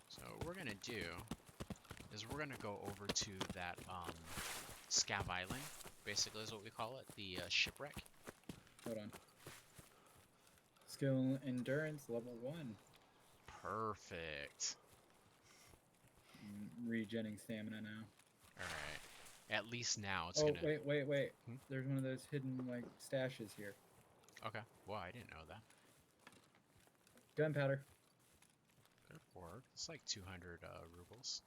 Speaker 2: So what we're gonna do is we're gonna go over to that Scav Island, basically is what we call it, the shipwreck.
Speaker 1: Hold on. Skill endurance level 1.
Speaker 2: Perfect.
Speaker 1: Regenning stamina now.
Speaker 2: Alright. At least now it's
Speaker 1: oh,
Speaker 2: gonna...
Speaker 1: wait.
Speaker 2: Hmm?
Speaker 1: There's one of those hidden, like, stashes here.
Speaker 2: Okay. Well, I didn't know that.
Speaker 1: Gunpowder.
Speaker 2: Good work. It's like 200 rubles.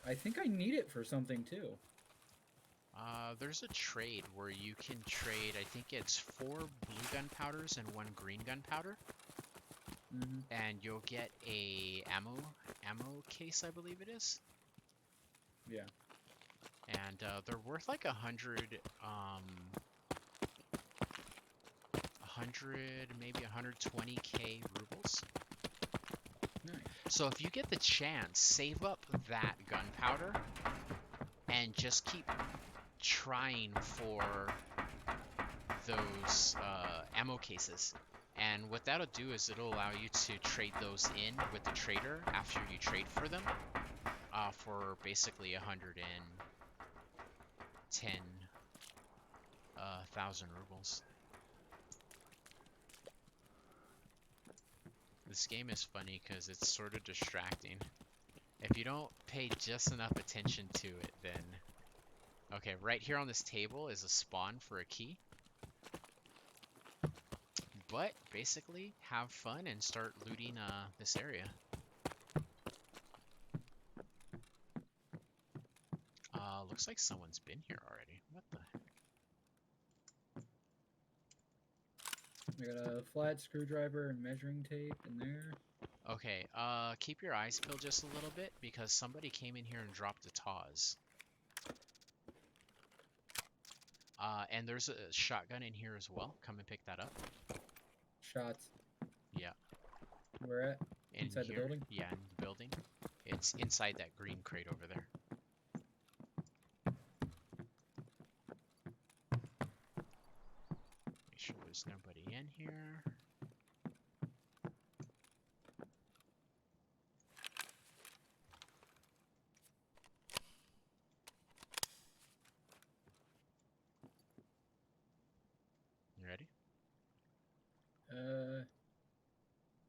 Speaker 1: I think I need it for something, too.
Speaker 2: There's a trade where you can trade, I think it's 4 blue gunpowders and 1 green gunpowder.
Speaker 1: Mm-hmm.
Speaker 2: And you'll get a ammo case, I believe it is.
Speaker 1: Yeah.
Speaker 2: And they're worth like 100, maybe 120k rubles.
Speaker 1: Nice.
Speaker 2: So if you get the chance, save up that gunpowder and just keep trying for those ammo cases. And what that'll do is it'll allow you to trade those in with the trader after you trade for them for basically 110,000 rubles. This game is funny because it's sort of distracting. If you don't pay just enough attention to it, then... Okay, right here on this table is a spawn for a key. But basically, have fun and start looting this area. Looks like someone's been here already. What the heck?
Speaker 1: I got a flat screwdriver and measuring tape in there.
Speaker 2: Okay, keep your eyes peeled just a little bit because somebody came in here and dropped a Taz. And there's a shotgun in here as well. Come and pick that up.
Speaker 1: Shots.
Speaker 2: Yeah.
Speaker 1: Where at? Inside
Speaker 2: here,
Speaker 1: the building?
Speaker 2: Yeah, in the building. It's inside that green crate over there. Make sure there's nobody in here. You ready?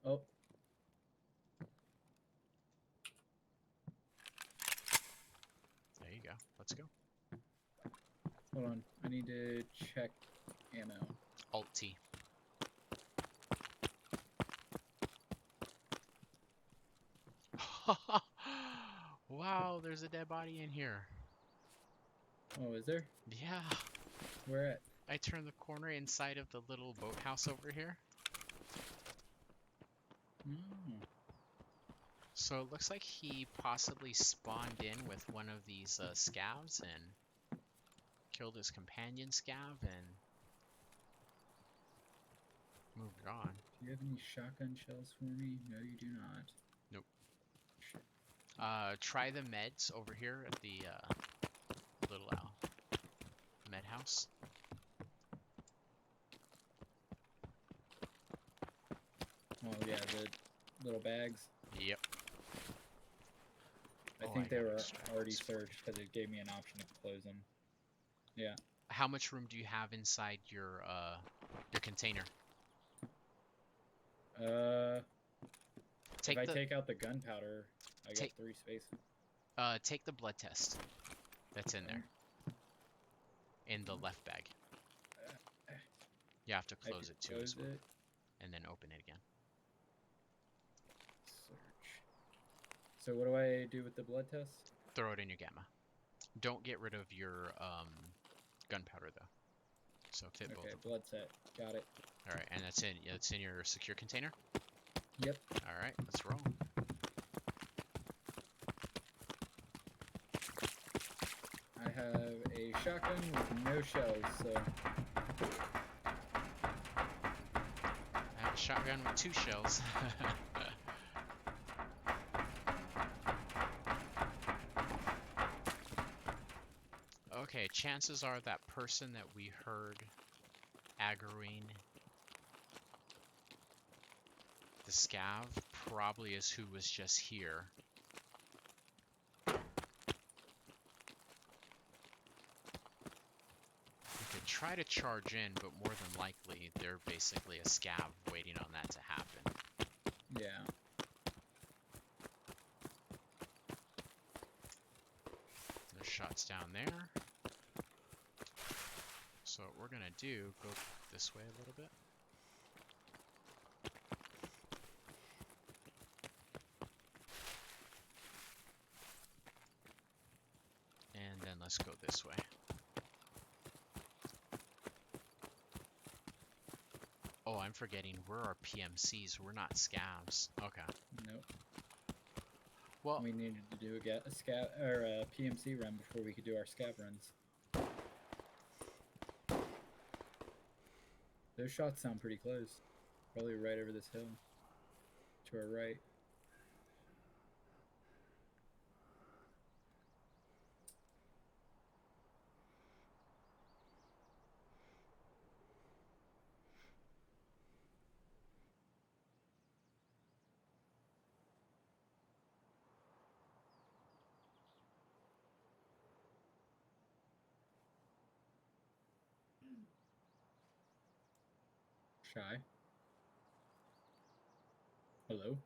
Speaker 1: Oh.
Speaker 2: There you go. Let's go.
Speaker 1: Hold on. I need to check ammo.
Speaker 2: Alt-T. Wow, there's a dead body in here.
Speaker 1: Oh, is there?
Speaker 2: Yeah.
Speaker 1: Where at?
Speaker 2: I turned the corner inside of the little boathouse over here.
Speaker 1: Mm.
Speaker 2: So it looks like he possibly spawned in with one of these scavs and killed his companion scav and moved on.
Speaker 1: Do you have any shotgun shells for me? No, you do not.
Speaker 2: Nope.
Speaker 1: Shit.
Speaker 2: Try the meds over here at the little med house.
Speaker 1: Oh yeah, the little bags.
Speaker 2: Yep.
Speaker 1: I
Speaker 2: Oh,
Speaker 1: think
Speaker 2: I
Speaker 1: they
Speaker 2: gotta
Speaker 1: were
Speaker 2: extract
Speaker 1: already
Speaker 2: this.
Speaker 1: searched because it gave me an option to close them. Yeah.
Speaker 2: How much room do you have inside your container?
Speaker 1: If
Speaker 2: Take
Speaker 1: I
Speaker 2: the
Speaker 1: take out the gunpowder, I got
Speaker 2: take
Speaker 1: 3 spaces.
Speaker 2: take the blood test that's in there in the left bag. You have to
Speaker 1: I
Speaker 2: close
Speaker 1: can
Speaker 2: it too
Speaker 1: close
Speaker 2: as well,
Speaker 1: it.
Speaker 2: and then open it again.
Speaker 1: Search. So what do I do with the blood test?
Speaker 2: Throw it in your gamma. Don't get rid of your gunpowder though. So fit both
Speaker 1: Okay,
Speaker 2: of them.
Speaker 1: blood set. Got it.
Speaker 2: All right, and that's in your secure container.
Speaker 1: Yep.
Speaker 2: All right, let's roll.
Speaker 1: I have a shotgun with no shells, so
Speaker 2: I have a shotgun with 2 shells. Okay, chances are that person that we heard aggroing the scav probably is who was just here. We could try to charge in, but more than likely they're basically a scav waiting on that to happen.
Speaker 1: yeah.
Speaker 2: There's shots down there. So what we're gonna do, go this way a little bit. And then let's go this way. Oh, I'm forgetting, we're our PMCs, we're not scavs. Okay.
Speaker 1: Nope.
Speaker 2: Well,
Speaker 1: We needed to do a scav or a PMC run before we could do our scav runs. Those shots sound pretty close. Probably right over this hill. To our right. Shy. Hello?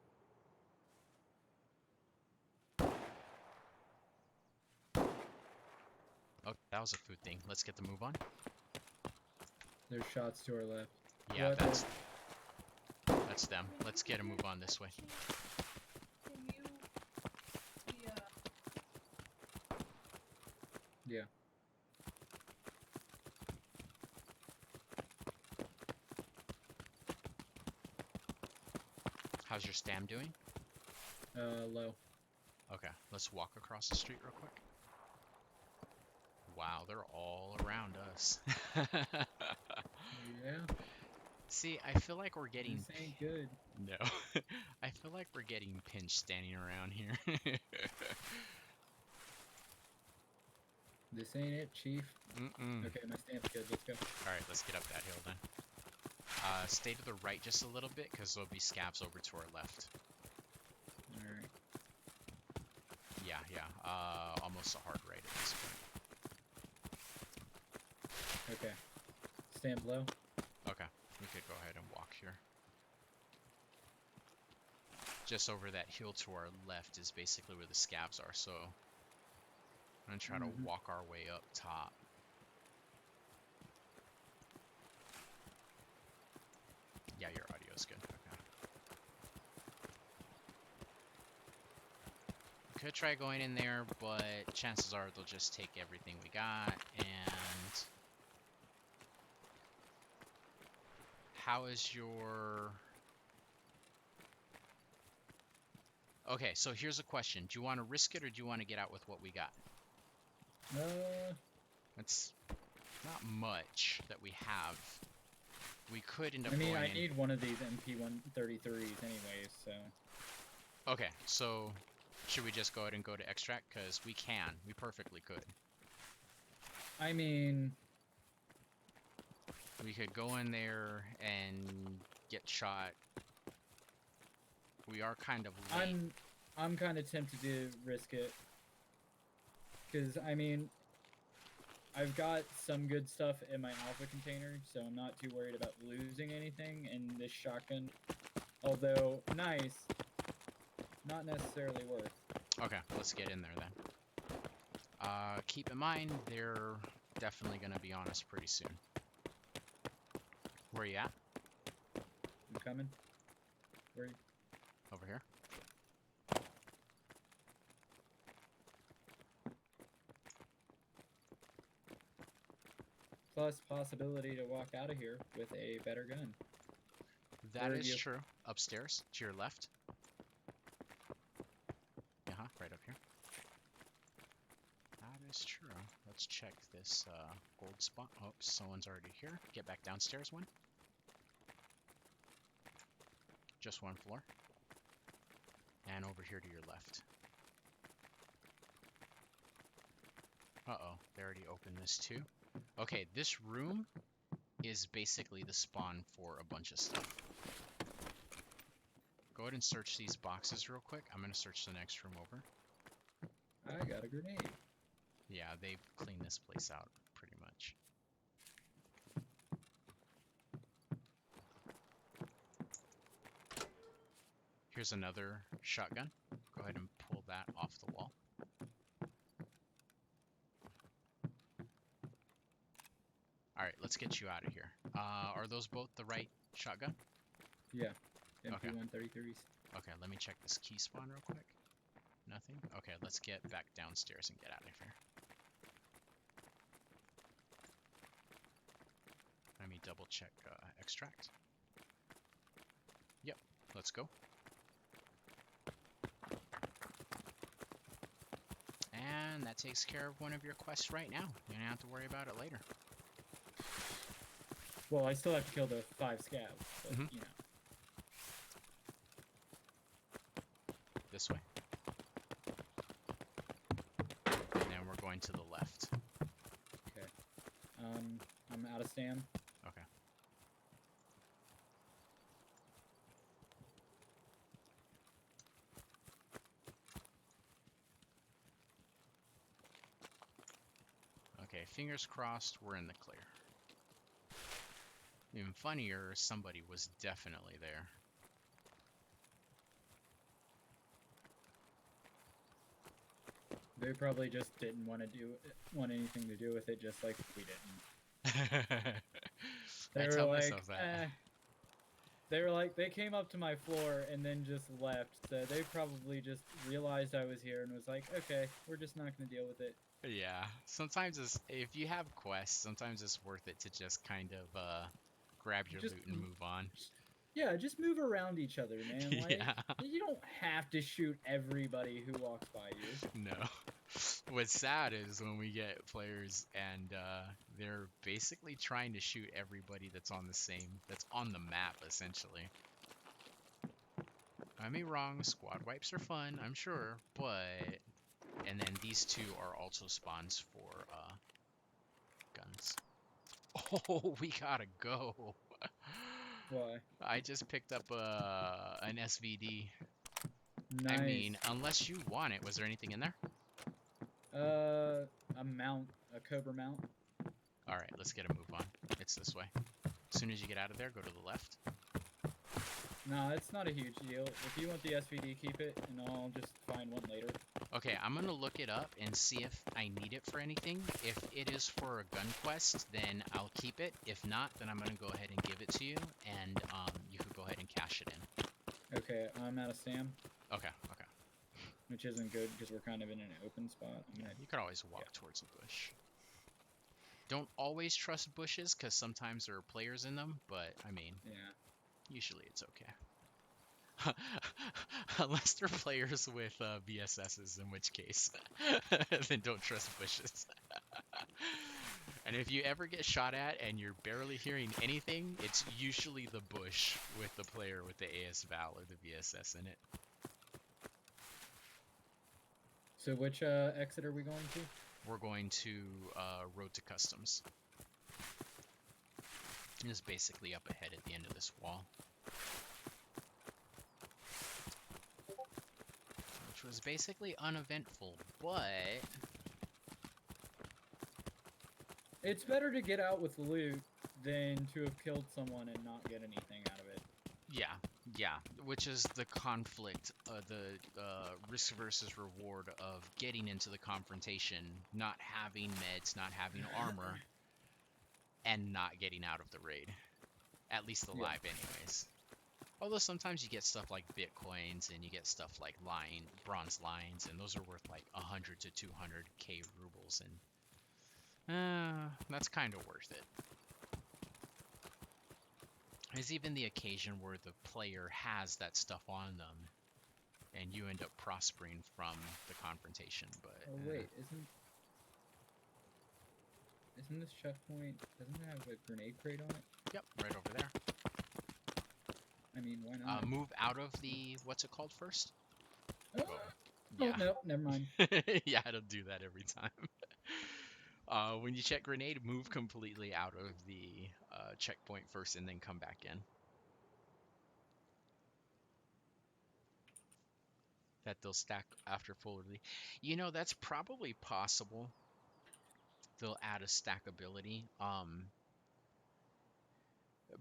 Speaker 2: okay, that was a food thing. Let's get the move on.
Speaker 1: There's shots to our left.
Speaker 2: Yeah,
Speaker 1: What
Speaker 2: that's
Speaker 1: the-
Speaker 2: them. Let's get a move on this way.
Speaker 3: Can you
Speaker 1: Yeah.
Speaker 2: How's your stam doing?
Speaker 1: Low.
Speaker 2: Okay, let's walk across the street real quick. Wow, they're all around us.
Speaker 1: Yeah.
Speaker 2: See, I feel like we're getting...
Speaker 1: This ain't good.
Speaker 2: No. I feel like we're getting pinched standing around here.
Speaker 1: This ain't it, Chief.
Speaker 2: Mm-mm.
Speaker 1: Okay, my stamp's good. Let's go.
Speaker 2: Alright, let's get up that hill then. Stay to the right just a little bit, because there'll be scavs over to our left.
Speaker 1: Alright.
Speaker 2: Yeah. Almost a hard right at this point.
Speaker 1: Okay. Stamp low.
Speaker 2: Okay, we could go ahead and walk here. Just over that hill to our left is basically where the scavs are, so I'm gonna try to walk our way up top. Yeah, your audio's good. Okay. We could try going in there, but chances are they'll just take everything we got. And how is your... Okay, so here's a question. Do you want to risk it or do you want to get out with what we got? It's not much that we have. We could end up going
Speaker 1: I
Speaker 2: in...
Speaker 1: need one of these MP133s anyways, so...
Speaker 2: Okay, so should we just go ahead and go to extract? Because we can. We perfectly could.
Speaker 1: I mean...
Speaker 2: We could go in there and get shot We are kind of late.
Speaker 1: I'm kind of tempted to risk it. Because, I mean, I've got some good stuff in my alpha container, so I'm not too worried about losing anything in this shotgun. Although, nice, not necessarily worth.
Speaker 2: Okay, let's get in there then. Keep in mind, they're definitely going to be on us pretty soon. Where you at?
Speaker 1: I'm coming. Where you?
Speaker 2: Over here?
Speaker 1: Plus possibility to walk out of here with a better gun.
Speaker 2: That
Speaker 1: Where are
Speaker 2: is
Speaker 1: you?
Speaker 2: true. Upstairs, to your left. Right up here. That is true. Let's check this gold spot. Oh, someone's already here. Get back downstairs one. Just one floor. And over here to your left. Uh-oh, they already opened this too. Okay, this room is basically the spawn for a bunch of stuff. Go ahead and search these boxes real quick. I'm going to search the next room over.
Speaker 1: I got a grenade.
Speaker 2: Yeah, they've cleaned this place out pretty much. Here's another shotgun. Go ahead and pull that off the wall. Alright, let's get you out of here. Are those both the right shotgun?
Speaker 1: Yeah.
Speaker 2: Okay.
Speaker 1: MP133s.
Speaker 2: Okay, let me check this key spawn real quick. Nothing? Okay, let's get back downstairs and get out of here. Let me double check extract. Yep, let's go. And that takes care of one of your quests right now. You don't have to worry about it later.
Speaker 1: Well, I still have to kill the 5 scabs, but,
Speaker 2: Mhm.
Speaker 1: you know.
Speaker 2: This way. And then we're going to the left.
Speaker 1: Okay. I'm out of stam.
Speaker 2: Okay. Okay, fingers crossed we're in the clear. Even funnier, somebody was definitely there.
Speaker 1: They probably just didn't want anything to do with it, just like we didn't. They
Speaker 2: I
Speaker 1: were
Speaker 2: tell
Speaker 1: like,
Speaker 2: myself that.
Speaker 1: They were like, they came up to my floor and then just left. So they probably just realized I was here and was like, okay, we're just not going to deal with it.
Speaker 2: Yeah, sometimes if you have quests, sometimes it's worth it to just kind of grab your
Speaker 1: Just-
Speaker 2: loot and move on.
Speaker 1: Yeah, just move around each other, man. Like,
Speaker 2: Yeah.
Speaker 1: you don't have to shoot everybody who walks by you.
Speaker 2: No. What's sad is when we get players and they're basically trying to shoot everybody that's on the map, essentially. Don't get me wrong, squad wipes are fun, I'm sure, but... And then these two are also spawns for guns. Oh, we gotta go.
Speaker 1: Why?
Speaker 2: I just picked up an SVD.
Speaker 1: Nice.
Speaker 2: I mean, unless you want it, was there anything in there?
Speaker 1: A mount, a Cobra mount.
Speaker 2: Alright, let's get a move on. It's this way. As soon as you get out of there, go to the left.
Speaker 1: No, it's not a huge deal. If you want the SVD, keep it, and I'll just find one later.
Speaker 2: Okay, I'm gonna look it up and see if I need it for anything. If it is for a gun quest, then I'll keep it. If not, then I'm gonna go ahead and give it to you, and you could go ahead and cash it in.
Speaker 1: Okay, I'm out of stam,
Speaker 2: Okay.
Speaker 1: which isn't good because we're kind of in an open spot.
Speaker 2: Yeah, you could always walk towards a bush. Don't always trust bushes, because sometimes there are players in them, but, I mean,
Speaker 1: Yeah.
Speaker 2: usually it's okay. Unless they're players with VSSs, in which case, then don't trust bushes. And if you ever get shot at and you're barely hearing anything, it's usually the bush with the player with the AS Val or the VSS in it.
Speaker 1: So which exit are we going to?
Speaker 2: We're going to Road to Customs. It's basically up ahead at the end of this wall. which was basically uneventful, but
Speaker 1: It's better to get out with loot than to have killed someone and not get anything out of it.
Speaker 2: yeah, which is the conflict, the risk versus reward of getting into the confrontation, not having meds, not having armor, and not getting out of the raid. At least alive, anyways. Although sometimes you get stuff like bitcoins and you get stuff like bronze lines, and those are worth like 100 to 200k rubles, and that's kind of worth it. There's even the occasion where the player has that stuff on them, and you end up prospering from the confrontation. But
Speaker 1: Oh wait, isn't this checkpoint? Doesn't it have a grenade crate on it?
Speaker 2: Yep, right over there.
Speaker 1: I mean, why not?
Speaker 2: Move out of the what's it called first?
Speaker 1: Oh,
Speaker 2: Yeah.
Speaker 1: no, never mind.
Speaker 2: Yeah, it'll do that every time. When you check grenade, move completely out of the checkpoint first, and then come back in. That they'll stack after full release. You know, that's probably possible. They'll add a stackability.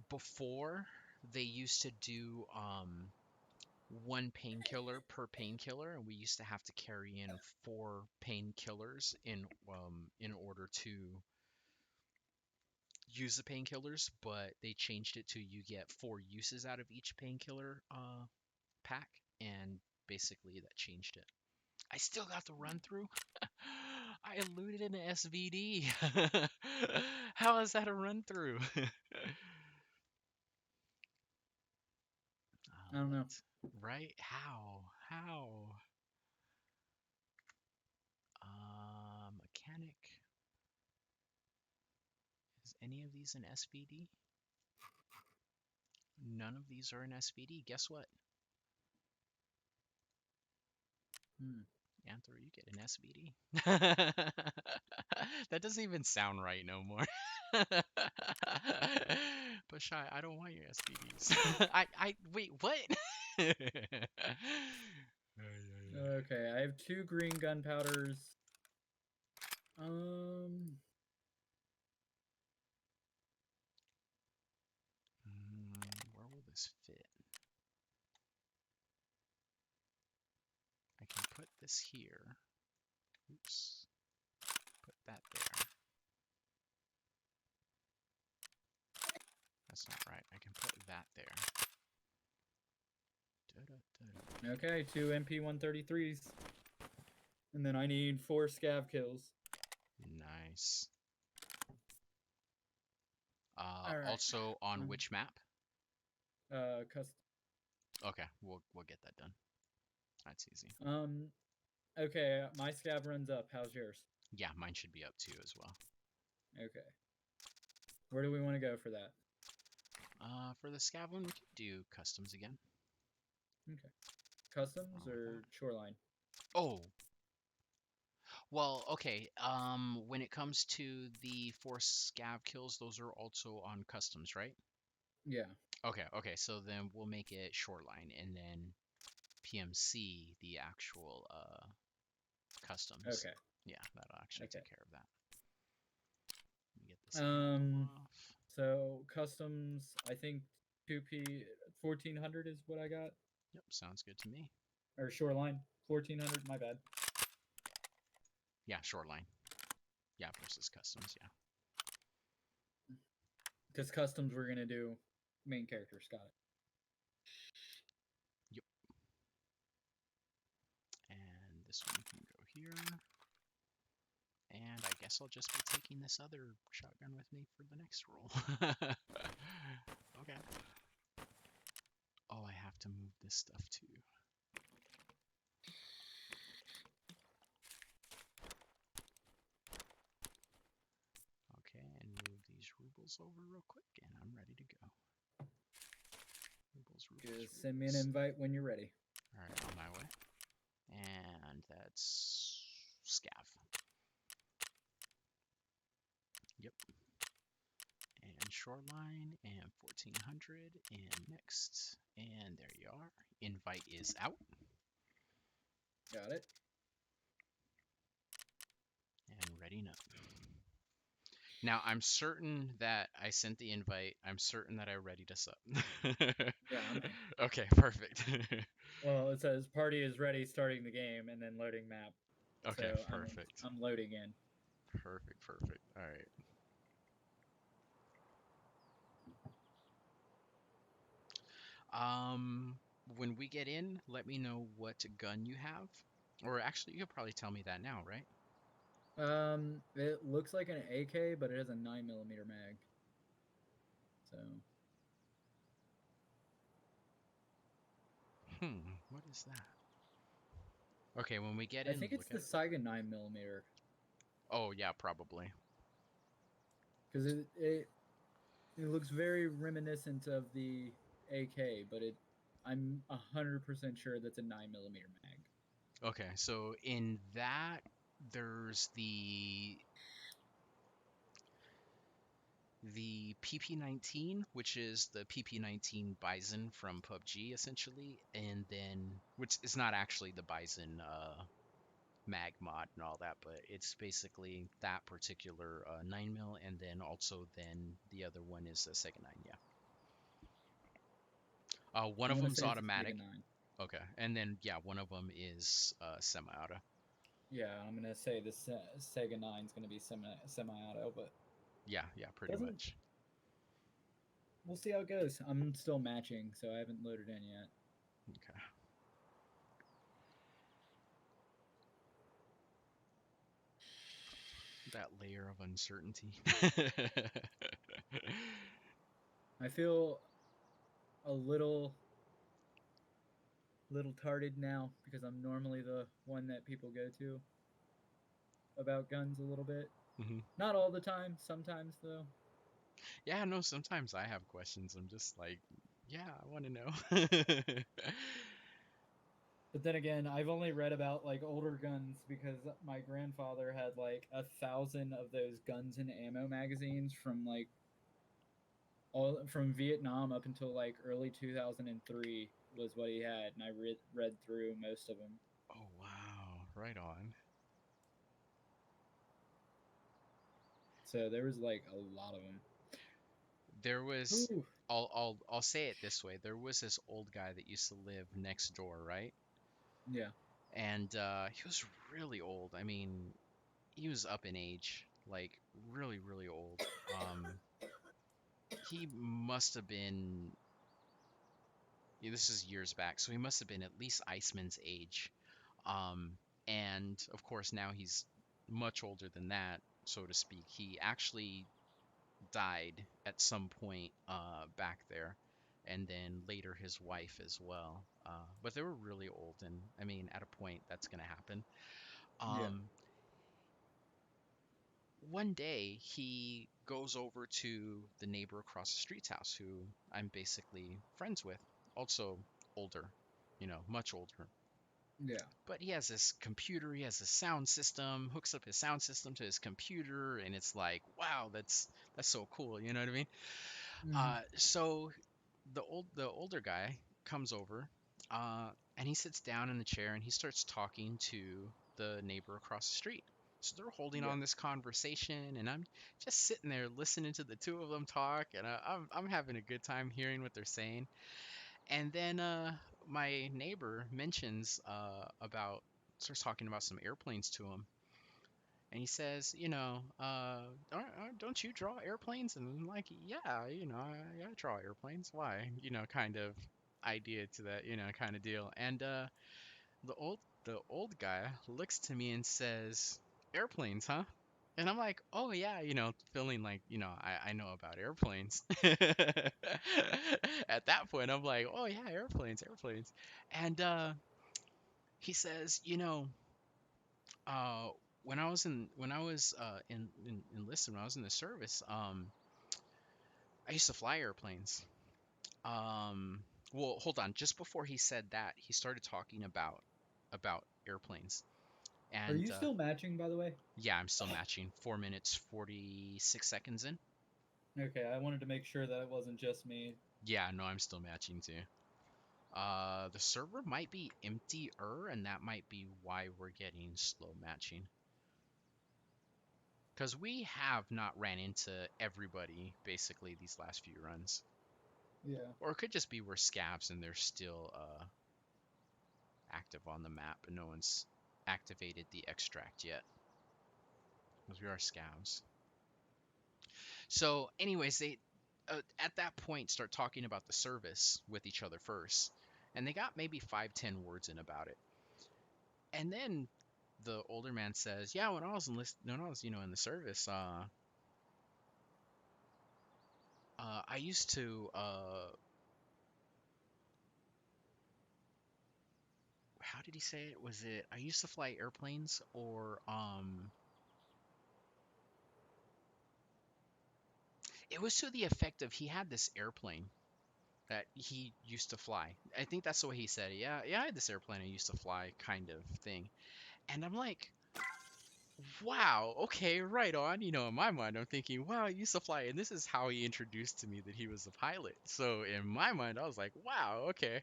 Speaker 2: Before they used to do one painkiller per painkiller, and we used to have to carry in 4 painkillers in order to use the painkillers, but they changed it to you get 4 uses out of each painkiller pack, and basically that changed it. I still got the run through. I eluded an SVD. How is that a run through?
Speaker 1: I don't know.
Speaker 2: Right? How? Mechanic. Is any of these an SVD? None of these are an SVD. Guess what? Anthro, you get an SVD. That doesn't even sound right no more. But Shy, I don't want your SVDs. Wait, what?
Speaker 1: Okay, I have 2 green gunpowders.
Speaker 2: Where will this fit? I can put this here. Oops. Put that there. That's not right. I can put that there.
Speaker 1: Okay, 2 MP133s. And then I need 4 scav kills.
Speaker 2: Nice.
Speaker 1: Alright.
Speaker 2: Also on which map?
Speaker 1: Custom.
Speaker 2: Okay, we'll get that done. That's easy.
Speaker 1: Okay, my scav runs up. How's yours?
Speaker 2: Yeah, mine should be up too as well.
Speaker 1: Okay. Where do we want to go for that?
Speaker 2: For the scav one, we could do customs again.
Speaker 1: Okay. Customs or shoreline?
Speaker 2: Oh. Well, okay. When it comes to the 4 scav kills, those are also on customs, right?
Speaker 1: Yeah.
Speaker 2: Okay. So then we'll make it shoreline, and then PMC the actual customs.
Speaker 1: Okay.
Speaker 2: Yeah, that'll actually take care of that. Let me get this off.
Speaker 1: So customs, I think 2P 1400 is what I got.
Speaker 2: Yep, sounds good to me.
Speaker 1: Or shoreline 1400. My bad.
Speaker 2: Yeah, shoreline. Yeah, versus customs. Yeah.
Speaker 1: Because customs we're gonna do main character Scott.
Speaker 2: Yep. And this one can go here. And I guess I'll just be taking this other shotgun with me for the next roll. Okay. Oh, I have to move this stuff too. Okay, and move these rubles over real quick, and I'm ready to go. Rubles.
Speaker 1: Just send me an invite when you're ready.
Speaker 2: Alright, on my way. And that's scav. Yep. And shoreline, and 1400, and next. And there you are. Invite is out.
Speaker 1: Got it.
Speaker 2: And ready up. Now I'm certain that I sent the invite. I'm certain that I ready to sub.
Speaker 1: Yeah, I'm in.
Speaker 2: Okay, perfect.
Speaker 1: Well, it says party is ready, starting the game, and then loading map.
Speaker 2: Okay,
Speaker 1: So
Speaker 2: perfect.
Speaker 1: I'm loading in.
Speaker 2: Perfect, perfect. All right. When we get in, let me know what gun you have. Or actually, you could probably tell me that now, right?
Speaker 1: It looks like an AK, but it has a 9mm mag. So
Speaker 2: What is that? Okay, when we get
Speaker 1: I
Speaker 2: in,
Speaker 1: think it's
Speaker 2: look
Speaker 1: the
Speaker 2: at.
Speaker 1: Saiga 9mm
Speaker 2: Oh yeah, probably.
Speaker 1: because it looks very reminiscent of the AK, but I'm 100% sure that's a 9mm mag.
Speaker 2: Okay, so in that there's the PP-19, which is the PP-19 Bison from PUBG, essentially, and then which is not actually the Bison mag mod and all that, but it's basically that particular 9 mil, and then also then the other one is a Sega 9. Yeah. One
Speaker 1: I'm
Speaker 2: of
Speaker 1: gonna
Speaker 2: them's
Speaker 1: say it's a Saiga
Speaker 2: automatic.
Speaker 1: 9.
Speaker 2: Okay, and then yeah, one of them is semi-auto.
Speaker 1: Yeah, I'm gonna say the Sega 9 is gonna be semi-auto, but
Speaker 2: Yeah, yeah, pretty
Speaker 1: doesn't.
Speaker 2: much.
Speaker 1: We'll see how it goes. I'm still matching, so I haven't loaded in yet.
Speaker 2: Okay. That layer of uncertainty.
Speaker 1: I feel a little tarded now because I'm normally the one that people go to about guns a little bit.
Speaker 2: hmm
Speaker 1: Not all the time, sometimes though.
Speaker 2: Yeah, no, sometimes I have questions. I'm just like, yeah, I want to know.
Speaker 1: But then again, I've only read about like older guns because my grandfather had like 1,000 of those guns and ammo magazines from like all from Vietnam up until like early 2003 was what he had, and I read through most of them.
Speaker 2: Oh, wow. Right on.
Speaker 1: So there was like a lot of them.
Speaker 2: There was
Speaker 1: Ooh,
Speaker 2: I'll say it this way. There was this old guy that used to live next door, right?
Speaker 1: yeah,
Speaker 2: And he was really old. I mean, he was up in age, like really, really old. He must have been, yeah, this is years back, so he must have been at least Iceman's age. Um, and of course, now he's much older than that, so to speak. He actually died at some point back there, and then later his wife as well. But they were really old, and I mean, at a point, that's gonna happen.
Speaker 1: yeah,
Speaker 2: Um, One day he goes over to the neighbor across the street's house, who I'm basically friends with, also older, much older.
Speaker 1: yeah.
Speaker 2: But he has this computer, he has a sound system, hooks up his sound system to his computer, and it's like, wow, that's so cool, you know what I mean?
Speaker 1: Mm,
Speaker 2: So the older guy comes over, and he sits down in the chair and he starts talking to the neighbor across the street. So they're holding
Speaker 1: yeah,
Speaker 2: on this conversation, and I'm just sitting there listening to the two of them talk, and I'm having a good time hearing what they're saying. And then my neighbor mentions about starts talking about some airplanes to him, and he says, don't you draw airplanes? And I'm like, yeah, I draw airplanes. Why? Kind of idea to that, kind of deal. And the old guy looks to me and says, airplanes, huh? And I'm like, oh yeah, feeling like, I know about airplanes. At that point, I'm like, oh yeah, airplanes, airplanes. And he says, uh, when I was in enlisted, when I was in the service, I used to fly airplanes. Um, well, hold on. Just before he said that, he started talking about airplanes.
Speaker 1: Are
Speaker 2: And
Speaker 1: you still matching, by the way?
Speaker 2: yeah, I'm still matching. 4 minutes 46 seconds in.
Speaker 1: Okay, I wanted to make sure that it wasn't just me.
Speaker 2: Yeah, no, I'm still matching too. The server might be emptier, and that might be why we're getting slow matching. Because we have not ran into everybody basically these last few runs.
Speaker 1: Yeah.
Speaker 2: Or it could just be we're scavs and they're still active on the map, and no one's activated the extract yet. Because we are scavs. So, anyways, they at that point start talking about the service with each other first, and they got maybe 5-10 words in about it, and then the older man says, "Yeah, when I was when I was in the service, I used to how did he say it? Was it I used to fly airplanes or it was to the effect of he had this airplane that he used to fly. I think that's the way he said it. Yeah, yeah, I had this airplane I used to fly kind of thing. And I'm like, wow, okay, right on. In my mind, I'm thinking, wow, I used to fly. And this is how he introduced to me that he was a pilot. So in my mind, I was like, wow, okay.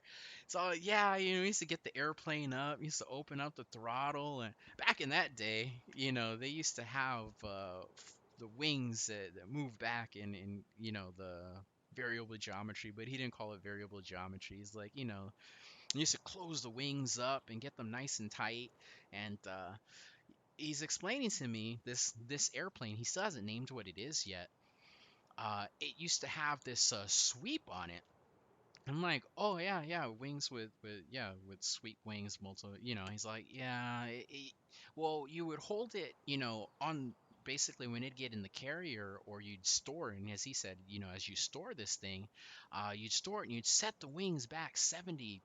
Speaker 2: So yeah, he used to get the airplane up, he used to open up the throttle. And back in that day, they used to have the wings that move back in the variable geometry, but he didn't call it variable geometry. He's like, he used to close the wings up and get them nice and tight. And he's explaining to me this airplane. He still hasn't named what it is yet. It used to have this sweep on it. I'm like, oh yeah, yeah, wings with sweep wings, multi. He's like, yeah. Well, you would hold it, on basically when it'd get in the carrier, or you'd store it. And as he said, as you store this thing, you'd store it and you'd set the wings back 70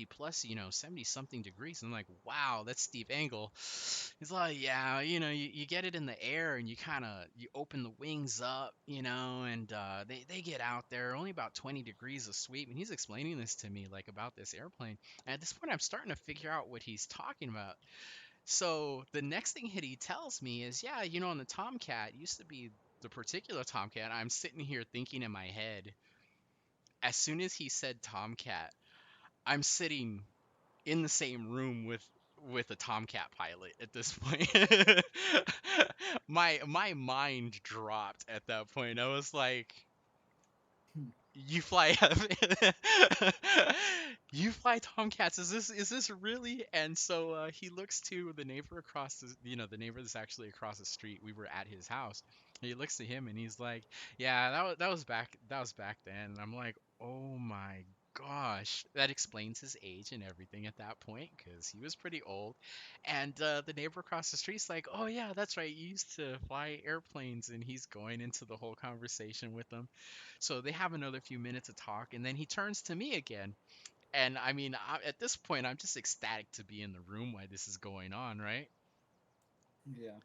Speaker 2: plus, 70 something degrees. And I'm like, wow, that's steep angle. He's like, yeah, you get it in the air and you open the wings up, and they get out there only about 20 degrees of sweep. And he's explaining this to me like about this airplane. And at this point, I'm starting to figure out what he's talking about. So the next thing that he tells me is, yeah, on the Tomcat, it used to be the particular Tomcat. I'm sitting here thinking in my head, as soon as he said Tomcat, I'm sitting in the same room with a Tomcat pilot at this point. My mind dropped at that point. I was like, you fly you fly Tomcats. Is this really? And so he looks to the neighbor across the neighbor that's actually across the street. We were at his house. He looks to him and he's like, yeah, that was back then. And I'm like, oh my gosh, that explains his age and everything at that point because he was pretty old. And the neighbor across the street's like, oh yeah, that's right, you used to fly airplanes. And he's going into the whole conversation with them. So they have another few minutes to talk, and then he turns to me again. And I mean, at this point, I'm just ecstatic to be in the room while this is going on, right?
Speaker 1: Yeah.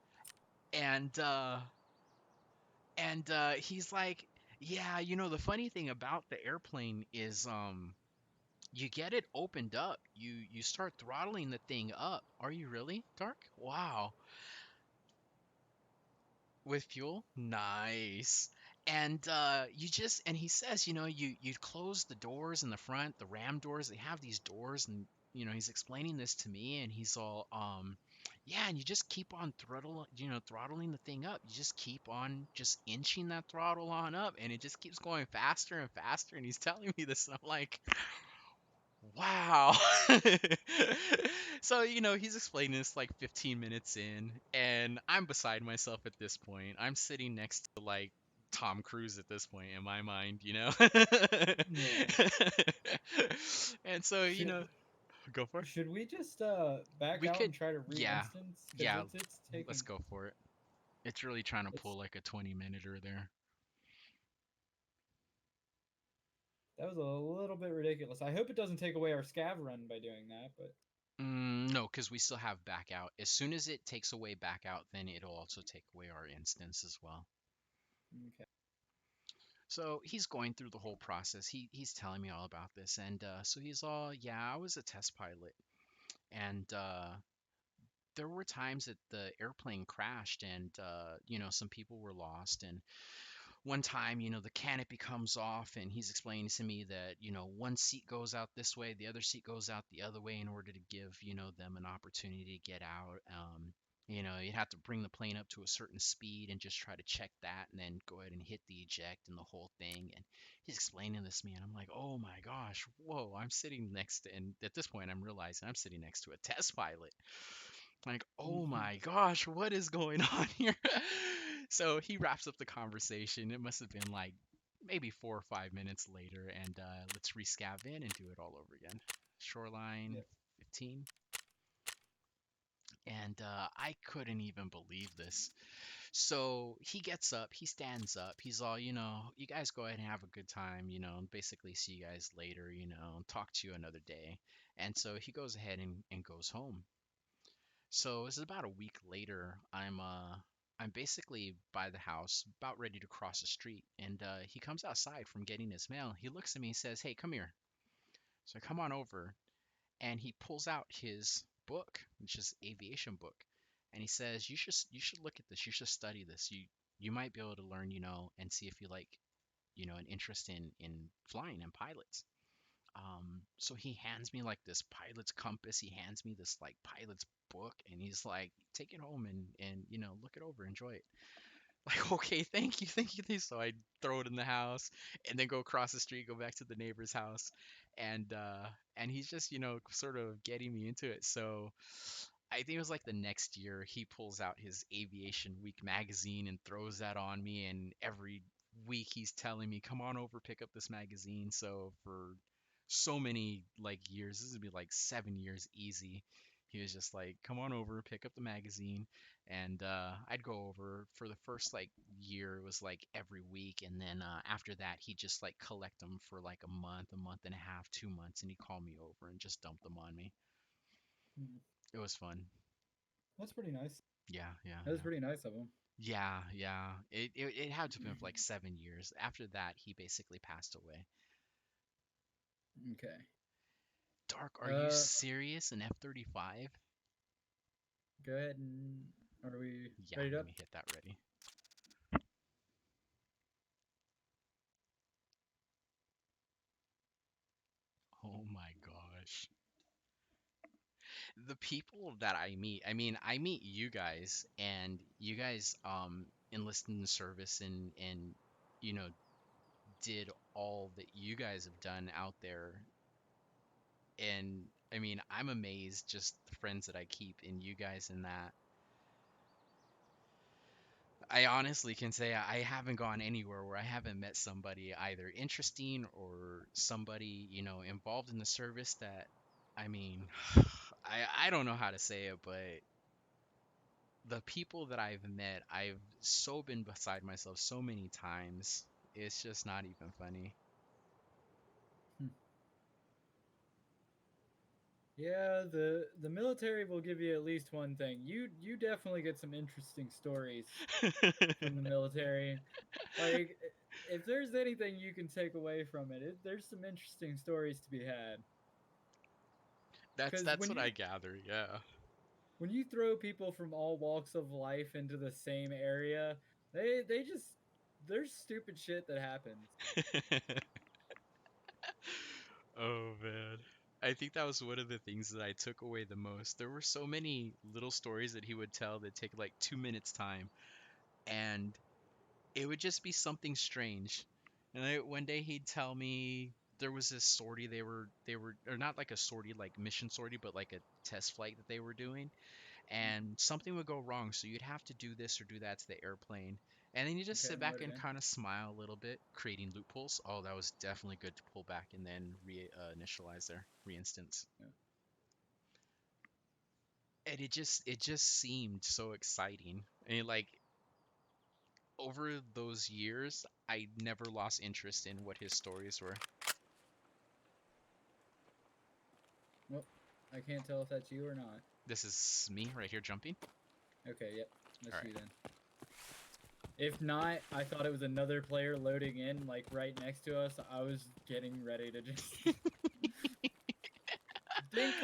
Speaker 2: And he's like, "Yeah, the funny thing about the airplane is, you get it opened up, you start throttling the thing up. Are you really, Dark? Wow. With fuel? Nice. And he says, you close the doors in the front, the ram doors, they have these doors. And he's explaining this to me, and he's all yeah, and you just keep on throttling the thing up. You just keep on just inching that throttle on up, and it just keeps going faster and faster. And he's telling me this, and I'm like, wow. So, he's explaining this like 15 minutes in, and I'm beside myself at this point. I'm sitting next to like Tom Cruise at this point in my mind.
Speaker 1: Yeah.
Speaker 2: And so,
Speaker 1: Should
Speaker 2: go for it.
Speaker 1: should we just back
Speaker 2: We
Speaker 1: out
Speaker 2: could,
Speaker 1: and try to
Speaker 2: yeah,
Speaker 1: re-instance because
Speaker 2: yeah,
Speaker 1: it's
Speaker 2: let's
Speaker 1: taking
Speaker 2: go for it. It's really trying to
Speaker 1: it's
Speaker 2: pull like a 20-minute there.
Speaker 1: that was a little bit ridiculous. I hope it doesn't take away our scav run by doing that, but
Speaker 2: No, because we still have back out. As soon as it takes away back out, then it'll also take away our instance as well.
Speaker 1: okay.
Speaker 2: So he's going through the whole process. He's telling me all about this, and so he's all, yeah, I was a test pilot, and there were times that the airplane crashed, and some people were lost, and one time, the canopy comes off and he's explaining to me that, one seat goes out this way, the other seat goes out the other way in order to give, them an opportunity to get out. You'd have to bring the plane up to a certain speed and just try to check that and then go ahead and hit the eject and the whole thing. And he's explaining this to me and I'm like, oh my gosh, whoa, I'm sitting next to, and at this point I'm realizing I'm sitting next to a test pilot. Like, oh my gosh, what is going on here? So he wraps up the conversation. It must have been like maybe 4 or 5 minutes later, and let's rescav in and do it all over again. Shoreline
Speaker 1: Yep.
Speaker 2: 15. And I couldn't even believe this. So he gets up, he stands up, he's all, you guys go ahead and have a good time, and basically see you guys later, and talk to you another day. And so he goes ahead and goes home. So this is about a week later. I'm basically by the house, about ready to cross the street, and he comes outside from getting his mail. He looks at me and says, "Hey, come here." So I come on over, and he pulls out his book, which is aviation book, and he says, "You should look at this. You should study this. You might be able to learn, and see if you like, an interest in flying and pilots." So he hands me like this pilot's compass. He hands me this like pilot's book, and he's like, "Take it home and look it over, enjoy it." Like, okay, thank you, thank you, thank you. So I throw it in the house, and then go across the street, go back to the neighbor's house, and he's just sort of getting me into it. So I think it was like the next year he pulls out his Aviation Week magazine and throws that on me, and every week he's telling me, "Come on over, pick up this magazine." So for so many like years, this would be like 7 years easy. He was just like, "Come on over, pick up the magazine," and I'd go over for the first like year. It was like every week, and then after that, he'd just like collect them for like a month and a half, 2 months, and he'd call me over and just dump them on me.
Speaker 1: Mm.
Speaker 2: It was fun.
Speaker 1: That's pretty nice.
Speaker 2: Yeah, yeah,
Speaker 1: That was
Speaker 2: yeah.
Speaker 1: pretty nice of him.
Speaker 2: Yeah, yeah. It had to have been for like 7 years. After that, he basically passed away.
Speaker 1: Okay.
Speaker 2: Dark, are you
Speaker 1: Uh,
Speaker 2: serious? An F-35?
Speaker 1: go ahead and are we
Speaker 2: Yeah,
Speaker 1: ready
Speaker 2: let
Speaker 1: up?
Speaker 2: me hit that ready. Oh my gosh. The people that I mean, I meet you guys and you guys enlisted in the service and you know did all that you guys have done out there. And I mean, I'm amazed just the friends that I keep in you guys and that. I honestly can say I haven't gone anywhere where I haven't met somebody either interesting or somebody, involved in the service that, I mean, I don't know how to say it, but the people that I've met, I've so been beside myself so many times. It's just not even funny.
Speaker 1: Hmm. Yeah, the military will give you at least one thing. You definitely get some interesting stories from the military. Like if there's anything you can take away from it, there's some interesting stories to be had.
Speaker 2: That's
Speaker 1: Because
Speaker 2: that's what I gather, yeah.
Speaker 1: when you throw people from all walks of life into the same area, they just there's stupid shit that happens.
Speaker 2: Oh man. I think that was one of the things that I took away the most. There were so many little stories that he would tell that take like 2 minutes time, and it would just be something strange. And one day he'd tell me there was this sortie they were or not like a sortie like mission sortie, but like a test flight that they were doing, and something would go wrong. So you'd have to do this or do that to the airplane. And then you just
Speaker 1: Okay,
Speaker 2: sit
Speaker 1: I'm
Speaker 2: back
Speaker 1: loaded
Speaker 2: and
Speaker 1: in.
Speaker 2: kind of smile a little bit, creating loopholes. Oh, that was definitely good to pull back and then initialize there, reinstance.
Speaker 1: Yeah.
Speaker 2: And it just seemed so exciting. And like over those years, I never lost interest in what his stories were.
Speaker 1: Well, I can't tell if that's you or not.
Speaker 2: This is me right here jumping.
Speaker 1: Okay, yep,
Speaker 2: All
Speaker 1: that's
Speaker 2: right.
Speaker 1: you then. If not, I thought it was another player loading in, like right next to us. I was getting ready to just dink,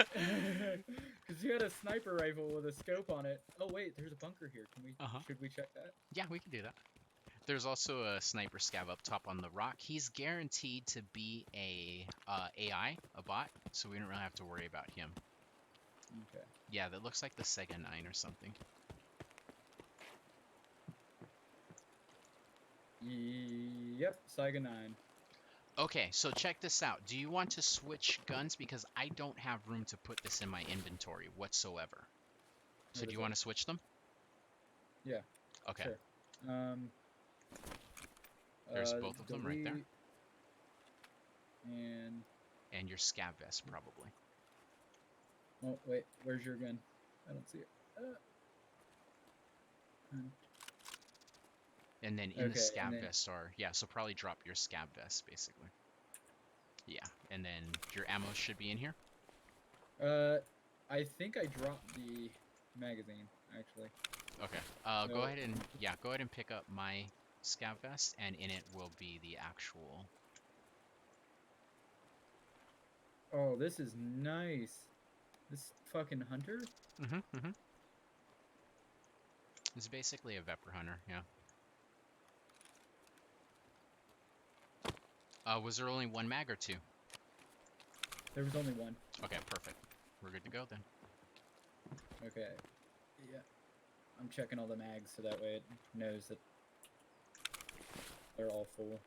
Speaker 1: because you had a sniper rifle with a scope on it. Oh wait, there's a bunker here. Can we?
Speaker 2: Uh-huh.
Speaker 1: Should we check that?
Speaker 2: Yeah, we can do that. There's also a sniper scav up top on the rock. He's guaranteed to be a AI, a bot, so we don't really have to worry about him.
Speaker 1: Okay.
Speaker 2: Yeah, that looks like the Sega 9 or something.
Speaker 1: Yep, Saiga 9.
Speaker 2: Okay, so check this out. Do you want to switch guns? Because I don't have room to put this in my inventory whatsoever. So
Speaker 1: What
Speaker 2: do
Speaker 1: is
Speaker 2: you want to switch them?
Speaker 1: Yeah.
Speaker 2: Okay.
Speaker 1: Sure.
Speaker 2: There's both of them right there.
Speaker 1: delete, And
Speaker 2: And your scav vest, probably.
Speaker 1: oh wait, where's your gun? I don't see it.
Speaker 2: And then in the
Speaker 1: Okay,
Speaker 2: scav
Speaker 1: and then
Speaker 2: vest are, yeah, so probably drop your scav vest, basically. Yeah, and then your ammo should be in here.
Speaker 1: I think I dropped the magazine actually.
Speaker 2: Okay.
Speaker 1: So-
Speaker 2: Go ahead and, yeah, go ahead and pick up my scav vest, and in it will be the actual...
Speaker 1: Oh, this is nice. This fucking hunter.
Speaker 2: It's basically a Vepr hunter, yeah. Was there only one mag or two?
Speaker 1: There was only one.
Speaker 2: Okay, perfect. We're good to go then.
Speaker 1: Okay. Yeah. I'm checking all the mags so that way it knows that they're all full.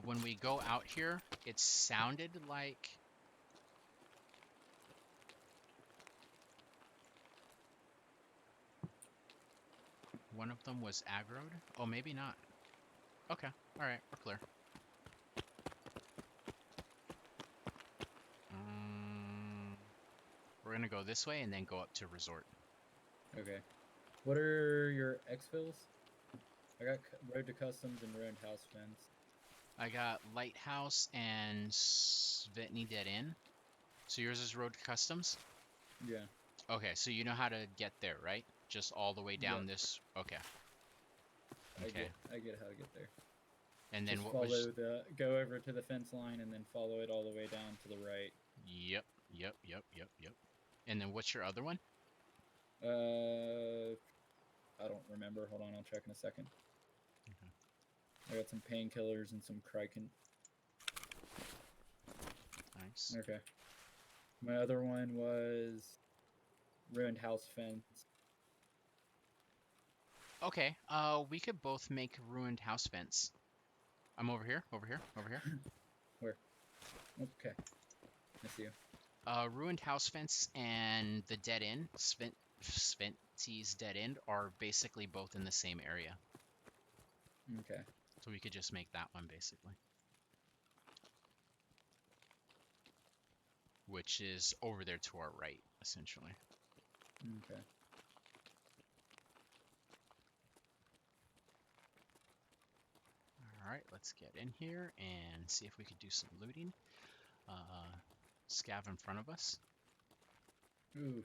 Speaker 2: When we go out here, it sounded like... one of them was aggroed? Oh, maybe not. Okay, alright, we're clear. We're gonna go this way and then go up to resort.
Speaker 1: Okay. What are your exfils? I got road to customs and ruined house fence.
Speaker 2: I got Lighthouse and Svetny Dead End. So yours is Road to Customs?
Speaker 1: Yeah.
Speaker 2: Okay, so you know how to get there, right? Just all the way down
Speaker 1: Yeah.
Speaker 2: this... Okay.
Speaker 1: I
Speaker 2: Okay.
Speaker 1: get how to get there.
Speaker 2: And then
Speaker 1: Just
Speaker 2: what
Speaker 1: follow
Speaker 2: was...
Speaker 1: go over to the fence line and then follow it all the way down to the right.
Speaker 2: Yep. And then what's your other one?
Speaker 1: I don't remember. Hold on, I'll check in a second.
Speaker 2: Okay.
Speaker 1: I got some painkillers and some Criken.
Speaker 2: Nice.
Speaker 1: Okay. My other one was ruined house fence.
Speaker 2: Okay, we could both make Ruined House Fence. I'm over here.
Speaker 1: Where? Okay. I see you.
Speaker 2: Ruined House Fence and the Dead End, Sventy's Dead End, are basically both in the same area.
Speaker 1: Okay.
Speaker 2: So we could just make that one, basically. Which is over there to our right, essentially.
Speaker 1: Okay.
Speaker 2: Alright, let's get in here and see if we could do some looting. Scav in front of us.
Speaker 1: Oof.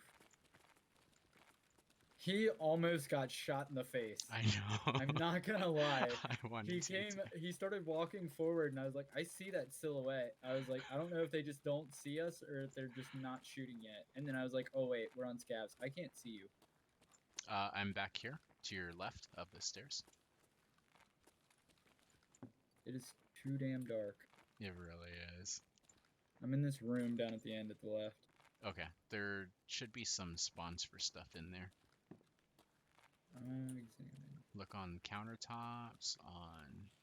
Speaker 1: He almost got shot in the face.
Speaker 2: I know.
Speaker 1: I'm not gonna lie.
Speaker 2: I wanted
Speaker 1: He
Speaker 2: to
Speaker 1: came,
Speaker 2: too.
Speaker 1: he started walking forward, and I was like, I see that silhouette. I was like, I don't know if they just don't see us or if they're just not shooting yet. And then I was like, oh wait, we're on scavs. I can't see you.
Speaker 2: I'm back here to your left of the stairs.
Speaker 1: It is too damn dark.
Speaker 2: It really is.
Speaker 1: I'm in this room down at the end at the left.
Speaker 2: Okay, there should be some spawns for stuff in there.
Speaker 1: Examine.
Speaker 2: Look on countertops,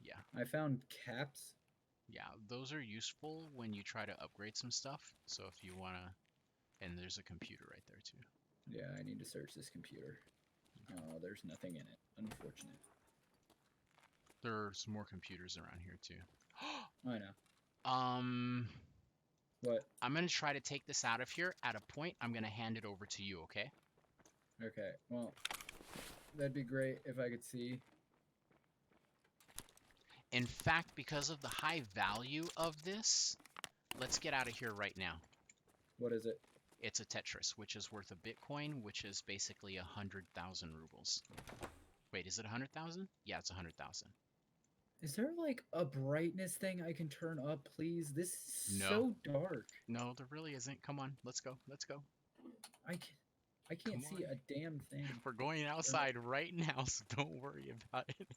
Speaker 2: yeah.
Speaker 1: I found caps.
Speaker 2: Yeah, those are useful when you try to upgrade some stuff. So if you want to... And there's a computer right there, too.
Speaker 1: Yeah, I need to search this computer. Oh, there's nothing in it. Unfortunate.
Speaker 2: There's more computers around here, too.
Speaker 1: I know. What?
Speaker 2: I'm going to try to take this out of here. At a point, I'm going to hand it over to you, okay?
Speaker 1: Okay, well, that'd be great if I could see.
Speaker 2: In fact, because of the high value of this, let's get out of here right now.
Speaker 1: What is it?
Speaker 2: It's a Tetris, which is worth a Bitcoin, which is basically 100,000 rubles. Wait, is it 100,000? Yeah, it's 100,000.
Speaker 1: Is there like a brightness thing I can turn up, please? This is
Speaker 2: No.
Speaker 1: so dark.
Speaker 2: No, there really isn't. Come on, let's go. Let's go.
Speaker 1: I can... I can't
Speaker 2: Come
Speaker 1: see
Speaker 2: on.
Speaker 1: a damn thing.
Speaker 2: We're going outside right now, so don't worry about it.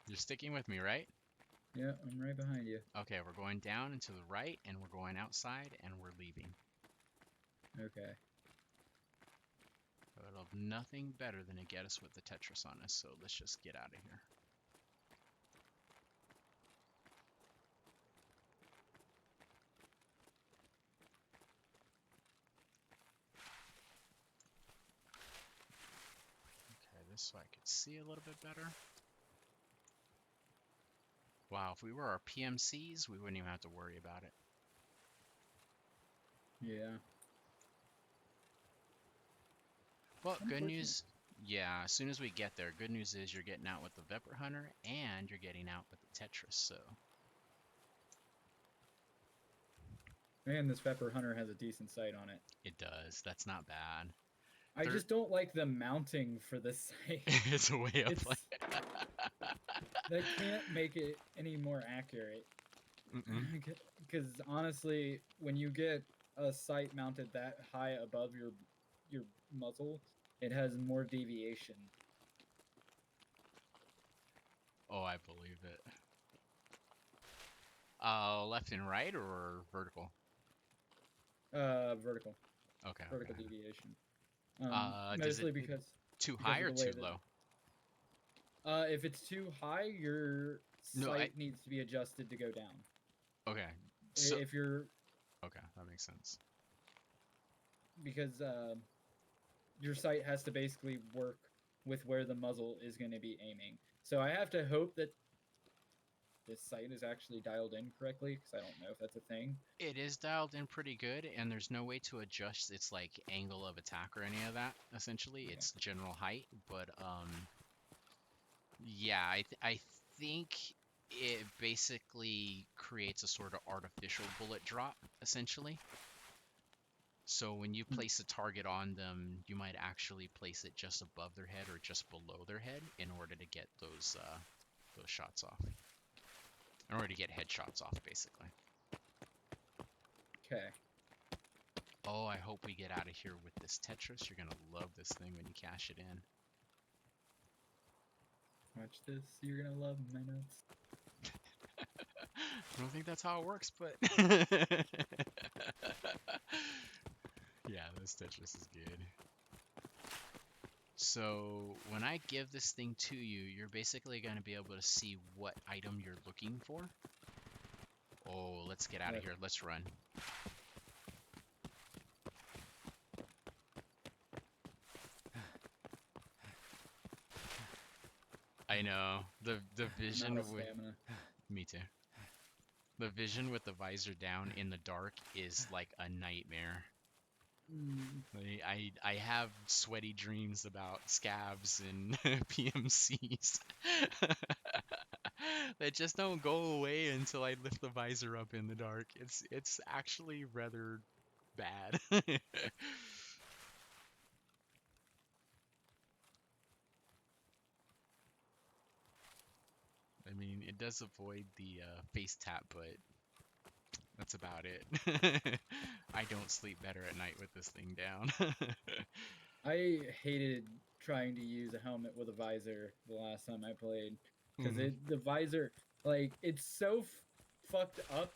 Speaker 2: You're sticking with me, right?
Speaker 1: Yeah, I'm right behind you.
Speaker 2: Okay, we're going down and to the right, and we're going outside, and we're leaving.
Speaker 1: Okay.
Speaker 2: It'll have nothing better than to get us with the Tetris on us, so let's just get out of here. Okay, this so I could see a little bit better. Wow, if we were our PMCs, we wouldn't even have to worry about it.
Speaker 1: Yeah.
Speaker 2: Well, good
Speaker 1: Unfortunate.
Speaker 2: news, yeah, as soon as we get there, good news is you're getting out with the Vepr Hunter and you're getting out with the Tetris, so.
Speaker 1: Man, this Pepper Hunter has a decent sight on it.
Speaker 2: It does, that's not bad.
Speaker 1: I just don't like the mounting for this sight.
Speaker 2: It's a way up.
Speaker 1: It's that can't make it any more accurate. Because honestly, when you get a sight mounted that high above your muzzle, it has more deviation.
Speaker 2: Oh, I believe it. Left and right or vertical?
Speaker 1: Vertical.
Speaker 2: Okay.
Speaker 1: Vertical
Speaker 2: Okay.
Speaker 1: deviation.
Speaker 2: Does
Speaker 1: Mostly
Speaker 2: it
Speaker 1: because
Speaker 2: too high or
Speaker 1: of the way
Speaker 2: too
Speaker 1: that-
Speaker 2: low?
Speaker 1: if it's too high, your
Speaker 2: No,
Speaker 1: sight needs to be adjusted to go down.
Speaker 2: Okay. So
Speaker 1: If you're
Speaker 2: okay, that makes sense.
Speaker 1: because your sight has to basically work with where the muzzle is going to be aiming. So I have to hope that this sight is actually dialed in correctly because I don't know if that's a thing.
Speaker 2: It is dialed in pretty good, and there's no way to adjust its like angle of attack or any of that. Essentially,
Speaker 1: Okay.
Speaker 2: it's general height, but yeah, I think it basically creates a sort of artificial bullet drop, essentially. So when you place a target on them, you might actually place it just above their head or just below their head in order to get those shots off. In order to get headshots off, basically.
Speaker 1: Okay.
Speaker 2: Oh, I hope we get out of here with this Tetris. You're gonna love this thing when you cash it in.
Speaker 1: Watch this. You're gonna love my nuts.
Speaker 2: I don't think that's how it works, but yeah, this Tetris is good. So when I give this thing to you, you're basically going to be able to see what item you're looking for. Oh, let's get out of here. Let's run. I know. The vision
Speaker 1: Not a
Speaker 2: with
Speaker 1: stamina.
Speaker 2: me too. The vision with the visor down in the dark is like a nightmare. I have sweaty dreams about scabs and PMCs that just don't go away until I lift the visor up in the dark. It's actually rather bad. I mean, it does avoid the face tap, but that's about it. I don't sleep better at night with this thing down.
Speaker 1: I hated trying to use a helmet with a visor the last time I played because the visor, like, it's so fucked up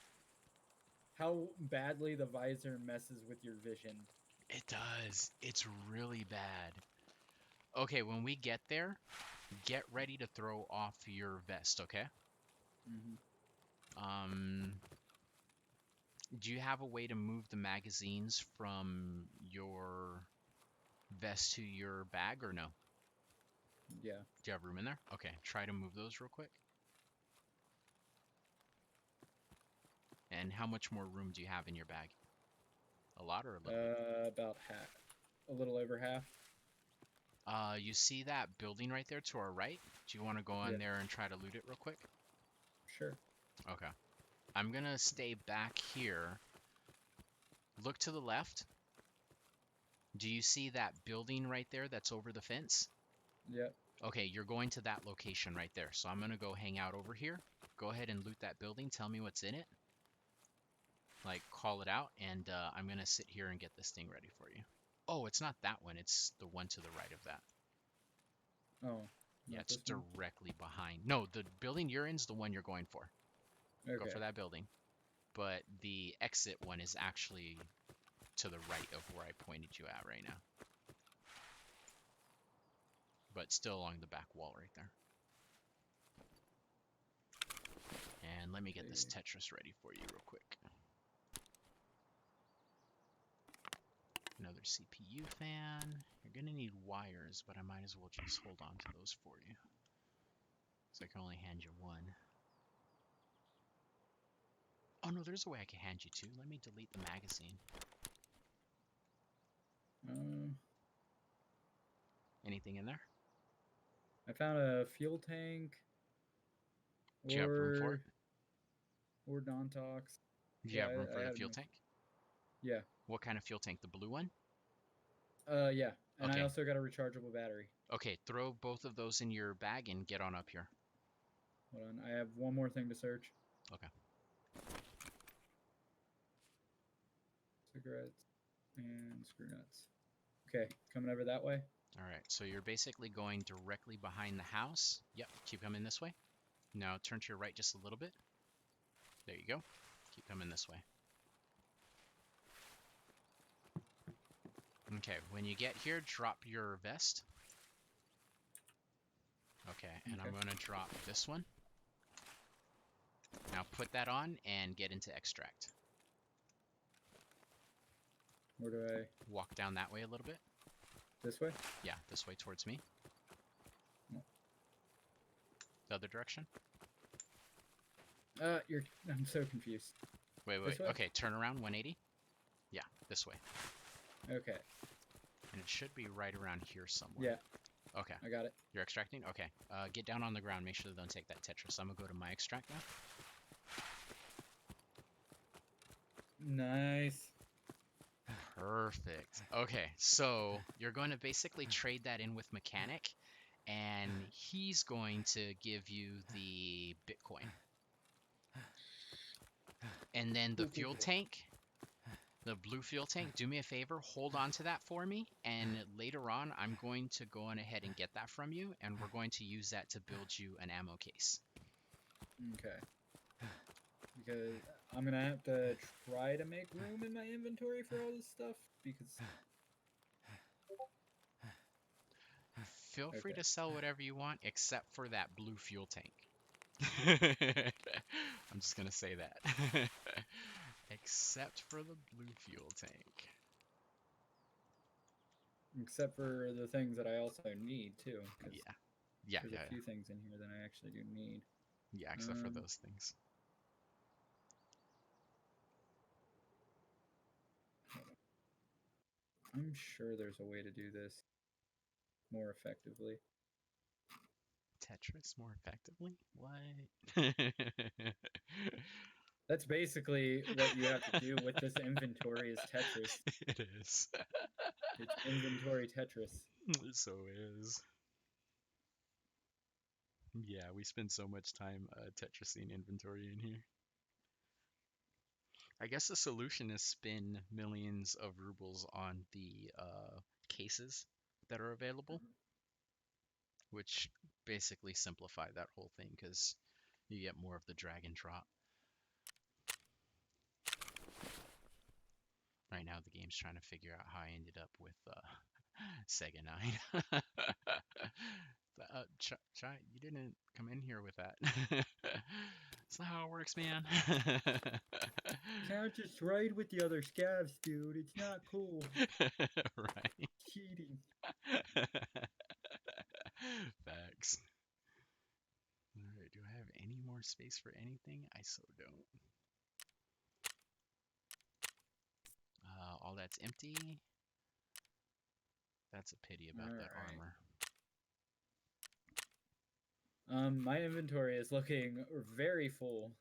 Speaker 1: how badly the visor messes with your vision.
Speaker 2: It does. It's really bad. Okay, when we get there, get ready to throw off your vest, okay? Do you have a way to move the magazines from your vest to your bag or no?
Speaker 1: Yeah.
Speaker 2: Do you have room in there? Okay, try to move those real quick. And how much more room do you have in your bag? A lot or a little bit?
Speaker 1: About half. A little over half.
Speaker 2: You see that building right there to our right? Do you want to go in there and try to loot it real quick?
Speaker 1: Sure.
Speaker 2: Okay. I'm gonna stay back here. Look to the left. Do you see that building right there that's over the fence?
Speaker 1: Yep.
Speaker 2: Okay, you're going to that location right there. So I'm gonna go hang out over here. Go ahead and loot that building. Tell me what's in it. like call it out, and I'm gonna sit here and get this thing ready for you. Oh, it's not that one. It's the one to the right of that.
Speaker 1: Oh,
Speaker 2: Yeah,
Speaker 1: not
Speaker 2: it's
Speaker 1: this one.
Speaker 2: directly behind. No, the building you're in is the one you're going for. Go
Speaker 1: Okay.
Speaker 2: for that building. But the exit one is actually to the right of where I pointed you at right now. But still along the back wall right there. And let me get this Tetris ready for you real quick. Another CPU fan. You're gonna need wires, but I might as well just hold on to those for you. So I can only hand you one. Oh no, there's a way I can hand you two. Let me delete the magazine. Anything in there?
Speaker 1: I found a fuel tank.
Speaker 2: Do you have room for it?
Speaker 1: Or Dontox.
Speaker 2: Do you have room for
Speaker 1: I
Speaker 2: the
Speaker 1: had
Speaker 2: fuel
Speaker 1: enough.
Speaker 2: tank?
Speaker 1: Yeah.
Speaker 2: What kind of fuel tank? The blue one?
Speaker 1: Yeah. And I
Speaker 2: Okay.
Speaker 1: also got a rechargeable battery.
Speaker 2: Okay, throw both of those in your bag and get on up here.
Speaker 1: Hold on. I have one more thing to search.
Speaker 2: Okay.
Speaker 1: Cigarettes and screw nuts. Okay, coming over that way.
Speaker 2: All right, so you're basically going directly behind the house. Yep, keep coming this way. Now turn to your right just a little bit. There you go. Keep coming this way. Okay, when you get here, drop your vest. Okay, and I'm going to drop this one. Now put that on and get into extract.
Speaker 1: Where do I?
Speaker 2: Walk down that way a little bit.
Speaker 1: This way?
Speaker 2: Yeah, this way towards me.
Speaker 1: No.
Speaker 2: The other direction.
Speaker 1: I'm so confused.
Speaker 2: Wait. Okay, turn around 180. Yeah, this way.
Speaker 1: Okay.
Speaker 2: And it should be right around here somewhere.
Speaker 1: Yeah.
Speaker 2: Okay.
Speaker 1: I got it.
Speaker 2: You're extracting? Okay. Get down on the ground. Make sure they don't take that Tetris. I'm going to go to my extract now.
Speaker 1: Nice.
Speaker 2: Perfect. Okay, so you're going to basically trade that in with Mechanic, and he's going to give you the Bitcoin. And then the fuel tank, the blue fuel tank, do me a favor, hold on to that for me, and later on I'm going to go on ahead and get that from you, and we're going to use that to build you an ammo case.
Speaker 1: Okay. Because I'm gonna have to try to make room in my inventory for all this stuff, because
Speaker 2: Feel free to sell whatever you want, except for that blue fuel tank. I'm just gonna say that. Except for the blue fuel tank.
Speaker 1: except for the things that I also need too.
Speaker 2: Yeah.
Speaker 1: There's a few things in here that I actually do need.
Speaker 2: Yeah, except for those things.
Speaker 1: I'm sure there's a way to do this more effectively.
Speaker 2: Tetris more effectively? What?
Speaker 1: That's basically what you have to do with this inventory is Tetris.
Speaker 2: It is.
Speaker 1: It's inventory Tetris.
Speaker 2: It so is. Yeah, we spend so much time Tetrising inventory in here. I guess the solution is spend millions of rubles on the cases that are available, which basically simplify that whole thing because you get more of the drag and drop. Right now, the game's trying to figure out how I ended up with Sega 9. Chai, you didn't come in here with that. That's not how it works, man.
Speaker 1: You can't just ride with the other scavs, dude. It's not cool.
Speaker 2: Right.
Speaker 1: Cheating.
Speaker 2: Facts. Alright, do I have any more space for anything? I so don't. All that's empty. That's a pity about that armor.
Speaker 1: My inventory is looking very full.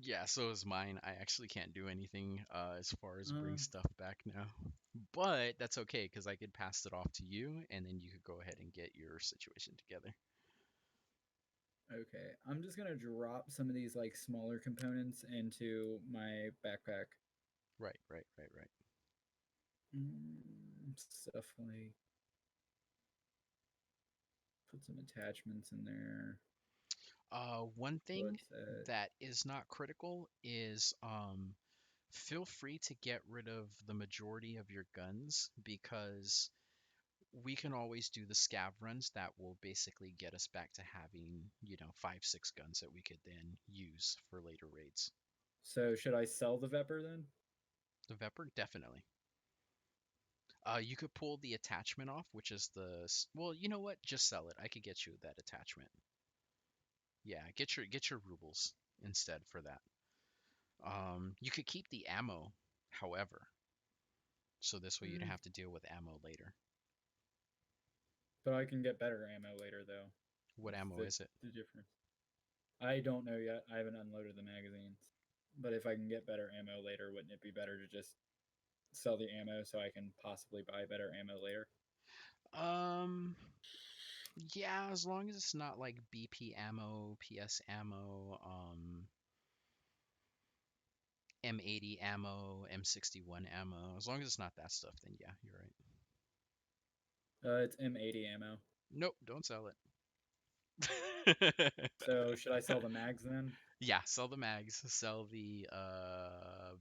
Speaker 2: Yeah, so is mine. I actually can't do anything as far as bring stuff back now. But that's okay, because I could pass it off to you, and then you could go ahead and get your situation together.
Speaker 1: Okay, I'm just gonna drop some of these like smaller components into my backpack.
Speaker 2: Right, right, right, right.
Speaker 1: Stuff like put some attachments in there.
Speaker 2: One thing
Speaker 1: What's that?
Speaker 2: that is not critical is feel free to get rid of the majority of your guns because we can always do the scav runs that will basically get us back to having, 5, 6 guns that we could then use for later raids.
Speaker 1: So should I sell the Vepr then?
Speaker 2: The Vepr, definitely. You could pull the attachment off, which is well, you know what? Just sell it. I could get you that attachment. Yeah, get your rubles instead for that. You could keep the ammo, however, so this way you don't
Speaker 1: Mm,
Speaker 2: have to deal with ammo later.
Speaker 1: but I can get better ammo later though.
Speaker 2: What
Speaker 1: That's
Speaker 2: ammo is it?
Speaker 1: the difference. I don't know yet. I haven't unloaded the magazines. But if I can get better ammo later, wouldn't it be better to just sell the ammo so I can possibly buy better ammo later?
Speaker 2: Um, yeah, as long as it's not like BP ammo, PS ammo, M80 ammo, M61 ammo. As long as it's not that stuff, then yeah, you're
Speaker 1: It's M80 ammo.
Speaker 2: right. Nope, don't sell it.
Speaker 1: So should I sell the mags then?
Speaker 2: Yeah, sell the mags, sell the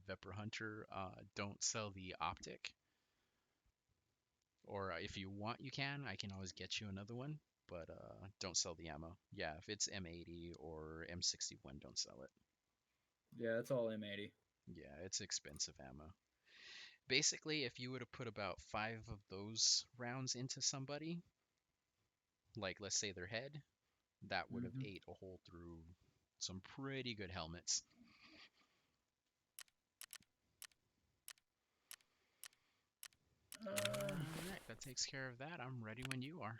Speaker 2: Vepr Hunter, don't sell the optic. Or if you want, you can. I can always get you another one, but don't sell the ammo. Yeah, if it's M80 or M61, don't sell it.
Speaker 1: Yeah, it's all M80.
Speaker 2: Yeah, it's expensive ammo. Basically, if you would have put about 5 of those rounds into somebody, like let's say their head, that would have
Speaker 1: Mm-hmm.
Speaker 2: ate a hole through some pretty good helmets. All right, that takes care of that. I'm ready when you are.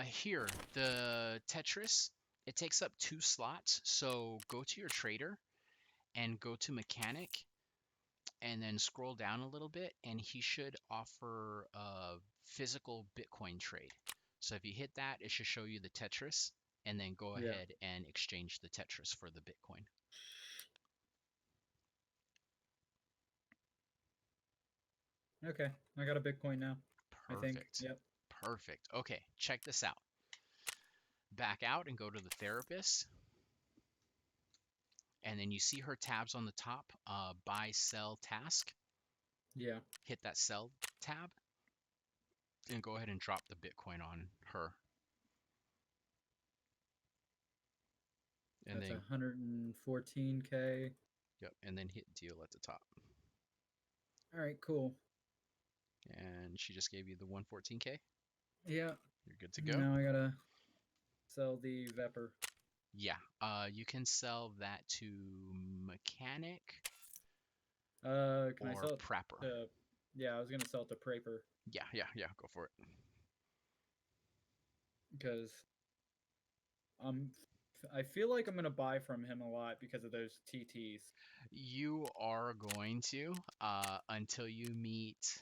Speaker 2: Here, the Tetris, it takes up 2 slots. So go to your trader and go to mechanic and then scroll down a little bit and he should offer a physical Bitcoin trade. So if you hit that, it should show you the Tetris and then go
Speaker 1: Yeah.
Speaker 2: ahead and exchange the Tetris for the Bitcoin.
Speaker 1: Okay. I got a Bitcoin now. I think.
Speaker 2: Perfect.
Speaker 1: Yep.
Speaker 2: Perfect. Okay, check this out. Back out and go to the therapist. And then you see her tabs on the top, buy, sell, task.
Speaker 1: Yeah.
Speaker 2: Hit that sell tab and go ahead and drop the Bitcoin on her. And
Speaker 1: That's
Speaker 2: then,
Speaker 1: 114K.
Speaker 2: yep, and then hit deal at the top.
Speaker 1: All right, cool.
Speaker 2: And she just gave you the 114K.
Speaker 1: Yeah.
Speaker 2: You're good to go.
Speaker 1: Now I gotta sell the Vepr.
Speaker 2: Yeah, you can sell that to mechanic
Speaker 1: Can I
Speaker 2: or
Speaker 1: sell it
Speaker 2: prepper.
Speaker 1: to? Yeah, I was gonna sell it to Praper
Speaker 2: Yeah, go for it.
Speaker 1: because I feel like I'm gonna buy from him a lot because of those TTs.
Speaker 2: You are going to until you meet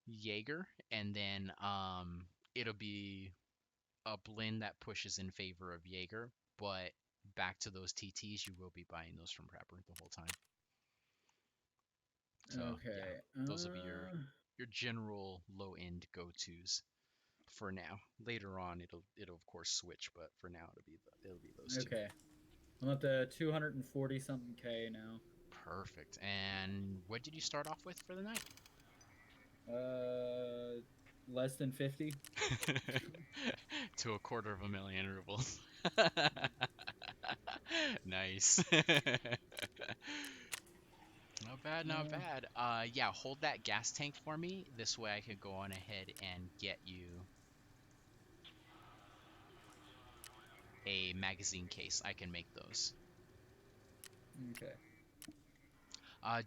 Speaker 2: Jaeger, and then it'll be a blend that pushes in favor of Jaeger, but back to those TTs, you will be buying those from Prepper the whole time. So yeah,
Speaker 1: Okay.
Speaker 2: those will be your general low end go tos for now. Later on, it'll of course switch, but for now it'll be those two.
Speaker 1: Okay. I'm up to 240 something K now.
Speaker 2: Perfect. And what did you start off with for the night?
Speaker 1: Less than 50.
Speaker 2: To 250,000 rubles. Nice. Not bad, not
Speaker 1: Uh,
Speaker 2: bad. Yeah, hold that gas tank for me. This way I could go on ahead and get you a magazine case. I can make those.
Speaker 1: okay.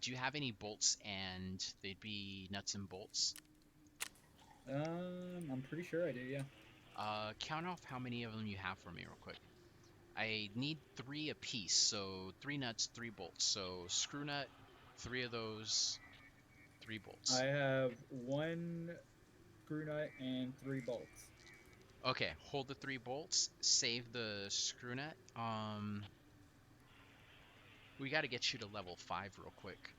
Speaker 2: Do you have any bolts? And they'd be nuts and bolts.
Speaker 1: I'm pretty sure I do. Yeah.
Speaker 2: Count off how many of them you have for me real quick. I need 3 apiece, so 3 nuts, 3 bolts. So screw nut, 3 of those, 3 bolts.
Speaker 1: I have 1 screw nut and 3 bolts.
Speaker 2: Okay, hold the 3 bolts, save the screw nut. We got to get you to level 5 real quick.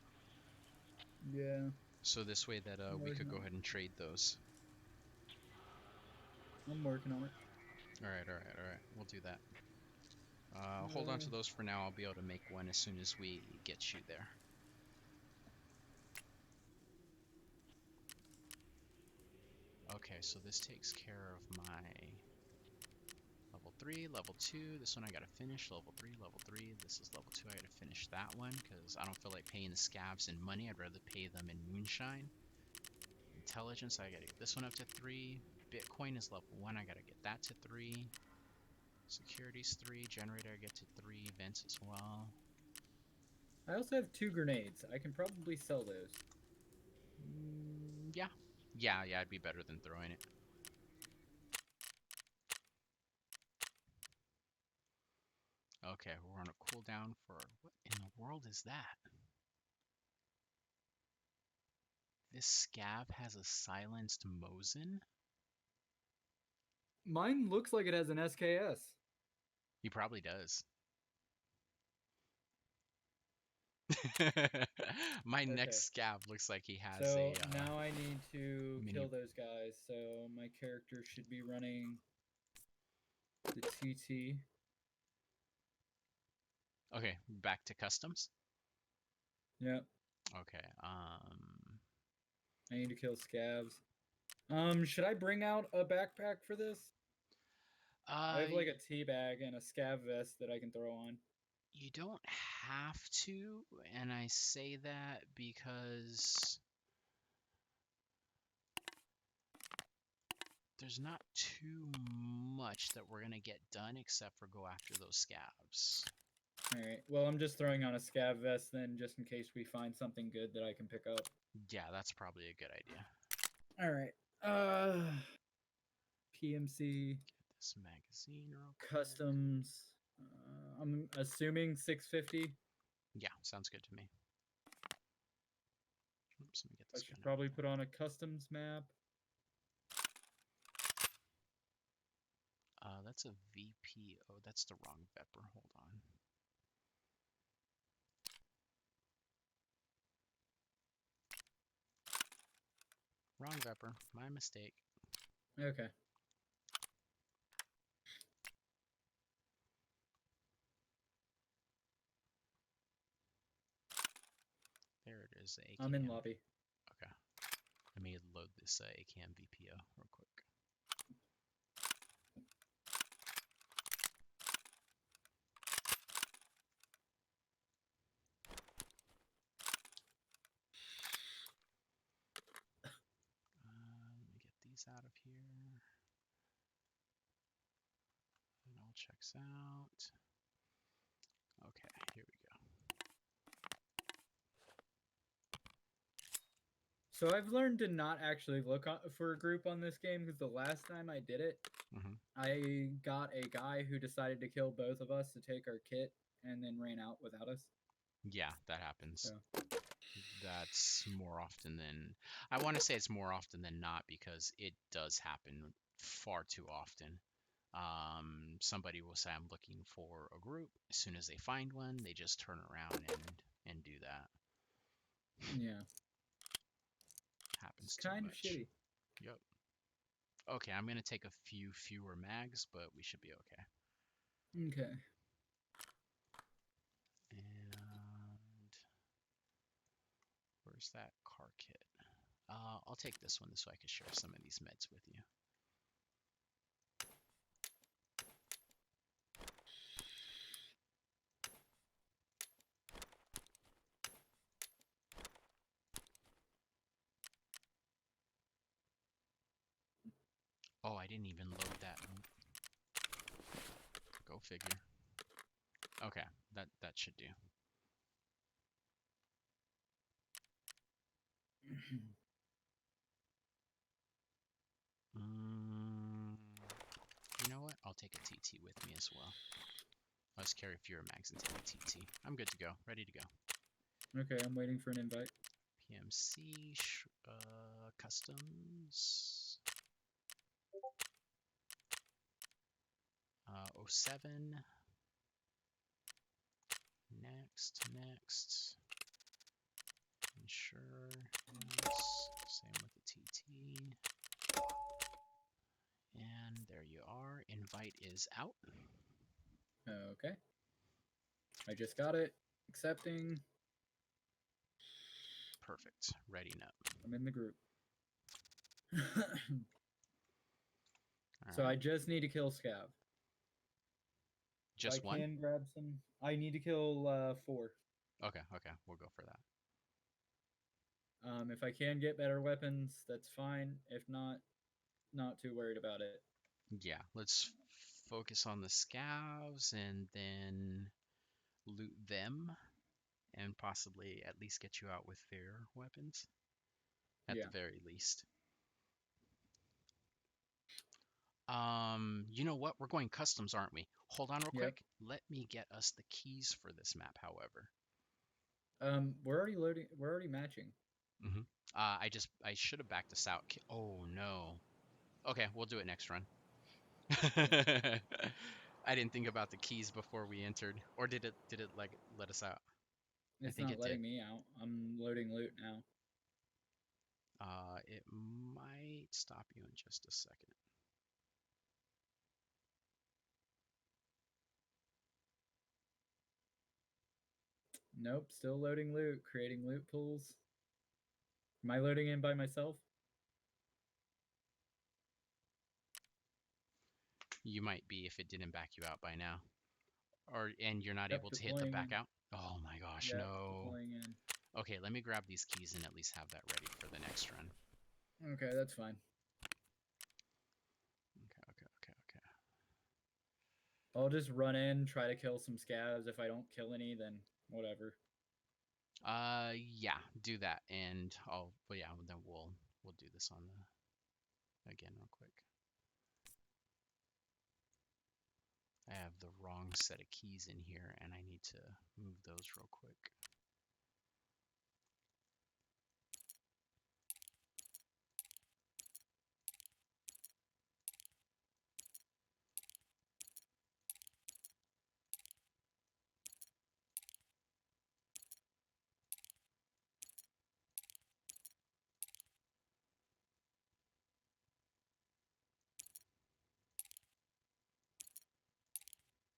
Speaker 1: Yeah.
Speaker 2: So this way that
Speaker 1: I'm
Speaker 2: we could
Speaker 1: working
Speaker 2: go
Speaker 1: on it.
Speaker 2: ahead and trade those.
Speaker 1: I'm working on it.
Speaker 2: All right, all right, all right. We'll do that. Hold on to those for now. I'll be able to make one as soon as we get you there. Okay, so this takes care of my level 3, level 2. This one I gotta finish. Level 3, level 3. This is level 2. I gotta finish that one because I don't feel like paying the scabs in money. I'd rather pay them in moonshine. Intelligence, I gotta get this one up to 3. Bitcoin is level 1. I gotta get that to 3. Security's 3. Generator, I get to 3. Vents as well.
Speaker 1: I also have 2 grenades. I can probably sell those.
Speaker 2: Yeah. Yeah, it'd be better than throwing it. Okay, we're on a cooldown for... What in the world is that? This scab has a silenced Mosin?
Speaker 1: Mine looks like it has an SKS.
Speaker 2: He probably does. My next scab looks like he has
Speaker 1: So
Speaker 2: a...
Speaker 1: now I need to
Speaker 2: mini-
Speaker 1: kill those guys. So my character should be running the TT.
Speaker 2: Okay, back to customs.
Speaker 1: Yep.
Speaker 2: Okay,
Speaker 1: I need to kill scabs. Should I bring out a backpack for this? I have like a tea bag and a scab vest that I can throw on.
Speaker 2: You don't have to, and I say that because there's not too much that we're gonna get done except for go after those scabs.
Speaker 1: Alright, well, I'm just throwing on a scab vest then, just in case we find something good that I can pick up.
Speaker 2: Yeah, that's probably a good idea.
Speaker 1: Alright, PMC.
Speaker 2: Get this magazine real quick.
Speaker 1: Customs. I'm assuming 650.
Speaker 2: Yeah, sounds good to me. Oops, let me get
Speaker 1: I
Speaker 2: this
Speaker 1: should
Speaker 2: gun
Speaker 1: probably
Speaker 2: out.
Speaker 1: put on a customs map.
Speaker 2: That's a VP. Oh, that's the wrong Vepper. Hold on. Wrong Vepper. My mistake.
Speaker 1: Okay.
Speaker 2: There it is. The AKM.
Speaker 1: I'm in lobby.
Speaker 2: Okay. Let me load this AKM VPO real quick. Let me get these out of here. It all checks out. Okay, here we go.
Speaker 1: So I've learned to not actually look for a group on this game because the last time I did it, I got a guy who decided to kill both of us to take our kit and then ran out without us.
Speaker 2: Yeah, that happens.
Speaker 1: So.
Speaker 2: That's more often than... I want to say it's more often than not because it does happen far too often. Somebody will say, I'm looking for a group. As soon as they find one, they just turn around and do that.
Speaker 1: Yeah.
Speaker 2: Happens
Speaker 1: It's
Speaker 2: too
Speaker 1: kind of
Speaker 2: much.
Speaker 1: shitty.
Speaker 2: Yep. Okay, I'm going to take a few fewer mags, but we should be okay.
Speaker 1: Okay.
Speaker 2: And where's that car kit? I'll take this one so I can share some of these meds with you. Oh, I didn't even load that. Go figure. Okay, that should do. You know what? I'll take a TT with me as well. I'll just carry fewer mags and take a TT. I'm good to go. Ready to go.
Speaker 1: Okay, I'm waiting for an invite.
Speaker 2: PMC, customs. 07. Next. Ensure. Yes. Same with the TT. And there you are. Invite is out.
Speaker 1: Okay. I just got it. Accepting.
Speaker 2: Perfect. Readying up.
Speaker 1: I'm in the group.
Speaker 2: All
Speaker 1: So I
Speaker 2: right.
Speaker 1: just need to kill Scav.
Speaker 2: Just
Speaker 1: I
Speaker 2: one?
Speaker 1: can grab some. I need to kill 4.
Speaker 2: Okay. We'll go for that.
Speaker 1: If I can get better weapons, that's fine. If not, not too worried about it.
Speaker 2: Yeah. Let's focus on the scavs and then loot them and possibly at least get you out with fair weapons. At the
Speaker 1: Yeah.
Speaker 2: very least. You know what? We're going customs, aren't we? Hold on real
Speaker 1: Yep.
Speaker 2: quick. Let me get us the keys for this map, however.
Speaker 1: We're already loading. We're already matching.
Speaker 2: Mm-hmm. I should have backed us out. Oh no. Okay, we'll do it next run. I didn't think about the keys before we entered, or did it like let us out? I
Speaker 1: It's
Speaker 2: think
Speaker 1: not
Speaker 2: it did.
Speaker 1: letting me out. I'm loading loot now.
Speaker 2: It might stop you in just a second.
Speaker 1: Nope. Still loading loot. Creating loot pools. Am I loading in by myself?
Speaker 2: You might be if it didn't back you out by now. And you're not
Speaker 1: Yep.
Speaker 2: able to hit the
Speaker 1: Deploying
Speaker 2: back
Speaker 1: in.
Speaker 2: out? Oh my gosh,
Speaker 1: Yep.
Speaker 2: no.
Speaker 1: Deploying in.
Speaker 2: Okay, let me grab these keys and at least have that ready for the next run.
Speaker 1: Okay, that's fine.
Speaker 2: Okay.
Speaker 1: I'll just run in, try to kill some scavs. If I don't kill any, then whatever.
Speaker 2: Yeah, do that, and well, yeah, then we'll do this on the again real quick. I have the wrong set of keys in here, and I need to move those real quick.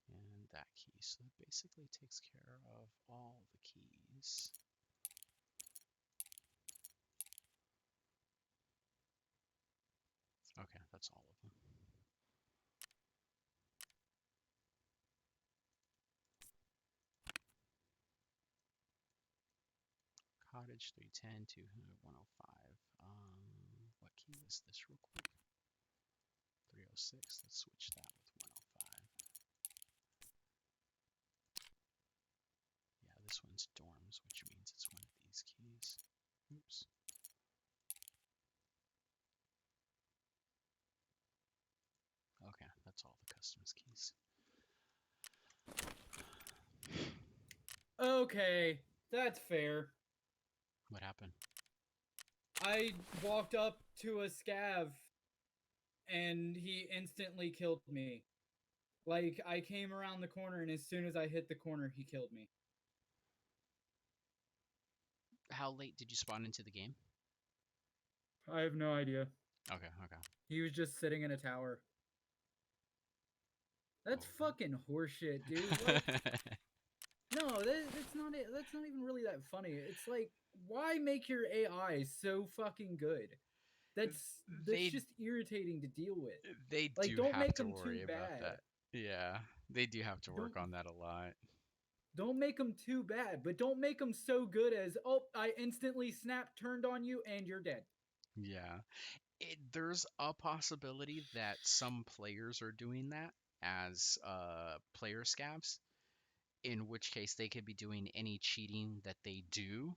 Speaker 2: And that key, so that basically takes care of all the keys. Okay, that's all of them. Cottage 310, 200, 105. What key was this real quick? 306. Let's switch that with 105. Yeah, this one's dorms, which means it's one of these keys. Oops. Okay, that's all the customs keys.
Speaker 1: Okay, that's fair.
Speaker 2: What happened?
Speaker 1: I walked up to a scav and he instantly killed me. Like, I came around the corner and as soon as I hit the corner, he killed me.
Speaker 2: How late did you spawn into the game?
Speaker 1: I have no idea.
Speaker 2: Okay.
Speaker 1: He was just sitting in a tower. That's
Speaker 2: Oh.
Speaker 1: fucking horseshit, dude. Like, no, that's not it. That's not even really that funny. It's like, why make your AI so fucking good? That's
Speaker 2: They
Speaker 1: just irritating to deal with.
Speaker 2: They
Speaker 1: Like,
Speaker 2: do
Speaker 1: don't
Speaker 2: have
Speaker 1: make
Speaker 2: to
Speaker 1: them too
Speaker 2: worry about
Speaker 1: bad.
Speaker 2: that. Yeah, they do have to work
Speaker 1: Don't
Speaker 2: on that a lot.
Speaker 1: don't make them too bad, but don't make them so good as, oh, I instantly turned on you and you're dead.
Speaker 2: Yeah. There's a possibility that some players are doing that as player scavs, in which case they could be doing any cheating that they do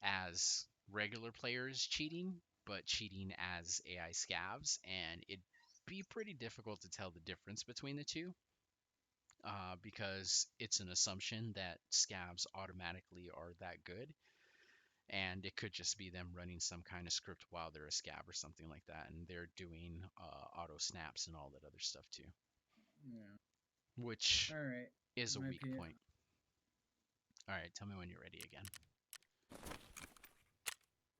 Speaker 2: as regular players cheating, but cheating as AI scavs, and it'd be pretty difficult to tell the difference between the two. Because it's an assumption that scavs automatically are that good, and it could just be them running some kind of script while they're a scav or something like that, and they're doing auto snaps and all that other stuff too,
Speaker 1: Yeah.
Speaker 2: which
Speaker 1: All right.
Speaker 2: is a
Speaker 1: My
Speaker 2: weak point. All right, tell me when you're ready again.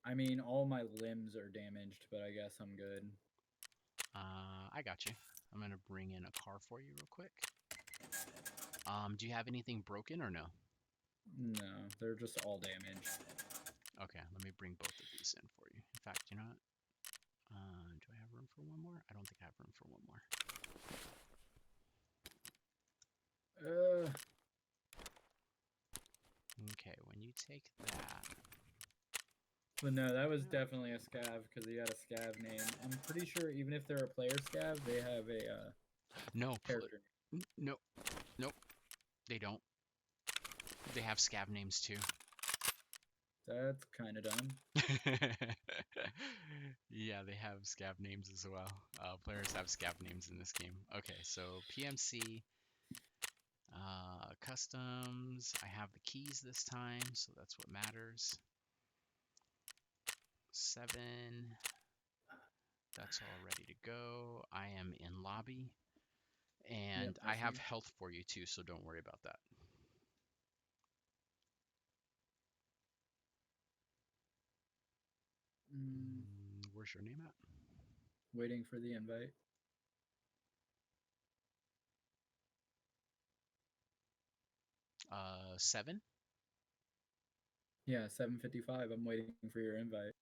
Speaker 1: I mean, all my limbs are damaged, but I guess I'm good.
Speaker 2: I got you. I'm gonna bring in a car for you real quick. Do you have anything broken or no?
Speaker 1: No, they're just all damaged.
Speaker 2: Okay, let me bring both of these in for you. In fact, you know what? Do I have room for one more? I don't think I have room for one more. Okay, when you take that.
Speaker 1: But no, that was definitely a scav because he had a scav name. I'm pretty sure even if they're a player scav, they have a
Speaker 2: No,
Speaker 1: character name.
Speaker 2: no, nope, they don't. They have scav names too.
Speaker 1: That's kind of dumb.
Speaker 2: Yeah, they have scav names as well. Players have scav names in this game. Okay, so PMC, customs. I have the keys this time, so that's what matters. 7. That's all ready to go. I am in lobby. And
Speaker 1: Yep,
Speaker 2: I
Speaker 1: see
Speaker 2: have
Speaker 1: you.
Speaker 2: health for you too, so don't worry about that. Where's your name at?
Speaker 1: Waiting for the invite.
Speaker 2: Uh, 7?
Speaker 1: Yeah, 7:55. I'm waiting for your invite.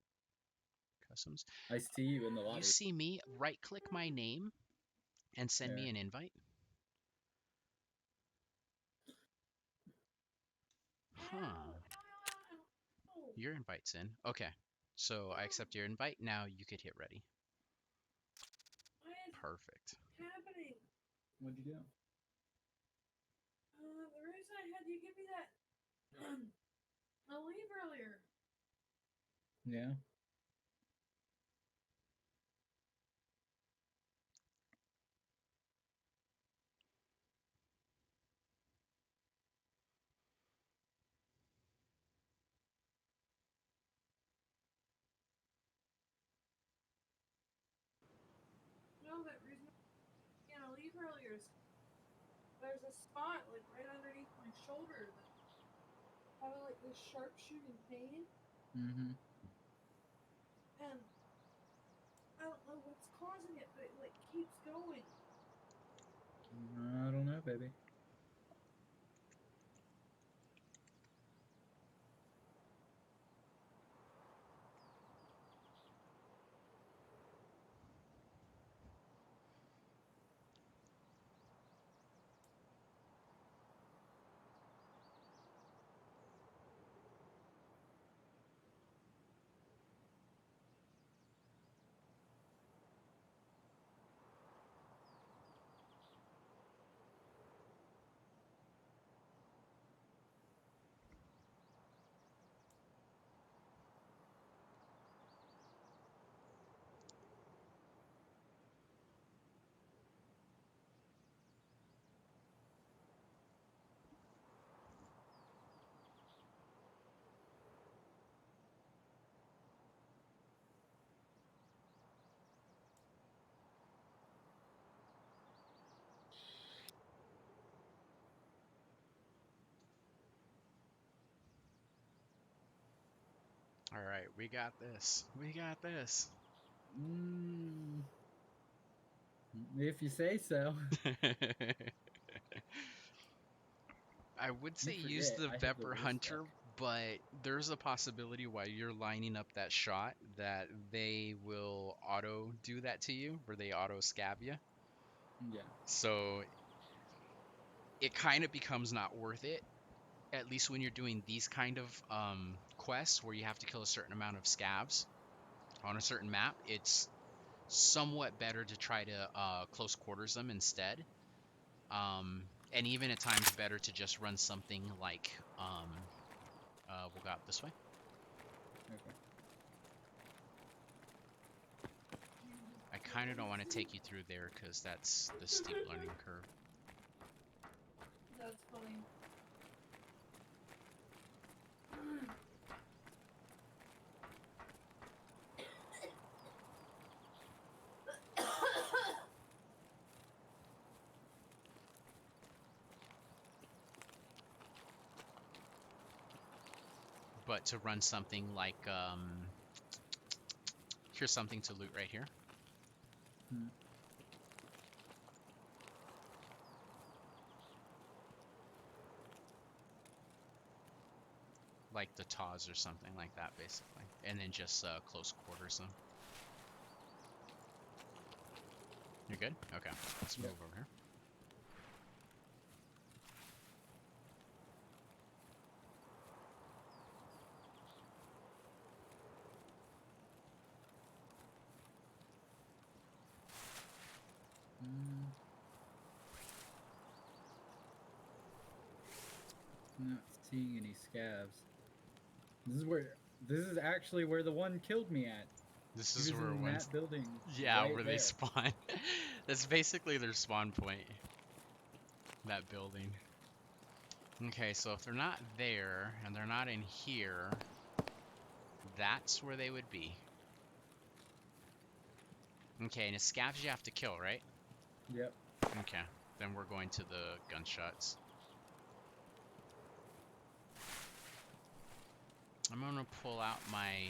Speaker 2: Customs.
Speaker 1: I see you in the lobby.
Speaker 2: You see me, right click my name and send me
Speaker 1: Yeah.
Speaker 2: an invite. Huh. Your invite's in. Okay. So I accept your invite. Now you could hit ready.
Speaker 3: What is
Speaker 2: Perfect.
Speaker 3: happening?
Speaker 1: What'd you do?
Speaker 3: The reason I had you give me that I'll leave earlier.
Speaker 1: Yeah.
Speaker 3: No, that reason I can't leave earlier is there's a spot like right underneath my shoulder that having like this sharp shooting pain,
Speaker 1: Mm-hmm.
Speaker 3: and I don't know what's causing it, but it like keeps going.
Speaker 1: I don't know, baby.
Speaker 2: All right, we got this. We got this.
Speaker 1: If you say so.
Speaker 2: I would say
Speaker 1: You
Speaker 2: use
Speaker 1: forget,
Speaker 2: the
Speaker 1: I have the
Speaker 2: Vepr
Speaker 1: worst
Speaker 2: Hunter,
Speaker 1: luck.
Speaker 2: but there's a possibility while you're lining up that shot that they will auto do that to you, where they auto scab you.
Speaker 1: Yeah.
Speaker 2: So it kind of becomes not worth it, at least when you're doing these kind of quests where you have to kill a certain amount of scabs on a certain map. It's somewhat better to try to close quarters them instead. And even at times better to just run something like we'll go out this way.
Speaker 1: Okay.
Speaker 2: I kind of don't want to take you through there because that's the steep learning curve.
Speaker 3: That's funny.
Speaker 2: but to run something like here's something to loot right here.
Speaker 1: Hmm.
Speaker 2: Like the TAWs or something like that, basically, and then just close quarters them. You're good? Okay, let's
Speaker 1: Yep.
Speaker 2: move over here.
Speaker 1: Not seeing any scavs. This is actually where the one killed me at.
Speaker 2: This
Speaker 1: He
Speaker 2: is
Speaker 1: was
Speaker 2: where
Speaker 1: in
Speaker 2: once,
Speaker 1: that building.
Speaker 2: yeah,
Speaker 1: right
Speaker 2: where they
Speaker 1: there.
Speaker 2: spawn. That's basically their spawn point. That building. Okay, so if they're not there and they're not in here, that's where they would be. Okay, and it's scavs you have to kill, right?
Speaker 1: Yep.
Speaker 2: Okay, then we're going to the gunshots. I'm gonna pull out my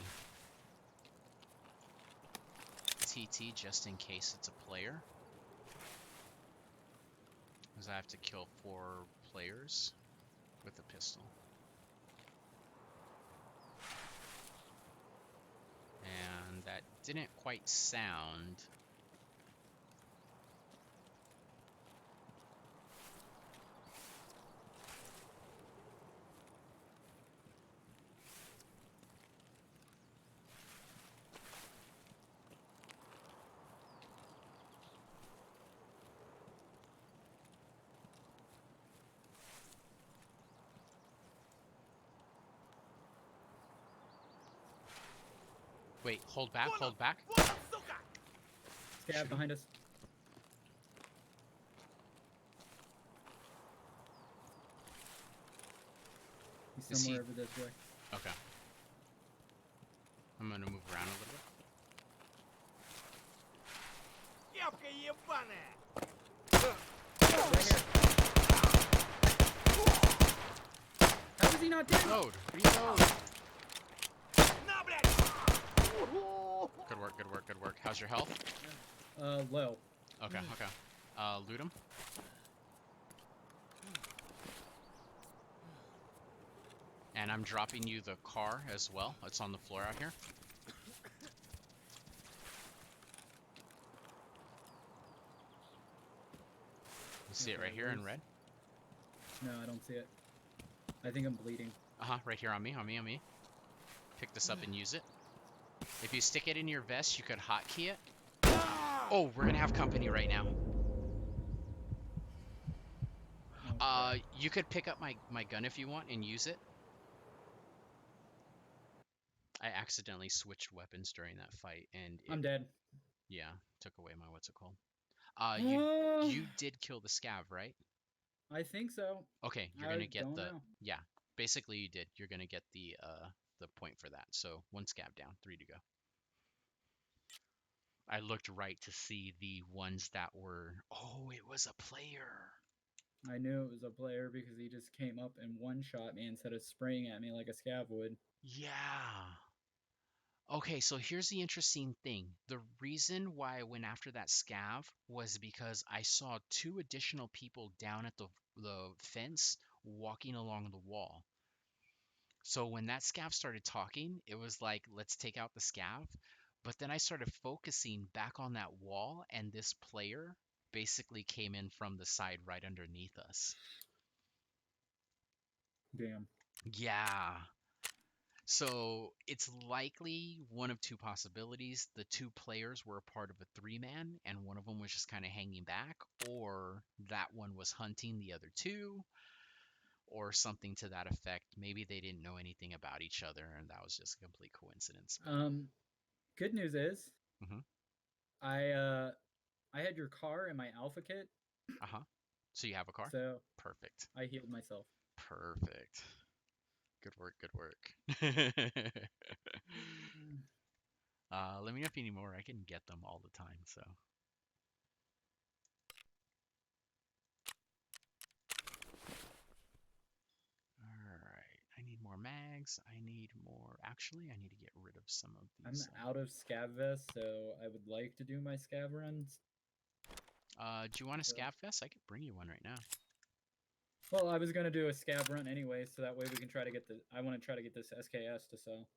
Speaker 2: TT just in case it's a player. Because I have to kill 4 players with a pistol. And that didn't quite sound. Wait, hold back, hold back.
Speaker 1: Scav
Speaker 2: Shoot him.
Speaker 1: behind us. He's
Speaker 2: Is
Speaker 1: somewhere
Speaker 2: he-
Speaker 1: over this way.
Speaker 2: Okay. I'm gonna move around a little bit.
Speaker 7: Кепка ебаная!
Speaker 1: Right here. How is he not dead?
Speaker 2: Reload! Reload!
Speaker 7: На, блядь!
Speaker 2: Good work, good work, good work. How's your health?
Speaker 1: Low.
Speaker 2: Okay, okay. Loot him. And I'm dropping you the car as well. It's on the floor out here. You see it
Speaker 1: Okay,
Speaker 2: right here in
Speaker 1: where's-
Speaker 2: red?
Speaker 1: No, I don't see it. I think I'm bleeding.
Speaker 2: Uh-huh, right here on me, on me, on me. Pick this up and use it. If you stick it in your vest, you could hotkey it. Oh, we're gonna have company right now.
Speaker 1: Okay.
Speaker 2: You could pick up my gun if you want and use it. I accidentally switched weapons during that fight, and it,
Speaker 1: I'm dead.
Speaker 2: yeah, took away my what's it called.
Speaker 1: Uh,
Speaker 2: You did kill the scav, right?
Speaker 1: I think so.
Speaker 2: Okay, you're
Speaker 1: I
Speaker 2: gonna get
Speaker 1: don't
Speaker 2: the
Speaker 1: know.
Speaker 2: yeah. Basically, you did. You're gonna get the point for that. So 1 scav down, 3 to go. I looked right to see the ones that were. Oh, it was a player.
Speaker 1: I knew it was a player because he just came up and one-shot me instead of spraying at me like a scav would.
Speaker 2: Yeah. Okay, so here's the interesting thing. The reason why I went after that scav was because I saw 2 additional people down at the fence walking along the wall. So when that scav started talking, it was like, let's take out the scav. But then I started focusing back on that wall, and this player basically came in from the side right underneath us.
Speaker 1: Damn.
Speaker 2: Yeah. So it's likely one of 2 possibilities. The 2 players were a part of a 3-man, and one of them was just kind of hanging back, or that one was hunting the other 2, or something to that effect. Maybe they didn't know anything about each other, and that was just a complete coincidence. But
Speaker 1: Good news is,
Speaker 2: Mhm.
Speaker 1: I had your car in my alpha kit,
Speaker 2: So you have a car?
Speaker 1: so
Speaker 2: Perfect.
Speaker 1: I healed myself.
Speaker 2: Perfect. Good work, good work. Let me know if you need more. I can get them all the time, so. Alright, I need more mags. I need more. Actually, I need to get rid of some of
Speaker 1: I'm
Speaker 2: these.
Speaker 1: out of scav vests, so I would like to do my scav runs.
Speaker 2: Do you want a
Speaker 1: So-
Speaker 2: scav vest? I could bring you one right now.
Speaker 1: Well, I was gonna do a scav run anyway, so that way we can try to get the. I want to try to get this SKS to sell.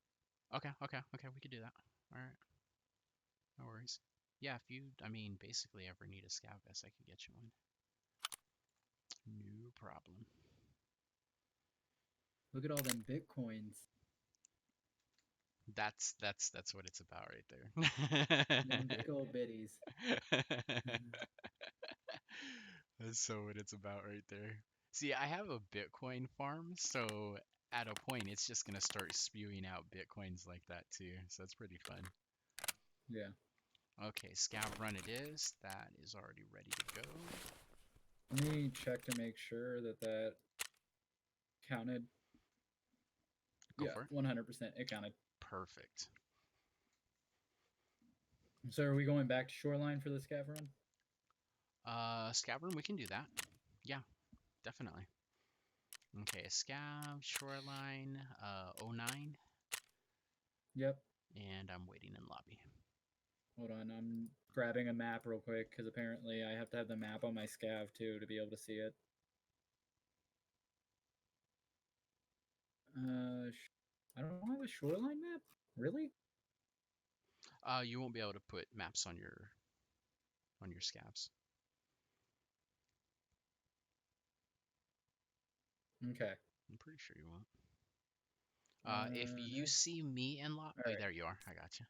Speaker 2: Okay, we could do that. All right, no worries. Yeah, if you, I mean, basically ever need a scav vest, I could get you one. No problem.
Speaker 1: Look at all them bitcoins.
Speaker 2: That's what it's about right there.
Speaker 1: Them big old bitties.
Speaker 2: That's so what it's about right there. See, I have a Bitcoin farm, so at a point it's just gonna start spewing out Bitcoins like that too. So that's pretty fun.
Speaker 1: Yeah.
Speaker 2: Okay, scav run it is. That is already ready to go.
Speaker 1: Let me check to make sure that that counted.
Speaker 2: Go
Speaker 1: Yeah,
Speaker 2: for it.
Speaker 1: 100%. It counted.
Speaker 2: Perfect.
Speaker 1: So are we going back to shoreline for the scav run?
Speaker 2: Scav run, we can do that. Yeah, definitely. Okay, scav, shoreline, 09,
Speaker 1: Yep.
Speaker 2: and I'm waiting in lobby.
Speaker 1: Hold on, I'm grabbing a map real quick because apparently I have to have the map on my scav too to be able to see it. I don't have a shoreline map. Really?
Speaker 2: You won't be able to put maps on your scavs.
Speaker 1: Okay.
Speaker 2: I'm pretty sure you won't. If you see me in lobby,
Speaker 1: All right.
Speaker 2: there you are. I got you.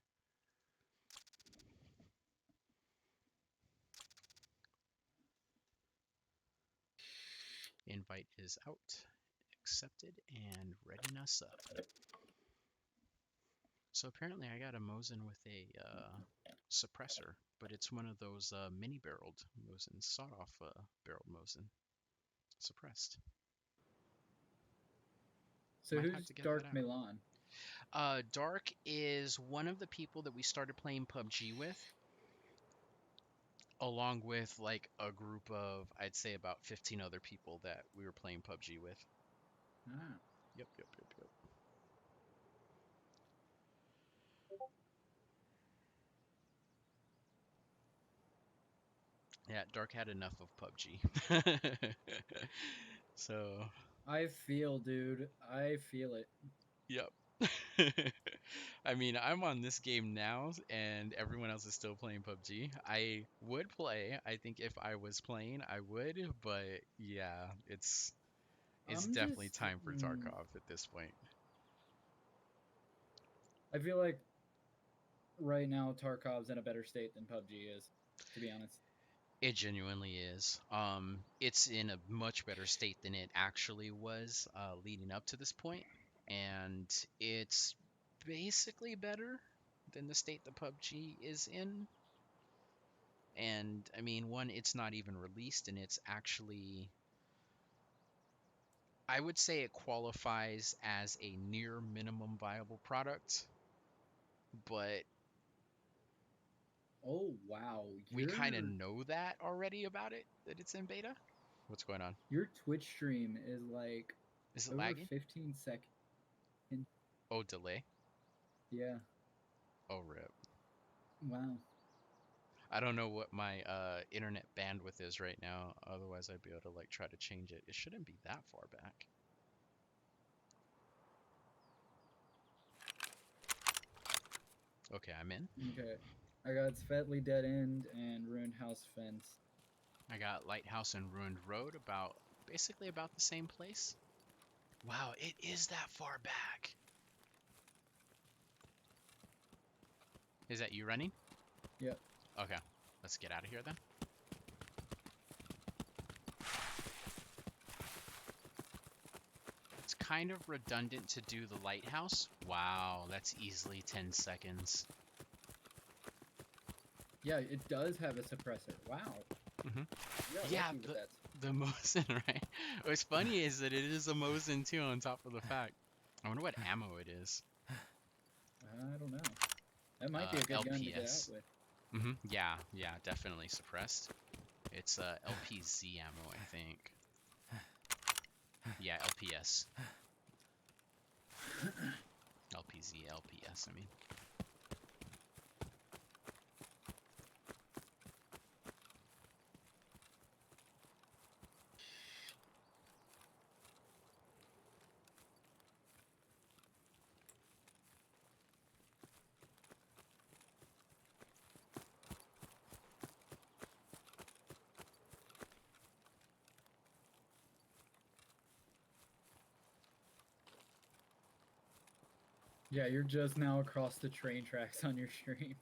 Speaker 2: Invite is out, accepted, and readying us up. So apparently I got a Mosin with a suppressor, but it's one of those mini-barreled Mosins, sawed-off barreled Mosin, suppressed.
Speaker 1: So
Speaker 2: Might
Speaker 1: who's
Speaker 2: have to get
Speaker 1: Dark
Speaker 2: that out.
Speaker 1: Milan?
Speaker 2: Dark is one of the people that we started playing PUBG with, along with like a group of, I'd say about 15 other people that we were playing PUBG with.
Speaker 1: Ah.
Speaker 2: Yep. Yeah, Dark had enough of PUBG. So,
Speaker 1: I feel, dude. I feel it.
Speaker 2: yep. I mean, I'm on this game now, and everyone else is still playing PUBG. I would play. I think if I was playing, I would. But yeah, it's
Speaker 1: I'm
Speaker 2: definitely
Speaker 1: just.
Speaker 2: time for Tarkov at this point.
Speaker 1: I feel like right now Tarkov's in a better state than PUBG is, to be honest.
Speaker 2: It genuinely is. It's in a much better state than it actually was leading up to this point, and it's basically better than the state that PUBG is in. And I mean, one, it's not even released, and it's actually, I would say it qualifies as a near minimum viable product, but
Speaker 1: Oh wow,
Speaker 2: we kind of know that already about it, that it's in beta. What's going on?
Speaker 1: your Twitch stream is like
Speaker 2: Is it
Speaker 1: over
Speaker 2: lagging?
Speaker 1: 15 seconds.
Speaker 2: Oh, delay?
Speaker 1: Yeah.
Speaker 2: Oh, rip.
Speaker 1: Wow.
Speaker 2: I don't know what my internet bandwidth is right now. Otherwise, I'd be able to like try to change it. It shouldn't be that far back. Okay, I'm in.
Speaker 1: Okay. I got Svetley Dead End and Ruined House Fence.
Speaker 2: I got Lighthouse and Ruined Road basically about the same place. Wow, it is that far back. Is that you running?
Speaker 1: Yep.
Speaker 2: Okay, let's get out of here then. It's kind of redundant to do the lighthouse. Wow, that's easily 10 seconds.
Speaker 1: Yeah, it does have a suppressor. Wow.
Speaker 2: Mhm.
Speaker 1: Yeah,
Speaker 2: the Mosin, right? What's funny is that it is a Mosin too on top of the fact. I wonder what ammo it is.
Speaker 1: I don't know. That might be a good gun to get out with.
Speaker 2: Yeah, definitely suppressed. It's LPZ ammo, I think. Yeah, LPS. LPZ, LPS, I mean.
Speaker 1: Yeah, you're just now across the train tracks on your stream.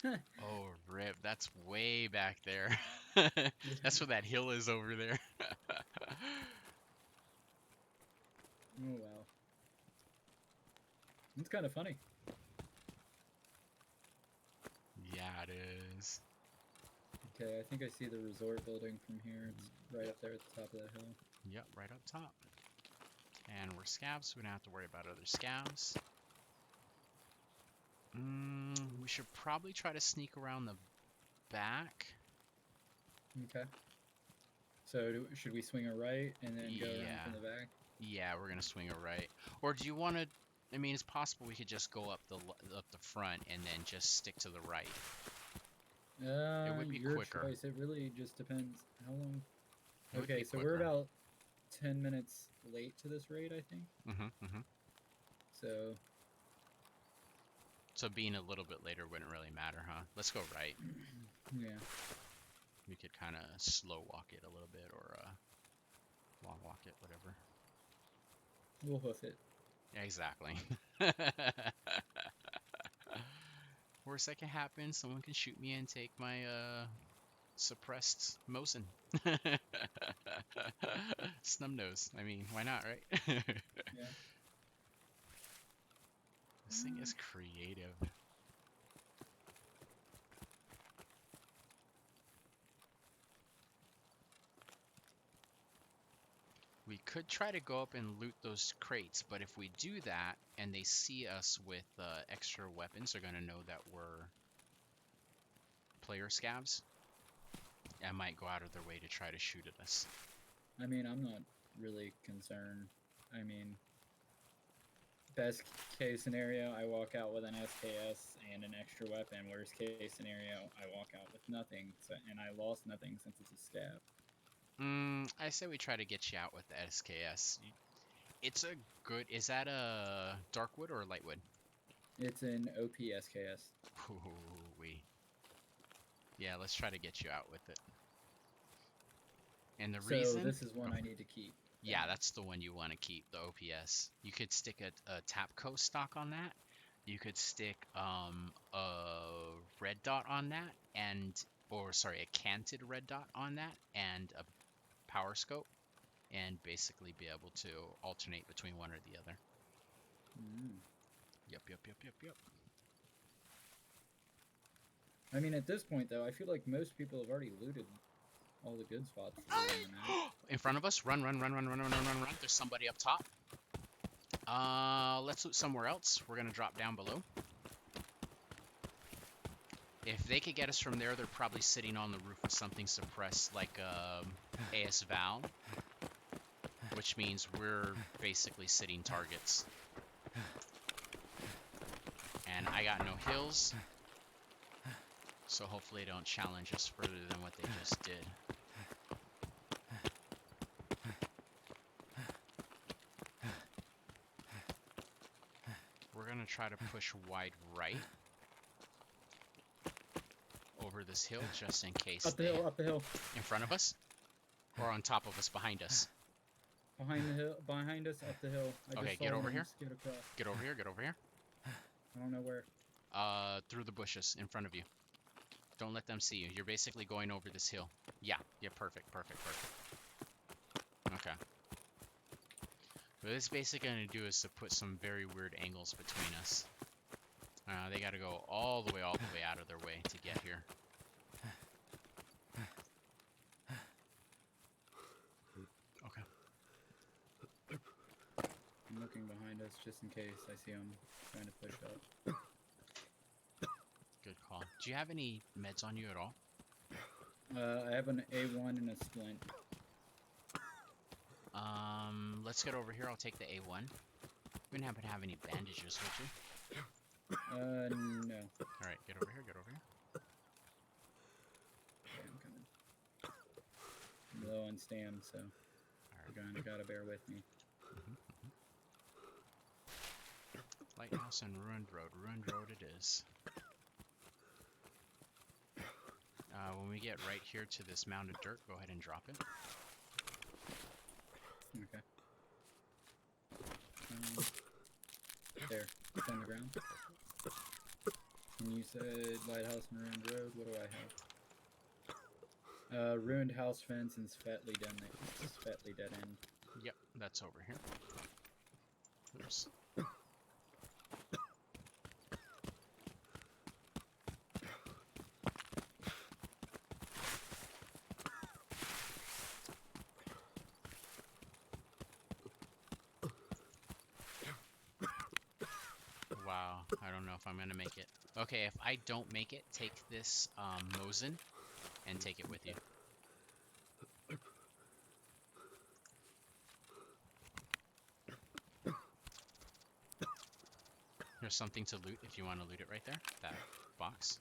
Speaker 2: Oh, rip. That's way back there. That's where that hill is over there.
Speaker 1: Oh wow. It's kind of funny.
Speaker 2: Yeah, it is.
Speaker 1: Okay, I think I see the resort building from here. It's right up there at the top of that hill.
Speaker 2: Yep, right up top. And we're scavs, so we don't have to worry about other scavs. We should probably try to sneak around the back.
Speaker 1: Okay. So should we swing a right and then go around
Speaker 2: Yeah.
Speaker 1: from the back?
Speaker 2: Yeah, we're gonna swing a right. Or do you want to? I mean, it's possible we could just go up the front and then just stick to the right. It would be
Speaker 1: Your
Speaker 2: quicker.
Speaker 1: choice. It really just depends how long.
Speaker 2: It would
Speaker 1: Okay,
Speaker 2: be
Speaker 1: so we're
Speaker 2: quicker.
Speaker 1: about 10 minutes late to this raid, I think. So
Speaker 2: So being a little bit later wouldn't really matter, huh? Let's go right.
Speaker 1: yeah.
Speaker 2: We could kind of slow walk it a little bit, or long walk it, whatever.
Speaker 1: We'll hoof it.
Speaker 2: Yeah, exactly. Worst that can happen, someone can shoot me and take my suppressed Mosin. Snub nose. I mean, why not, right?
Speaker 1: Yeah.
Speaker 2: This thing is creative. We could try to go up and loot those crates, but if we do that and they see us with extra weapons, they're going to know that we're player scavs and might go out of their way to try to shoot at us.
Speaker 1: I mean, I'm not really concerned. I mean, best case scenario, I walk out with an SKS and an extra weapon. Worst case scenario, I walk out with nothing, and I lost nothing since it's a scav.
Speaker 2: I say we try to get you out with the SKS. It's a good... Is that a Darkwood or a Lightwood?
Speaker 1: It's an OP SKS.
Speaker 2: Ooh-wee. Yeah, let's try to get you out with it. And the reason...
Speaker 1: So this is one I need to keep.
Speaker 2: Yeah, that's the one you want to keep, the OPS. You could stick a Tapco stock on that. You could stick a red dot on that, a canted red dot on that, and a power scope, and basically be able to alternate between one or the other. Yep.
Speaker 1: I mean, at this point, though, I feel like most people have already looted all the good spots.
Speaker 2: In front of us, run. There's somebody up top. Let's loot somewhere else. We're gonna drop down below. If they could get us from there, they're probably sitting on the roof with something suppressed like AS Val, which means we're basically sitting targets. And I got no hills, so hopefully they don't challenge us further than what they just did. We're gonna try to push wide right over this hill just in case.
Speaker 1: Up the hill.
Speaker 2: In front of us? Or on top of us, behind us?
Speaker 1: Behind us, up the hill.
Speaker 2: Okay, get over here.
Speaker 1: Skid across.
Speaker 2: Get over here.
Speaker 1: I don't know where.
Speaker 2: Through the bushes in front of you. Don't let them see you. You're basically going over this hill. Yeah, perfect. Okay. What it's basically going to do is to put some very weird angles between us. They got to go all the way out of their way to get here. Okay.
Speaker 1: I'm looking behind us just in case I see them trying to push up.
Speaker 2: Good call. Do you have any meds on you at all?
Speaker 1: I have an A1 and a splint.
Speaker 2: Let's get over here. I'll take the A1. wouldn't happen to have any bandages, would you?
Speaker 1: No.
Speaker 2: All right, get over here. Get over here.
Speaker 1: Okay, I'm coming. I'm low on stam, so
Speaker 2: All
Speaker 1: you're gonna gotta bear with me.
Speaker 2: Lighthouse and Ruined Road. Ruined Road it is. When we get right here to this mound of dirt, go ahead and drop it.
Speaker 1: Okay. There. It's on the ground. And you said Lighthouse and Ruined Road. What do I have? Ruined House Fence and Svetley Dead End.
Speaker 2: Yep, that's over here. Oops. Wow, I don't know if I'm gonna make it. Okay, if I don't make it, take this Mosin and take it with you. There's something to loot if you want to loot it right there. That box.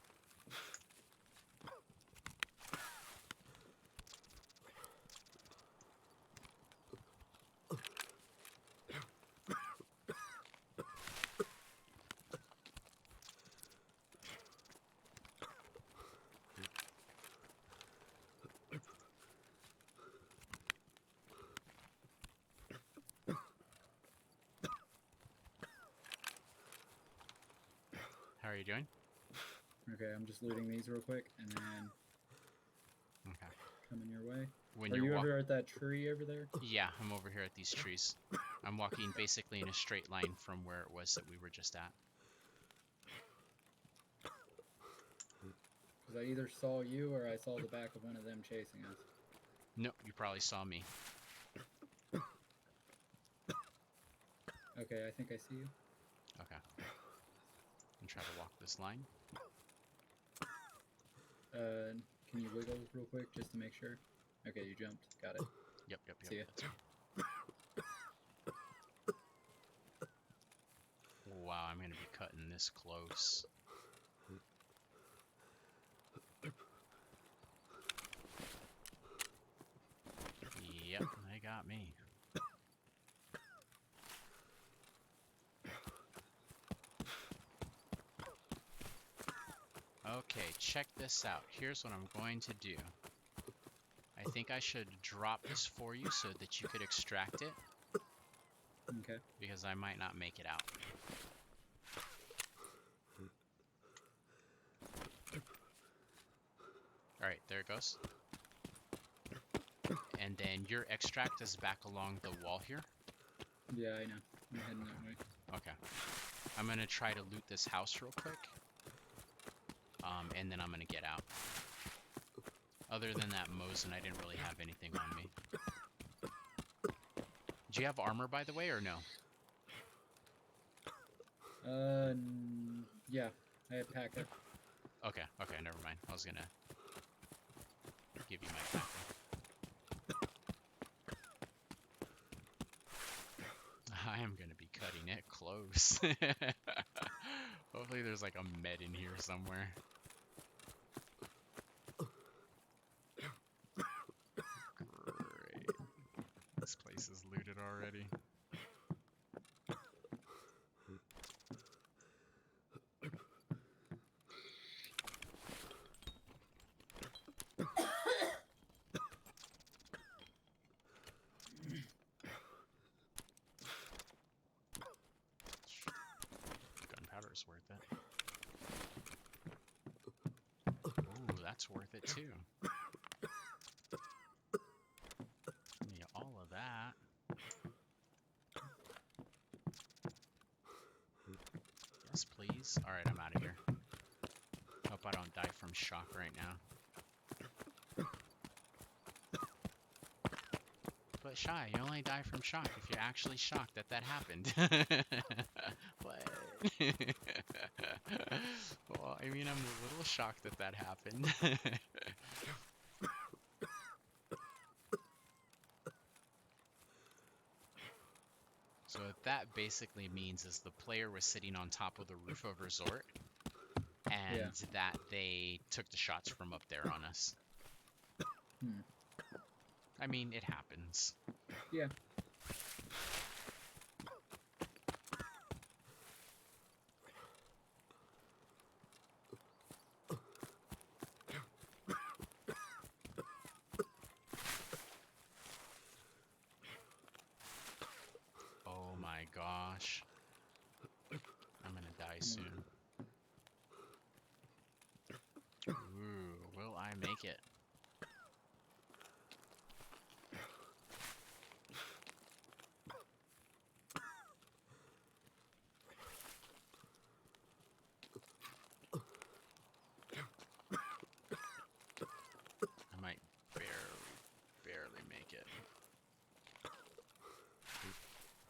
Speaker 2: How are you doing?
Speaker 1: Okay, I'm just looting these real quick, and then
Speaker 2: Okay.
Speaker 1: coming your way.
Speaker 2: When
Speaker 1: Are
Speaker 2: you're
Speaker 1: you
Speaker 2: walking,
Speaker 1: over at that tree over there?
Speaker 2: yeah, I'm over here at these trees. I'm walking basically in a straight line from where it was that we were just at.
Speaker 1: Because I either saw you or I saw the back of one of them chasing us.
Speaker 2: No, you probably saw me.
Speaker 1: Okay, I think I see you.
Speaker 2: Okay. And try to walk this line.
Speaker 1: Can you wiggle real quick just to make sure? Okay, you jumped. Got it.
Speaker 2: Yep.
Speaker 1: See ya.
Speaker 2: That's me. Wow, I'm gonna be cutting this close. Yep, they got me. Okay, check this out. Here's what I'm going to do. I think I should drop this for you so that you could extract it,
Speaker 1: Okay.
Speaker 2: because I might not make it out. Alright, there it goes. And then your extract is back along the wall here.
Speaker 1: Yeah, I know. I'm heading that way.
Speaker 2: Okay. I'm gonna try to loot this house real quick. And then I'm gonna get out. Other than that Mosin, I didn't really have anything on me. Do you have armor, by the way, or no?
Speaker 1: Yeah. I have pack up.
Speaker 2: Okay, never mind. I was gonna give you my pack. I am gonna be cutting it close. Hopefully there's like a med in here somewhere. Great. This place is looted already. Gunpowder's worth it. Ooh, that's worth it too. Need all of that. Yes, please. Alright, I'm out of here. Hope I don't die from shock right now. But Shy, you only die from shock if you're actually shocked that that happened. What? Well, I mean, I'm a little shocked that that happened. So at that basically means is the player was sitting on top of the roof of resort, and that they took the shots from up there on us.
Speaker 1: Hmm.
Speaker 2: I mean, it happens.
Speaker 1: Yeah.
Speaker 2: Oh my gosh. I'm gonna die soon. Ooh, will I make it? I might barely make it.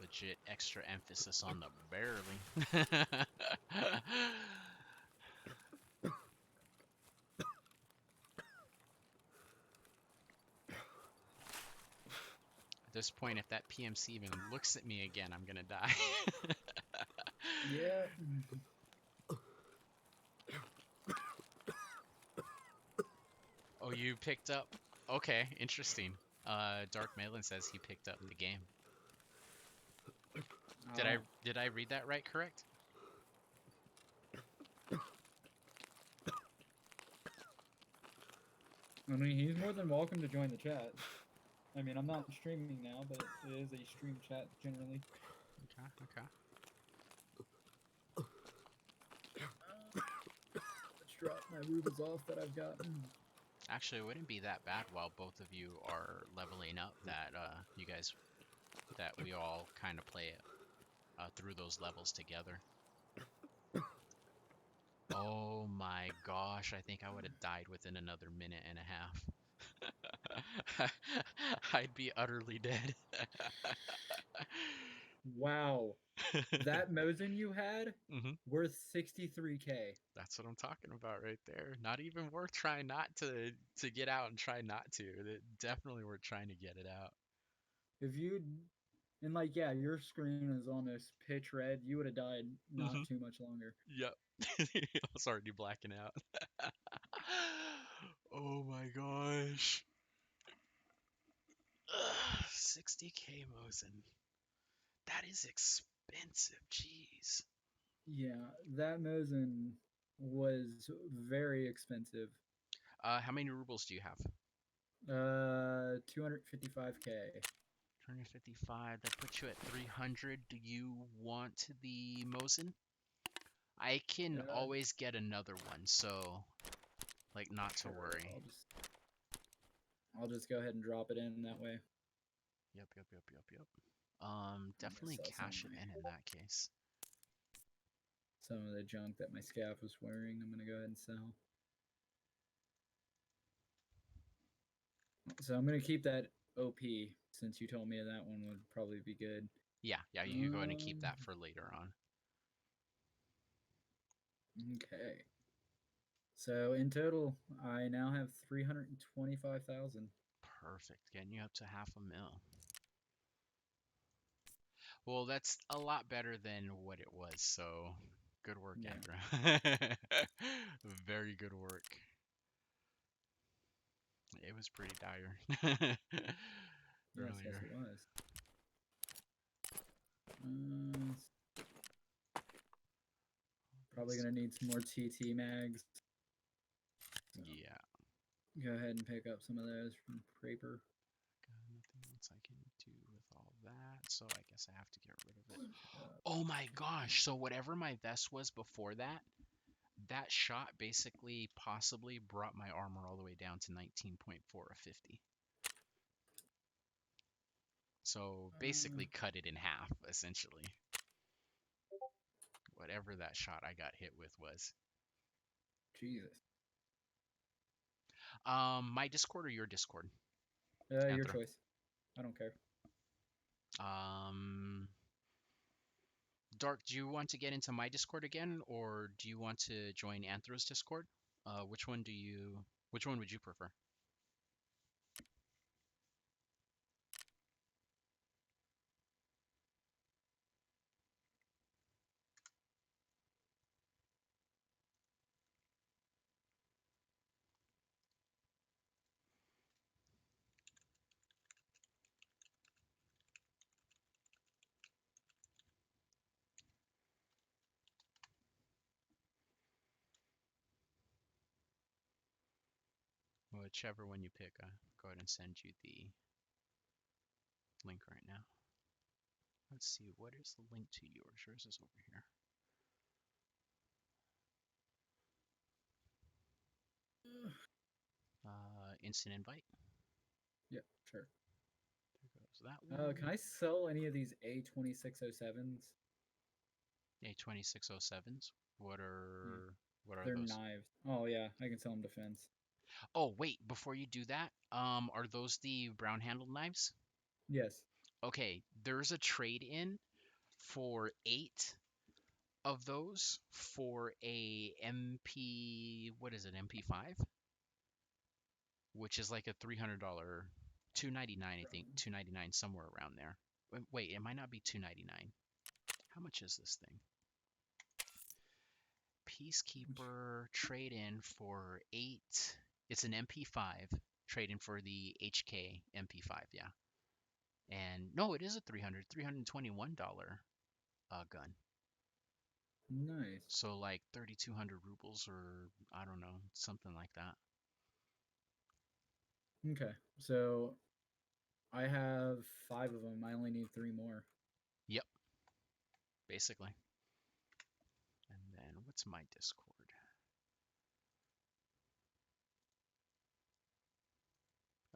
Speaker 2: Legit extra emphasis on the barely. At this point, if that PMC even looks at me again, I'm gonna die.
Speaker 1: Yeah.
Speaker 2: Oh, you picked up? Okay, interesting. Dark Malin says he picked up the game.
Speaker 1: Oh.
Speaker 2: Did I read that right? Correct?
Speaker 1: I mean, he's more than welcome to join the chat. I mean, I'm not streaming now, but it is a stream chat generally.
Speaker 2: Okay, okay.
Speaker 1: Let's drop my rubles off that I've got.
Speaker 2: Actually, it wouldn't be that bad while both of you are leveling up. That you guys, that we all kind of play it through those levels together. Oh my gosh, I think I would have died within another minute and a half. I'd be utterly dead.
Speaker 1: Wow. That Mosin you had,
Speaker 2: hmm
Speaker 1: worth 63K.
Speaker 2: That's what I'm talking about right there. Not even worth trying not to get out and try not to. It definitely worth trying to get it out.
Speaker 1: If you and like yeah, your screen is almost pitch red, you would have died not
Speaker 2: hmm
Speaker 1: too much longer.
Speaker 2: Yep. I was already blacking out. Oh my gosh. 60K Mosin. That is expensive. Jeez.
Speaker 1: Yeah, that Mosin was very expensive.
Speaker 2: How many rubles do you have?
Speaker 1: 255K.
Speaker 2: 255. That puts you at 300. Do you want the Mosin? I can always get another one, so like not to worry.
Speaker 1: I'll just go ahead and drop it in that way.
Speaker 2: Yep. Definitely
Speaker 1: sell some
Speaker 2: cash
Speaker 1: of
Speaker 2: it
Speaker 1: my-
Speaker 2: in that case.
Speaker 1: Some of the junk that my scav was wearing, I'm gonna go ahead and sell. So I'm gonna keep that OP since you told me that one would probably be good.
Speaker 2: Yeah, you can go ahead and keep that for later on.
Speaker 1: Okay. So in total, I now have 325,000.
Speaker 2: Perfect. Getting you up to $500,000. Well, that's a lot better than what it was, so good work,
Speaker 1: Yeah.
Speaker 2: Andrew. Very good work. It was pretty dire
Speaker 1: Yes,
Speaker 2: earlier.
Speaker 1: it was. Probably gonna need some more TT mags. So
Speaker 2: Yeah.
Speaker 1: go ahead and pick up some of those from Praper.
Speaker 2: Nothing else I can do with all that, so I guess I have to get rid of it. Oh my gosh, so whatever my vest was before that, that shot basically possibly brought my armor all the way down to 19.4 of 50. So basically cut it in half, essentially. Whatever that shot I got hit with was.
Speaker 1: Jesus.
Speaker 2: My Discord or your Discord?
Speaker 1: Your
Speaker 2: Anthro?
Speaker 1: choice. I don't care.
Speaker 2: Dark, do you want to get into my Discord again, or do you want to join Anthro's Discord? Which one would you prefer? whichever one you pick, go ahead and send you the link right now. Let's see, what is the link to yours? Yours is over here. Instant invite.
Speaker 1: Yep, sure.
Speaker 2: There goes that one.
Speaker 1: Can I sell any of these A2607s?
Speaker 2: A2607s. What are
Speaker 1: They're
Speaker 2: those?
Speaker 1: knives. Oh yeah, I can sell them to fence.
Speaker 2: Oh, wait, before you do that, are those the brown handled knives?
Speaker 1: Yes.
Speaker 2: Okay, there's a trade in for 8 of those for a MP, what is it, MP5? Which is like a $300, $299, I think, $299, somewhere around there. Wait, it might not be $299. How much is this thing? Peacekeeper trade in for 8. It's an MP5 trade in for the HK MP5, yeah. And no, it is a $321 gun.
Speaker 1: Nice.
Speaker 2: So like 3,200 rubles, or I don't know, something like that.
Speaker 1: Okay, so I have 5 of them. I only need 3 more.
Speaker 2: Yep, basically. And then what's my Discord?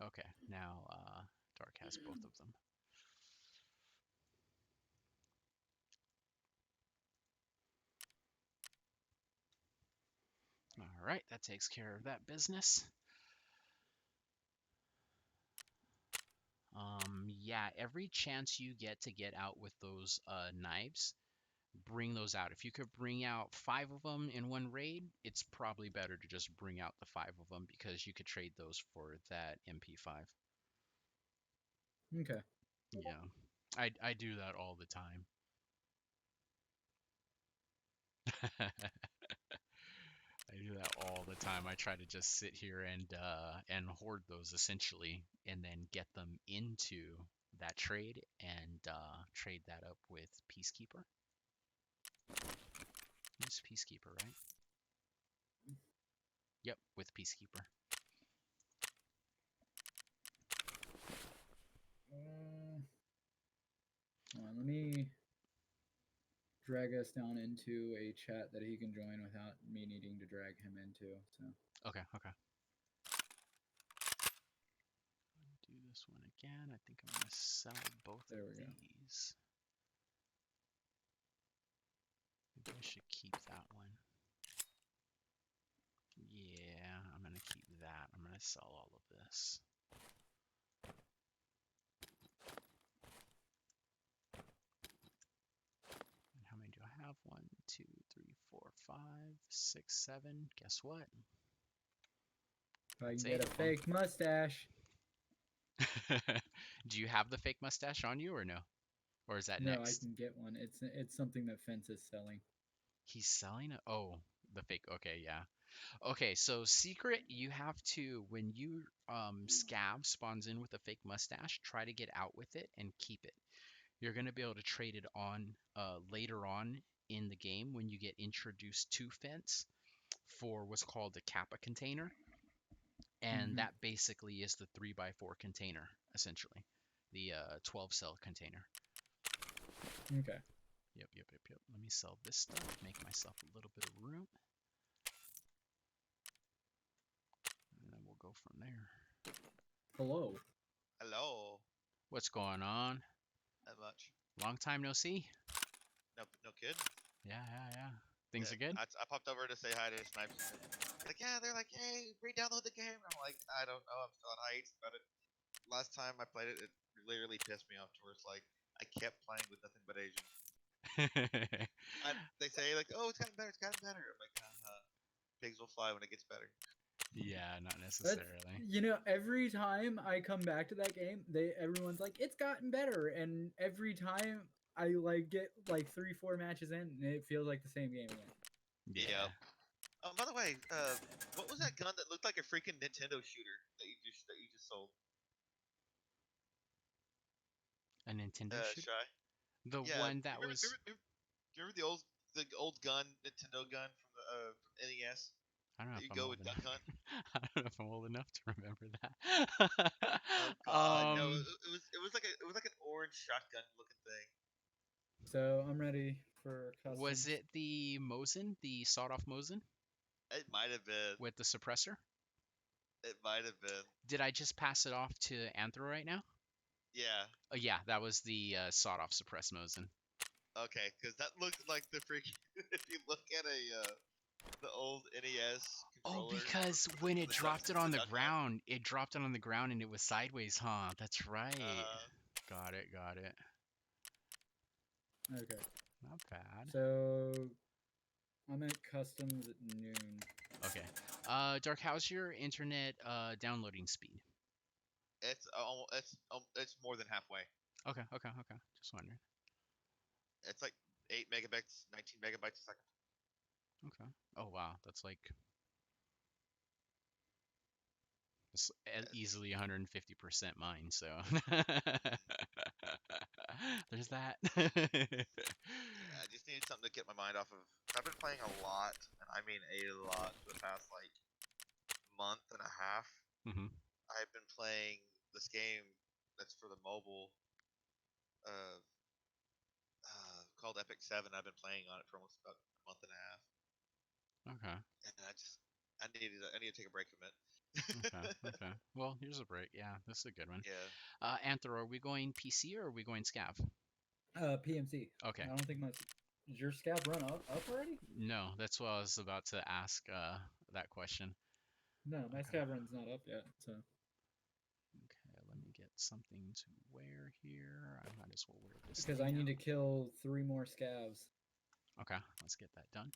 Speaker 2: Okay, now Dark has both of them. All right, that takes care of that business. Yeah, every chance you get to get out with those knives, bring those out. If you could bring out 5 of them in one raid, it's probably better to just bring out the 5 of them because you could trade those for that MP5.
Speaker 1: Okay.
Speaker 2: Yeah, I do that all the time. I do that all the time. I try to just sit here and hoard those essentially, and then get them into that trade and trade that up with Peacekeeper. It's Peacekeeper, right? Yep, with Peacekeeper.
Speaker 1: Hold on, let me drag us down into a chat that he can join without me needing to drag him into. So
Speaker 2: Okay. Do this one again. I think I'm gonna sell both
Speaker 1: there
Speaker 2: of
Speaker 1: we go.
Speaker 2: these. Maybe I should keep that one. Yeah, I'm gonna keep that. I'm gonna sell all of this. And how many do I have? 1, 2, 3, 4, 5, 6, 7. Guess what?
Speaker 1: If I
Speaker 2: That's
Speaker 1: can
Speaker 2: 8
Speaker 1: get a
Speaker 2: of them.
Speaker 1: fake mustache.
Speaker 2: Do you have the fake mustache on you or no? Or is that
Speaker 1: No, I
Speaker 2: next?
Speaker 1: can get one. It's something that Fence is selling.
Speaker 2: He's selling it? Oh, the fake. Okay, yeah. Okay, so secret, you have to, when you scab spawns in with a fake mustache, try to get out with it and keep it. You're going to be able to trade it on later on in the game when you get introduced to Fence for what's called the Kappa container. And that basically is the 3x4 container, essentially. The 12 cell container.
Speaker 1: Okay.
Speaker 2: Yep. Let me sell this stuff, make myself a little bit of room. And then we'll go from there.
Speaker 1: Hello.
Speaker 8: Hello.
Speaker 2: What's going on?
Speaker 8: Not much.
Speaker 2: Long time no see.
Speaker 8: No kid.
Speaker 2: Yeah. Things are good?
Speaker 8: I popped over to say hi to Snipes. Like, yeah, they're like, hey, re-download the game. I'm like, I don't know. I'm still on hiatus about it. Last time I played it, it literally pissed me off to where it's like I kept playing with nothing but Asians. They say like, oh, it's gotten better. It's gotten better. I'm like, pigs will fly when it gets better.
Speaker 2: Yeah, not
Speaker 1: That's,
Speaker 2: necessarily.
Speaker 1: every time I come back to that game, everyone's like, it's gotten better, and every time I get 3-4 matches in, and it feels like the same game again.
Speaker 2: Yeah.
Speaker 8: By the way, what was that gun that looked like a freaking Nintendo shooter that you just sold?
Speaker 2: A Nintendo shooter?
Speaker 8: Shy.
Speaker 2: The
Speaker 8: Yeah,
Speaker 2: one that was.
Speaker 8: remember the old gun, Nintendo gun from the from NES?
Speaker 2: I don't know
Speaker 8: You
Speaker 2: if I'm
Speaker 8: go
Speaker 2: old
Speaker 8: with duck
Speaker 2: enough.
Speaker 8: hunt.
Speaker 2: I don't know if I'm old enough to remember that.
Speaker 8: Oh God, no! It was like an orange shotgun looking thing.
Speaker 1: So I'm ready for
Speaker 2: Was
Speaker 1: customs.
Speaker 2: it the Mosin, the sawed-off Mosin
Speaker 8: It might have been.
Speaker 2: with the suppressor?
Speaker 8: It might have been.
Speaker 2: Did I just pass it off to Anthro right now?
Speaker 8: Yeah.
Speaker 2: Oh yeah, that was the sawed-off suppressed Mosin.
Speaker 8: Okay, because that looked like the freaking. If you look at the old NES
Speaker 2: Oh,
Speaker 8: controller
Speaker 2: because
Speaker 8: for
Speaker 2: when
Speaker 8: the,
Speaker 2: it
Speaker 8: for the duck
Speaker 2: dropped it
Speaker 8: for
Speaker 2: on
Speaker 8: the
Speaker 2: the
Speaker 8: duck hunt.
Speaker 2: ground, it dropped it on the ground and it was sideways, huh? That's right.
Speaker 8: Uh,
Speaker 2: Got it, got it.
Speaker 1: Okay.
Speaker 2: Not bad.
Speaker 1: So I'm at customs at noon.
Speaker 2: Okay. Dark, how's your internet downloading speed?
Speaker 8: it's more than halfway.
Speaker 2: Okay, okay, okay. Just wondering.
Speaker 8: It's like 8 megabytes, 19 megabytes a second.
Speaker 2: Okay. Oh wow, that's like it's
Speaker 8: It's,
Speaker 2: easily 150% mine, so there's that.
Speaker 8: yeah, I just needed something to get my mind off of. I've been playing a lot, and I mean a lot, for the past like month and a half.
Speaker 2: hmm
Speaker 8: I've been playing this game that's for the mobile, uh, called Epic 7. I've been playing on it for almost about a month and a half,
Speaker 2: Okay.
Speaker 8: and I need to take a break from it.
Speaker 2: Okay. Okay. Well, here's a break. Yeah, this is a good one.
Speaker 8: Yeah.
Speaker 2: Anthro, are we going PC or are we going Scav?
Speaker 1: PMC.
Speaker 2: Okay.
Speaker 1: I don't think my. Did your scav run up already?
Speaker 2: No, that's what I was about to ask that question.
Speaker 1: No, my
Speaker 2: Okay.
Speaker 1: scav run's not up yet. So
Speaker 2: Okay, let me get something to wear here. I might as well wear this
Speaker 1: because
Speaker 2: thing
Speaker 1: I need to
Speaker 2: out.
Speaker 1: kill 3 more scavs.
Speaker 2: Okay, let's get that done.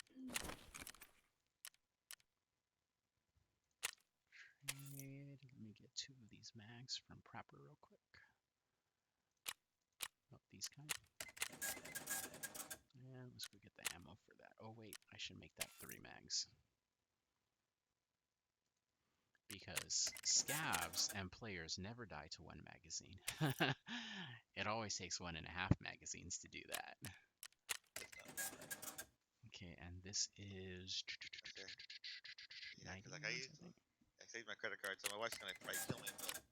Speaker 2: Trade. Let me get 2 of these mags from Prapper real quick. Oh, these kind. And let's go get the ammo for that. Oh wait, I should make that 3 mags. Because scavs and players never die to 1 magazine. It always takes 1.5 magazines to do that. Okay, and this is
Speaker 8: Okay. Yeah,
Speaker 2: 90
Speaker 8: because like
Speaker 2: yards, I think.
Speaker 8: I saved my credit card, so my wife's gonna probably kill me, but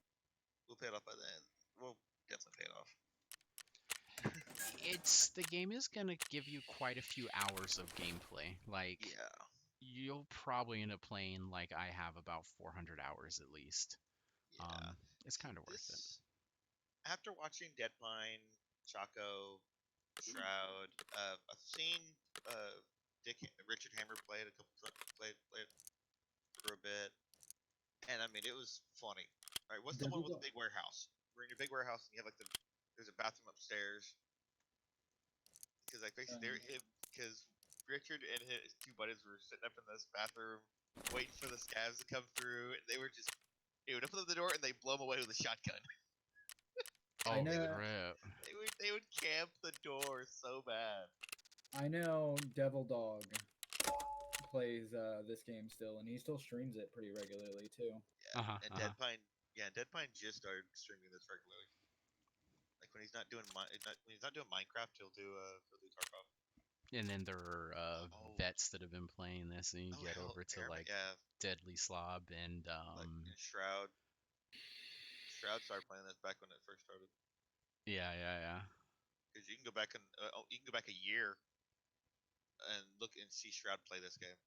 Speaker 8: we'll pay it off by then. We'll definitely pay it off.
Speaker 2: The game is gonna give you quite a few hours of gameplay. Like
Speaker 8: Yeah.
Speaker 2: you'll probably end up playing like I have about 400 hours at least.
Speaker 8: Yeah.
Speaker 2: It's
Speaker 8: See,
Speaker 2: kind of worth it.
Speaker 8: after watching Deadpine, Chaco, Shroud, I've seen Richard Hammer play it play it for a bit, and I mean it was funny. All right, what's the one with the big warehouse? We're in your big warehouse, and you have like there's a bathroom upstairs, because like basically because Richard and his 2 buddies were sitting up in this bathroom waiting for the scavs to come through, and they would open up the door and they blow them away with a shotgun.
Speaker 1: I
Speaker 2: Oh,
Speaker 1: know.
Speaker 2: rip.
Speaker 8: They would camp the door so bad.
Speaker 1: I know Devil Dog plays this game still, and he still streams it pretty regularly too.
Speaker 8: Yeah,
Speaker 2: Uh-huh,
Speaker 8: and
Speaker 2: uh-huh.
Speaker 8: Deadpine just started streaming this regularly. Like when he's not doing when he's not doing Minecraft, he'll do Tarkov.
Speaker 2: And then there are
Speaker 8: Oh,
Speaker 2: vets that have been playing this, and you
Speaker 8: oh
Speaker 2: get
Speaker 8: hell,
Speaker 2: over to
Speaker 8: Airman,
Speaker 2: like
Speaker 8: yeah,
Speaker 2: Deadly Slob and
Speaker 8: like Shroud. Shroud started playing this back when it first started.
Speaker 2: yeah, yeah, yeah.
Speaker 8: Because you can go back a year and look and see Shroud play this game.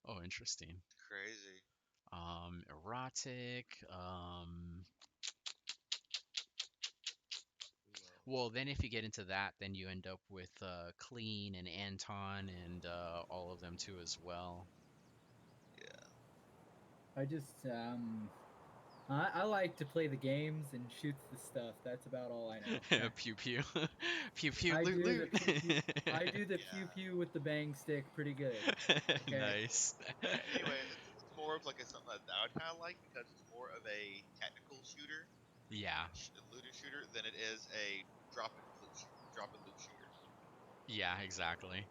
Speaker 2: Oh, interesting.
Speaker 8: It's crazy.
Speaker 2: Erotic.
Speaker 8: Who
Speaker 2: Well, then if you get into that, then you end up with Clean and Anton and all of them too as well.
Speaker 8: Yeah.
Speaker 1: I just I like to play the games and shoot the stuff. That's about all I know.
Speaker 2: Pew pew, pew pew,
Speaker 1: I
Speaker 2: loot
Speaker 1: do the
Speaker 2: loot.
Speaker 1: pew pew. I do the pew
Speaker 8: Yeah.
Speaker 1: pew with the bang stick pretty good. Okay.
Speaker 2: Nice.
Speaker 8: Anyway, it's more of like something that I would kind of like, because it's more of a tactical shooter,
Speaker 2: Yeah,
Speaker 8: looter shooter, than it is a drop and loot shooter.
Speaker 2: yeah, exactly.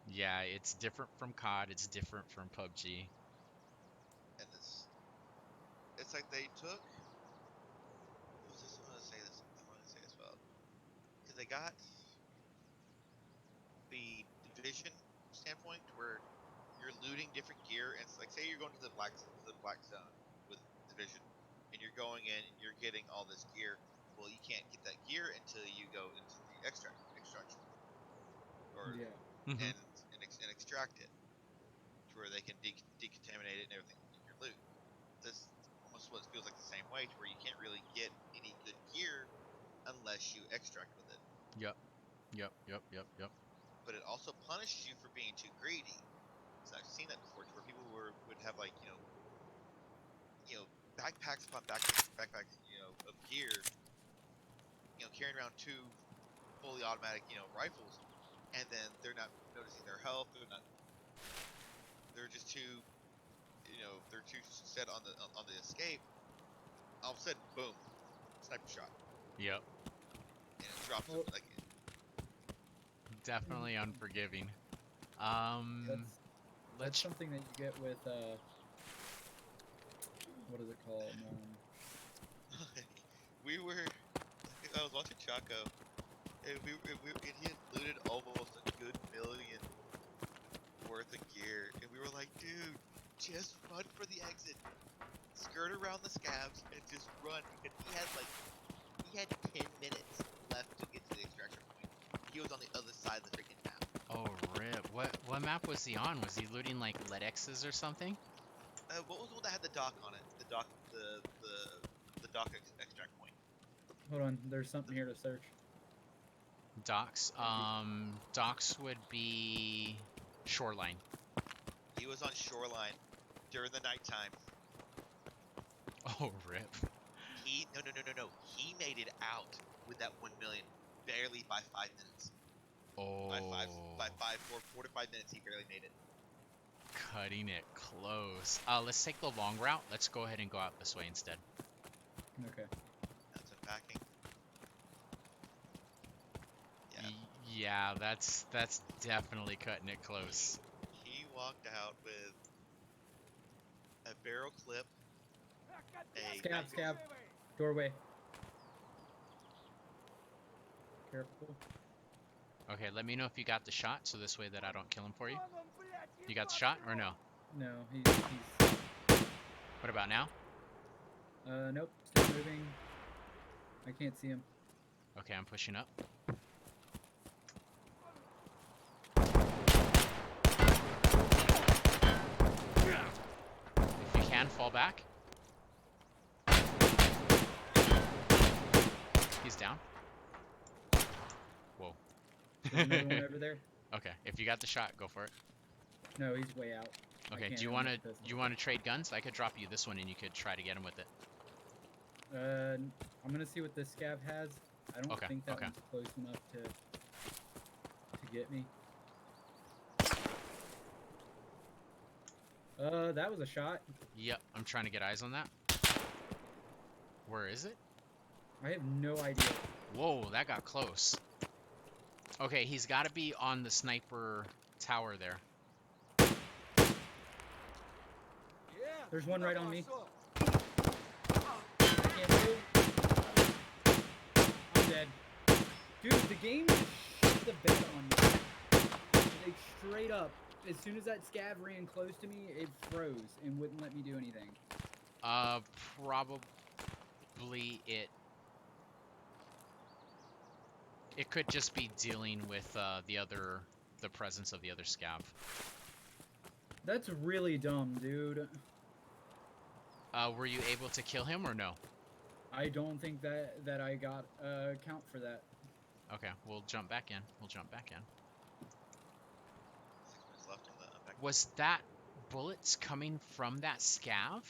Speaker 2: Yeah, it's different from COD. It's different from PUBG.
Speaker 8: And it's like they took. What was this? I want to say this. I want to say this about, because they got the division standpoint, where you're looting different gear, and it's like say you're going to the black zone with division, and you're going in and you're getting all this gear. Well, you can't get that gear until you go into the extraction or
Speaker 1: Yeah.
Speaker 2: Mm-hmm.
Speaker 8: and extract it to where they can decontaminate it and everything in your loot. This almost what feels like the same way, to where you can't really get any good gear unless you extract with it.
Speaker 2: Yep. Yep. Yep. Yep. Yep.
Speaker 8: But it also punishes you for being too greedy. So I've seen that before, to where people would have like backpacks upon backpacks of gear, carrying around two fully automatic rifles, and then they're not noticing their health. They're just too they're too set on the escape. All of a sudden, boom, sniper shot,
Speaker 2: Yep.
Speaker 8: and it drops them
Speaker 1: Well,
Speaker 8: like
Speaker 2: Definitely unforgiving.
Speaker 1: that's
Speaker 2: Let's.
Speaker 1: something that you get with what is it called?
Speaker 8: I was watching Chaco, and and he had looted almost a good million worth of gear, and we were like, dude, just run for the exit, skirt around the scabs, and just run, because he had 10 minutes left to get to the extraction point. He was on the other side of the freaking map.
Speaker 2: Oh, rip. What map was he on? Was he looting like Letexes or something?
Speaker 8: What was the one that had the dock on it? The dock extract point.
Speaker 1: Hold on, there's something here to search.
Speaker 2: Docks.
Speaker 1: Thank you.
Speaker 2: Docks would be Shoreline.
Speaker 8: He was on Shoreline during the nighttime.
Speaker 2: Oh, rip.
Speaker 8: No. He made it out with that 1 million barely by 5 minutes.
Speaker 2: Oh.
Speaker 8: By 4 to 5 minutes, he barely made it.
Speaker 2: Cutting it close. Let's take the long route. Let's go ahead and go out this way instead.
Speaker 1: Okay.
Speaker 8: That's unpacking. Yeah.
Speaker 2: Yeah, that's definitely cutting it close.
Speaker 8: He walked out with a barrel clip, a
Speaker 1: Scab. Doorway. Careful.
Speaker 2: Okay, let me know if you got the shot, so this way that I don't kill him for you. You got the shot or no?
Speaker 1: No, he's
Speaker 2: What about now?
Speaker 1: nope, still moving. I can't see him.
Speaker 2: Okay, I'm pushing up. If you can, fall back. He's down. Whoa.
Speaker 1: There's another one over there.
Speaker 2: Okay, if you got the shot, go for it.
Speaker 1: No, he's way out.
Speaker 2: Okay, do you want to trade guns? I could drop you this one and you could try to get him with it.
Speaker 1: I'm gonna see what this scab has. I don't
Speaker 2: Okay,
Speaker 1: think that
Speaker 2: okay.
Speaker 1: one's close enough to get me. That was a shot.
Speaker 2: Yep, I'm trying to get eyes on that. Where is it?
Speaker 1: I have no idea.
Speaker 2: Whoa, that got close. Okay, he's got to be on the sniper tower there.
Speaker 1: There's one right on me. Can't move. I'm dead. Dude, the game just shit the bed on me. Like, straight up. As soon as that scab ran close to me, it froze and wouldn't let me do anything.
Speaker 2: Probably it could just be dealing with the presence of the other scav.
Speaker 1: That's really dumb, dude.
Speaker 2: Were you able to kill him or no?
Speaker 1: I don't think that I got a count for that.
Speaker 2: Okay, we'll jump back in.
Speaker 8: 6 minutes left on the unpacking.
Speaker 2: Was that bullets coming from that scav?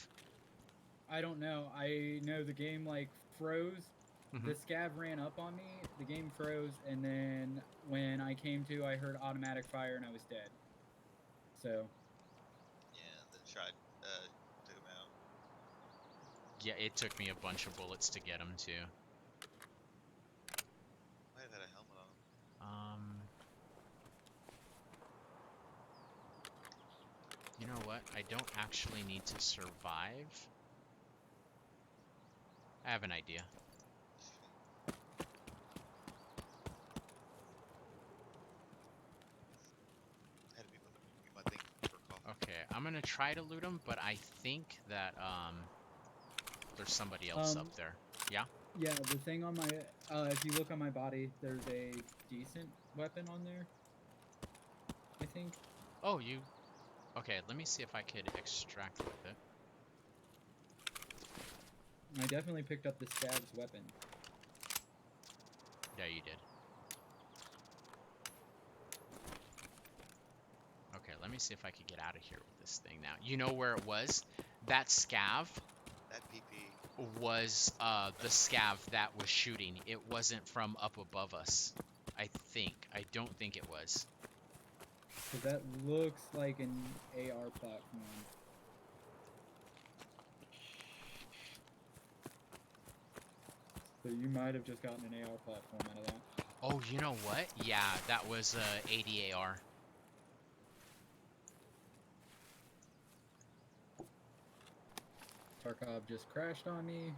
Speaker 1: I don't know. I know the game like froze.
Speaker 2: Mhm.
Speaker 1: The scav ran up on me. The game froze, and then when I came to, I heard automatic fire, and I was dead. So.
Speaker 8: Yeah, the shot took him out.
Speaker 2: Yeah, it took me a bunch of bullets to get him too.
Speaker 8: Might have had a helmet on.
Speaker 2: You know what? I don't actually need to survive. I have an idea.
Speaker 8: I had to be my thing for coffee.
Speaker 2: gonna try to loot them, but I think that there's somebody else up there. Yeah.
Speaker 1: Yeah, the thing on my if you look on my body, there's a decent weapon on there. I think.
Speaker 2: Oh, you. Okay, let me see if I could extract with it.
Speaker 1: I definitely picked up the scab's weapon.
Speaker 2: Yeah, you did. Okay, let me see if I could get out of here with this thing now. You know where it was? That scav
Speaker 8: That PP.
Speaker 2: was the scav that was shooting. It wasn't from up above us. I think. I don't think it was.
Speaker 1: Cause that looks like an AR platform. So you might have just gotten an AR platform out of that.
Speaker 2: Oh, you know what? Yeah, that was 80 AR.
Speaker 1: Tarkov just crashed on me.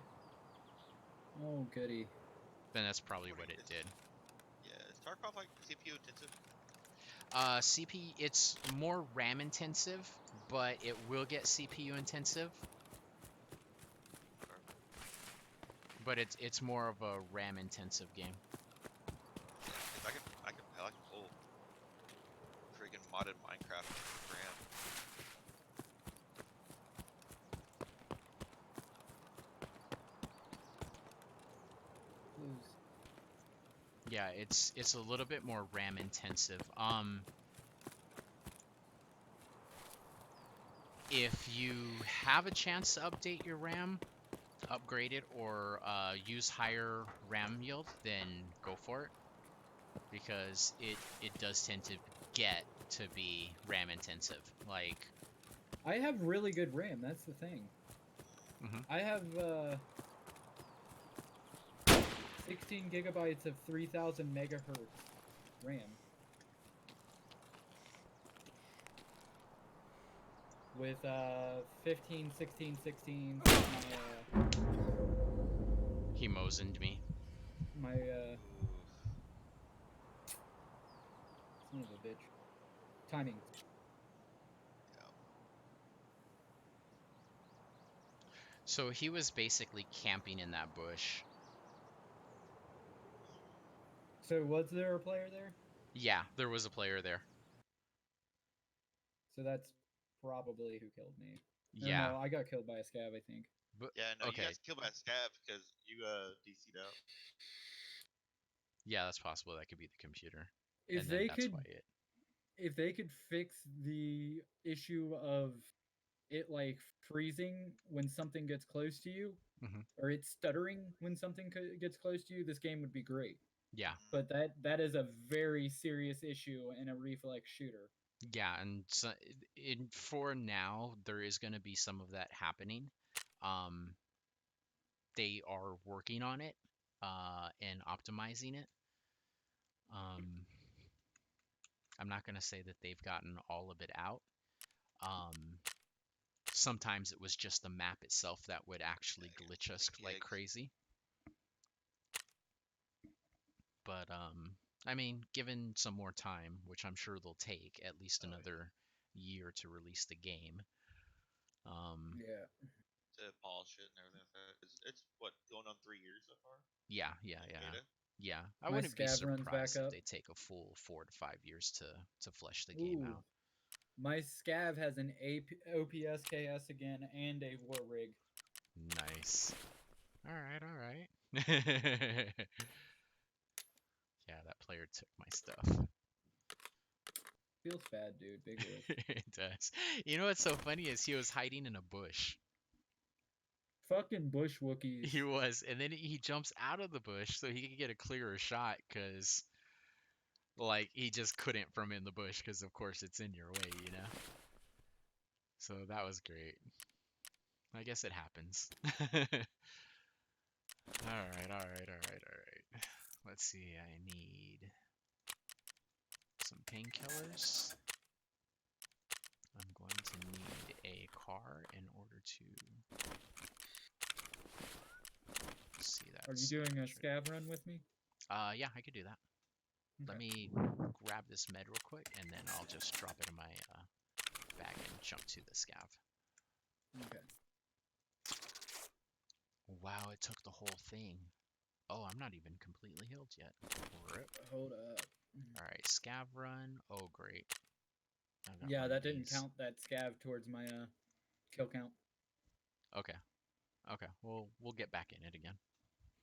Speaker 1: Oh, goody.
Speaker 2: Then that's probably what it did.
Speaker 8: Yeah, is Tarkov like CPU intensive?
Speaker 2: CP, it's more RAM intensive, but it will get CPU intensive. But it's more of a RAM intensive game.
Speaker 8: Yeah, I can pull freaking modded Minecraft RAM.
Speaker 2: Yeah, it's a little bit more RAM intensive. If you have a chance to update your RAM, upgrade it, or use higher RAM yield, then go for it. Because it does tend to get to be RAM intensive. Like,
Speaker 1: I have really good RAM, that's the thing. I have 16 gigabytes of 3000 megahertz RAM. With 15, 16, 16 my
Speaker 2: he mosened me.
Speaker 1: my
Speaker 8: Oof.
Speaker 1: son of a bitch. Timing.
Speaker 8: Yeah.
Speaker 2: So he was basically camping in that bush.
Speaker 1: So was there a player there?
Speaker 2: Yeah, there was a player there.
Speaker 1: So that's probably who killed me. Or
Speaker 2: Yeah.
Speaker 1: no, I got killed by a scav, I think.
Speaker 2: But,
Speaker 8: Yeah, no,
Speaker 2: okay.
Speaker 8: you guys killed by a scav because you DC'd out.
Speaker 2: Yeah, that's possible. That could be the computer.
Speaker 1: If
Speaker 2: and
Speaker 1: they
Speaker 2: then that's
Speaker 1: could,
Speaker 2: why it.
Speaker 1: if they could fix the issue of it like freezing when something gets close to you, or it's stuttering when something gets close to you, this game would be great.
Speaker 2: Yeah.
Speaker 1: But that is a very serious issue in a reflex shooter.
Speaker 2: Yeah, and so for now, there is going to be some of that happening. They are working on it and optimizing it. I'm not going to say that they've gotten all of it out. Sometimes it was just the map itself that would actually glitch us like crazy. But I mean, given some more time, which I'm sure they'll take at least another year to release the game.
Speaker 1: Yeah.
Speaker 8: To polish it and everything like that. It's what, going on 3 years so far?
Speaker 2: Yeah.
Speaker 8: Beta?
Speaker 2: Yeah. I
Speaker 1: My
Speaker 2: wouldn't be
Speaker 1: scav runs back
Speaker 2: surprised if
Speaker 1: up.
Speaker 2: they take a full 4 to 5 years to flesh the game out.
Speaker 1: My scav has an OPS KS again and a war rig.
Speaker 2: Nice. All right. Yeah, that player took my stuff.
Speaker 1: Feels bad, dude. Big risk.
Speaker 2: It does. You know what's so funny is he was hiding in a bush.
Speaker 1: Fucking bush Wookiees.
Speaker 2: He was, and then he jumps out of the bush so he could get a clearer shot because, like, he just couldn't from in the bush because, of course, it's in your way, you know? So that was great. I guess it happens. Alright. Let's see, I need some painkillers. I'm going to need a car in order to see that.
Speaker 1: Are you doing a scav run with me?
Speaker 2: Yeah, I could do that.
Speaker 1: Okay.
Speaker 2: Let me grab this med real quick, and then I'll just drop it in my bag and jump to the scav.
Speaker 1: Okay.
Speaker 2: Wow, it took the whole thing. Oh, I'm not even completely healed yet. Rip.
Speaker 1: Hold up.
Speaker 2: All right, scav run. Oh, great. I got
Speaker 1: Yeah,
Speaker 2: one
Speaker 1: that
Speaker 2: of
Speaker 1: didn't
Speaker 2: these.
Speaker 1: count that scav towards my kill count.
Speaker 2: Okay. Okay. We'll get back in it again.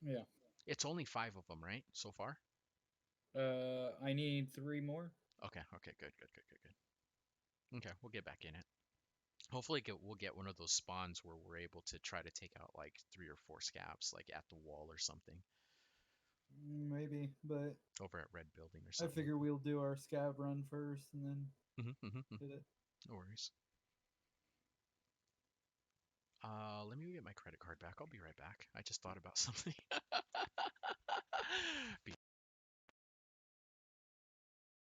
Speaker 1: Yeah.
Speaker 2: It's only 5 of them, right? So far?
Speaker 1: I need 3 more.
Speaker 2: Okay. Okay. Good. Good. Good. Good. Good. Okay. We'll get back in it. Hopefully, we'll get one of those spawns where we're able to try to take out like 3 or 4 scabs, like at the wall or something,
Speaker 1: Maybe, but
Speaker 2: over at Red Building or
Speaker 1: I
Speaker 2: something.
Speaker 1: figure we'll do our scav run first and then hit it.
Speaker 2: No worries. Let me get my credit card back. I'll be right back. I just thought about something. Be-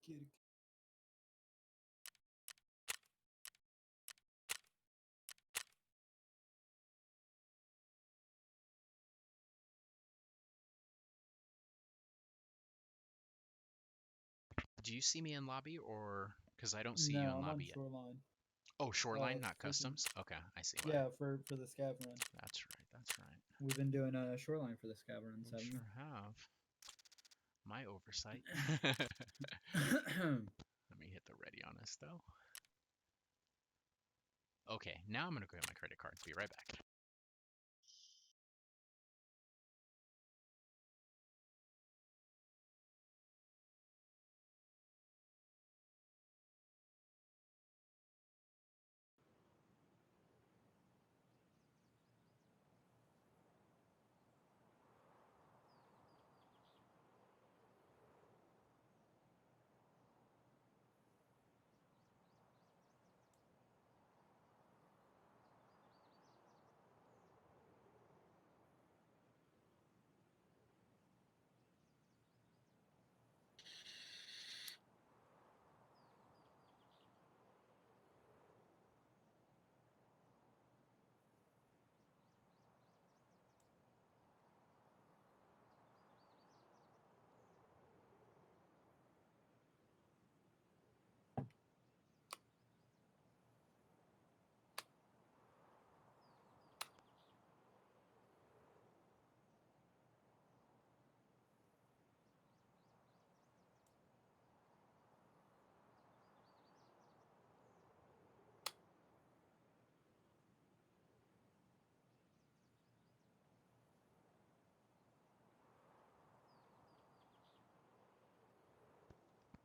Speaker 1: Get it.
Speaker 2: Do you see me in lobby or because I don't see you
Speaker 1: No,
Speaker 2: in
Speaker 1: I'm on
Speaker 2: lobby yet?
Speaker 1: shoreline.
Speaker 2: Oh, shoreline, not
Speaker 1: Freaking
Speaker 2: customs. Okay, I see why.
Speaker 1: yeah, for the scav run.
Speaker 2: That's right. That's right.
Speaker 1: We've been doing shoreline for the scav runs,
Speaker 2: We
Speaker 1: haven't
Speaker 2: sure have. My oversight.
Speaker 1: we?
Speaker 2: Let me hit the ready on us though. Okay, now I'm gonna go get my credit card. Be right back.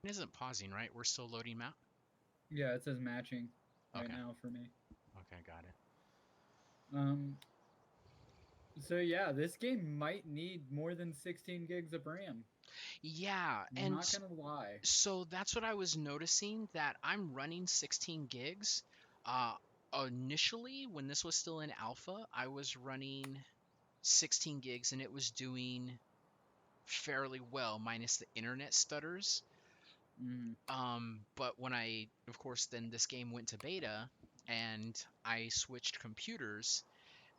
Speaker 2: It isn't pausing, right? We're still loading map.
Speaker 1: Yeah, it says matching right
Speaker 2: Okay.
Speaker 1: now for me.
Speaker 2: Okay, got it.
Speaker 1: So yeah, this game might need more than 16 gigs of RAM.
Speaker 2: Yeah,
Speaker 1: I'm
Speaker 2: and
Speaker 1: not gonna lie.
Speaker 2: so that's what I was noticing, that I'm running 16 gigs. Uh, Initially, when this was still in alpha, I was running 16 gigs and it was doing fairly well, minus the internet stutters.
Speaker 1: Mm.
Speaker 2: But when of course, then this game went to beta and I switched computers,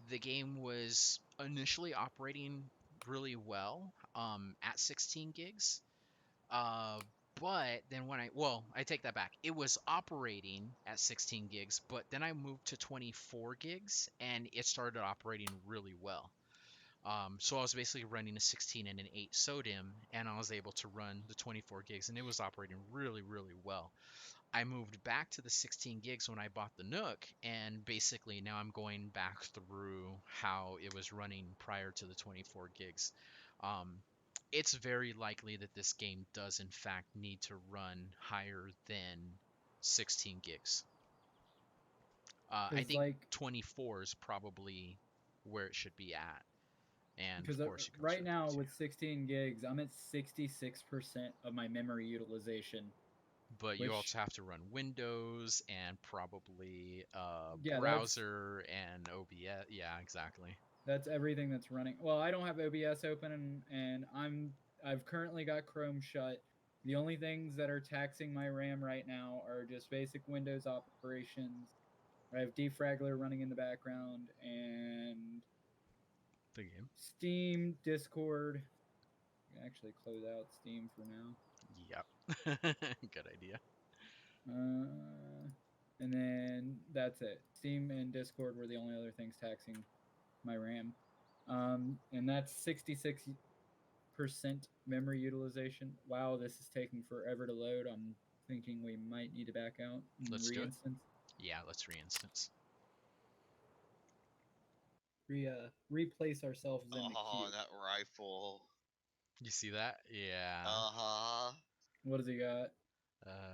Speaker 2: the game was initially operating really well at 16 gigs. Uh, but then I take that back. It was operating at 16 gigs, but then I moved to 24 gigs and it started operating really well. So I was basically running a 16 and an 8 SODIMM, and I was able to run the 24 gigs, and it was operating really, really well. I moved back to the 16 gigs when I bought the Nook, and basically now I'm going back through how it was running prior to the 24 gigs. Um, it's very likely that this game does, in fact, need to run higher than 16 gigs. I
Speaker 1: Because
Speaker 2: think
Speaker 1: like
Speaker 2: 24 is probably where it should be at. And of
Speaker 1: because
Speaker 2: course, you go
Speaker 1: right
Speaker 2: straight to
Speaker 1: now
Speaker 2: the
Speaker 1: with 16 gigs, I'm at 66% of my memory utilization.
Speaker 2: but you
Speaker 1: Which
Speaker 2: also have to run Windows and probably
Speaker 1: yeah,
Speaker 2: browser and OBS. Yeah, exactly.
Speaker 1: that's everything that's running. Well, I don't have OBS open, and I've currently got Chrome shut. The only things that are taxing my RAM right now are just basic Windows operations. I have Defraggler running in the background and
Speaker 2: The game.
Speaker 1: Steam, Discord. I can actually close out Steam for now.
Speaker 2: Yep. Good idea.
Speaker 1: Uh, and then that's it. Steam and Discord were the only other things taxing my RAM. And that's 66% memory utilization. Wow, this is taking forever to load. I'm thinking we might need to back out and
Speaker 2: Let's do it.
Speaker 1: reinstance.
Speaker 2: Yeah, let's reinstance.
Speaker 1: Replace ourselves in the
Speaker 8: Oh,
Speaker 1: queue.
Speaker 8: that rifle.
Speaker 2: You see that? Yeah.
Speaker 8: Uh-huh.
Speaker 1: What does he got?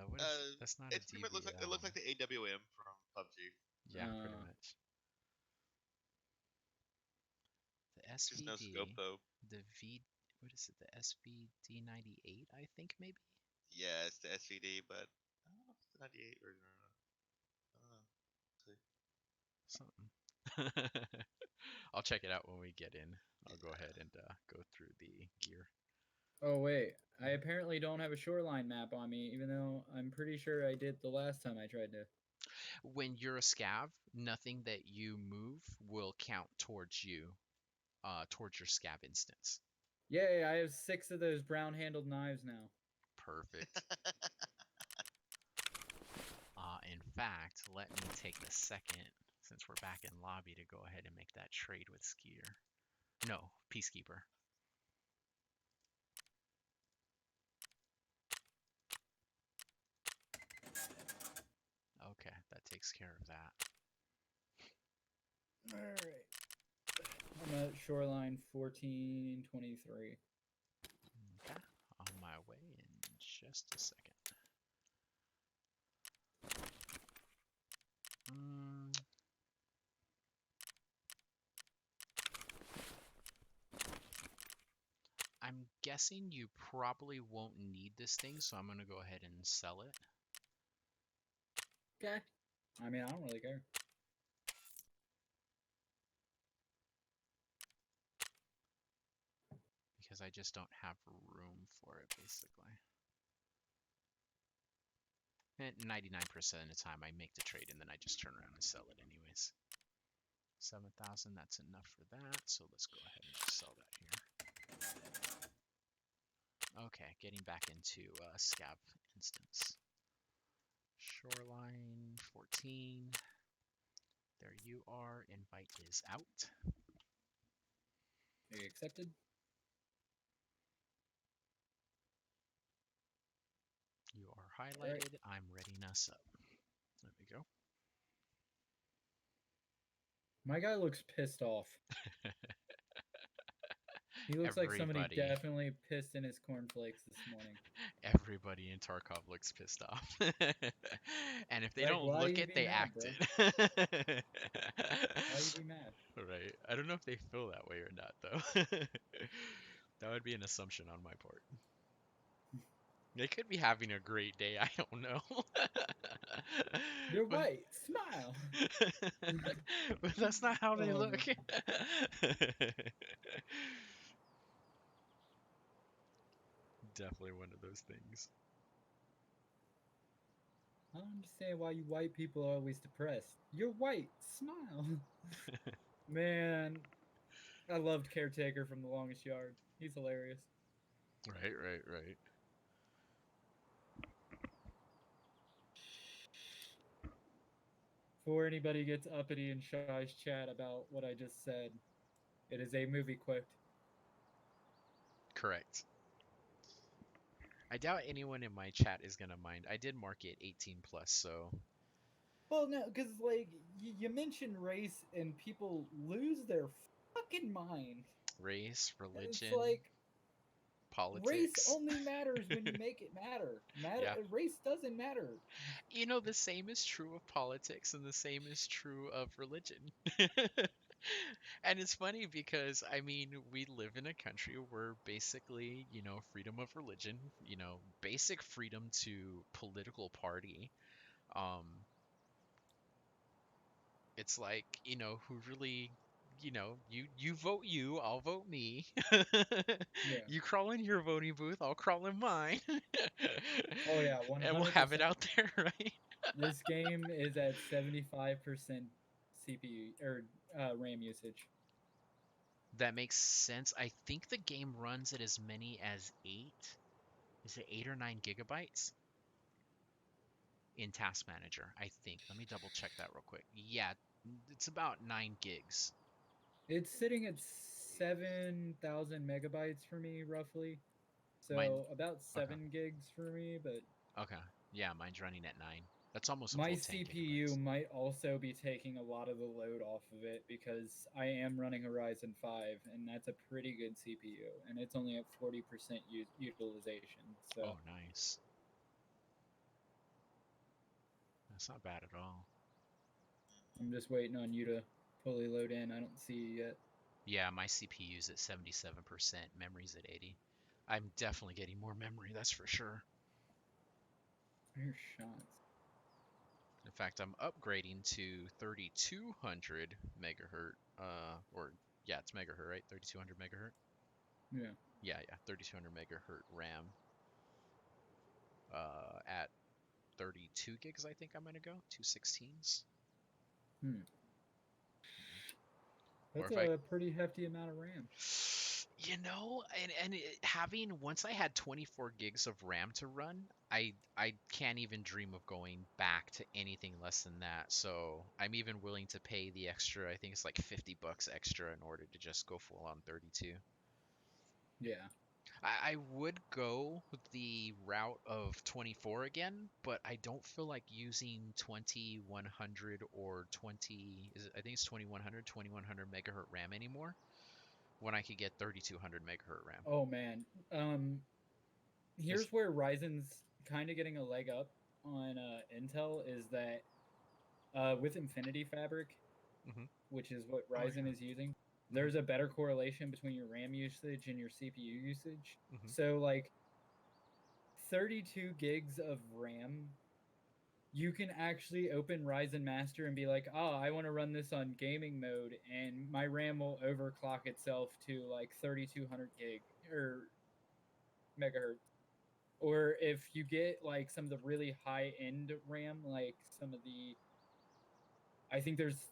Speaker 2: What is? That's not a
Speaker 8: It's pretty much it looks like the AWM from PUBG.
Speaker 2: Yeah, pretty much. The
Speaker 8: Just no scope
Speaker 2: SVD,
Speaker 8: though.
Speaker 2: the V, what is it? The SVD98, I think maybe.
Speaker 8: Yeah, it's the SVD, but I don't know if it's the 98 version or not. I don't know. See.
Speaker 2: Something. I'll check it out when we get in. I'll go ahead and go through the gear.
Speaker 1: Oh wait, I apparently don't have a shoreline map on me, even though I'm pretty sure I did the last time I tried to.
Speaker 2: When you're a scav, nothing that you move will count towards you, towards your scav instance.
Speaker 1: Yay, I have 6 of those brown-handled knives now.
Speaker 2: Perfect. In fact, let me take the second, since we're back in lobby, to go ahead and make that trade with Skier. No, Peacekeeper. Okay, that takes care of that.
Speaker 1: Alright. I'm at shoreline 1423.
Speaker 2: Okay, on my way in just a second. I'm guessing you probably won't need this thing, so I'm going to go ahead and sell it.
Speaker 1: Okay. I mean, I don't really care.
Speaker 2: Because I just don't have room for it, basically. And 99% of the time I make the trade and then I just turn around and sell it anyways. 7,000, that's enough for that, so let's go ahead and just sell that here. Okay, getting back into Scav instance. Shoreline 14. There you are. Invite is out.
Speaker 1: Are you accepted?
Speaker 2: You are highlighted. Right. I'm readying us up. There we go.
Speaker 1: My guy looks pissed off. He looks like somebody definitely pissed in his cornflakes this morning.
Speaker 2: Everybody in Tarkov looks pissed off. And if they
Speaker 1: like,
Speaker 2: don't look it, they
Speaker 1: mad,
Speaker 2: act it.
Speaker 1: Why you be mad?
Speaker 2: Right. I don't know if they feel that way or not, though. That would be an assumption on my part. They could be having a great day. I don't know.
Speaker 1: You're white. Smile.
Speaker 2: But that's not how they look. Definitely one of those things.
Speaker 1: I don't understand why you white people are always depressed. You're white. Smile. Man, I loved Caretaker from The Longest Yard. He's hilarious.
Speaker 2: Right.
Speaker 1: Before anybody gets uppity in Shy's chat about what I just said, it is a movie quote.
Speaker 2: Correct. I doubt anyone in my chat is gonna mind. I did mark it 18 plus, so.
Speaker 1: Well, no, because like you mention race and people lose their fucking mind.
Speaker 2: Race, religion,
Speaker 1: it's like
Speaker 2: politics.
Speaker 1: Race only matters when you make it matter.
Speaker 2: Yeah.
Speaker 1: Race doesn't matter.
Speaker 2: You know, the same is true of politics and the same is true of religion. And it's funny because, I mean, we live in a country where basically, you know, freedom of religion, you know, basic freedom to political party. It's like, you know, who really, you know, you vote you, I'll vote me.
Speaker 1: Yeah.
Speaker 2: You crawl in your voting booth, I'll crawl in mine.
Speaker 1: Oh yeah, 100%.
Speaker 2: And we'll have it out there, right?
Speaker 1: This game is at 75% CPU or RAM usage.
Speaker 2: That makes sense. I think the game runs at as many as 8. Is it 8 or 9 gigabytes? in Task Manager. I think. Let me double check that real quick. Yeah, it's about 9 gigs.
Speaker 1: It's sitting at 7,000 megabytes for me, roughly.
Speaker 2: Mine.
Speaker 1: So about
Speaker 2: Okay.
Speaker 1: 7 gigs for me, but
Speaker 2: Okay. Yeah, mine's running at 9. That's almost a
Speaker 1: my
Speaker 2: full 10
Speaker 1: CPU
Speaker 2: gigabytes.
Speaker 1: might also be taking a lot of the load off of it because I am running Horizon 5, and that's a pretty good CPU, and it's only at 40% utilization. So
Speaker 2: Oh, nice. That's not bad at all.
Speaker 1: I'm just waiting on you to fully load in. I don't see you yet.
Speaker 2: Yeah, my CPU's at 77%, memory's at 80. I'm definitely getting more memory, that's for sure.
Speaker 1: Your shots.
Speaker 2: In fact, I'm upgrading to 3200 megahertz, or yeah, it's megahertz, right? 3200 megahertz.
Speaker 1: Yeah.
Speaker 2: Yeah, 3200 megahertz RAM. At 32 gigs, I think I'm gonna go 216s.
Speaker 1: Hmm.
Speaker 2: Or
Speaker 1: That's
Speaker 2: if I,
Speaker 1: a pretty hefty amount of RAM.
Speaker 2: having once I had 24 gigs of RAM to run, I can't even dream of going back to anything less than that. So I'm even willing to pay the extra. I think it's like $50 extra in order to just go full on 32.
Speaker 1: Yeah.
Speaker 2: I would go the route of 24 again, but I don't feel like using 2100 or 20 is it, I think it's 2100 megahertz RAM anymore when I could get 3200 megahertz RAM.
Speaker 1: Oh man.
Speaker 2: It's
Speaker 1: Here's where Ryzen's kind of getting a leg up on Intel is that with Infinity Fabric,
Speaker 2: hmm
Speaker 1: which is what
Speaker 2: Oh
Speaker 1: Ryzen
Speaker 2: yeah.
Speaker 1: is using,
Speaker 2: hmm
Speaker 1: there's a better correlation between your RAM usage and your CPU usage.
Speaker 2: hmm
Speaker 1: So like 32 gigs of RAM, you can actually open Ryzen Master and be like, "Oh, I want to run this on gaming mode," and my RAM will overclock itself to like 3200 gig or megahertz. Or if you get like some of the really high end RAM, like some of the, I think there's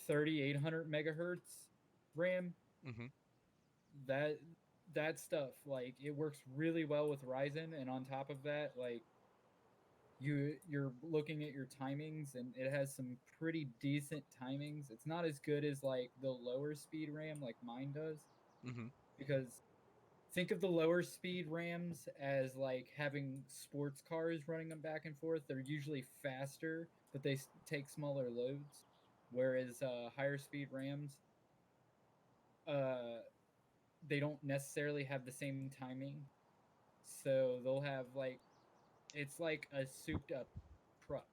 Speaker 1: 3800 megahertz RAM.
Speaker 2: hmm
Speaker 1: That that stuff, like, it works really well with Ryzen, and on top of that, like, you're looking at your timings, and it has some pretty decent timings. It's not as good as like the lower speed RAM like mine does,
Speaker 2: hmm
Speaker 1: because think of the lower speed RAMs as like having sports cars running them back and forth. They're usually faster, but they take smaller loads. Whereas higher speed RAMs, uh, they don't necessarily have the same timing. So they'll have like, it's like a souped up truck.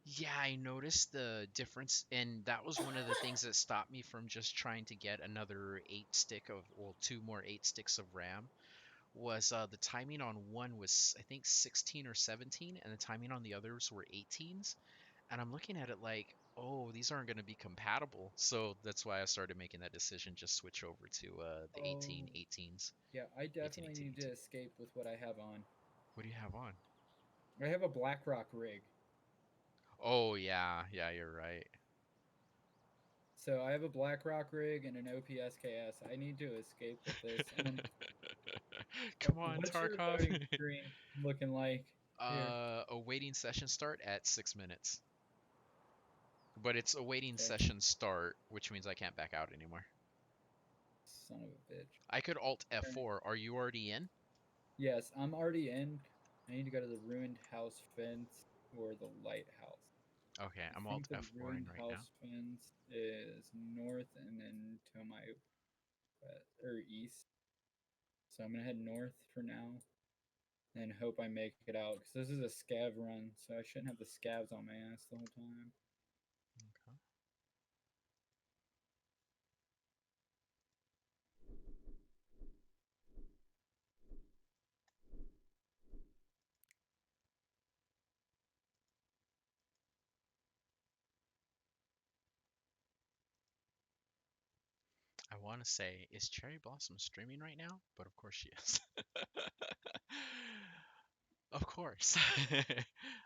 Speaker 2: Yeah, I noticed the difference, and that was one of the things that stopped me from just trying to get another 8 stick of, well, 2 more 8 sticks of RAM. Was the timing on one was I think 16 or 17, and the timing on the others were 18s. And I'm looking at it like, oh, these aren't going to be compatible. So that's why I started making that decision, just switch over to the
Speaker 1: Oh,
Speaker 2: 18s,
Speaker 1: yeah, I
Speaker 2: 18,
Speaker 1: definitely
Speaker 2: 18,
Speaker 1: need to
Speaker 2: 18.
Speaker 1: escape with what I have on.
Speaker 2: What do you have on?
Speaker 1: I have a BlackRock rig.
Speaker 2: Oh yeah, you're right.
Speaker 1: So I have a BlackRock rig and an OPSKS. I need to escape with this.
Speaker 2: Come on,
Speaker 1: What's your
Speaker 2: Tarkov.
Speaker 1: loading screen looking like here?
Speaker 2: Awaiting session start at 6 minutes. But it's awaiting
Speaker 1: Okay,
Speaker 2: session start, which means I can't back out anymore.
Speaker 1: son of a bitch.
Speaker 2: I could Alt
Speaker 1: Turn-
Speaker 2: F4. Are you already in?
Speaker 1: Yes, I'm already in. I need to go to the ruined house fence or the lighthouse.
Speaker 2: Okay,
Speaker 1: I
Speaker 2: I'm Alt
Speaker 1: think the
Speaker 2: F4ing
Speaker 1: ruined
Speaker 2: right now.
Speaker 1: house fence is north and then to my west or east. So I'm gonna head north for now and hope I make it out because this is a scav run, so I shouldn't have the scavs on my ass the whole time.
Speaker 2: Okay. I want to say, is Cherry Blossom streaming right now? But of course she is. Of course.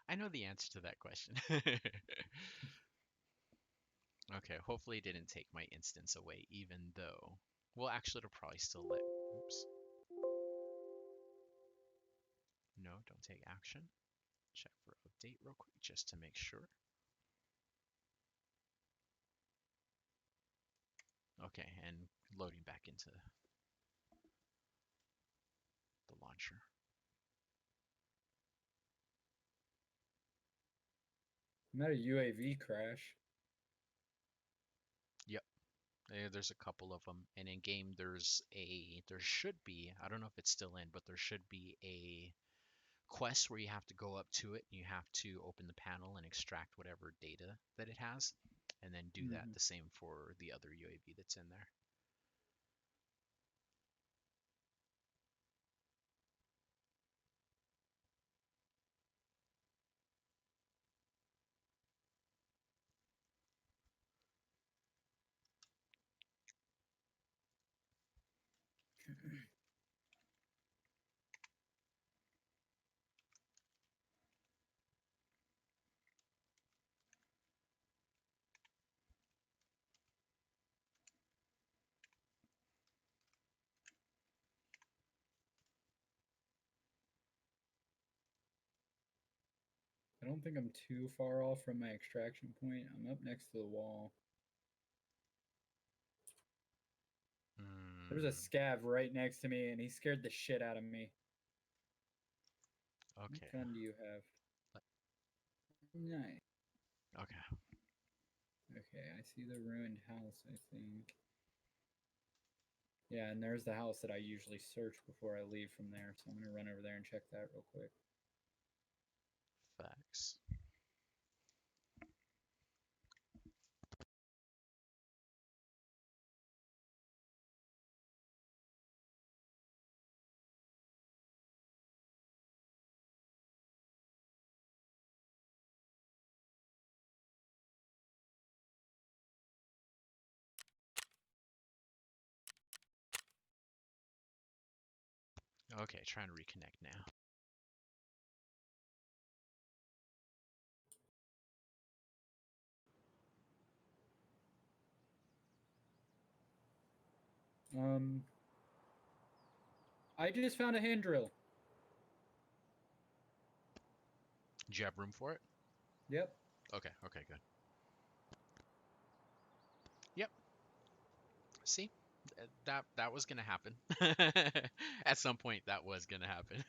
Speaker 2: I know the answer to that question. Okay, hopefully it didn't take my instance away, even though. Well, actually, it'll probably still let. Oops. No, don't take action. Check for update real quick just to make sure. Okay, and loading back into the launcher.
Speaker 1: I'm at a UAV crash.
Speaker 2: Yep. There's a couple of them, and in game there should be, I don't know if it's still in, but there should be a quest where you have to go up to it and you have to open the panel and extract whatever data that it has, and then do that.
Speaker 1: Mhm.
Speaker 2: The same for the other UAV that's in there.
Speaker 1: I don't think I'm too far off from my extraction point. I'm up next to the wall. There's a
Speaker 2: Mm,
Speaker 1: scav right next to me, and he scared the shit out of me.
Speaker 2: okay.
Speaker 1: What gun do you have? Nice.
Speaker 2: Okay.
Speaker 1: Okay, I see the ruined house, I think. Yeah, and there's the house that I usually search before I leave from there, so I'm gonna run over there and check that real quick.
Speaker 2: Facts. Okay, trying to reconnect now.
Speaker 1: I just found a hand drill.
Speaker 2: Do you have room for it?
Speaker 1: Yep.
Speaker 2: Okay, okay, good. Yep. See? That was gonna happen. At some point that was gonna happen.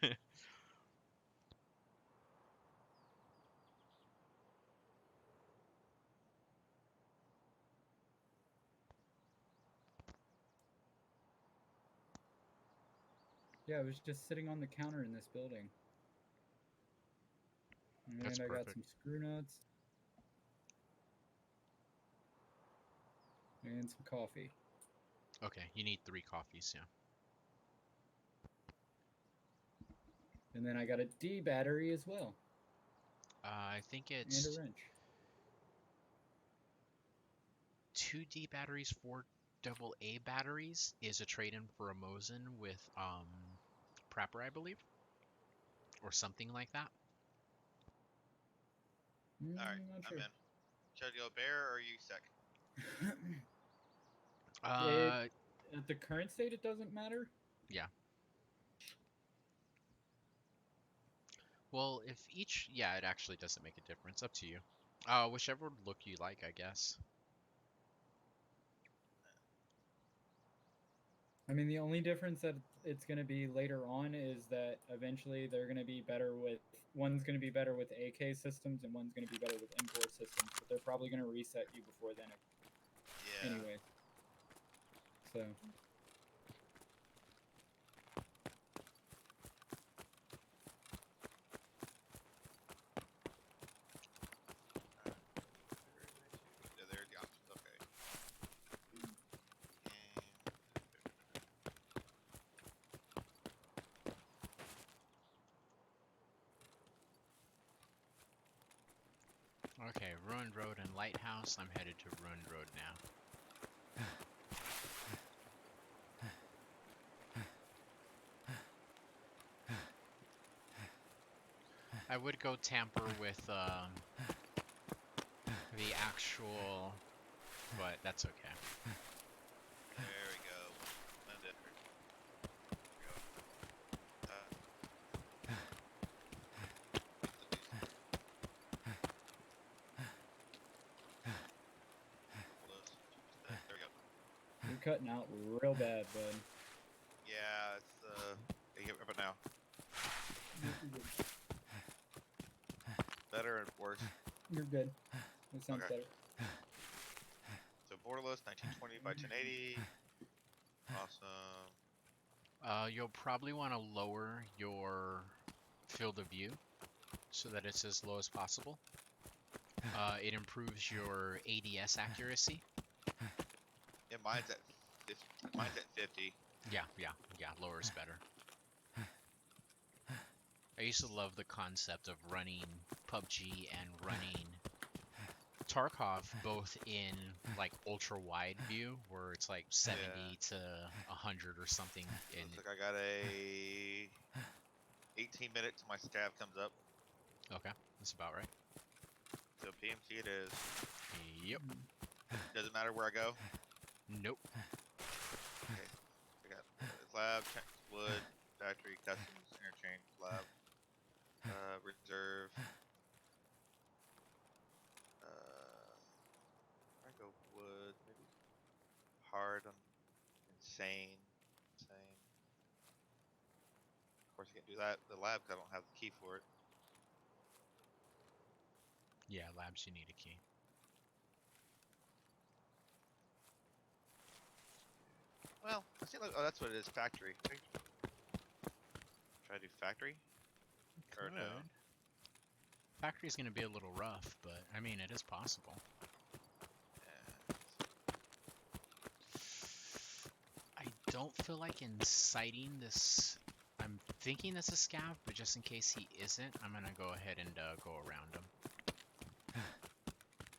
Speaker 1: Yeah, it was just sitting on the counter in this building.
Speaker 2: That's
Speaker 1: And I got
Speaker 2: perfect.
Speaker 1: some screw nuts. And some coffee.
Speaker 2: Okay, you need 3 coffees, yeah.
Speaker 1: And then I got a D battery as well.
Speaker 2: I think
Speaker 1: And a
Speaker 2: it's
Speaker 1: wrench.
Speaker 2: 2 D batteries, 4 double A batteries is a trade-in for a Mosin with Prepper, I believe, or something like that.
Speaker 8: Alright,
Speaker 1: Not
Speaker 8: I'm
Speaker 1: sure.
Speaker 8: in. Should I go bear or are you sec?
Speaker 1: It,
Speaker 2: Uh,
Speaker 1: at the current state, it doesn't matter.
Speaker 2: yeah. Well, if each, yeah, it actually doesn't make a difference. Up to you. Whichever look you like, I guess.
Speaker 1: I mean, the only difference that it's going to be later on is that eventually they're going to be better with one's going to be better with AK systems and one's going to be better with M4 systems, but they're probably going to reset you before then
Speaker 8: Yeah.
Speaker 1: anyway. So
Speaker 8: Yeah, there are the options. Okay.
Speaker 2: Okay, Ruined Road and Lighthouse. I'm headed to Ruined Road now. I would go tamper with the actual, but that's okay.
Speaker 8: There we go. One different. There we go.
Speaker 1: cutting out real bad, bud.
Speaker 8: Yeah, it's you get up now. Better and worse.
Speaker 1: You're good. It sounds
Speaker 8: Okay.
Speaker 1: better.
Speaker 8: So borderless, 1920 by 1080. Awesome.
Speaker 2: You'll probably want to lower your field of view so that it's as low as possible. It improves your ADS accuracy.
Speaker 8: Yeah, mine's at 50.
Speaker 2: Yeah, lower is better. I used to love the concept of running PUBG and running Tarkov both in like ultra wide view where it's like 70 to 100 or something. In
Speaker 8: Looks like I got a 18 minute till my scav comes up.
Speaker 2: Okay, that's about right.
Speaker 8: So PMC it is.
Speaker 2: Yep.
Speaker 8: Doesn't matter where I go.
Speaker 2: Nope.
Speaker 8: Okay. I got lab, wood, factory, customs, interchange, lab, reserve. I go wood, maybe hard on insane. Of course, I can't do that. The lab, 'cause I don't have the key for it.
Speaker 2: Yeah, labs you need a key.
Speaker 8: Well, I see. Oh, that's what it is. Factory. Try to do factory. Or no?
Speaker 2: Factory's gonna be a little rough, but I mean it is possible.
Speaker 8: Yeah.
Speaker 2: I don't feel like inciting this. I'm thinking this is scav, but just in case he isn't, I'm gonna go ahead and go around him.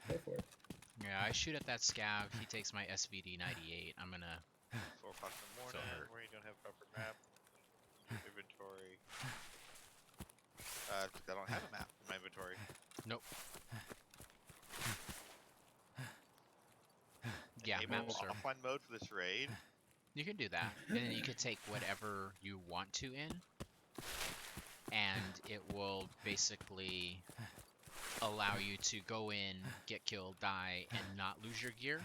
Speaker 1: Go for it.
Speaker 2: Yeah, I shoot at that scav. He takes my SVD 98. I'm gonna
Speaker 8: 4 o'clock in the morning, where you don't have proper map. Inventory. I don't have a map in my inventory.
Speaker 2: Nope. Yeah,
Speaker 8: Enable
Speaker 2: maps are.
Speaker 8: offline mode for this raid.
Speaker 2: You can do that, and then you could take whatever you want to in, and it will basically allow you to go in, get killed, die, and not lose your gear.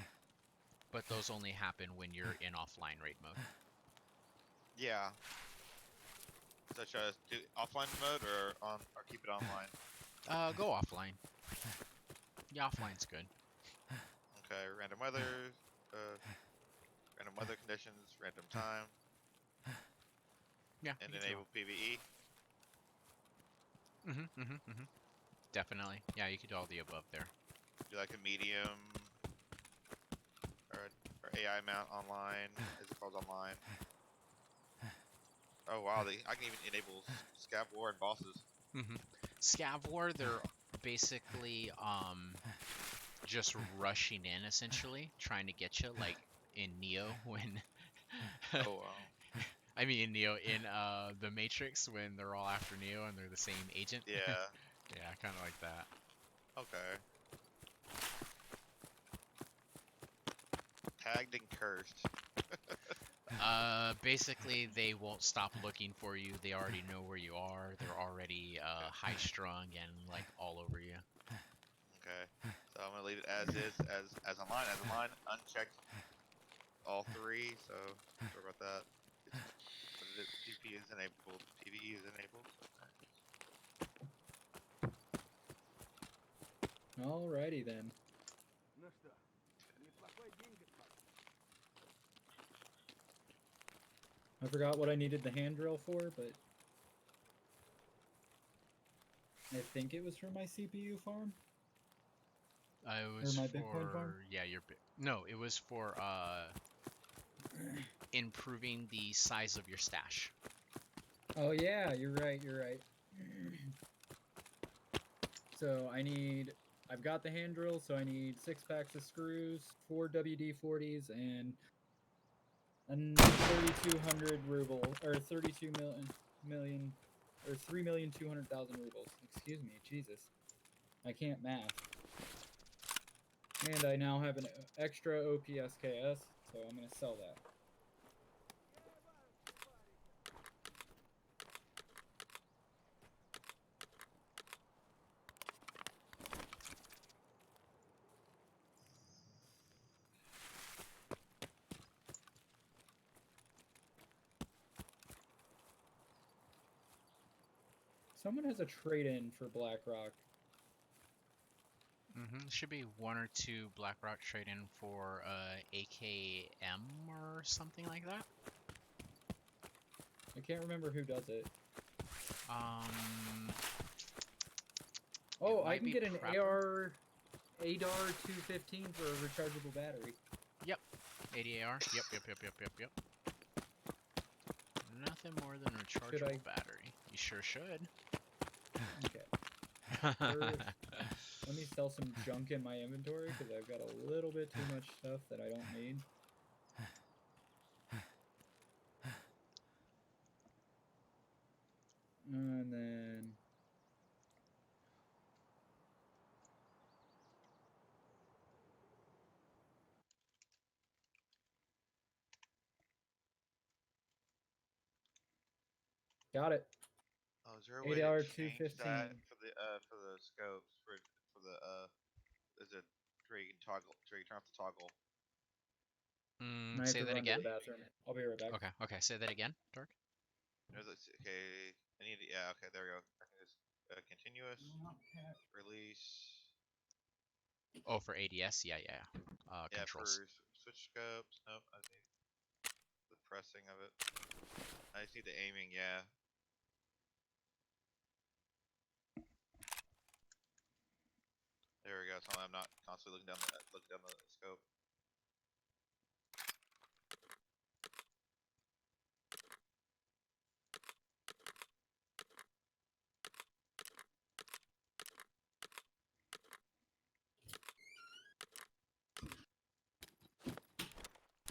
Speaker 2: But those only happen when you're in offline raid mode.
Speaker 8: Yeah. So should I do offline mode or keep it online?
Speaker 2: Go offline. Yeah, offline's good.
Speaker 8: Okay, random weather conditions, random time,
Speaker 2: Yeah.
Speaker 8: and
Speaker 2: you can
Speaker 8: enable PvE.
Speaker 2: Definitely. Yeah, you could do all the above there.
Speaker 8: Do like a medium or AI mount online. Is it called online? Oh wow, I can even enable scav war and bosses.
Speaker 2: Scav war, they're basically just rushing in essentially, trying to get you, like in Neo when.
Speaker 8: Oh wow.
Speaker 2: I mean, in Neo, in the Matrix, when they're all after Neo and they're the same agent.
Speaker 8: Yeah.
Speaker 2: Yeah, kind of like that.
Speaker 8: Okay. Tagged and cursed.
Speaker 2: Basically, they won't stop looking for you. They already know where you are. They're already high strung and like all over you.
Speaker 8: Okay. So I'm gonna leave it as is, as online, unchecked all three. So sorry about that. PP is enabled. PVE is enabled.
Speaker 1: Alrighty then. I forgot what I needed the hand drill for, but I think it was for my CPU farm.
Speaker 2: It was
Speaker 1: my
Speaker 2: for
Speaker 1: Bitcoin farm?
Speaker 2: no, it was for improving the size of your stash.
Speaker 1: Oh yeah, you're right. So I've got the hand drill, so I need 6 packs of screws, 4 WD-40s, and 3,200 ruble, or 32 million, or 3,200,000 rubles. Excuse me, Jesus. I can't math. And I now have an extra OPSKS, so I'm gonna sell that. Someone has a trade-in for BlackRock.
Speaker 2: Should be 1 or 2 BlackRock trade-in for AKM or something like that.
Speaker 1: I can't remember who does it. Oh, I
Speaker 2: might
Speaker 1: can
Speaker 2: be
Speaker 1: get an
Speaker 2: Prepper.
Speaker 1: ADAR 215 for a rechargeable battery.
Speaker 2: Yep. 80 AR. Yep. Nothing more than a rechargeable battery. You sure should.
Speaker 1: Okay. First, let me sell some junk in my inventory because I've got a little bit too much stuff that I don't need. And then... Got it.
Speaker 8: Oh, is there a way to
Speaker 1: ADR
Speaker 8: change that
Speaker 1: 215.
Speaker 8: for the scopes for the is it where you can toggle where you turn off the toggle?
Speaker 1: I have
Speaker 2: Say
Speaker 1: to
Speaker 2: that
Speaker 1: run to
Speaker 2: again.
Speaker 1: the bathroom. I'll be right back.
Speaker 2: Okay. Say that again, Dark.
Speaker 8: Okay, I need to, yeah, okay, there we go. I can just continuous release.
Speaker 2: Oh, for ADS, yeah.
Speaker 8: Yeah,
Speaker 2: Controls.
Speaker 8: for switch scopes. Nope, I need the pressing of it. I just need the aiming. Yeah. There we go. So I'm not constantly looking down the scope.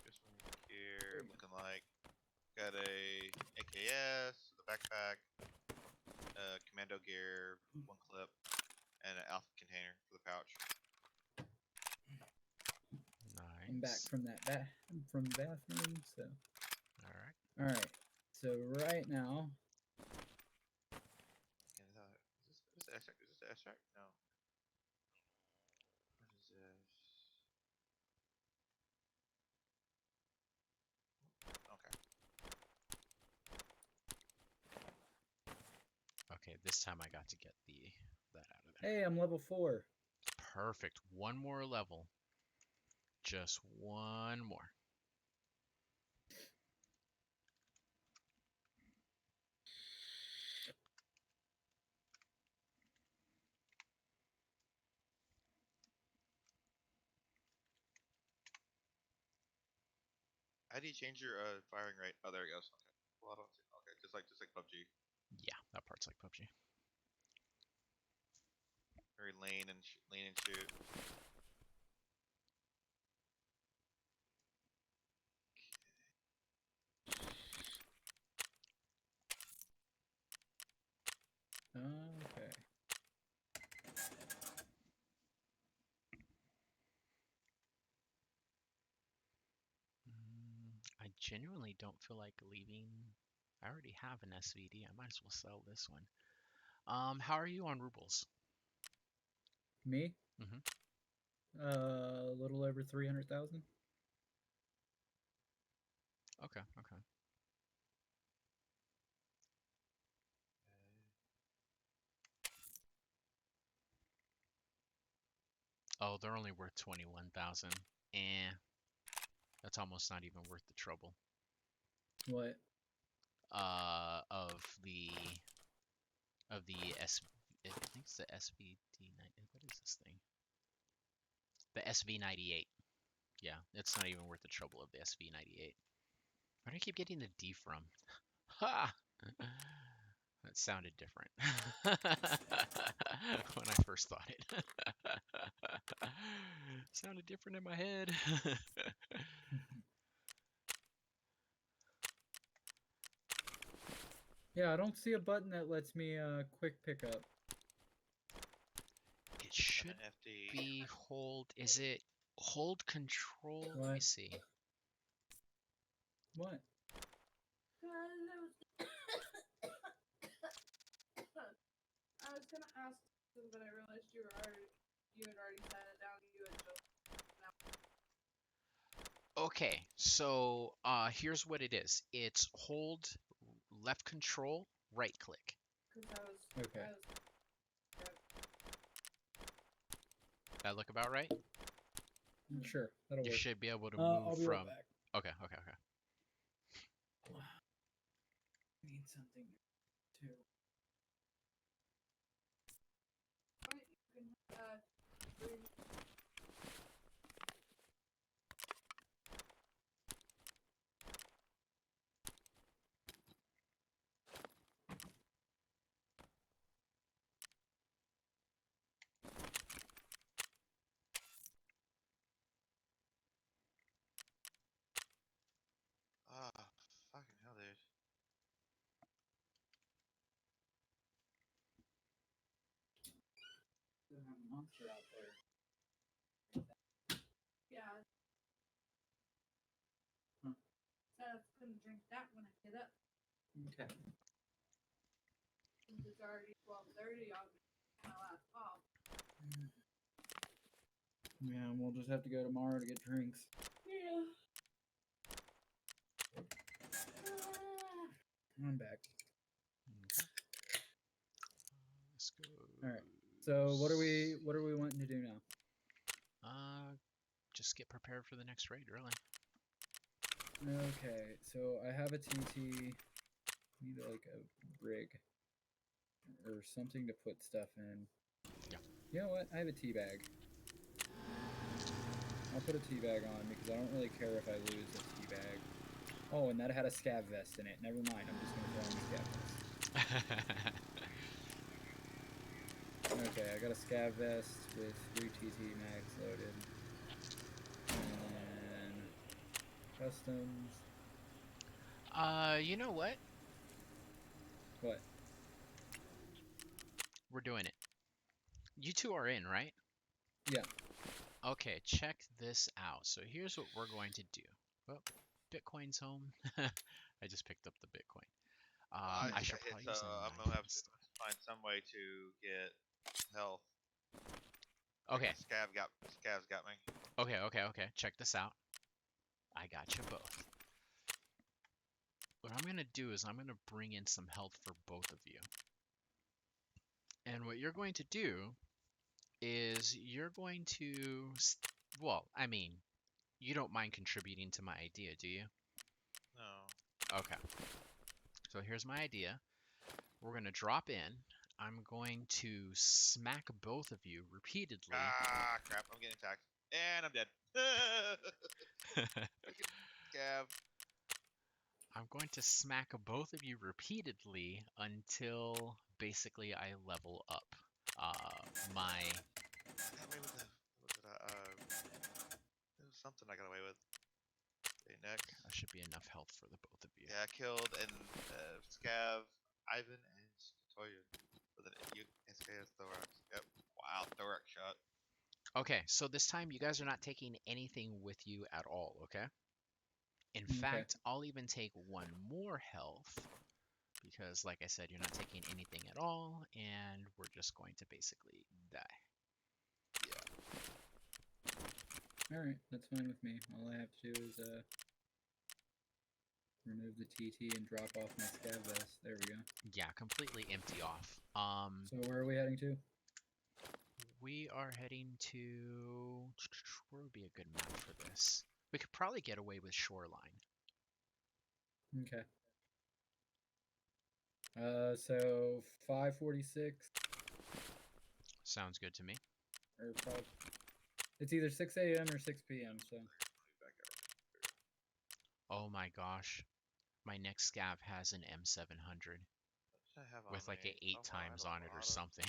Speaker 8: Just here, looking like got a AKS, the backpack, commando gear, 1 clip, and an alpha container for the pouch.
Speaker 2: Nice.
Speaker 1: I'm back from from the bathroom, so.
Speaker 2: All
Speaker 1: right. So right now.
Speaker 8: Is this the extract? No. What is this?
Speaker 2: Okay, this time I got to get that out of there.
Speaker 1: Hey, I'm level 4.
Speaker 2: Perfect. One more level. Just one more.
Speaker 8: How do you change your firing rate? Oh, there it goes. Okay. Well, I don't see. Okay, just like PUBG.
Speaker 2: Yeah, that part's like PUBG.
Speaker 8: Very lean and shoot.
Speaker 1: Okay.
Speaker 2: I genuinely don't feel like leaving. I already have an SVD. I might as well sell this one. How are you on rubles?
Speaker 1: Me?
Speaker 2: Mm-hmm.
Speaker 1: A little over 300,000.
Speaker 2: Okay. Oh, they're only worth 21,000. That's almost not even worth the trouble.
Speaker 1: What?
Speaker 2: Of the I think it's the SVD9. What is this thing? The SV98. Yeah, it's not even worth the trouble of the SV98. Where do I keep getting the D from? Ha! That sounded different when I first thought it. Sounded different in my head.
Speaker 1: Yeah, I don't see a button that lets me quick pickup.
Speaker 2: It should be hold. Is it hold control? Let me see.
Speaker 1: What?
Speaker 3: I was gonna ask, but I realized you had already sat it down. You had just
Speaker 2: Okay, so here's what it is. It's hold left control, right click.
Speaker 3: Because I was.
Speaker 1: Okay.
Speaker 3: I was
Speaker 2: That look about right?
Speaker 1: Sure, that'll
Speaker 2: You
Speaker 1: work.
Speaker 2: should be able to
Speaker 1: I'll
Speaker 2: move
Speaker 1: be right
Speaker 2: from.
Speaker 1: back.
Speaker 2: Okay.
Speaker 1: Need something too.
Speaker 3: Right, you can, bring-
Speaker 8: Ah, fucking hell, dude.
Speaker 1: There's a monster out there.
Speaker 3: yeah.
Speaker 1: Huh.
Speaker 3: So I was gonna drink that when I get up.
Speaker 1: Okay.
Speaker 3: Since it's already 12:30, I'll be my last pop.
Speaker 1: Yeah, we'll just have to go tomorrow to get drinks.
Speaker 3: Yeah.
Speaker 1: I'm back.
Speaker 2: Okay. Let's go.
Speaker 1: All right. So what are we wanting to do now?
Speaker 2: Just get prepared for the next raid, really.
Speaker 1: Okay, so I have a TT. Need like a rig or something to put stuff in.
Speaker 2: Yeah.
Speaker 1: You know what? I have a tea bag. I'll put a tea bag on because I don't really care if I lose a tea bag. Oh, and that had a scav vest in it. Never mind. I'm just gonna throw in the scav vest. Okay, I got a scav vest with 3 TT mags loaded. And then customs.
Speaker 2: You know what?
Speaker 1: What?
Speaker 2: We're doing it. You two are in, right?
Speaker 1: Yeah.
Speaker 2: Okay, check this out. So here's what we're going to do. Well, Bitcoin's home. I just picked up the Bitcoin. I should
Speaker 8: hit,
Speaker 2: probably
Speaker 8: so
Speaker 2: use a
Speaker 8: I'm
Speaker 2: knife
Speaker 8: gonna have to
Speaker 2: instead.
Speaker 8: find some way to get health.
Speaker 2: Okay,
Speaker 8: Scav's got me.
Speaker 2: okay. Check this out. I got you both. What I'm going to do is I'm going to bring in some health for both of you. And what you're going to do is you're going to, well, I mean, you don't mind contributing to my idea, do you?
Speaker 8: No.
Speaker 2: Okay. So here's my idea. We're going to drop in. I'm going to smack both of you repeatedly.
Speaker 8: Ah, crap! I'm getting attacked, and I'm dead. Fucking Scav.
Speaker 2: I'm going to smack both of you repeatedly until basically I level up. My.
Speaker 8: I got away with the. What did I? There was something I got away with. Okay, next.
Speaker 2: That should be enough health for the both of you.
Speaker 8: Yeah, I killed and Scav, Ivan, and Skatoya with an SKS thorax. Yep. Wow, thorax shot.
Speaker 2: Okay, so this time you guys are not taking anything with you at all, okay? In
Speaker 1: Okay.
Speaker 2: fact, I'll even take one more health because, like I said, you're not taking anything at all, and we're just going to basically die.
Speaker 1: All right, that's fine with me. All I have to do is remove the TT and drop off my scav vest. There we go.
Speaker 2: Yeah, completely empty off.
Speaker 1: So where are we heading to?
Speaker 2: We are heading to. Where would be a good map for this? We could probably get away with Shoreline.
Speaker 1: Okay. So 5:46
Speaker 2: Sounds good to me.
Speaker 1: or 5. It's either 6 a.m. or 6 p.m. So
Speaker 2: Oh my gosh. My next scav has an M700
Speaker 8: What did I have on
Speaker 2: with like
Speaker 8: me?
Speaker 2: an 8
Speaker 8: Oh, wow, I had
Speaker 2: times
Speaker 8: a
Speaker 2: on it or
Speaker 8: lot of-
Speaker 2: something.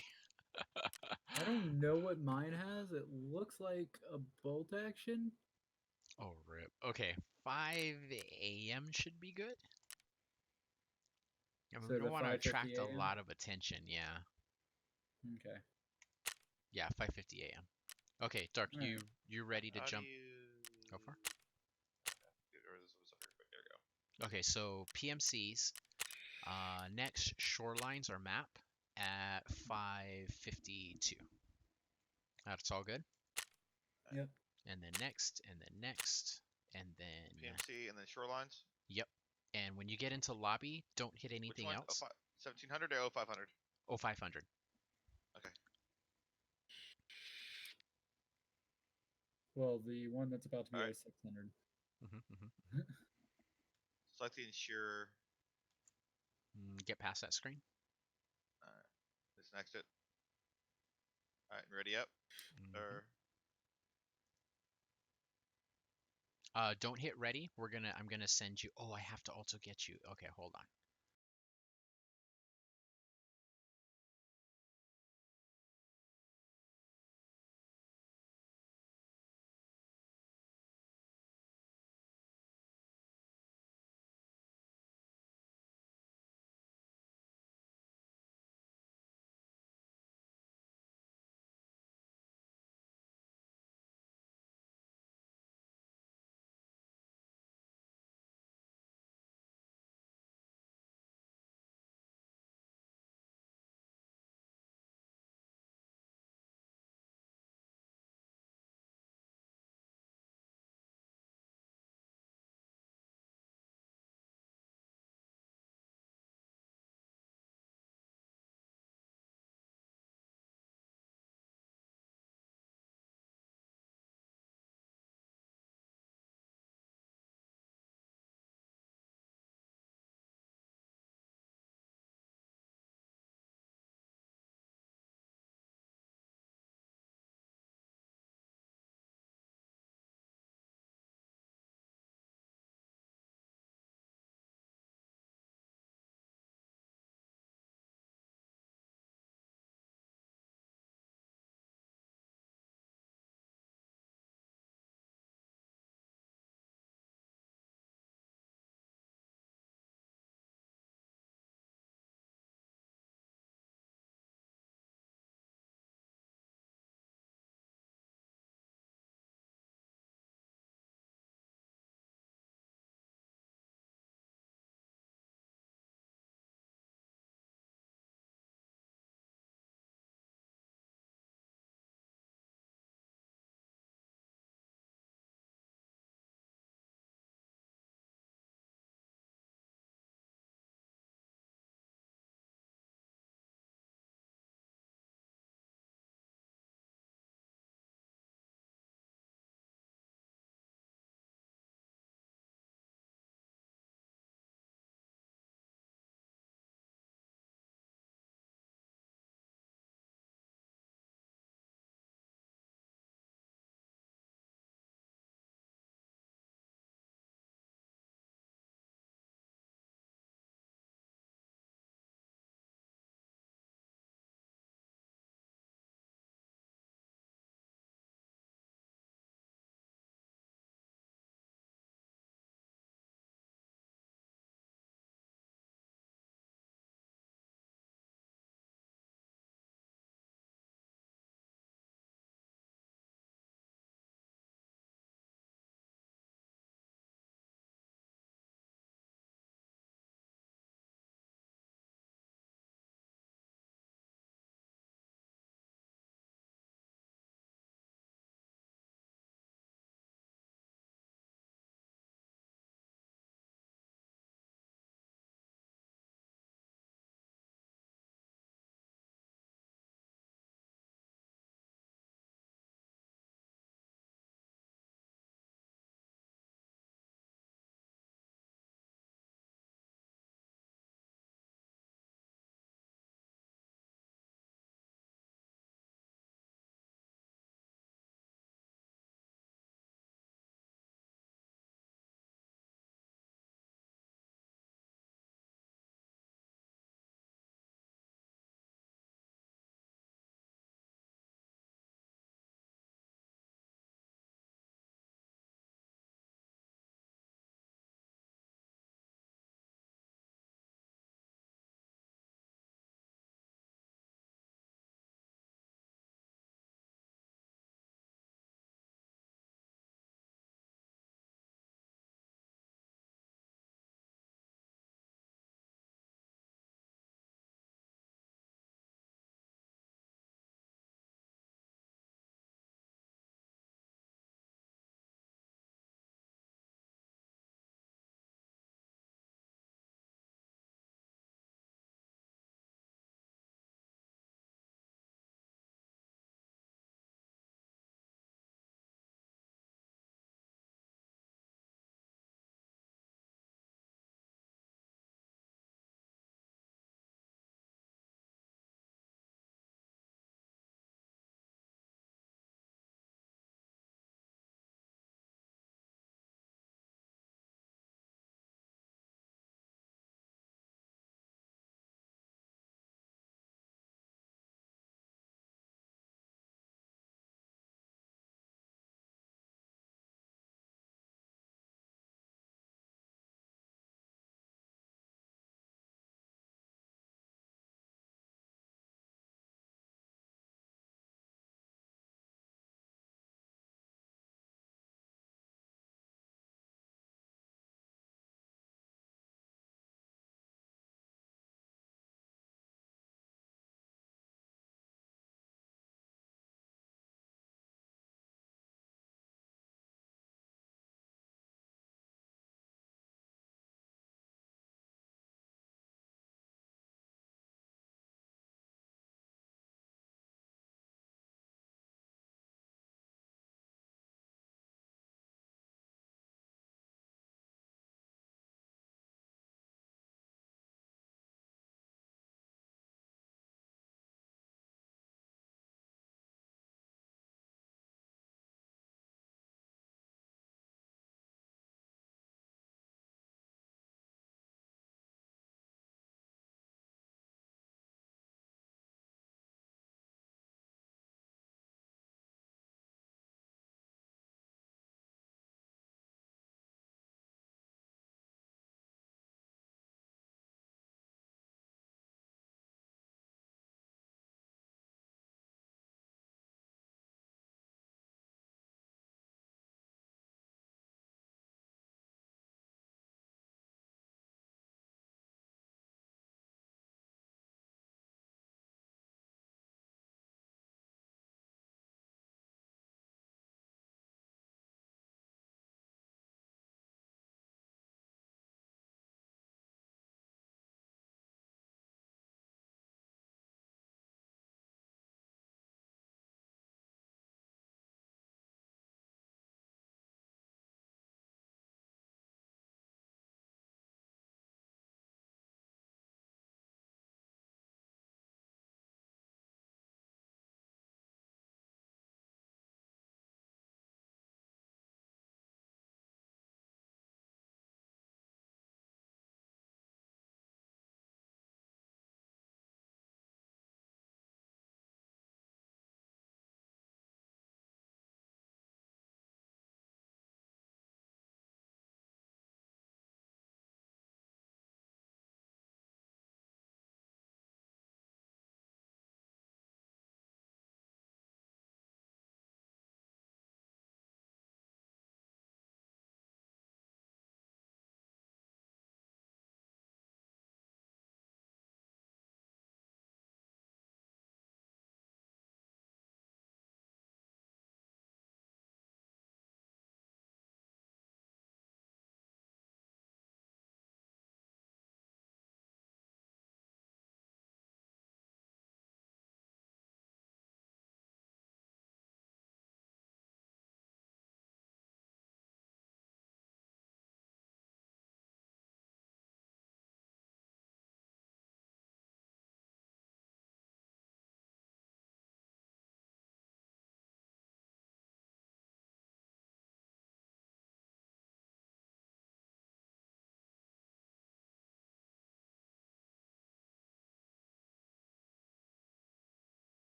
Speaker 1: I don't know what mine has. It looks like a bolt action.
Speaker 2: Oh, rip. Okay, 5 a.m. should be good. I mean,
Speaker 1: So
Speaker 2: we
Speaker 1: the
Speaker 2: don't want to
Speaker 1: 5:50
Speaker 2: attract a
Speaker 1: a.m.
Speaker 2: lot of attention, yeah.
Speaker 1: Okay.
Speaker 2: Yeah, 5:50 a.m. Okay, Dark,
Speaker 1: All right.
Speaker 2: you ready to
Speaker 8: How do
Speaker 2: jump?
Speaker 8: you...
Speaker 2: Go for it.
Speaker 8: Or this was up here, but there we go.
Speaker 2: Okay, so PMCs. Next, shorelines are map at 5:52. That's all good.
Speaker 1: Yep.
Speaker 2: And then next, and then next, and then
Speaker 8: PMC and then shorelines.
Speaker 2: yep. And when you get into lobby, don't hit
Speaker 8: Which
Speaker 2: anything
Speaker 8: one?
Speaker 2: else.
Speaker 8: 1700 or 0500?
Speaker 2: 0500.
Speaker 8: Okay.
Speaker 1: Well, the one that's about to be
Speaker 8: All right.
Speaker 1: 0600.
Speaker 8: Select the insurer.
Speaker 2: Get past that screen.
Speaker 8: All right. Disconnect it. All right. Ready up? Or
Speaker 2: Don't hit ready. I'm gonna send you. Oh, I have to also get you. Okay, hold on.